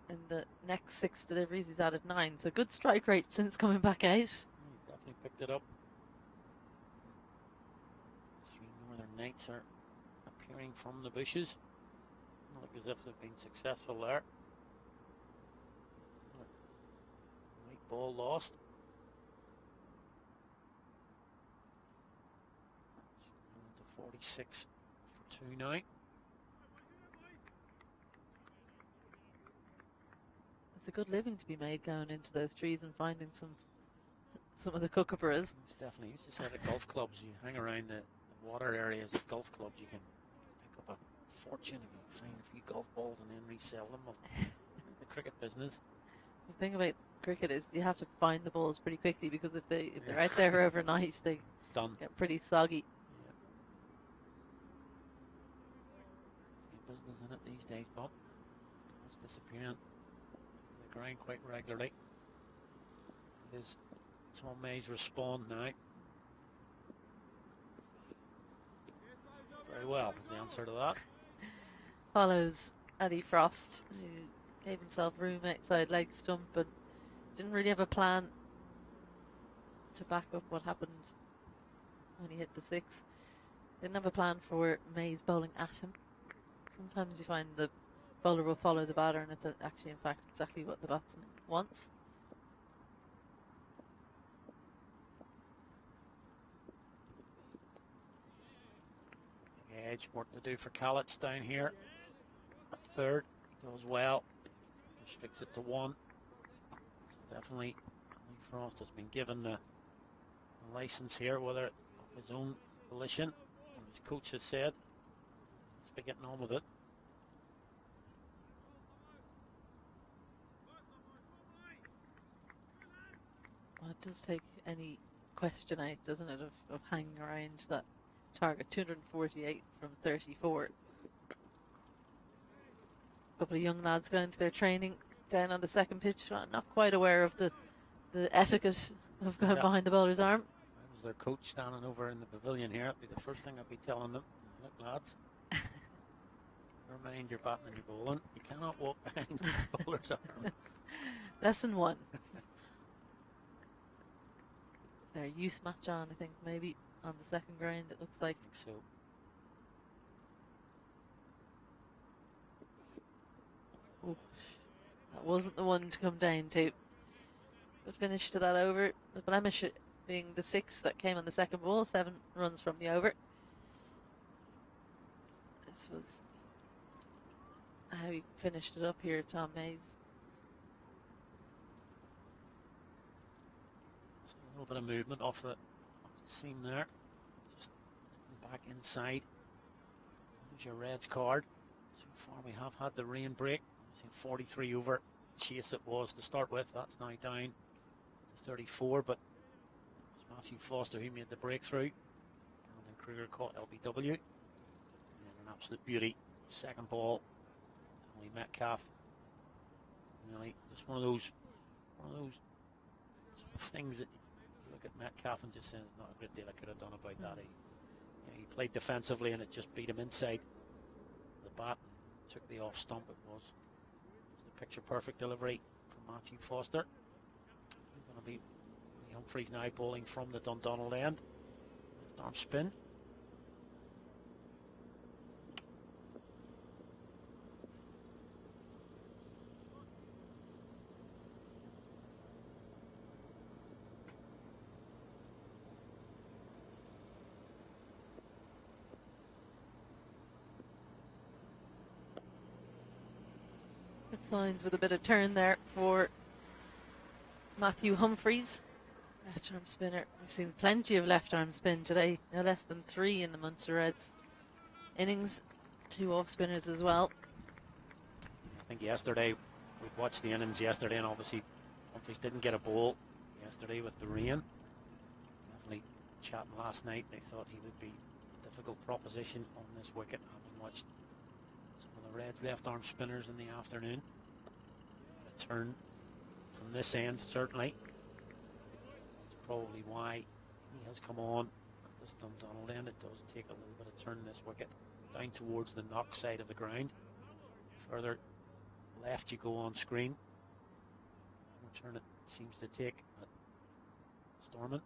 In the next 6 deliveries he's added 9. So good strike rate since coming back out. He's definitely picked it up. 3 Northern Knights are appearing from the bushes. Look as if they've been successful there. White ball lost. It's going to 46 for 2 now. It's a good living to be made going into those trees and finding some of the kookaburras. Most definitely. You used to say at golf clubs, you hang around the water areas at golf clubs, you can pick up a fortune if you find a few golf balls and then resell them. Well, the cricket business. The thing about cricket is you have to find the balls pretty quickly, because if they're out there overnight, they It's done. get pretty soggy. Yeah. Business in it these days, Bob. It's disappearing on the ground quite regularly. It is Tom Mays respond now. Very well is the answer to that. Follows Eddie Frost, who gave himself room outside leg stump, but didn't really have a plan to back up what happened when he hit the 6. Didn't have a plan for Mays bowling at him. Sometimes you find the bowler will follow the batter, and it's actually, in fact, exactly what the batsman wants. Big edge, work to do for Callets down here. A third, he does well. Restricts it to 1. So definitely, Lee Frost has been given the license here, whether of his own volition or his coach has said. Let's be getting on with it. Well, it does take any question out, doesn't it, of hanging around that target. 248 from 34. A couple of young lads going to their training down on the second pitch, not quite aware of the etiquette of going behind the bowler's arm. I was their coach standing over in the pavilion here. It'd be the first thing I'd be telling them. Look, lads, never mind your batting and your bowling. You cannot walk behind the bowler's arm. Lesson 1. Is there a youth match on, I think, maybe on the second ground, it looks like. I think so. Oh, that wasn't the one to come down to. Good finish to that over. The blemish being the 6 that came on the second ball, 7 runs from the over. This was how he finished it up here, Tom Mays. Just a little bit of movement off the seam there. Just back inside. There's your Reds card. So far we have had the rain break. 43 over chase it was to start with. That's now down to 34, but it was Matthew Foster who made the breakthrough. Brandon Kruger caught LBW. And then an absolute beauty. Second ball. Only Metcalf. Really, just one of those sort of things that you look at Metcalf and just say there's not a great deal I could have done about that. He played defensively and it just beat him inside the bat and took the off stump. It was the picture perfect delivery from Matthew Foster. He's going to be Humphreys now bowling from the Dundonald end. Left arm spin. Good signs with a bit of turn there for Matthew Humphreys. Left arm spinner. We've seen plenty of left arm spin today. No less than 3 in the Munster Reds innings. 2 off spinners as well. I think yesterday, we watched the innings yesterday, and obviously Humphreys didn't get a bowl yesterday with the rain. Definitely chatting last night, they thought he would be a difficult proposition on this wicket, having watched some of the Reds left arm spinners in the afternoon. Got a turn from this end, certainly. That's probably why he has come on at this Dundonald end. It does take a little bit of turn this wicket down towards the knock side of the ground. Further left you go on screen. What turn it seems to take at Stormont.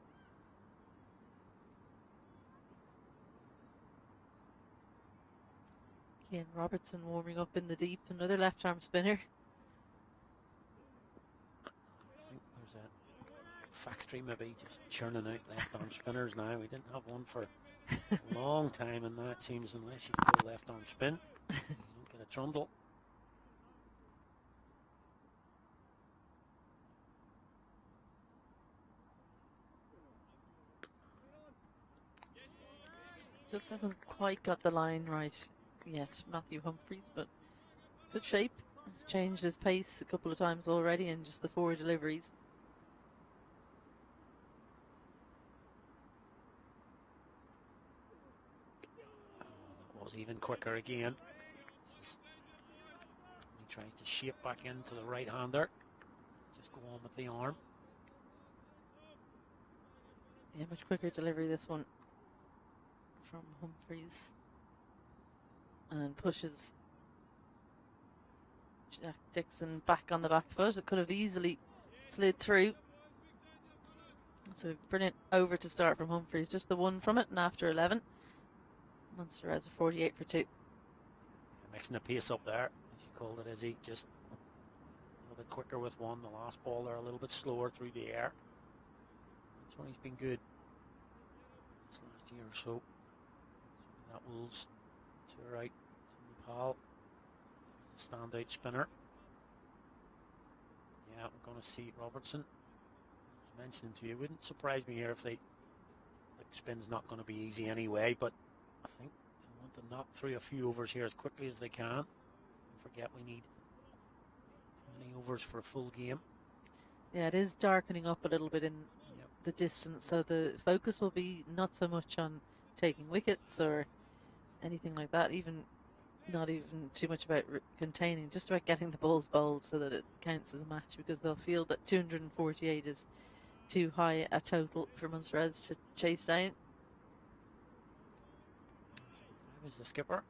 Cian Robertson warming up in the deep. Another left arm spinner. I think there's a factory maybe just churning out left arm spinners now. We didn't have one for a long time, and now it seems unless you go left arm spin, you don't get a trundle. Just hasn't quite got the line right yet, Matthew Humphreys, but good shape. Has changed his pace a couple of times already in just the 4 deliveries. That was even quicker again. He tries to shape back into the right-hander. Just go on with the arm. Yeah, much quicker delivery this one from Humphreys. And pushes Jack Dixon back on the back foot. It could have easily slid through. So brilliant over to start from Humphreys. Just the one from it, and after 11, Munster has a 48 for 2. Yeah, mixing the pace up there, as you called it, Izzy. Just a little bit quicker with one. The last ball there a little bit slower through the air. That's when he's been good this last year or so. That Wolves to the right, to Nepal. He's a standout spinner. Yeah, we're going to see Robertson. I was mentioning to you, it wouldn't surprise me here if they, like, spin's not going to be easy anyway, but I think they want to knock through a few overs here as quickly as they can. Don't forget we need 20 overs for a full game. Yeah, it is darkening up a little bit in the distance, so the focus will be not so much on taking wickets or anything like that, not even too much about containing, just about getting the balls bowled so that it counts as a match, because they'll feel that 248 is too high a total for Munster Reds to chase down. So if I was the skipper,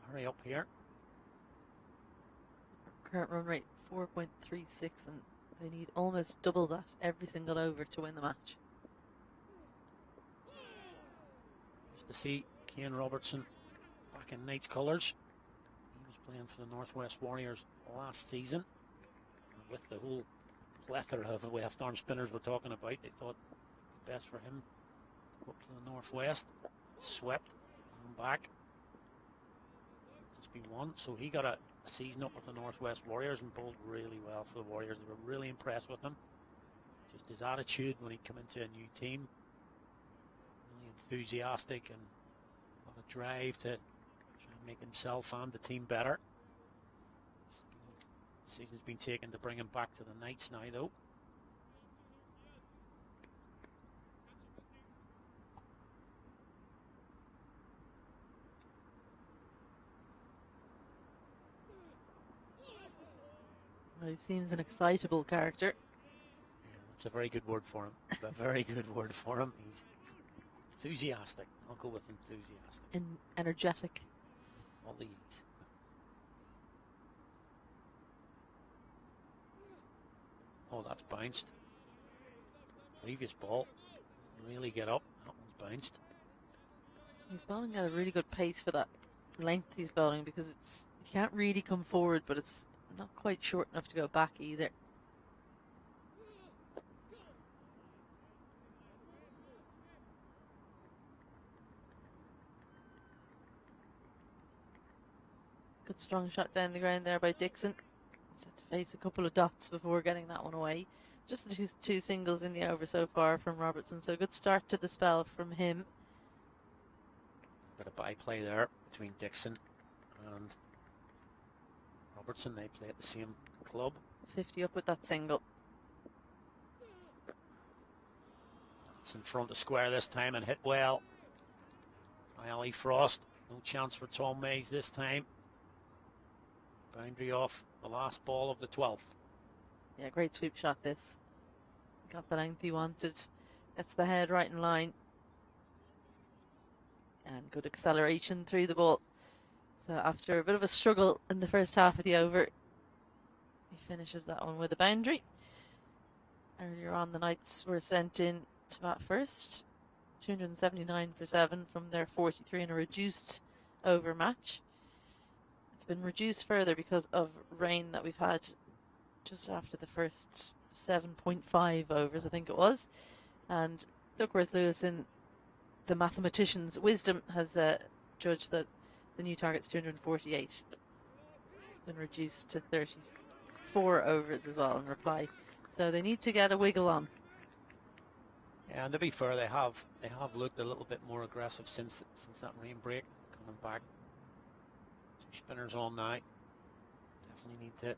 I'd be hurry up here. Current run rate 4.36, and they need almost double that every single over to win the match. Just to see Kane Robertson back in Knights colours. He was playing for the Northwest Warriors last season. And with the whole plethora of left-arm spinners we're talking about, they thought it would be best for him to go up to the Northwest. Swept and back. Just be one. So he got a season up with the Northwest Warriors and bowled really well for the Warriors. They were really impressed with him. Just his attitude when he came into a new team. Really enthusiastic and a lot of drive to try and make himself and the team better. The season's been taken to bring him back to the Knights now, though. Well, he seems an excitable character. Yeah, that's a very good word for him. A very good word for him. He's enthusiastic. I'll go with enthusiastic. And energetic. All these. Oh, that's bounced. Previous ball. Really get up. That one's bounced. He's bowling at a really good pace for that length he's bowling, because you can't really come forward, but it's not quite short enough to go back either. Good strong shot down the ground there by Dixon. He's had to face a couple of dots before getting that one away. Just the two singles in the over so far from Robertson, so a good start to the spell from him. Bit of byplay there between Dixon and Robertson. They play at the same club. 50 up with that single. That's in front of square this time and hit well by Ali Frost. No chance for Tom Mays this time. Boundary off the last ball of the 12th. Yeah, great sweep shot this. Got the length he wanted. Gets the head right in line. And good acceleration through the ball. So after a bit of a struggle in the first half of the over, he finishes that one with a boundary. Earlier on, the Knights were sent in to bat first. 279 for 7 from their 43 in a reduced over match. It's been reduced further because of rain that we've had just after the first 7.5 overs, I think it was. And Duckworth Lewis, in the mathematician's wisdom, has judged that the new target's 248. It's been reduced to 34 overs as well in reply. So they need to get a wiggle on. Yeah, and to be fair, they have looked a little bit more aggressive since that rain break. Coming back, 2 spinners all night. Definitely need to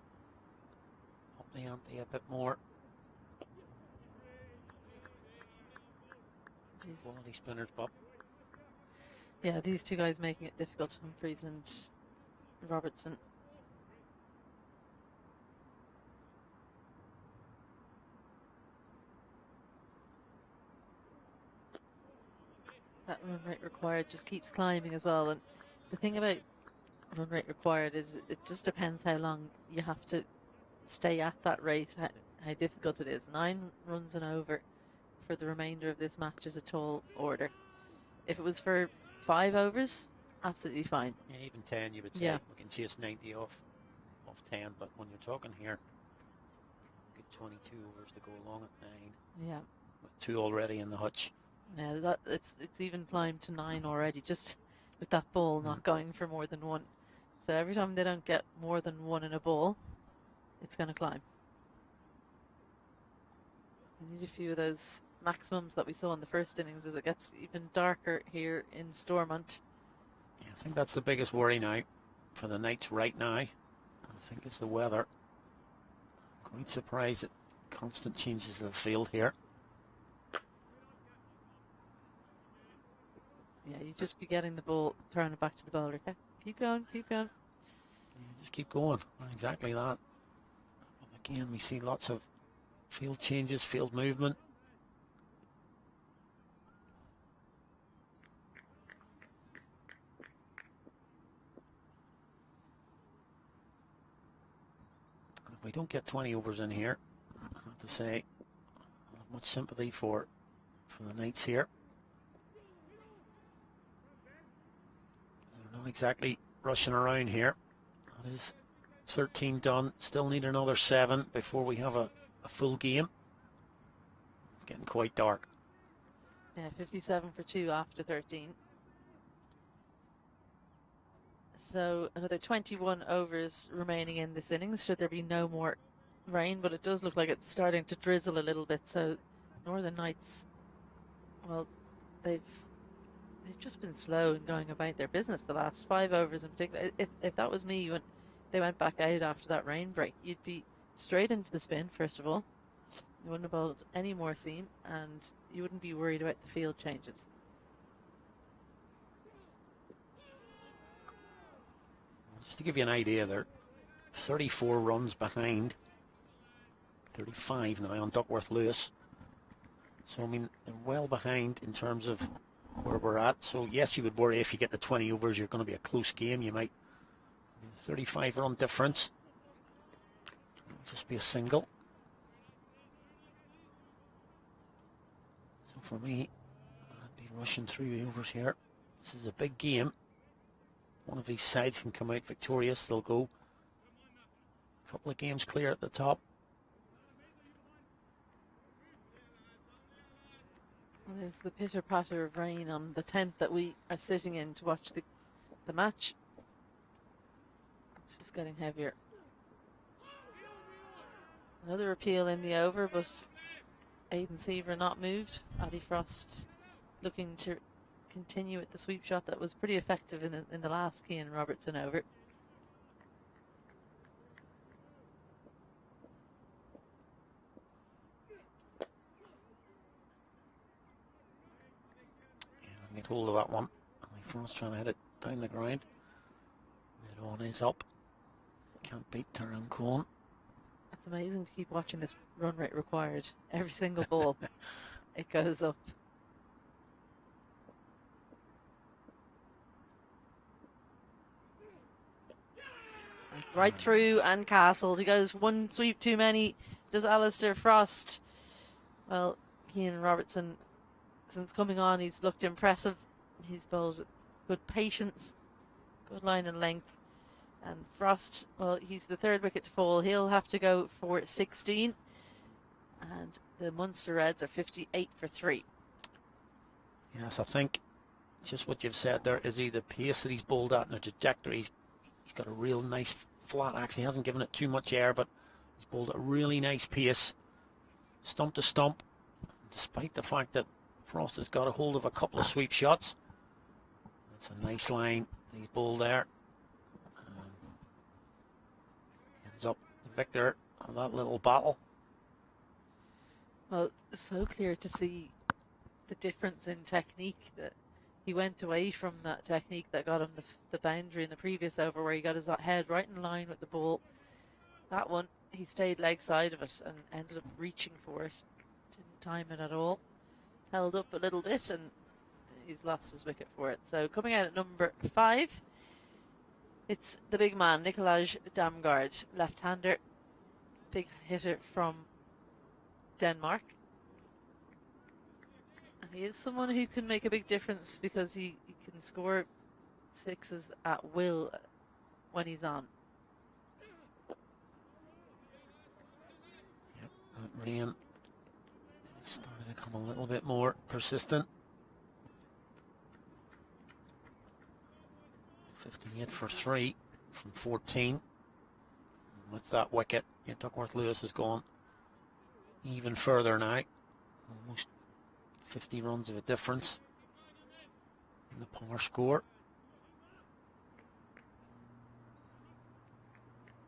up the ante a bit more. Quality spinners, Bob. Yeah, these two guys making it difficult, Humphreys and Robertson. That run rate required just keeps climbing as well. And the thing about run rate required is it just depends how long you have to stay at that rate, how difficult it is. 9 runs and over for the remainder of this match is a tall order. If it was for 5 overs, absolutely fine. Yeah, even 10, you would say. Yeah. We can chase 90 off 10, but when you're talking here, we get 22 overs to go along at 9. Yeah. With 2 already in the hutch. Yeah, it's even climbed to 9 already, just with that ball not going for more than 1. So every time they don't get more than 1 in a ball, it's going to climb. We need a few of those maximums that we saw in the first innings as it gets even darker here in Stormont. Yeah, I think that's the biggest worry now for the Knights right now. I think it's the weather. I'm quite surprised at constant changes to the field here. Yeah, you just be getting the ball, throwing it back to the bowler. Okay? Keep going, keep going. Yeah, just keep going. Exactly that. But again, we see lots of field changes, field movement. And if we don't get 20 overs in here, I have to say, I have much sympathy for the Knights here. They're not exactly rushing around here. That is 13 done. Still need another 7 before we have a full game. It's getting quite dark. Yeah, 57 for 2 after 13. So another 21 overs remaining in this innings, should there be no more rain, but it does look like it's starting to drizzle a little bit. So Northern Knights, well, they've just been slow in going about their business the last 5 overs in particular. If that was me when they went back out after that rain break, you'd be straight into the spin, first of all. You wouldn't have bowled any more seam, and you wouldn't be worried about the field changes. Just to give you an idea, they're 34 runs behind, 35 now on Duckworth Lewis. So, I mean, they're well behind in terms of where we're at. So, yes, you would worry if you get the 20 overs, you're going to be a close game. You might, 35 run difference. It'll just be a single. So, for me, I'd be rushing through the overs here. This is a big game. One of these sides can come out victorious. They'll go a couple of games clear at the top. Well, there's the pitter-patter of rain on the tent that we are sitting in to watch the match. It's just getting heavier. Another appeal in the over, but Aidan Seaver not moved. Addy Frost looking to continue with the sweep shot that was pretty effective in the last Cian Robertson over. Get hold of that one. Frost trying to hit it down the ground. Mid on is up. Can't beat Tyrone Cohen. It's amazing to keep watching this run rate required. Every single ball, it goes up. Right through and castled. He goes one sweep too many. Does Alistair Frost. Well, Cian Robertson, since coming on, he's looked impressive. He's bowled with good patience, good line and length. And Frost, well, he's the 3rd wicket to fall. He'll have to go for 16. And the Munster Reds are 58 for 3. Yes, I think just what you've said there, is he the pace that he's bowled at and the trajectory. He's got a real nice flat axe. He hasn't given it too much air, but he's bowled at a really nice pace. Stump to stump, despite the fact that Frost has got a hold of a couple of sweep shots. That's a nice line he's bowled there. Ends up the victor of that little battle. Well, so clear to see the difference in technique, that he went away from that technique that got him the boundary in the previous over, where he got his head right in line with the ball. That one, he stayed leg side of it and ended up reaching for it. Didn't time it at all. Held up a little bit and he's lost his wicket for it. So coming out at number 5, it's the big man, Nicolaj Damgaard, left-hander. Big hitter from Denmark. And he is someone who can make a big difference because he can score sixes at will when he's on. Yep, that rain is starting to come a little bit more persistent. 58 for 3 from 14. And with that wicket, your Duckworth Lewis has gone even further now. Almost 50 runs of a difference in the power score.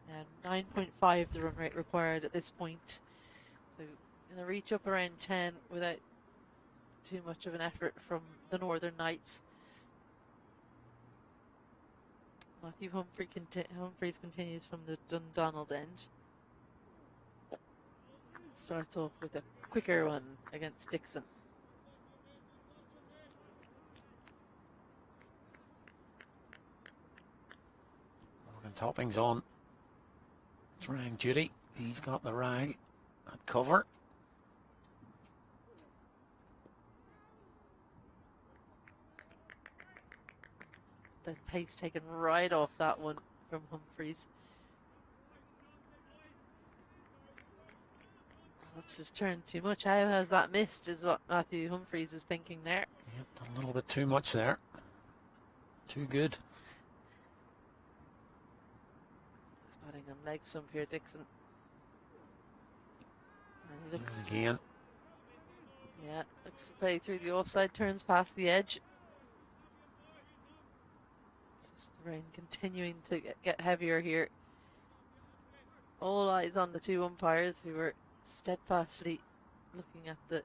And 9.5 the run rate required at this point. So going to reach up around 10 without too much of an effort from the Northern Knights. Matthew Humphreys continues from the Dundonald end. Starts off with a quicker one against Dixon. Morgan Topping's on trying duty. He's got the rag at cover. The pace taken right off that one from Humphreys. That's just turned too much. How has that missed is what Matthew Humphreys is thinking there. Yep, done a little bit too much there. Too good. He's batting on leg stump here, Dixon. And he looks, Again. yeah, looks to play through the offside, turns past the edge. It's just the rain continuing to get heavier here. All eyes on the two umpires who are steadfastly looking at the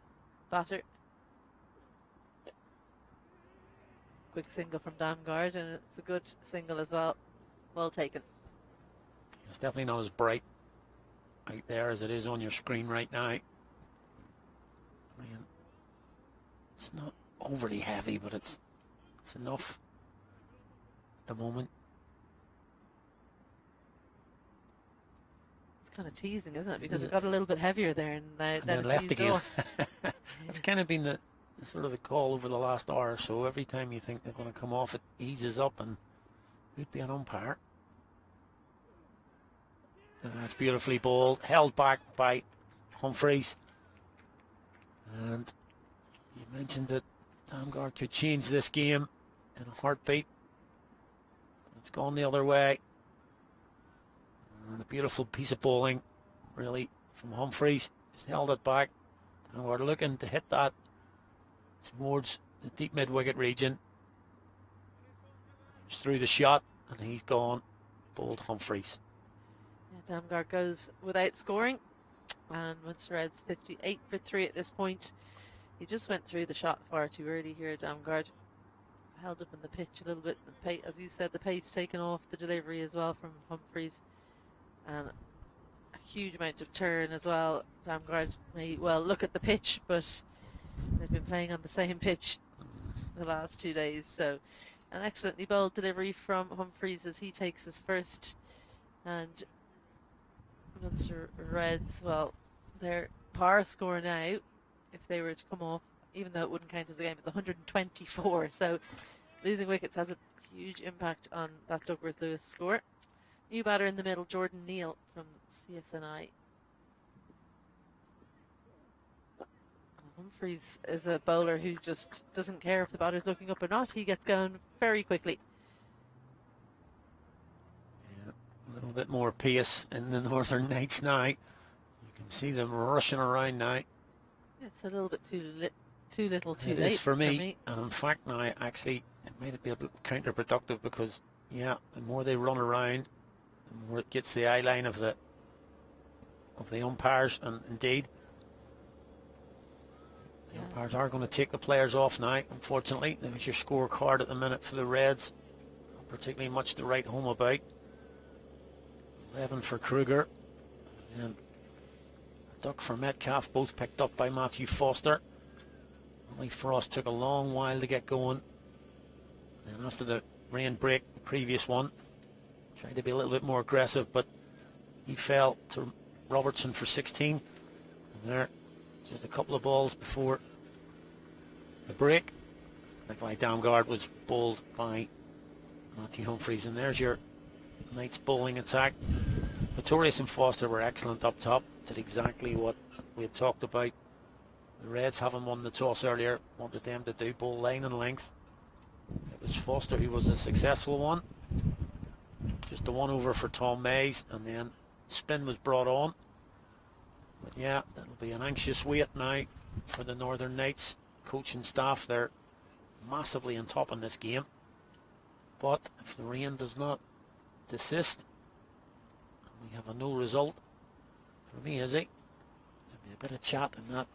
batter. Quick single from Damgard, and it's a good single as well. Well taken. It's definitely not as bright out there as it is on your screen right now. It's not overly heavy, but it's enough at the moment. It's kind of teasing, isn't it? Because it got a little bit heavier there, and then it left eased again. off. It's kind of been the sort of the call over the last hour or so. Every time you think they're going to come off, it eases up, and would be an umpire. And that's beautifully bowled, held back by Humphreys. And you mentioned that Damgard could change this game in a heartbeat. It's gone the other way. And a beautiful piece of bowling, really, from Humphreys. He's held it back. Damgard looking to hit that towards the deep mid-wicket region. He's through the shot, and he's gone. Bowled Humphreys. Yeah, Damgard goes without scoring, and Munster Reds 58 for 3 at this point. He just went through the shot far too early here, Damgard. Held up in the pitch a little bit. As you said, the pace taken off the delivery as well from Humphreys. And a huge amount of turn as well. Damgard may well look at the pitch, but they've been playing on the same pitch the last 2 days. So an excellently bowled delivery from Humphreys as he takes his first. And Munster Reds, well, their par score now, if they were to come off, even though it wouldn't count as a game, it's 124. So losing wickets has a huge impact on that Duckworth Lewis score. New batter in the middle, Jordan Neal from CSNI. Humphreys is a bowler who just doesn't care if the batter's looking up or not. He gets going very quickly. Yeah, a little bit more pace in the Northern Knights now. You can see them rushing around now. It's a little bit too little, too late. It is for me. And in fact now, actually, it might be a bit counterproductive because, yeah, the more they run around, the more it gets the eye line of the umpires, and indeed, the umpires are going to take the players off now, unfortunately. There's your scorecard at the minute for the Reds. Not particularly much to write home about. 11 for Kruger. And a duck for Metcalf, both picked up by Matthew Foster. Only Frost took a long while to get going. And after the rain break, the previous one, tried to be a little bit more aggressive, but he fell to Robertson for 16. And there, Just a couple of balls before the break. Nikolai Damgaard was bowled by Matthew Humphreys, and there's your Knights bowling attack. Pretorius and Foster were excellent up top, did exactly what we had talked about. The Reds, having won the toss earlier, wanted them to do bowl line and length. It was Foster who was the successful one. Just the one over for Tom Mays, and then spin was brought on. But yeah, it'll be an anxious wait now for the Northern Knights coach and staff. They're massively on top in this game, but if the rain does not desist and we have a no result for me, is it? There'll be a bit of chat in that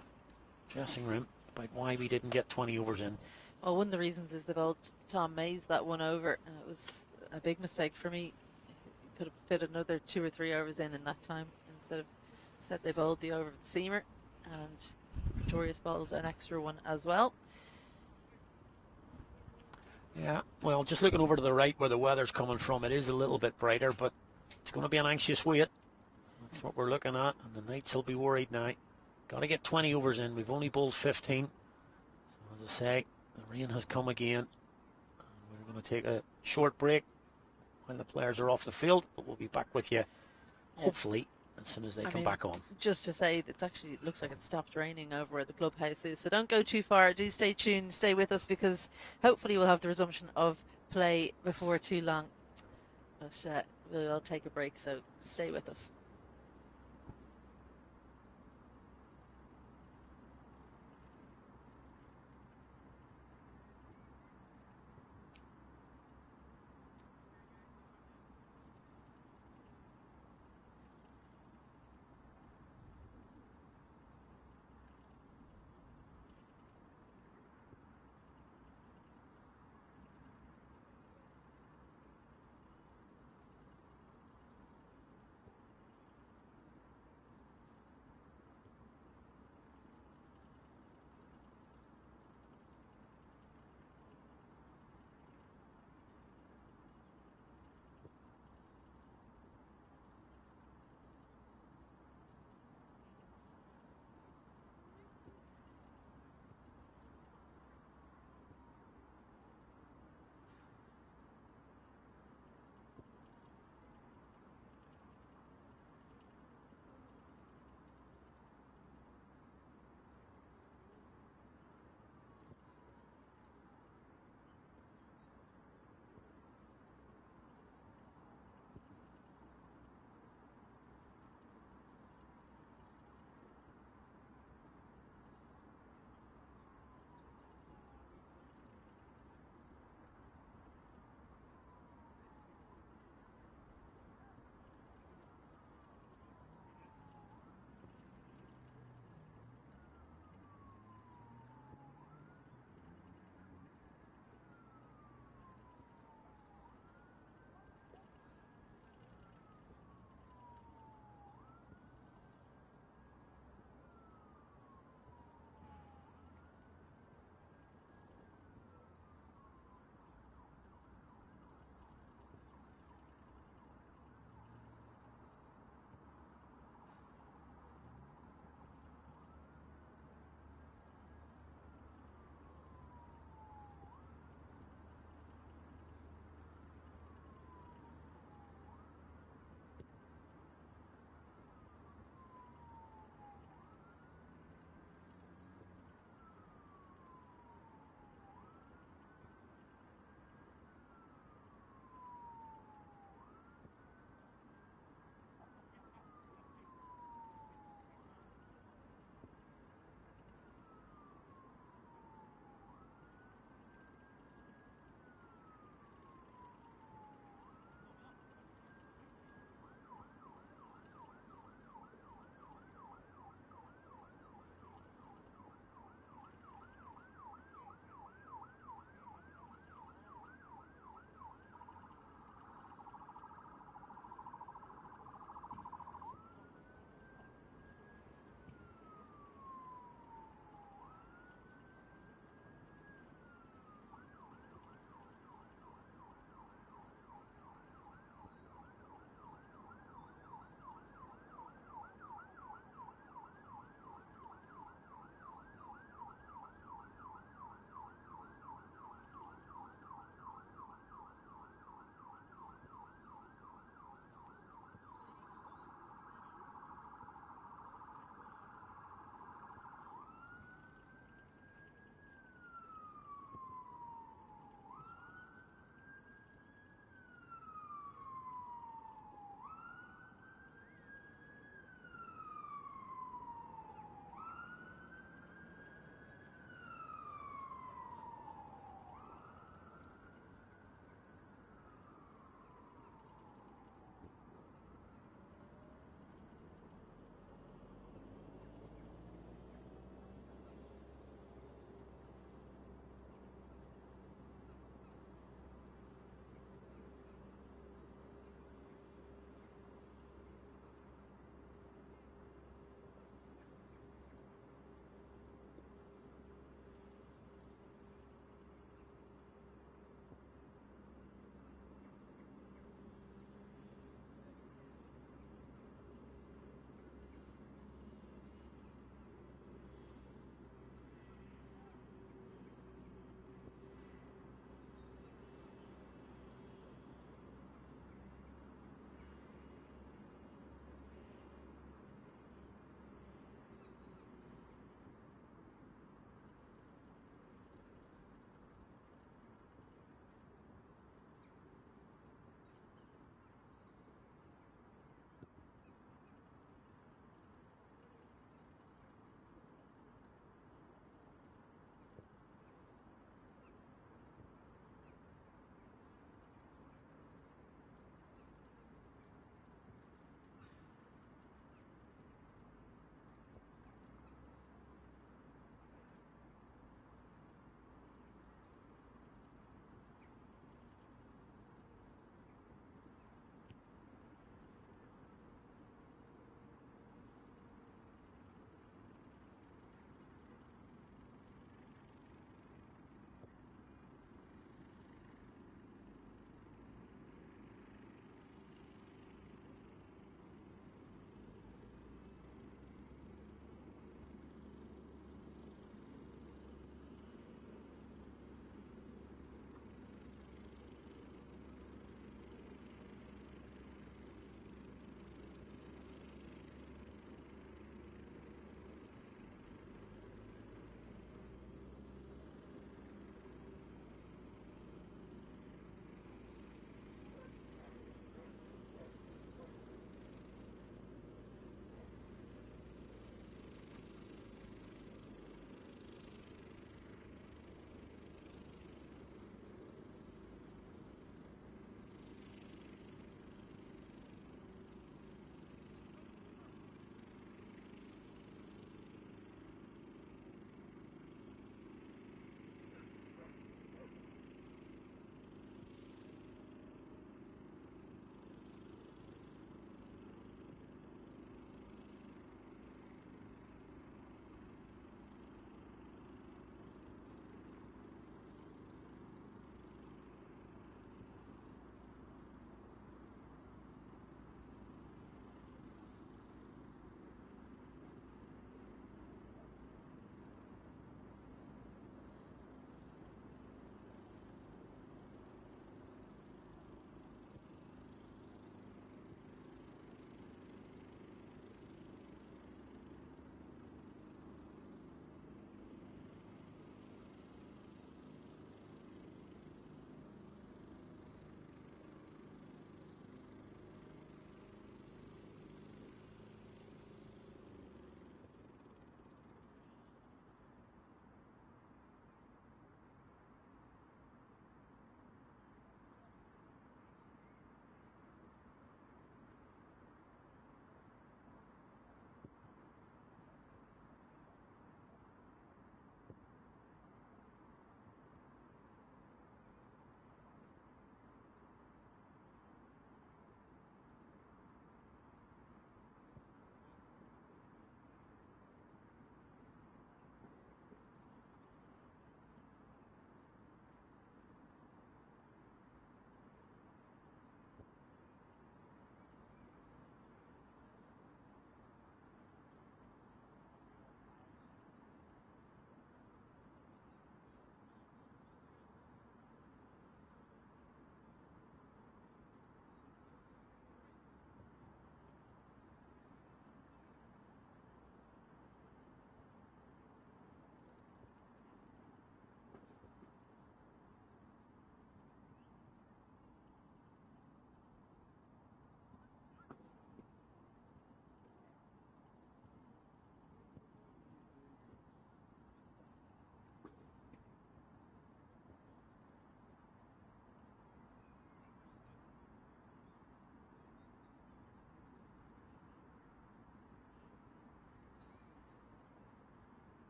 dressing room about why we didn't get 20 overs in. Well, one of the reasons is they bowled Tom Mays that one over, and it was a big mistake for me. Could have fit another 2 or 3 overs in that time. Instead of said they bowled the over the seamer, and Pretorius bowled an extra one as well. Yeah, well, just looking over to the right where the weather's coming from, it is a little bit brighter, but it's going to be an anxious wait. That's what we're looking at, and the Knights will be worried now. Got to get 20 overs in. We've only bowled 15. So as I say, the rain has come again. We're going to take a short break while the players are off the field, but we'll be back with you, hopefully, as soon as they come back on. Just to say, it looks like it stopped raining over where the clubhouse is, so don't go too far. Do stay tuned, stay with us, because hopefully we'll have the resumption of play before too long. But we'll take a break, so stay with us.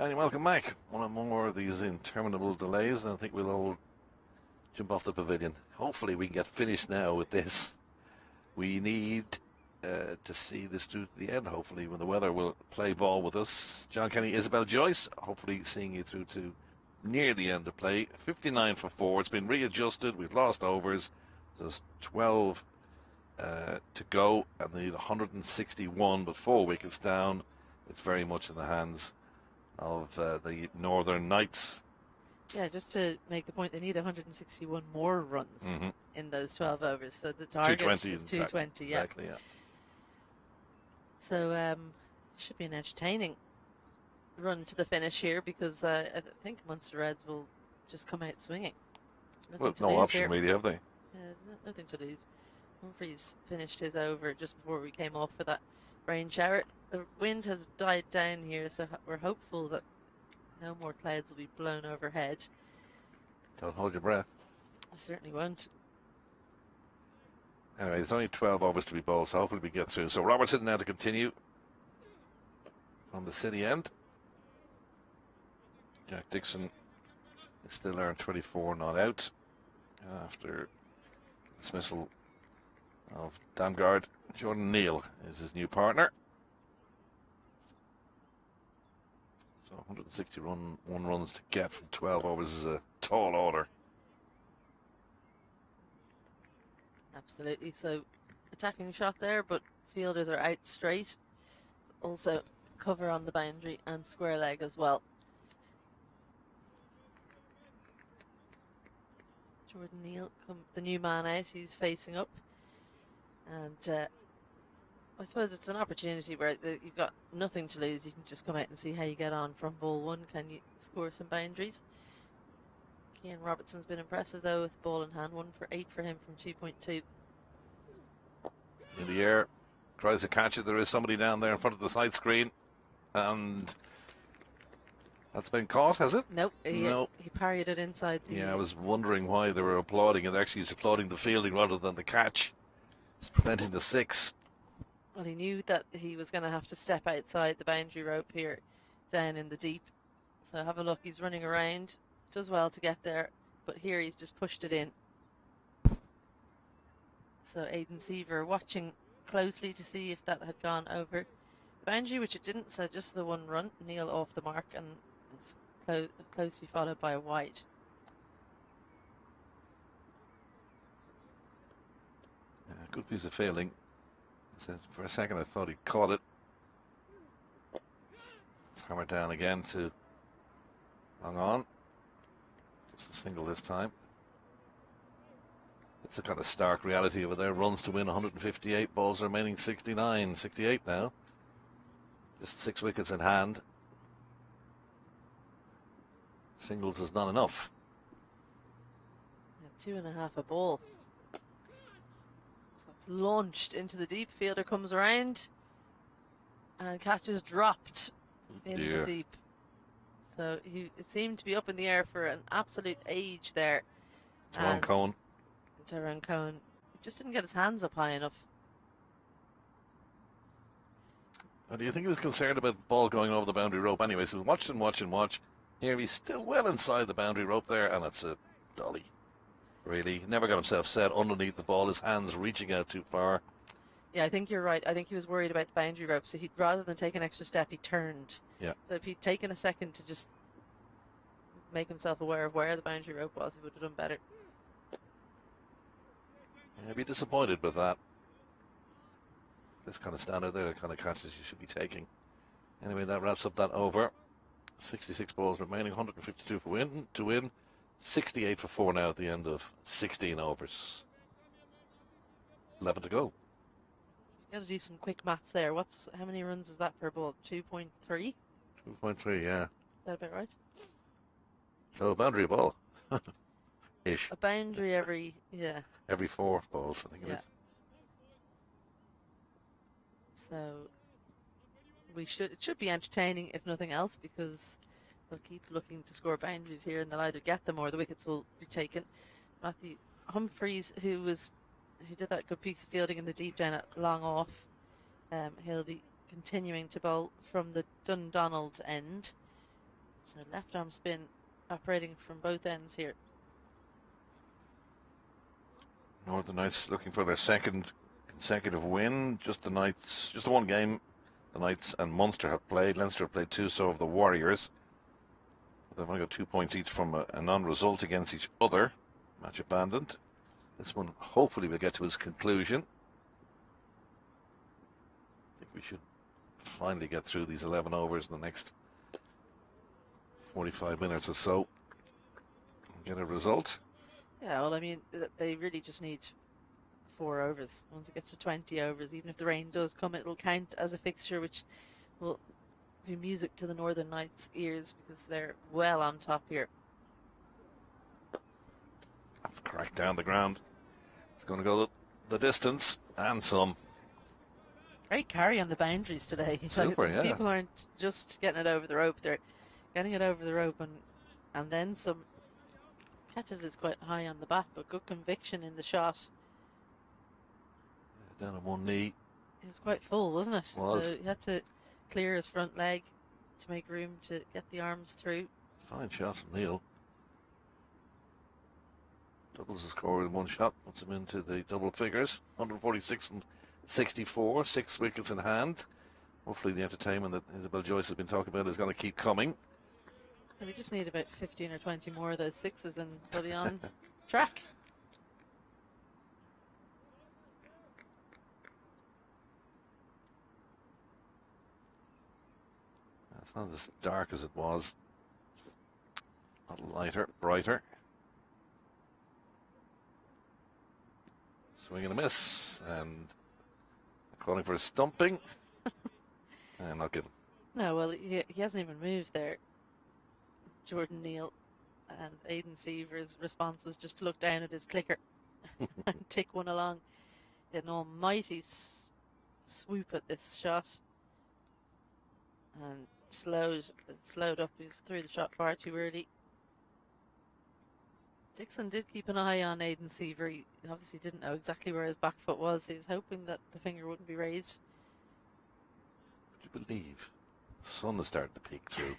And welcome back. One more of these interminable delays, and I think we'll all jump off the pavilion. Hopefully we can get finished now with this. We need to see this through to the end, hopefully, when the weather will play ball with us. John Kenny, Isabel Joyce, hopefully seeing you through to near the end of play. 59 for 4. It's been readjusted. We've lost overs. There's 12 to go, and they need 161, but 4 wickets down. It's very much in the hands of the Northern Knights. Yeah, just to make the point, they need 161 more runs in those 12 overs. So the target is 220. Yeah. Exactly, yeah. So should be an entertaining run to the finish here, because I think Munster Reds will just come out swinging. Well, no option really, have they? Nothing to lose. Humphreys finished his over just before we came off for that rain shower. The wind has died down here, so we're hopeful that no more clouds will be blown overhead. Don't hold your breath. I certainly won't. Anyway, there's only 12 overs to be bowled, so hopefully we get through. So Robertson now to continue from the city end. Jack Dixon is still there, 24 not out after dismissal of Damgard. Jordan Neal is his new partner. So 161 runs to get from 12 overs is a tall order. Absolutely. So attacking shot there, but fielders are out straight. Also cover on the boundary and square leg as well. Jordan Neal, the new man out, he's facing up. And I suppose it's an opportunity where you've got nothing to lose. You can just come out and see how you get on from ball one. Can you score some boundaries? Cian Robertson's been impressive, though, with ball in hand. 1 for 8 for him from 2.2. In the air, tries to catch it. There is somebody down there in front of the side screen. And that's been caught, has it? Nope. He parried it inside the... Yeah, I was wondering why they were applauding it. Actually, he's applauding the fielding rather than the catch. It's preventing the 6. Well, he knew that he was going to have to step outside the boundary rope here down in the deep. So have a look. He's running around. Does well to get there. But here he's just pushed it in. So Aidan Seaver watching closely to see if that had gone over the boundary, which it didn't. So just the one run. Neal off the mark, and it's closely followed by a wide. Good piece of fielding. For a second I thought he caught it. It's hammered down again to long on. Just a single this time. It's the kind of stark reality over there. Runs to win 158, balls remaining 69, 68 now. Just 6 wickets in hand. Singles is not enough. Yeah, 2.5 a ball. Launched into the deep. Fielder comes around and catch is dropped in the deep. So it seemed to be up in the air for an absolute age there. Tyrone Cohen just didn't get his hands up high enough. Do you think he was concerned about the ball going over the boundary rope anyway? So watch and watch and watch. Here he's still well inside the boundary rope there, and it's a dolly. Really, never got himself set underneath the ball, his hands reaching out too far. Yeah, I think you're right. I think he was worried about the boundary rope, so he'd rather than take an extra step, he turned. Yeah. So if he'd taken a second to just make himself aware of where the boundary rope was, he would have done better. I'd be disappointed with that. This kind of standard there, the kind of catches you should be taking. Anyway, that wraps up that over. 66 balls remaining, 152 to win. 68 for 4 now at the end of 16 overs. 11 to go. Got to do some quick maths there. How many runs is that per ball? 2.3? 2.3, yeah. Is that about right? So a boundary ball. Ish. A boundary every 4 balls, I think it is. So it should be entertaining if nothing else, because they'll keep looking to score boundaries here, and they'll either get them or the wickets will be taken. Matthew Humphreys, who did that good piece of fielding in the deep down at long off, he'll be continuing to bowl from the Dundonald end. So left arm spin operating from both ends here. Northern Knights looking for their second consecutive win. Just the Knights, just the one game the Knights and Munster have played. Leinster have played 2, so have the Warriors. They've only got 2 points each from a non-result against each other. Match abandoned. This one hopefully will get to its conclusion. I think we should finally get through these 11 overs in the next 45 minutes or so and get a result. Yeah, well, I mean, they really just need 4 overs. Once it gets to 20 overs, even if the rain does come, it'll count as a fixture, which will be music to the Northern Knights' ears because they're well on top here. That's cracked down the ground. It's going to go the distance and some. Great carry on the boundaries today. Super, yeah. People aren't just getting it over the rope; they're getting it over the rope and then some. Catches this quite high on the back, but good conviction in the shot. Down on one knee. It was quite full, wasn't it? Was. So he had to clear his front leg to make room to get the arms through. Fine shot from Neil. Doubles the score in one shot, puts him into the double figures. 146 and 64, 6 wickets in hand. Hopefully the entertainment that Isabel Joyce has been talking about is going to keep coming. We just need about 15 or 20 more of those 6s and we'll be on track. It's not as dark as it was. A lot lighter, brighter. Swing and a miss, and calling for a stumping. And not given. No, well, he hasn't even moved there. Jordan Neal, and Aidan Seaver's response was just to look down at his clicker and tick one along. He had an almighty swoop at this shot and slowed up. He threw the shot far too early. Dixon did keep an eye on Aidan Seaver. He obviously didn't know exactly where his back foot was. He was hoping that the finger wouldn't be raised. Would you believe the sun is starting to peek through?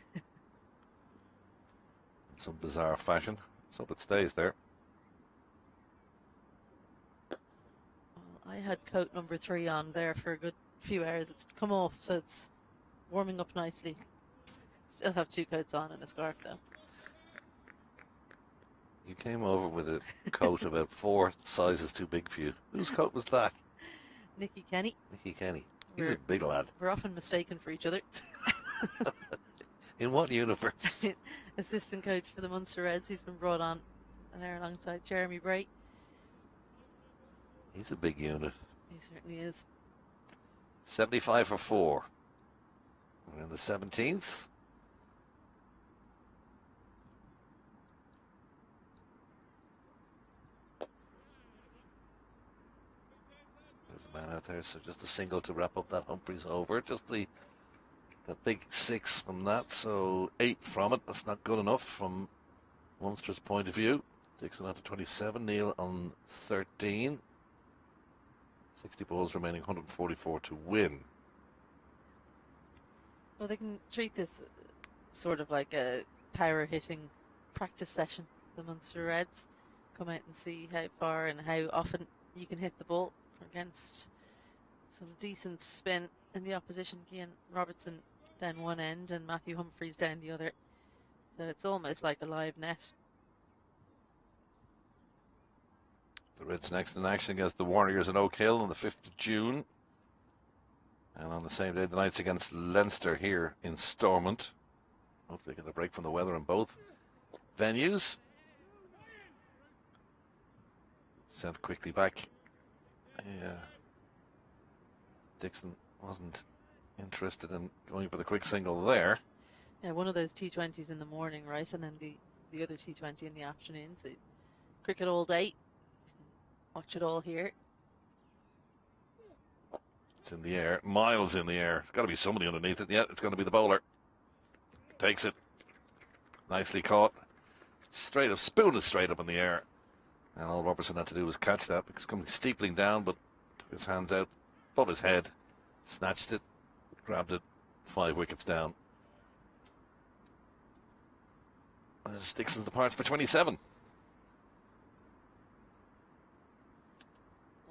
Some bizarre fashion. Let's hope it stays there. Well, I had coat number 3 on there for a good few hours. It's come off, so it's warming up nicely. Still have 2 coats on and a scarf though. You came over with a coat about 4 sizes too big for you. Whose coat was that? Nicky Kenny. Nicky Kenny. He's a big lad. We're often mistaken for each other. In what universe? Assistant coach for the Munster Reds. He's been brought on there alongside Jeremy Bray. He's a big unit. He certainly is. 75 for 4. We're in the 17th. There's a man out there, so just a single to wrap up that Humphreys over. Just the big 6 from that, so 8 from it. That's not good enough from Munster's point of view. Dixon on to 27, Neil on 13. 60 balls remaining, 144 to win. Well, they can treat this sort of like a power hitting practice session. The Munster Reds come out and see how far and how often you can hit the ball against some decent spin in the opposition. Cian Robertson down one end and Matthew Humphreys down the other. So it's almost like a live net. The Reds next in action against the Warriors in Oak Hill on the 5th of June. And on the same day, the Knights against Leinster here in Stormont. Hopefully get a break from the weather in both venues. Sent quickly back. Dixon wasn't interested in going for the quick single there. Yeah, one of those T20s in the morning, right? And then the other T20 in the afternoon. So cricket all day. Watch it all here. It's in the air, miles in the air. There's got to be somebody underneath it. Yeah, it's going to be the bowler. Takes it. Nicely caught. Straight up, spoon it straight up in the air. And all Robertson had to do was catch that because coming steepling down, but took his hands out above his head, snatched it, grabbed it, 5 wickets down. as Dixon departs for 27.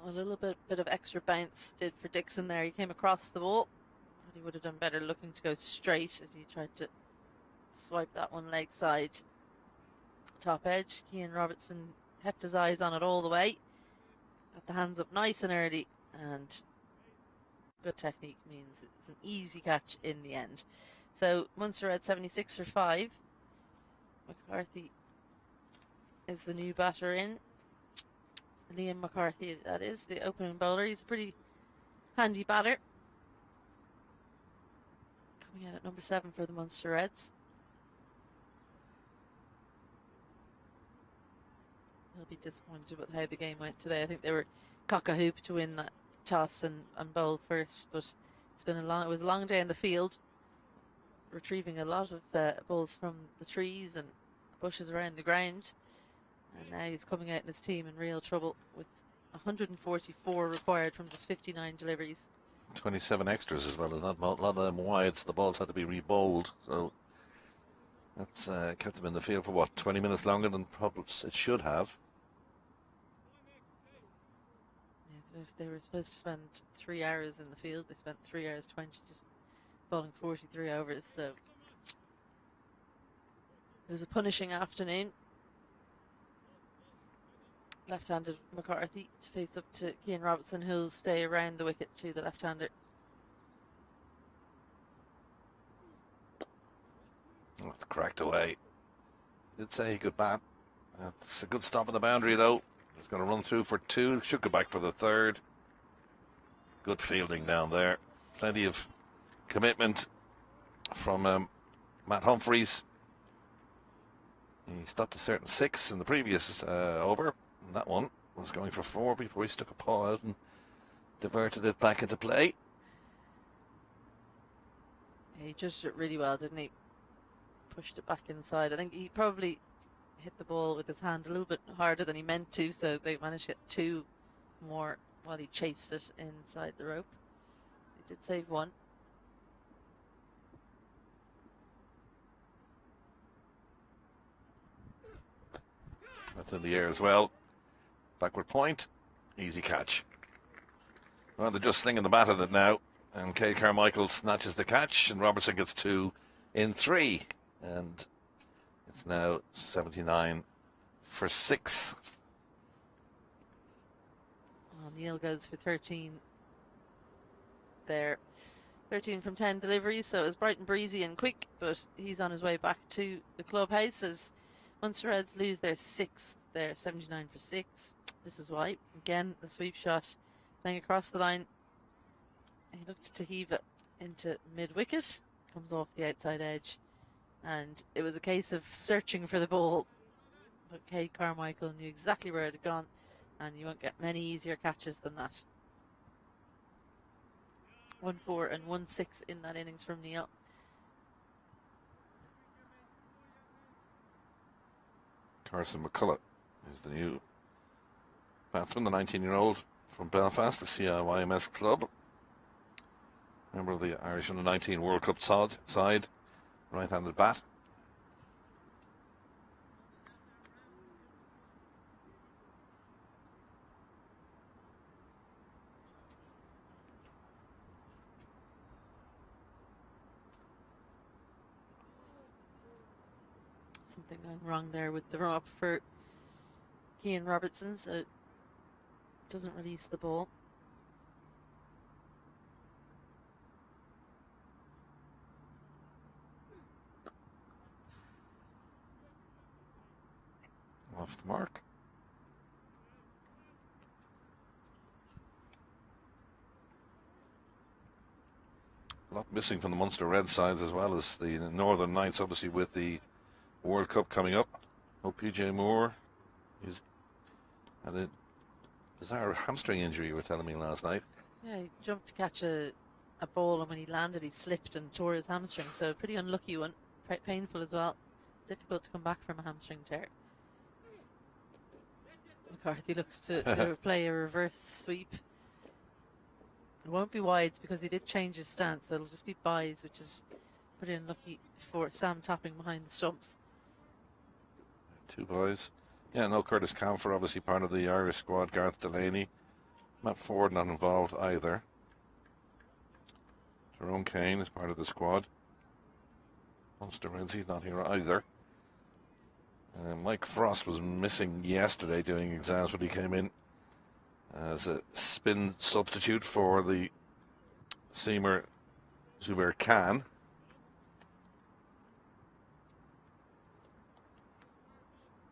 A little bit of extra bounce did for Dixon there. He came across the ball, but he would have done better looking to go straight as he tried to swipe that one leg side. Top edge, Cian Robertson kept his eyes on it all the way. Got the hands up nice and early, and good technique means it's an easy catch in the end. So Munster had 76 for 5. McCarthy is the new batter in. Liam McCarthy, that is, the opening bowler. He's a pretty handy batter. Coming out at number 7 for the Munster Reds. He'll be disappointed with how the game went today. I think they were cock-a-hoop to win that toss and bowl first, but it was a long day in the field, retrieving a lot of balls from the trees and bushes around the ground. And now he's coming out in his team in real trouble with 144 required from just 59 deliveries. 27 extras as well, and a lot of them wides. The balls had to be re-bowled, so that's kept them in the field for what, 20 minutes longer than probably it should have. Yeah, if they were supposed to spend 3 hours in the field, they spent 3 hours 20 just bowling 43 overs. So it was a punishing afternoon. Left-handed McCarthy to face up to Cian Robertson, who'll stay around the wicket to the left-hander. Oh, it's cracked away. Did say he could bat. It's a good stop on the boundary, though. He's going to run through for 2. Should go back for the 3rd. Good fielding down there. Plenty of commitment from Matt Humphreys. He stopped a certain 6 in the previous over. And that one was going for 4 before he stuck a paw out and diverted it back into play. Yeah, he judged it really well, didn't he? Pushed it back inside. I think he probably hit the ball with his hand a little bit harder than he meant to, so they managed to get 2 more while he chased it inside the rope. He did save 1. That's in the air as well. Backward point. Easy catch. Well, they're just slinging the bat at it now. And Cade Carmichael snatches the catch, and Robertson gets 2 in 3. And it's now 79 for 6. Neil goes for 13 there. 13 from 10 deliveries, so it was bright and breezy and quick, but he's on his way back to the clubhouse as Munster Reds lose their 6th. They're 79 for 6. This is why. Again, the sweep shot playing across the line. He looked to heave it into mid-wicket. Comes off the outside edge. And it was a case of searching for the ball. But Cade Carmichael knew exactly where it had gone. And you won't get many easier catches than that. 1-4 and 1-6 in that innings from Neil. Carson McCullough is the new batsman, the 19-year-old from Belfast, the CIYMS club. Member of the Irish Under-19 World Cup side, right-handed bat. Something going wrong there with the run-up for Cian Robertson, so it doesn't release the ball. Off the mark. A lot missing from the Munster Red sides as well as the Northern Knights, obviously with the World Cup coming up. Oh, PJ Moore had a bizarre hamstring injury, you were telling me last night. Yeah, he jumped to catch a ball, and when he landed he slipped and tore his hamstring, so a pretty unlucky one. Painful as well. Difficult to come back from a hamstring tear. McCarthy looks to play a reverse sweep. It won't be wides because he did change his stance, so it'll just be byes, which is pretty unlucky for Sam Topping behind the stumps. 2 boys. Yeah, no Curtis Camphor, obviously part of the Irish squad. Gareth Delaney. Matt Ford not involved either. Jerome Kane is part of the squad. Munster Reds, he's not here either. Mike Frost was missing yesterday doing exams when he came in as a spin substitute for the seamer Zubair Khan.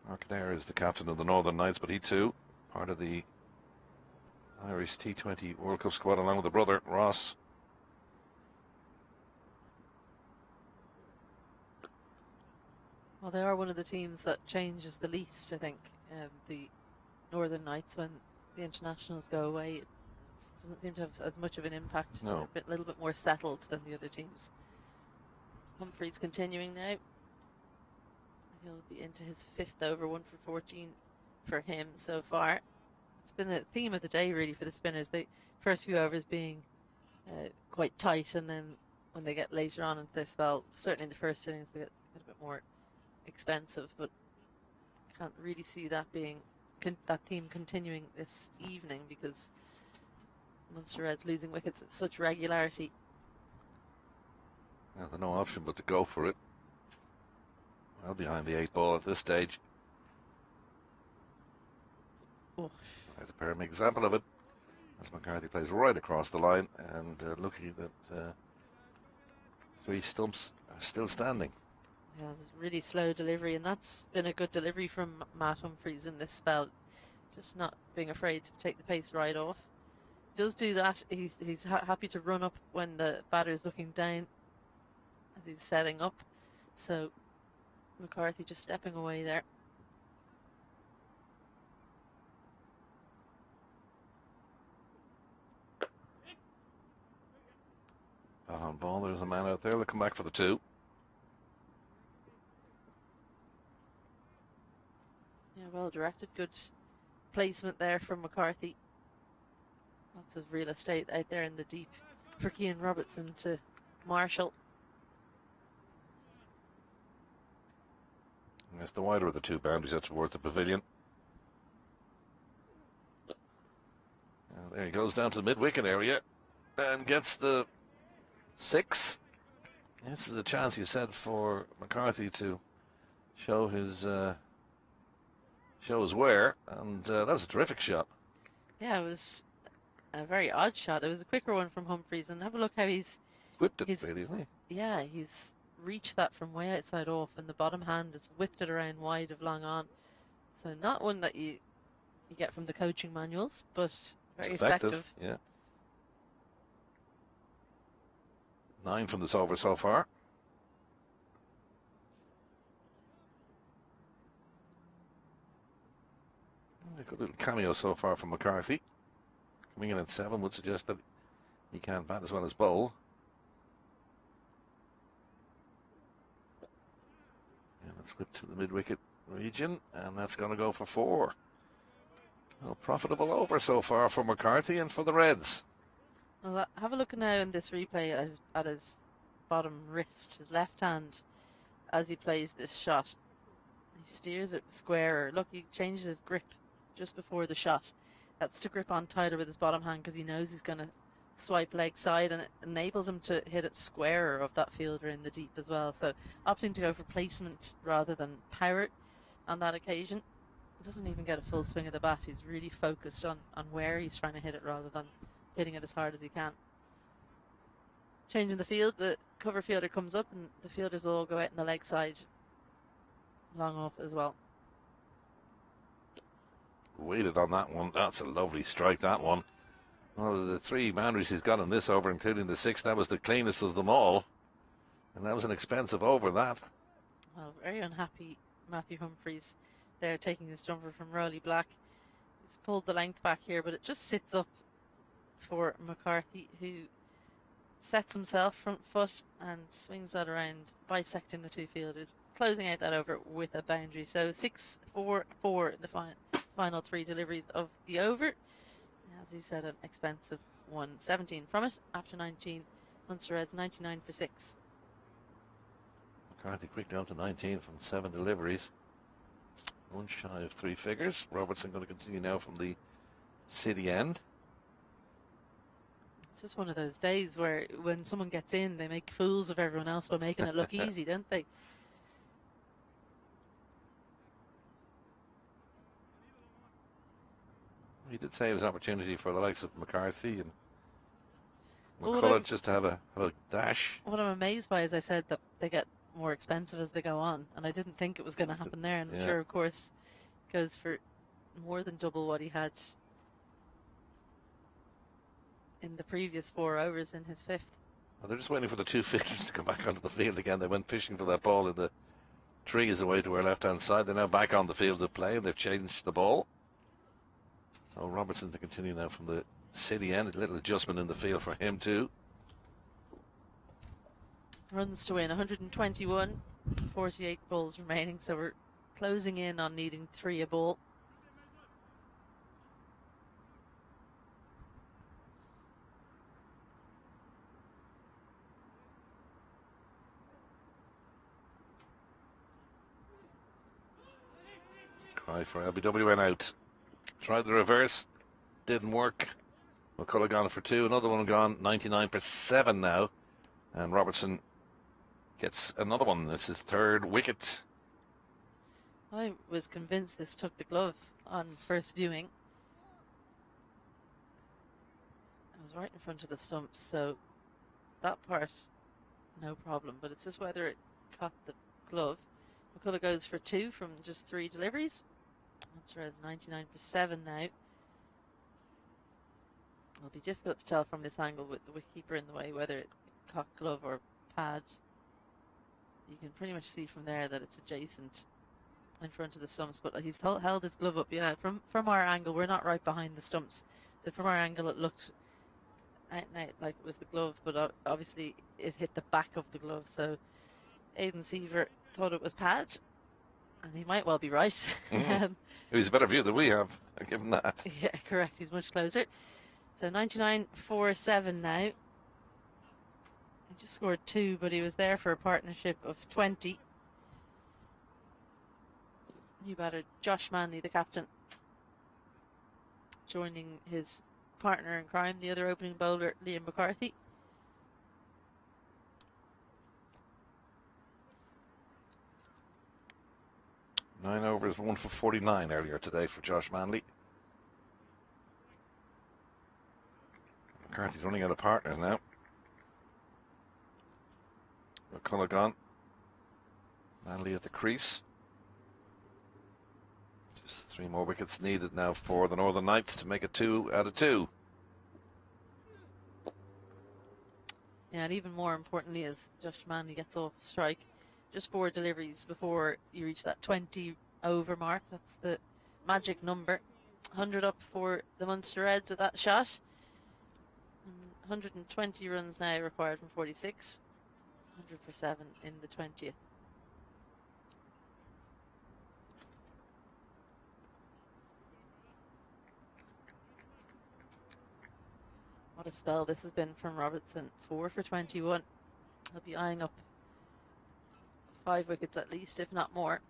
Mark Adair is the captain of the Northern Knights, but he too part of the Irish T20 World Cup squad along with the brother Ross. Well, they are one of the teams that changes the least, I think. The Northern Knights, when the internationals go away, it doesn't seem to have as much of an impact. No. They're a little bit more settled than the other teams. Humphreys continuing now. He'll be into his 5th over, 1 for 14 for him so far. It's been a theme of the day, really, for the spinners. The first few overs being quite tight, and then when they get later on into their spell, certainly in the first innings, they get a bit more expensive, but can't really see that being that theme continuing this evening because Munster Reds losing wickets at such regularity. Yeah, there's no option but to go for it. Well behind the 8 ball at this stage. Oh. There's a perfect example of it as McCarthy plays right across the line, and looking that 3 stumps are still standing. Yeah, it's a really slow delivery, and that's been a good delivery from Matt Humphreys in this spell. Just not being afraid to take the pace right off. He does do that. He's happy to run up when the batter is looking down as he's setting up. So McCarthy just stepping away there. Bat on ball, there's a man out there. They'll come back for the 2. Yeah, well directed. Good placement there from McCarthy. Lots of real estate out there in the deep for Cian Robertson to Marshall. Yes, the wider of the 2 boundaries out towards the pavilion. And there he goes down to the mid-wicket area and gets the 6. This is a chance, you said, for McCarthy to show his wear, and that was a terrific shot. Yeah, it was a very odd shot. It was a quicker one from Humphreys, and have a look how he's Whipped it, really, isn't he? Yeah, he's reached that from way outside off, and the bottom hand has whipped it around wide of long on. So not one that you get from the coaching manuals, but very effective. Yeah. 9 from this over so far. A good little cameo so far from McCarthy. Coming in at 7 would suggest that he can bat as well as bowl. And it's whipped to the mid-wicket region, and that's going to go for 4. Well, profitable over so far for McCarthy and for the Reds. Well, have a look now in this replay at his bottom wrist, his left hand, as he plays this shot. He steers it squarer. Look, he changes his grip just before the shot. That's to grip on tighter with his bottom hand because he knows he's going to swipe leg side, and it enables him to hit it squarer of that fielder in the deep as well. So opting to go for placement rather than power on that occasion. He doesn't even get a full swing of the bat. He's really focused on where he's trying to hit it rather than hitting it as hard as he can. Changing the field, the cover fielder comes up and the fielders will all go out in the leg side long off as well. Waited on that one. That's a lovely strike, that one. One of the 3 boundaries he's got in this over, including the 6th, that was the cleanest of them all. And that was an expensive over, that. Well, very unhappy Matthew Humphreys there, taking his jumper from Rowley Black. He's pulled the length back here, but it just sits up for McCarthy, who sets himself front foot and swings that around, bisecting the 2 fielders, closing out that over with a boundary. So 6-4-4 in the final 3 deliveries of the over. As he said, an expensive one. 17 from it after 19. Munster Reds 99 for 6. McCarthy quick down to 19 from 7 deliveries. One shy of three figures. Robertson going to continue now from the city end. It's just one of those days where when someone gets in, they make fools of everyone else by making it look easy, don't they? He did say it was an opportunity for the likes of McCarthy and Well, McCullough just to have a dash. What I'm amazed by is I said that they get more expensive as they go on, and I didn't think it was going to happen there. And I'm sure, of course, goes for more than double what he had in the previous 4 overs in his fifth. Well, they're just waiting for the two fielders to come back onto the field again. They went fishing for that ball in the trees away to our left-hand side. They're now back on the field to play, and they've changed the ball. So Robertson to continue now from the city end. A little adjustment in the field for him too. Runs to win, 121, 48 balls remaining, so we're closing in on needing 3 a ball. Cry for LBW went out. Tried the reverse, didn't work. McCullough gone for 2, another one gone, 99 for 7 now. And Robertson gets another one. This is 3rd wicket. I was convinced this took the glove on first viewing. I was right in front of the stumps, so that part, no problem. But it's just whether it caught the glove. McCullough goes for 2 from just 3 deliveries. Munster has 99 for 7 now. It'll be difficult to tell from this angle with the wicketkeeper in the way whether it caught glove or pad. You can pretty much see from there that it's adjacent in front of the stumps, but he's held his glove up. Yeah, from our angle, we're not right behind the stumps, so from our angle it looked out and out like it was the glove, but obviously it hit the back of the glove, so Aidan Seaver thought it was pad, and he might well be right. It was a better view than we have, I'll give him that. Yeah, correct, he's much closer. So 99 for 7 now. He just scored 2, but he was there for a partnership of 20. New batter Josh Manley, the captain, joining his partner in crime, the other opening bowler, Liam McCarthy. Nine overs, 1 for 49 earlier today for Josh Manley. McCarthy's running out of partners now. McCullough gone. Manley at the crease. Just 3 more wickets needed now for the Northern Knights to make it 2 out of 2. Yeah, and even more importantly, as Josh Manley gets off strike, just 4 deliveries before you reach that 20 over mark. That's the magic number. 100 up for the Munster Reds with that shot. 120 runs now required from 46. 100 for 7 in the 20th. What a spell this has been from Robertson. 4 for 21. He'll be eyeing up 5 wickets at least, if not more.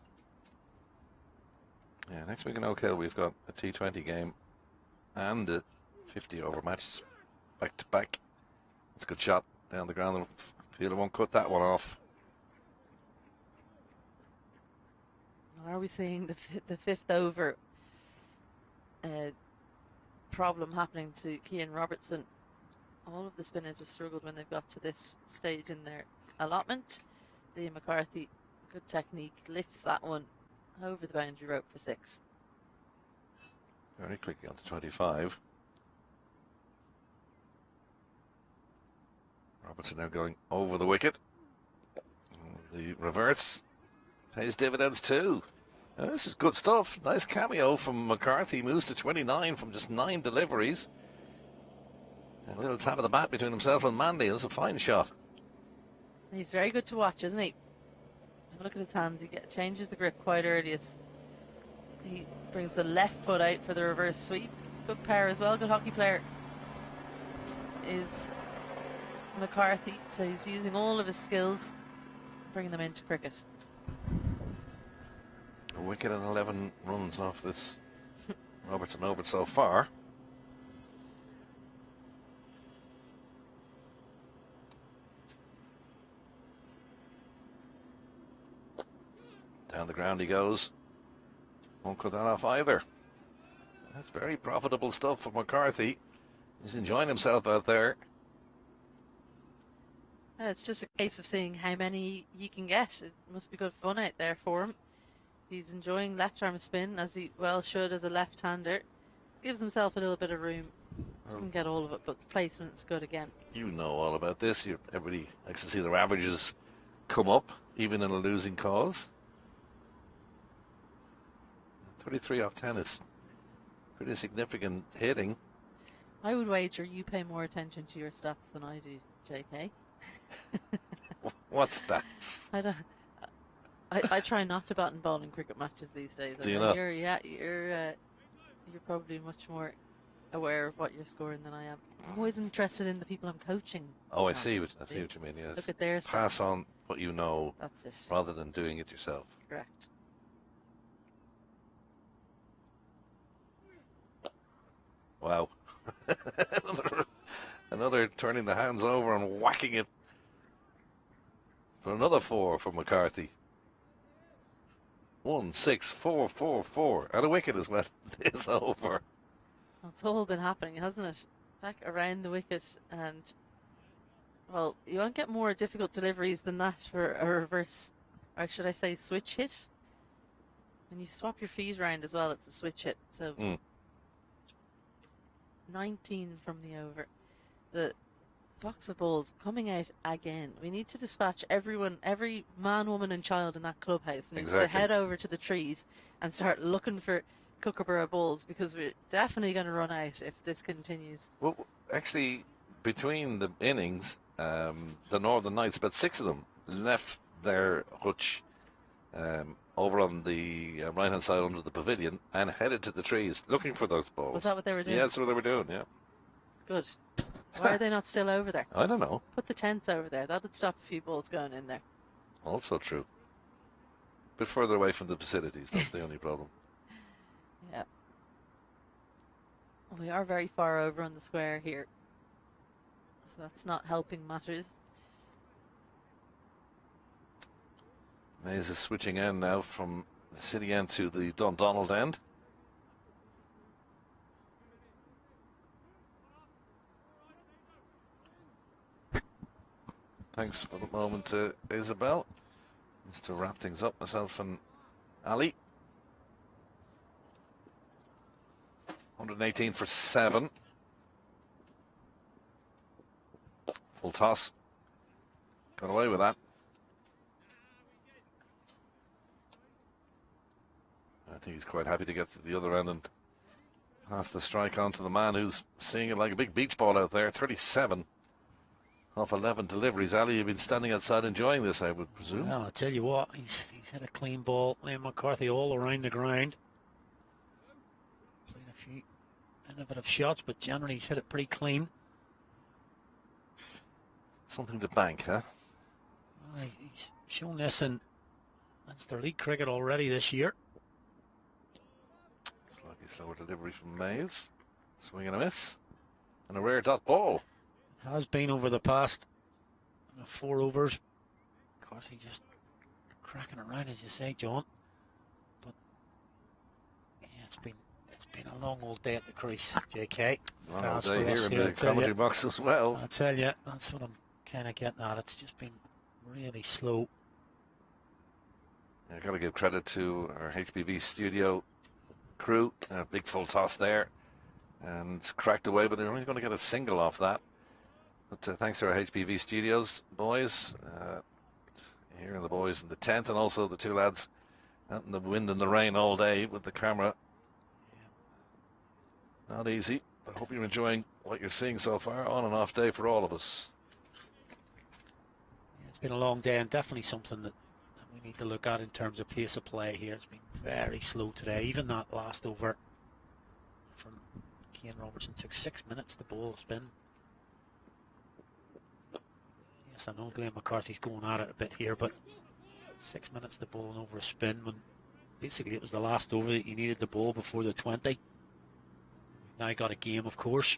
Yeah, next week in Oak Hill we've got a T20 game and a 50 over match back to back. It's a good shot down the ground. Fielder won't cut that one off. Are we seeing the 5th over problem happening to Cian Robertson? All of the spinners have struggled when they've got to this stage in their allotment. Liam McCarthy, good technique, lifts that one over the boundary rope for 6. Very quickly on to 25. Robertson now going over the wicket. The reverse pays dividends too. Now, this is good stuff. Nice cameo from McCarthy. Moves to 29 from just 9 deliveries. A little tap of the bat between himself and Mandy. That's a fine shot. He's very good to watch, isn't he? Have a look at his hands. He changes the grip quite early. He brings the left foot out for the reverse sweep. Good power as well. Good hockey player is McCarthy. So he's using all of his skills, bringing them into cricket. A wicket and 11 runs off this Robertson over so far. Down the ground he goes. Won't cut that off either. That's very profitable stuff for McCarthy. He's enjoying himself out there. It's just a case of seeing how many he can get. It must be good fun out there for him. He's enjoying left arm spin, as he well should as a left-hander. Gives himself a little bit of room. Doesn't get all of it, but the placement's good again. You know all about this. Everybody likes to see their averages come up, even in a losing cause. 33 off 10 is pretty significant hitting. I would wager you pay more attention to your stats than I do, JK. What stats? I don't. I try not to bat and ball in cricket matches these days. Do you not? You're probably much more aware of what you're scoring than I am. I'm always interested in the people I'm coaching. Oh, I see what you mean. Yes. Look at their stats. Pass on what you know. That's it. Rather than doing it yourself. Correct. Wow. another turning the hands over and whacking it for another 4 for McCarthy. 1, 6, 4, 4, 4. And a wicket as well. It's over. Well, it's all been happening, hasn't it? Back around the wicket, and well, you won't get more difficult deliveries than that for a reverse, or should I say switch hit. When you swap your feet around as well, it's a switch hit. So 19 from the over. The box of balls coming out again. We need to dispatch everyone, every man, woman and child in that clubhouse needs to head over to the trees and start looking for Kookaburra balls, because we're definitely going to run out if this continues. Well, actually, between the innings, the Northern Knights, about 6 of them, left their hutch over on the right-hand side under the pavilion and headed to the trees looking for those balls. Was that what they were doing? Yeah, that's what they were doing, yeah. Good. Why are they not still over there? I don't know. Put the tents over there. That would stop a few balls going in there. Also true. A bit further away from the facilities, that's the only problem. Yeah. We are very far over on the square here, so that's not helping matters. Mays is switching end now from the city end to the Dundonald end. Thanks for the moment to Isabel. Just to wrap things up, myself and Ali. 118 for 7. Full toss. Got away with that. I think he's quite happy to get to the other end and pass the strike on to the man who's seeing it like a big beach ball out there. 37 off 11 deliveries. Ali, you've been standing outside enjoying this, I would presume. Well, I'll tell you what, he's had a clean ball. Liam McCarthy all around the ground. Played a few innovative shots, but generally he's hit it pretty clean. Something to bank, huh? Well, he's shown this in Munster League cricket already this year. Slightly slower delivery from Mays. Swing and a miss. And a rare dot ball. Has been over the past 4 overs. McCarthy just cracking around, as you say, John. But yeah, it's been a long old day at the crease, JK. Long old day here in the commentary box as well. I tell you, that's what I'm kind of getting at. It's just been really slow. I've got to give credit to our HPV studio crew. A big full toss there. And it's cracked away, but they're only going to get a single off that. But thanks to our HPV studios, boys. Here are the boys in the tent, and also the 2 lads out in the wind and the rain all day with the camera. Not easy, but I hope you're enjoying what you're seeing so far. On and off day for all of us. Yeah, it's been a long day, and definitely something that we need to look at in terms of pace of play here. It's been very slow today. Even that last over from Cian Robertson took 6 minutes to bowl spin. Yes, I know Glenn McCarthy's going at it a bit here, but 6 minutes to bowl over a spin when basically it was the last over that you needed the ball before the 20. Now got a game, of course.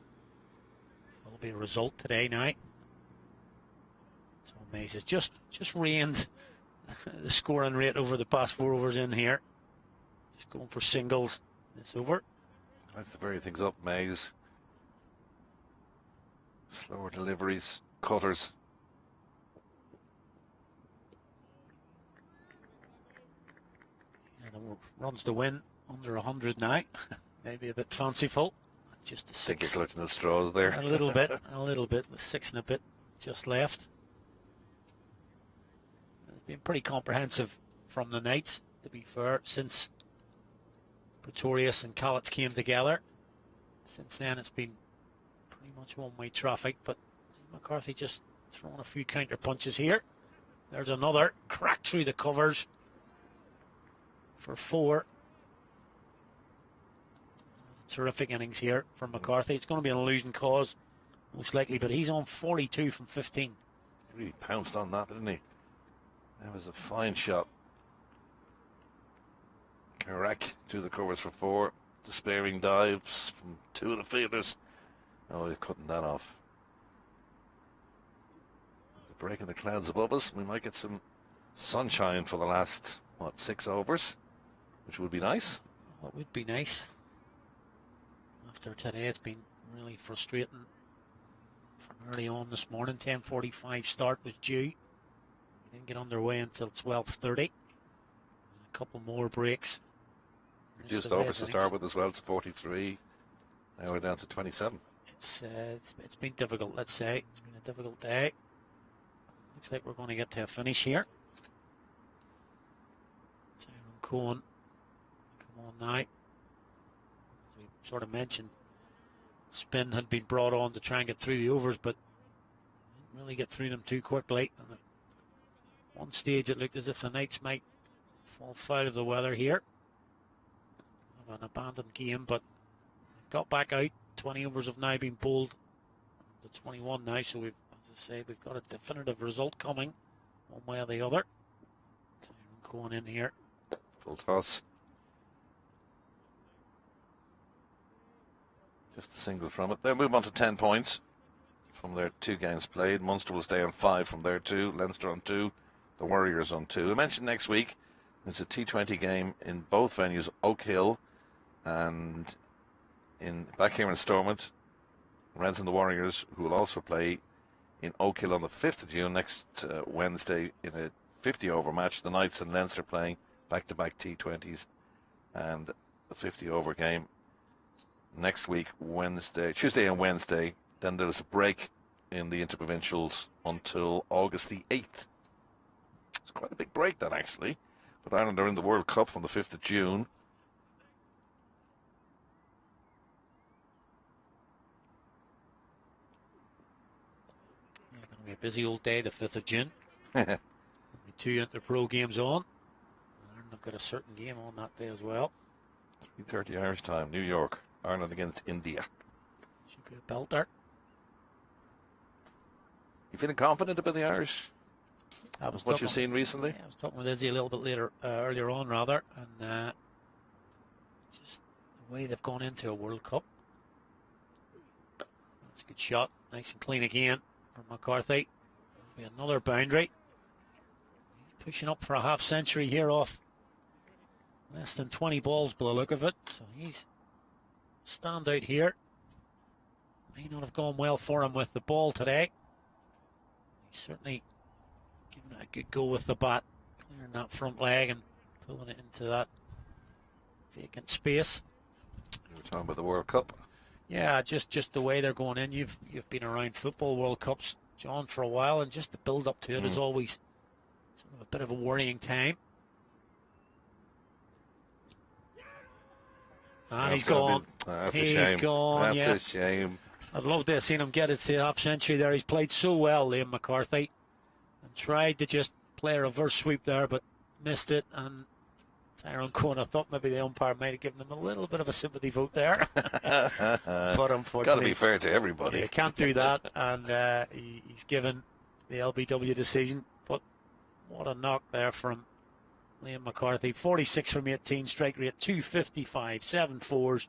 Will be a result today now. So Mays has just reigned the scoring rate over the past 4 overs in here. Just going for singles this over. That's to vary things up, Mays. Slower deliveries, cutters. Yeah, the runs to win under 100 now. Maybe a bit fanciful. That's just a 6. Think you're clutching the straws there. A little bit, the 6 and a bit just left. It's been pretty comprehensive from the Knights, to be fair, since Pretorius and Collett came together. Since then it's been pretty much one-way traffic, but McCarthy just throwing a few counter punches here. There's another crack through the covers for 4. Terrific innings here from McCarthy. It's going to be an illusion cause, most likely, but he's on 42 from 15. He really pounced on that, didn't he? That was a fine shot. Carac to the covers for 4. Despairing dives from 2 of the fielders. Oh, he's cutting that off. The break in the clouds above us. We might get some sunshine for the last, 6 overs, which would be nice. That would be nice. After today, it's been really frustrating from early on this morning. 10:45 start was due. We didn't get underway until 12:30. A couple more breaks. Reduced overs to start with as well to 43. Now we're down to 27. It's been difficult, let's say. It's been a difficult day. Looks like we're going to get to a finish here. Tyrone Cohen, come on now. As we sort of mentioned, spin had been brought on to try and get through the overs, but didn't really get through them too quickly. And at one stage, it looked as if the Knights might fall foul of the weather here. An abandoned game, but got back out. 20 overs have now been bowled to 21 now, so we've, as I say, we've got a definitive result coming one way or the other. Going in here. Full toss. Just a single from it. They'll move on to 10 points from their 2 games played. Munster will stay on 5 from their 2. Leinster on 2. The Warriors on 2. I mentioned next week there's a T20 game in both venues, Oak Hill and back here in Stormont. Reds and the Warriors, who will also play in Oak Hill on the 5th of June next Wednesday in a 50-over match. The Knights and Leinster playing back-to-back T20s and the 50-over game next week, Tuesday and Wednesday. Then there's a break in the interprovincials until August the 8th. It's quite a big break, that, actually. But Ireland are in the World Cup on the 5th of June. Yeah, going to be a busy old day, the 5th of June. 2 inter-pro games on. Ireland have got a certain game on that day as well. 3:30 Irish time, New York. Ireland against India. Should be a belter. You feeling confident about the Irish? What you've seen recently? Yeah, I was talking with Izzy a little bit earlier on, and just the way they've gone into a World Cup. That's a good shot, nice and clean again from McCarthy. There'll be another boundary. He's pushing up for a half century here off less than 20 balls by the look of it. So he's stand out here. May not have gone well for him with the ball today. He's certainly giving it a good go with the bat, clearing that front leg and pulling it into that vacant space. You were talking about the World Cup. Yeah, just the way they're going in. You've been around football World Cups, John, for a while, and just the build up to it is always sort of a bit of a worrying time. And he's gone. That's he's a shame. Gone. That's a shame. I'd love to have seen him get his half century there. He's played so well, Liam McCarthy, and tried to just play a reverse sweep there, but missed it. And Tyrone Cohen, I thought maybe the umpire might have given him a little bit of a sympathy vote there. But unfortunately, got to be fair to everybody. You can't do that, and he's given the LBW decision. But what a knock there from Liam McCarthy, 46 from 18, strike rate 255, 7 fours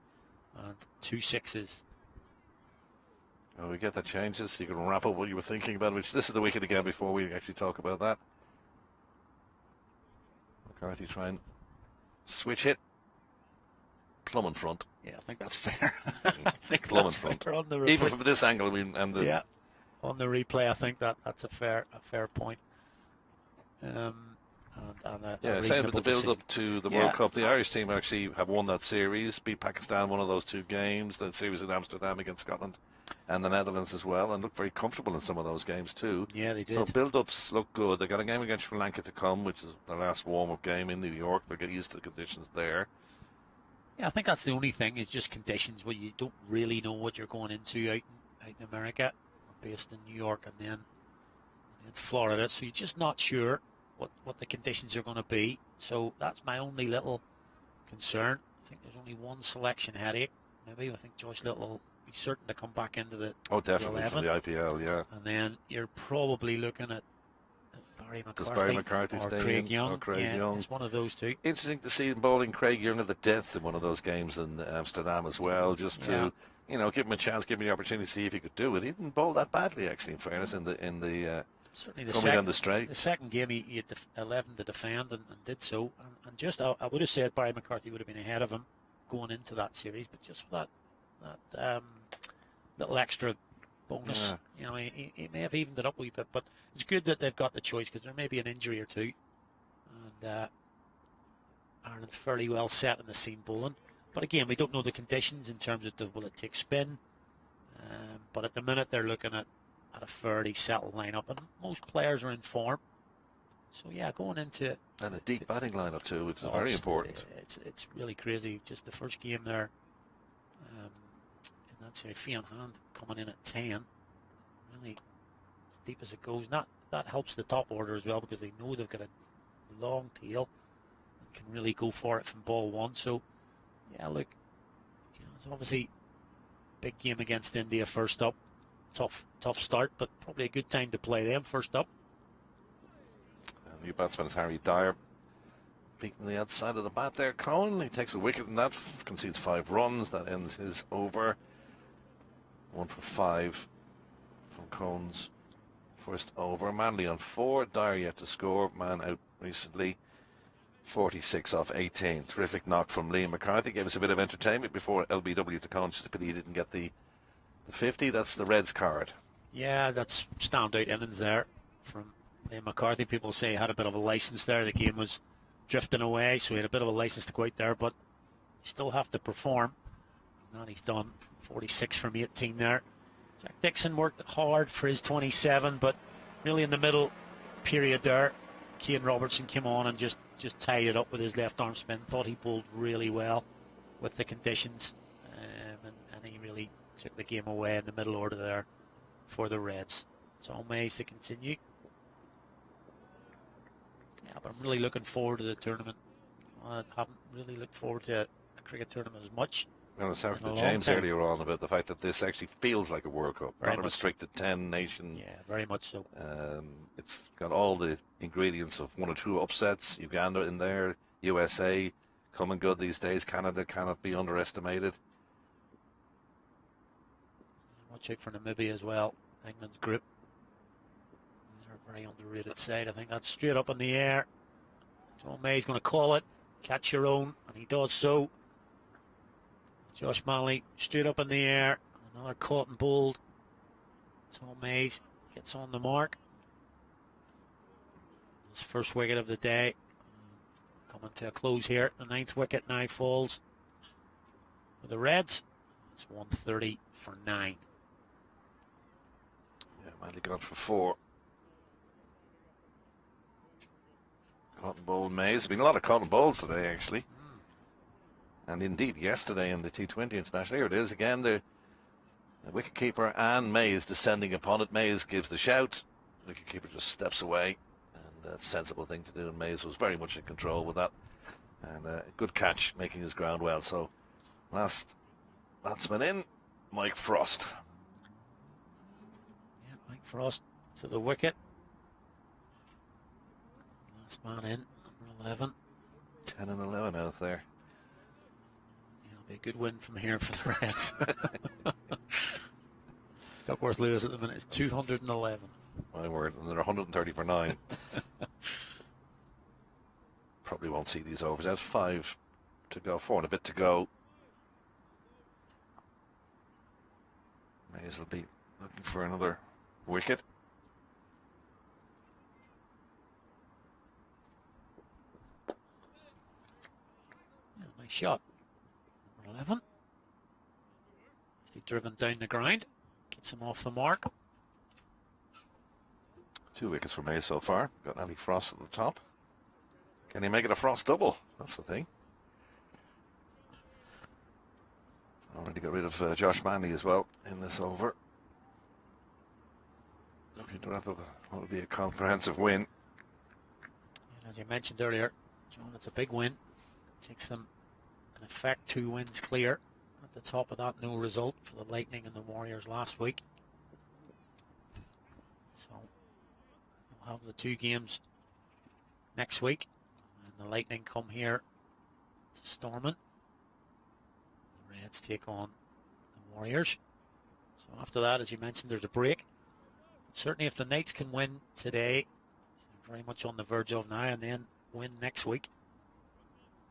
and 2 sixes. Well, we get the changes. You can wrap up what you were thinking about, which this is the wicket again before we actually talk about that. McCarthy trying switch hit. Plumb in front. Yeah, I think that's fair. I think Plumb in that's front. fair on the Even replay. from this angle, I mean, and the Yeah, on the replay, I think that's a fair point. And a yeah, same with reasonable the build decision. up to the Yeah. World Cup. The Irish team actually have won that series, beat Pakistan one of those 2 games, the series in Amsterdam against Scotland and the Netherlands as well, and looked very comfortable in some of those games too. Yeah, they did. So build-ups look good. They got a game against Sri Lanka to come, which is their last warm-up game in New York. They'll get used to the conditions there. Yeah, I think that's the only thing is just conditions where you don't really know what you're going into out in America. We're based in New York and then in Florida, so you're just not sure what the conditions are going to be. So that's my only little concern. I think there's only one selection headache. Maybe I think Josh Little will be certain to come back into the Oh, definitely 11. from the IPL, yeah. And then you're probably looking at Barry McCarthy, Does Barry McCarthy or stay Craig in? Young. Or Craig yeah, Young. it's one of those two. Interesting to see him bowling Craig Young at the death in one of those games in Amsterdam as well, just to give him a chance, give him the opportunity to see if he could do it. He didn't bowl that badly, actually, in fairness, in the Certainly coming down the straight. The second game he had 11 to defend and did so. And just I would have said Barry McCarthy would have been ahead of him going into that series, but just for that little extra bonus, he may have evened it up a wee bit. But it's good that they've got the choice because there may be an injury or two. And Ireland fairly well set in the seam bowling. But again, we don't know the conditions in terms of will it take spin. But at the minute they're looking at a fairly settled lineup, and most players are in form. So yeah, going into And a deep batting lineup too, which is very it's- important. It's really crazy. Just the first game there, in that series, Fian Hand coming in at 10, really as deep as it goes. That helps the top order as well because they know they've got a long tail and can really go for it from ball 1. So yeah, look, it's obviously big game against India first up. Tough start, but probably a good time to play them first up. And new batsman is Harry Dyer, beating the outside of the bat there. Cohen, he takes a wicket in that, concedes 5 runs. That ends his over. 1 for 5 from Cohen's first over. Manley on 4. Dyer yet to score. Man out recently. 46 off 18. Terrific knock from Liam McCarthy. Gave us a bit of entertainment before LBW to Cohen. Just a pity he didn't get the 50. That's the Reds card. Yeah, that's standout innings there from Liam McCarthy. People say he had a bit of a license there. The game was drifting away, so he had a bit of a license to go out there, but you still have to perform. And he's done 46 from 18 there. Jack Dixon worked hard for his 27, but really in the middle period there, Cian Robertson came on and just tied it up with his left arm spin. Thought he bowled really well with the conditions, and he really took the game away in the middle order there for the Reds. It's all Mays to continue. Yeah, but I'm really looking forward to the tournament. I haven't really looked forward to a cricket tournament as much. I was talking In a to long James time. earlier on about the fact that this actually feels like a World Cup, Very not a much so. restricted 10-nation. Yeah, very much so. It's got all the ingredients of 1 or 2 upsets. Uganda in there, USA coming good these days. Canada cannot be underestimated. Watch out for Namibia as well. England's group. They're a very underrated side. I think that's straight up in the air. John May's going to call it. Catch your own, and he does so. Josh Manley straight up in the air. Another caught and bowled. Tom Mays gets on the mark. His first wicket of the day. Coming to a close here. The 9th wicket now falls for the Reds. It's 130 for 9. Yeah, Manley gone for 4. Cotton Bowl Mays. There's been a lot of cotton bowls today, actually. And indeed, yesterday in the T20 International, here it is again. The wicketkeeper and Mays descending upon it. Mays gives the shout. The wicketkeeper just steps away. And that's a sensible thing to do. And Mays was very much in control with that. And a good catch, making his ground well. So, last batsman in, Mike Frost. Yeah, Mike Frost to the wicket. Last man in, number 11. 10 and 11 out there. It'll be a good win from here for the Reds. Duckworth Lewis at the minute is 211. My word, and they're 130 for 9. Probably won't see these overs. That's 5 to go, 4 and a bit to go. Mays will be looking for another wicket. Yeah, nice shot. Number 11. He's driven down the ground. Gets him off the mark. 2 wickets for Mays so far. Got Ali Frost at the top. Can he make it a Frost double? That's the thing. Already got rid of Josh Manley as well in this over. Looking to wrap up what would be a comprehensive win. And as you mentioned earlier, John, it's a big win. It takes them, in effect, 2 wins clear. At the top of that, no result for the Lightning and the Warriors last week. So we'll have the 2 games next week. And the Lightning come here to Stormont. The Reds take on the Warriors. So after that, as you mentioned, there's a break. But certainly if the Knights can win today, they're very much on the verge of now, and then win next week,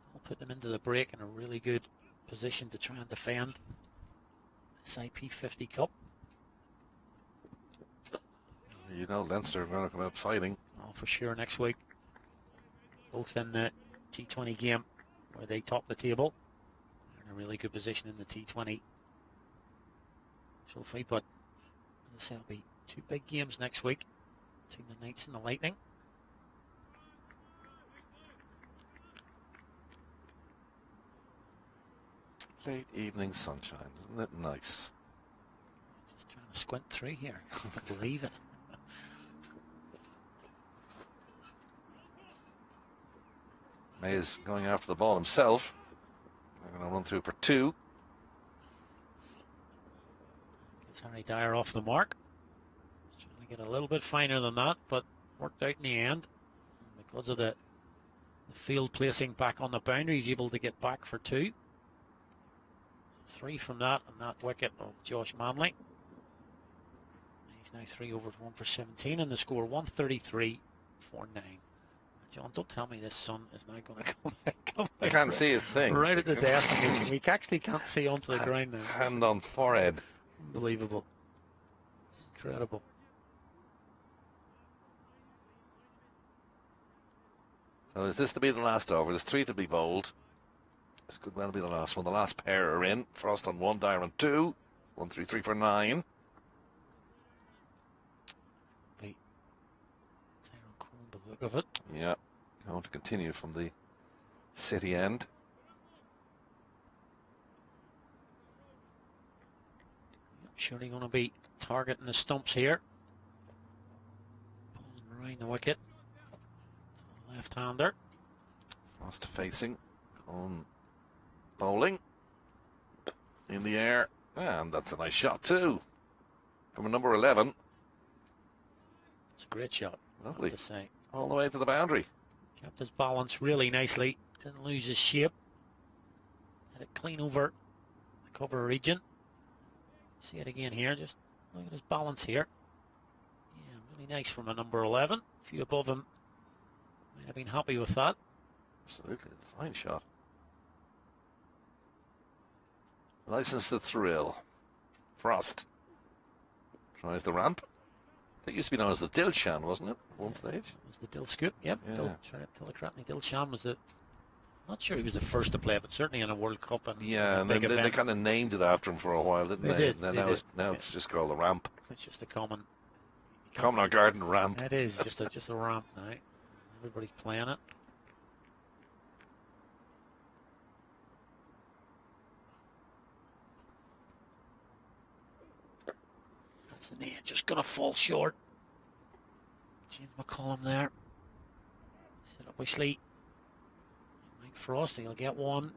it'll put them into the break in a really good position to try and defend this IP50 Cup. You know, Leinster are going to come out fighting. Oh, for sure next week. Both in the T20 game where they top the table. They're in a really good position in the T20 trophy, but as I say, it'll be 2 big games next week between the Knights and the Lightning. Late evening sunshine, isn't it nice? Just trying to squint through here. I can't believe it. Mays going after the ball himself. They're going to run through for 2. Gets Harry Dyer off the mark. He's trying to get a little bit finer than that, but worked out in the end. And because of the field placing back on the boundary, he's able to get back for 2. 3 from that, and that wicket of Josh Manley. He's now 3 overs, 1 for 17, and the score 133 for 9. John, don't tell me this sun is now going to come I can't see a thing. right at the desk. We actually can't see onto the ground now. Hand on forehead. Unbelievable. Incredible. So is this to be the last over? There's 3 to be bowled. This could well be the last one. The last pair are in. Frost on 1, Dyer on 2. 1, 3, 3 for 9. Wait. Tyrone Coon, the look of it. Yeah. Going to continue from the city end. Surely going to be targeting the stumps here. Pulling around the wicket. Left-hander. Frost facing on bowling. In the air. And that's a nice shot too. From a number 11. It's a great shot. Lovely. I have to say. All the way to the boundary. Kept his balance really nicely. Didn't lose his shape. Had it clean over the cover region. See it again here. Just look at his balance here. Yeah, really nice from a number 11. A few above him might have been happy with that. Absolutely. Fine shot. License to thrill. Frost tries the ramp. That used to be known as the Dilshan, wasn't it? At one stage. It was the Dill Scoop, yep. Yeah. Tillicratney Dilshan was the. Not sure he was the first to play, but certainly in a World Cup and Yeah, and big then they event. kind of named it after him for a while, didn't they? They did, And then they did. now it's just called the ramp. It's just a common. Common or garden ramp. It is just a ramp now. Everybody's playing it. That's in the end, just gonna fall short. James McCollum there. Set up Wesley. Mike Frost, he'll get 1.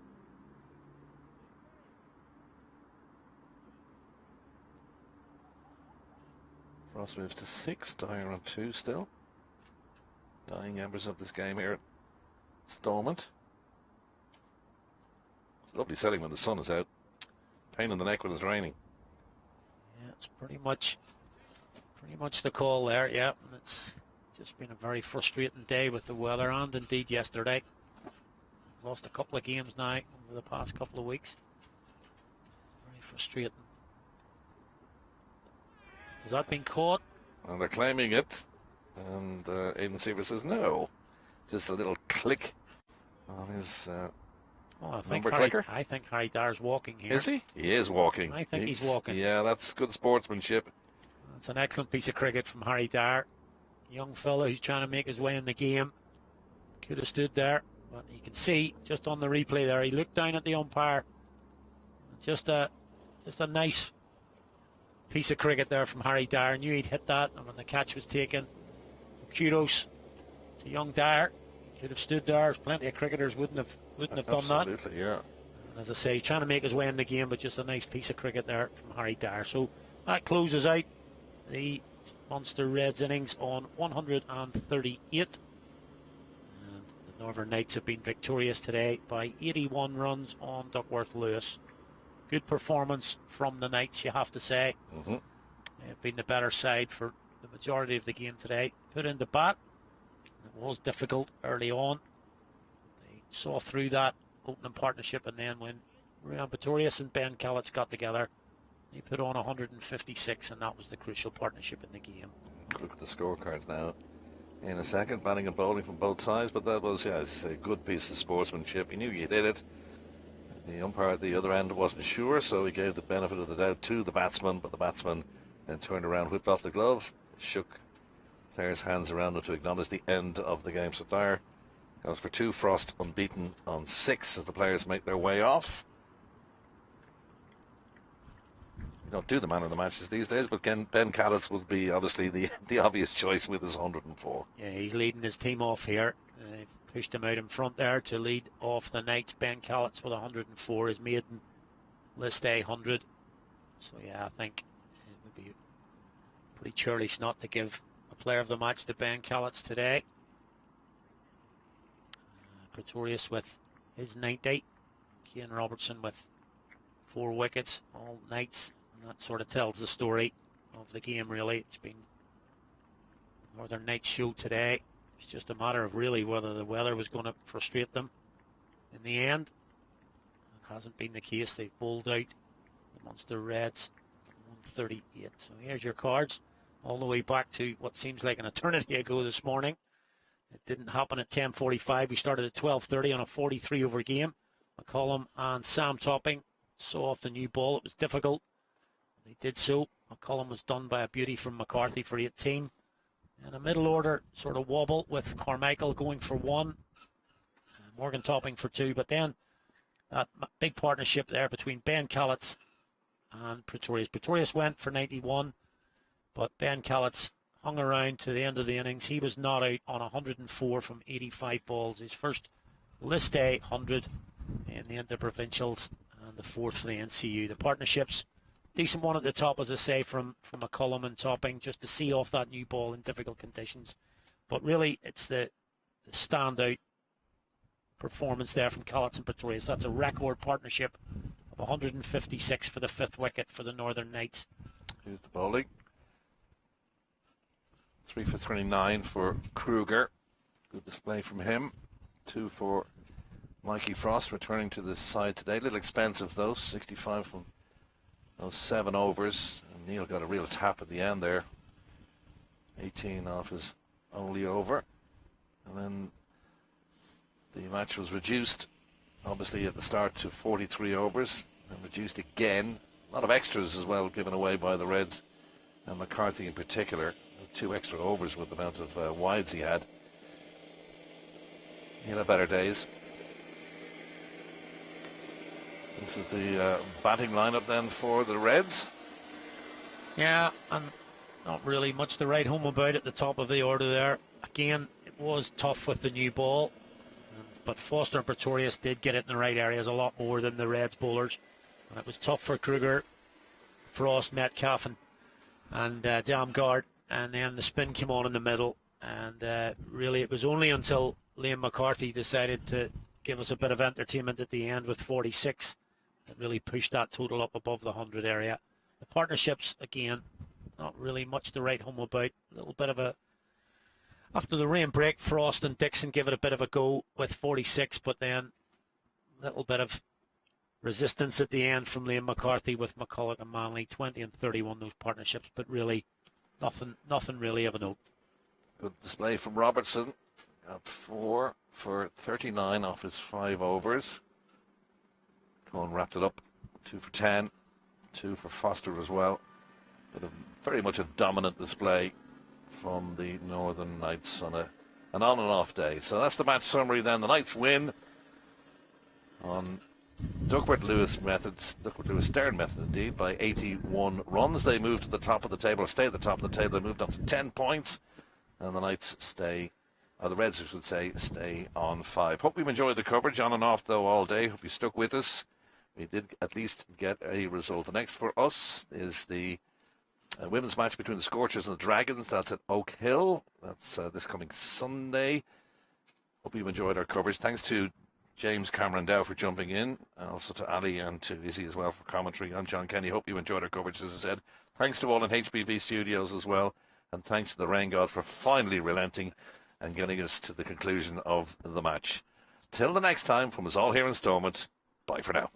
Frost moves to 6. Dyer on 2 still. Dying embers of this game here at Stormont. It's a lovely setting when the sun is out. Pain in the neck when it's raining. Yeah, it's pretty much the call there. Yeah, and it's just been a very frustrating day with the weather, and indeed yesterday. Lost a couple of games now over the past couple of weeks. Very frustrating. Has that been caught? And they're claiming it. And Aidan Seaver says no. Just a little click on his number clicker. I think Harry Dyer's walking here. Is he? He is walking. I think he's walking. Yeah, that's good sportsmanship. It's an excellent piece of cricket from Harry Dyer. Young fella who's trying to make his way in the game. Could have stood there. But you can see just on the replay there, he looked down at the umpire. Just a nice piece of cricket there from Harry Dyer. Knew he'd hit that, and when the catch was taken, kudos to young Dyer. He could have stood there. Plenty of cricketers wouldn't have done that. Absolutely, yeah. And as I say, he's trying to make his way in the game, but just a nice piece of cricket there from Harry Dyer. So that closes out the Munster Reds innings on 138. Northern Knights have been victorious today by 81 runs on Duckworth Lewis. Good performance from the Knights, you have to say. They've been the better side for the majority of the game today. Put into bat. It was difficult early on. They saw through that opening partnership, and then when Ryan Pretorius and Ben Callets got together, they put on 156, and that was the crucial partnership in the game. Look at the scorecards now. In a second, batting and bowling from both sides, but that was, a good piece of sportsmanship. He knew you did it. The umpire at the other end wasn't sure, so he gave the benefit of the doubt to the batsman, but the batsman then turned around, whipped off the glove, shook players' hands around it to acknowledge the end of the game. So Dyer goes for 2, Frost unbeaten on 6 as the players make their way off. Don't do the man of the matches these days, but Ben Callets would be obviously the obvious choice with his 104. Yeah, he's leading his team off here. They've pushed him out in front there to lead off the Knights. Ben Callets with 104, his maiden list A 100. So yeah, I think it would be pretty churlish not to give a player of the match to Ben Callets today. Pretorius with his 90. Cian Robertson with 4 wickets, all Knights. And that sort of tells the story of the game, really. It's been the Northern Knights show today. It's just a matter of really whether the weather was going to frustrate them. In the end, it hasn't been the case. They've bowled out the Munster Reds 138. So here's your cards, all the way back to what seems like an eternity ago this morning. It didn't happen at 10:45. We started at 12:30 on a 43 over game. McCollum and Sam Topping saw off the new ball. It was difficult. They did so. McCollum was done by a beauty from McCarthy for 18. And a middle order sort of wobble with Carmichael going for 1. Morgan Topping for 2. But then that big partnership there between Ben Callets and Pretorius. Pretorius went for 91, but Ben Callets hung around to the end of the innings. He was not out on 104 from 85 balls. His first list A 100 in the Interprovincials and the 4th for the NCU. The partnerships, decent one at the top, as I say, from McCullum and Topping, just to see off that new ball in difficult conditions. But really, it's the standout performance there from Callets and Pretorius. That's a record partnership of 156 for the 5th wicket for the Northern Knights. Here's the bowling. 3 for 29 for Kruger. Good display from him. 2 for Mikey Frost, returning to the side today. A little expensive, though. 65 from those 7 overs. And Neil got a real tap at the end there. 18 off his only over. And then the match was reduced, obviously, at the start to 43 overs. And reduced again. A lot of extras as well given away by the Reds. And McCarthy in particular. 2 extra overs with the amount of wides he had. He'll have better days. This is the batting lineup then for the Reds. Yeah, and not really much to write home about at the top of the order there. Again, it was tough with the new ball, but Foster and Pretorius did get it in the right areas a lot more than the Reds bowlers. And it was tough for Kruger, Frost, Metcalf and Damgard. And then the spin came on in the middle. And really it was only until Liam McCarthy decided to give us a bit of entertainment at the end with 46. It really pushed that total up above the 100 area. The partnerships, again, not really much to write home about. A little bit of a, after the rain break, Frost and Dixon give it a bit of a go with 46, but then a little bit of resistance at the end from Liam McCarthy with McCulloch and Manley, 20 and 31, those partnerships, but really nothing really of a note. Good display from Robertson. Got 4 for 39 off his 5 overs. Cohen wrapped it up. 2 for 10. 2 for Foster as well. But very much a dominant display from the Northern Knights on an on and off day. So that's the match summary then. The Knights win on Duckworth Lewis Stern method indeed, by 81 runs. They moved to the top of the table, stay at the top of the table. They moved up to 10 points. And the Knights stay, or the Reds, I should say, stay on 5. Hope you've enjoyed the coverage on and off, though, all day. Hope you stuck with us. We did at least get a result. The next for us is the women's match between the Scorchers and the Dragons. That's at Oak Hill. That's this coming Sunday. Hope you've enjoyed our coverage. Thanks to James Cameron Dow for jumping in, and also to Ali and to Izzy as well for commentary. I'm John Kenny. Hope you enjoyed our coverage, as I said. Thanks to all in HBV Studios as well. And thanks to the rain gods for finally relenting and getting us to the conclusion of the match. Till the next time, from us all here in Stormont, bye for now.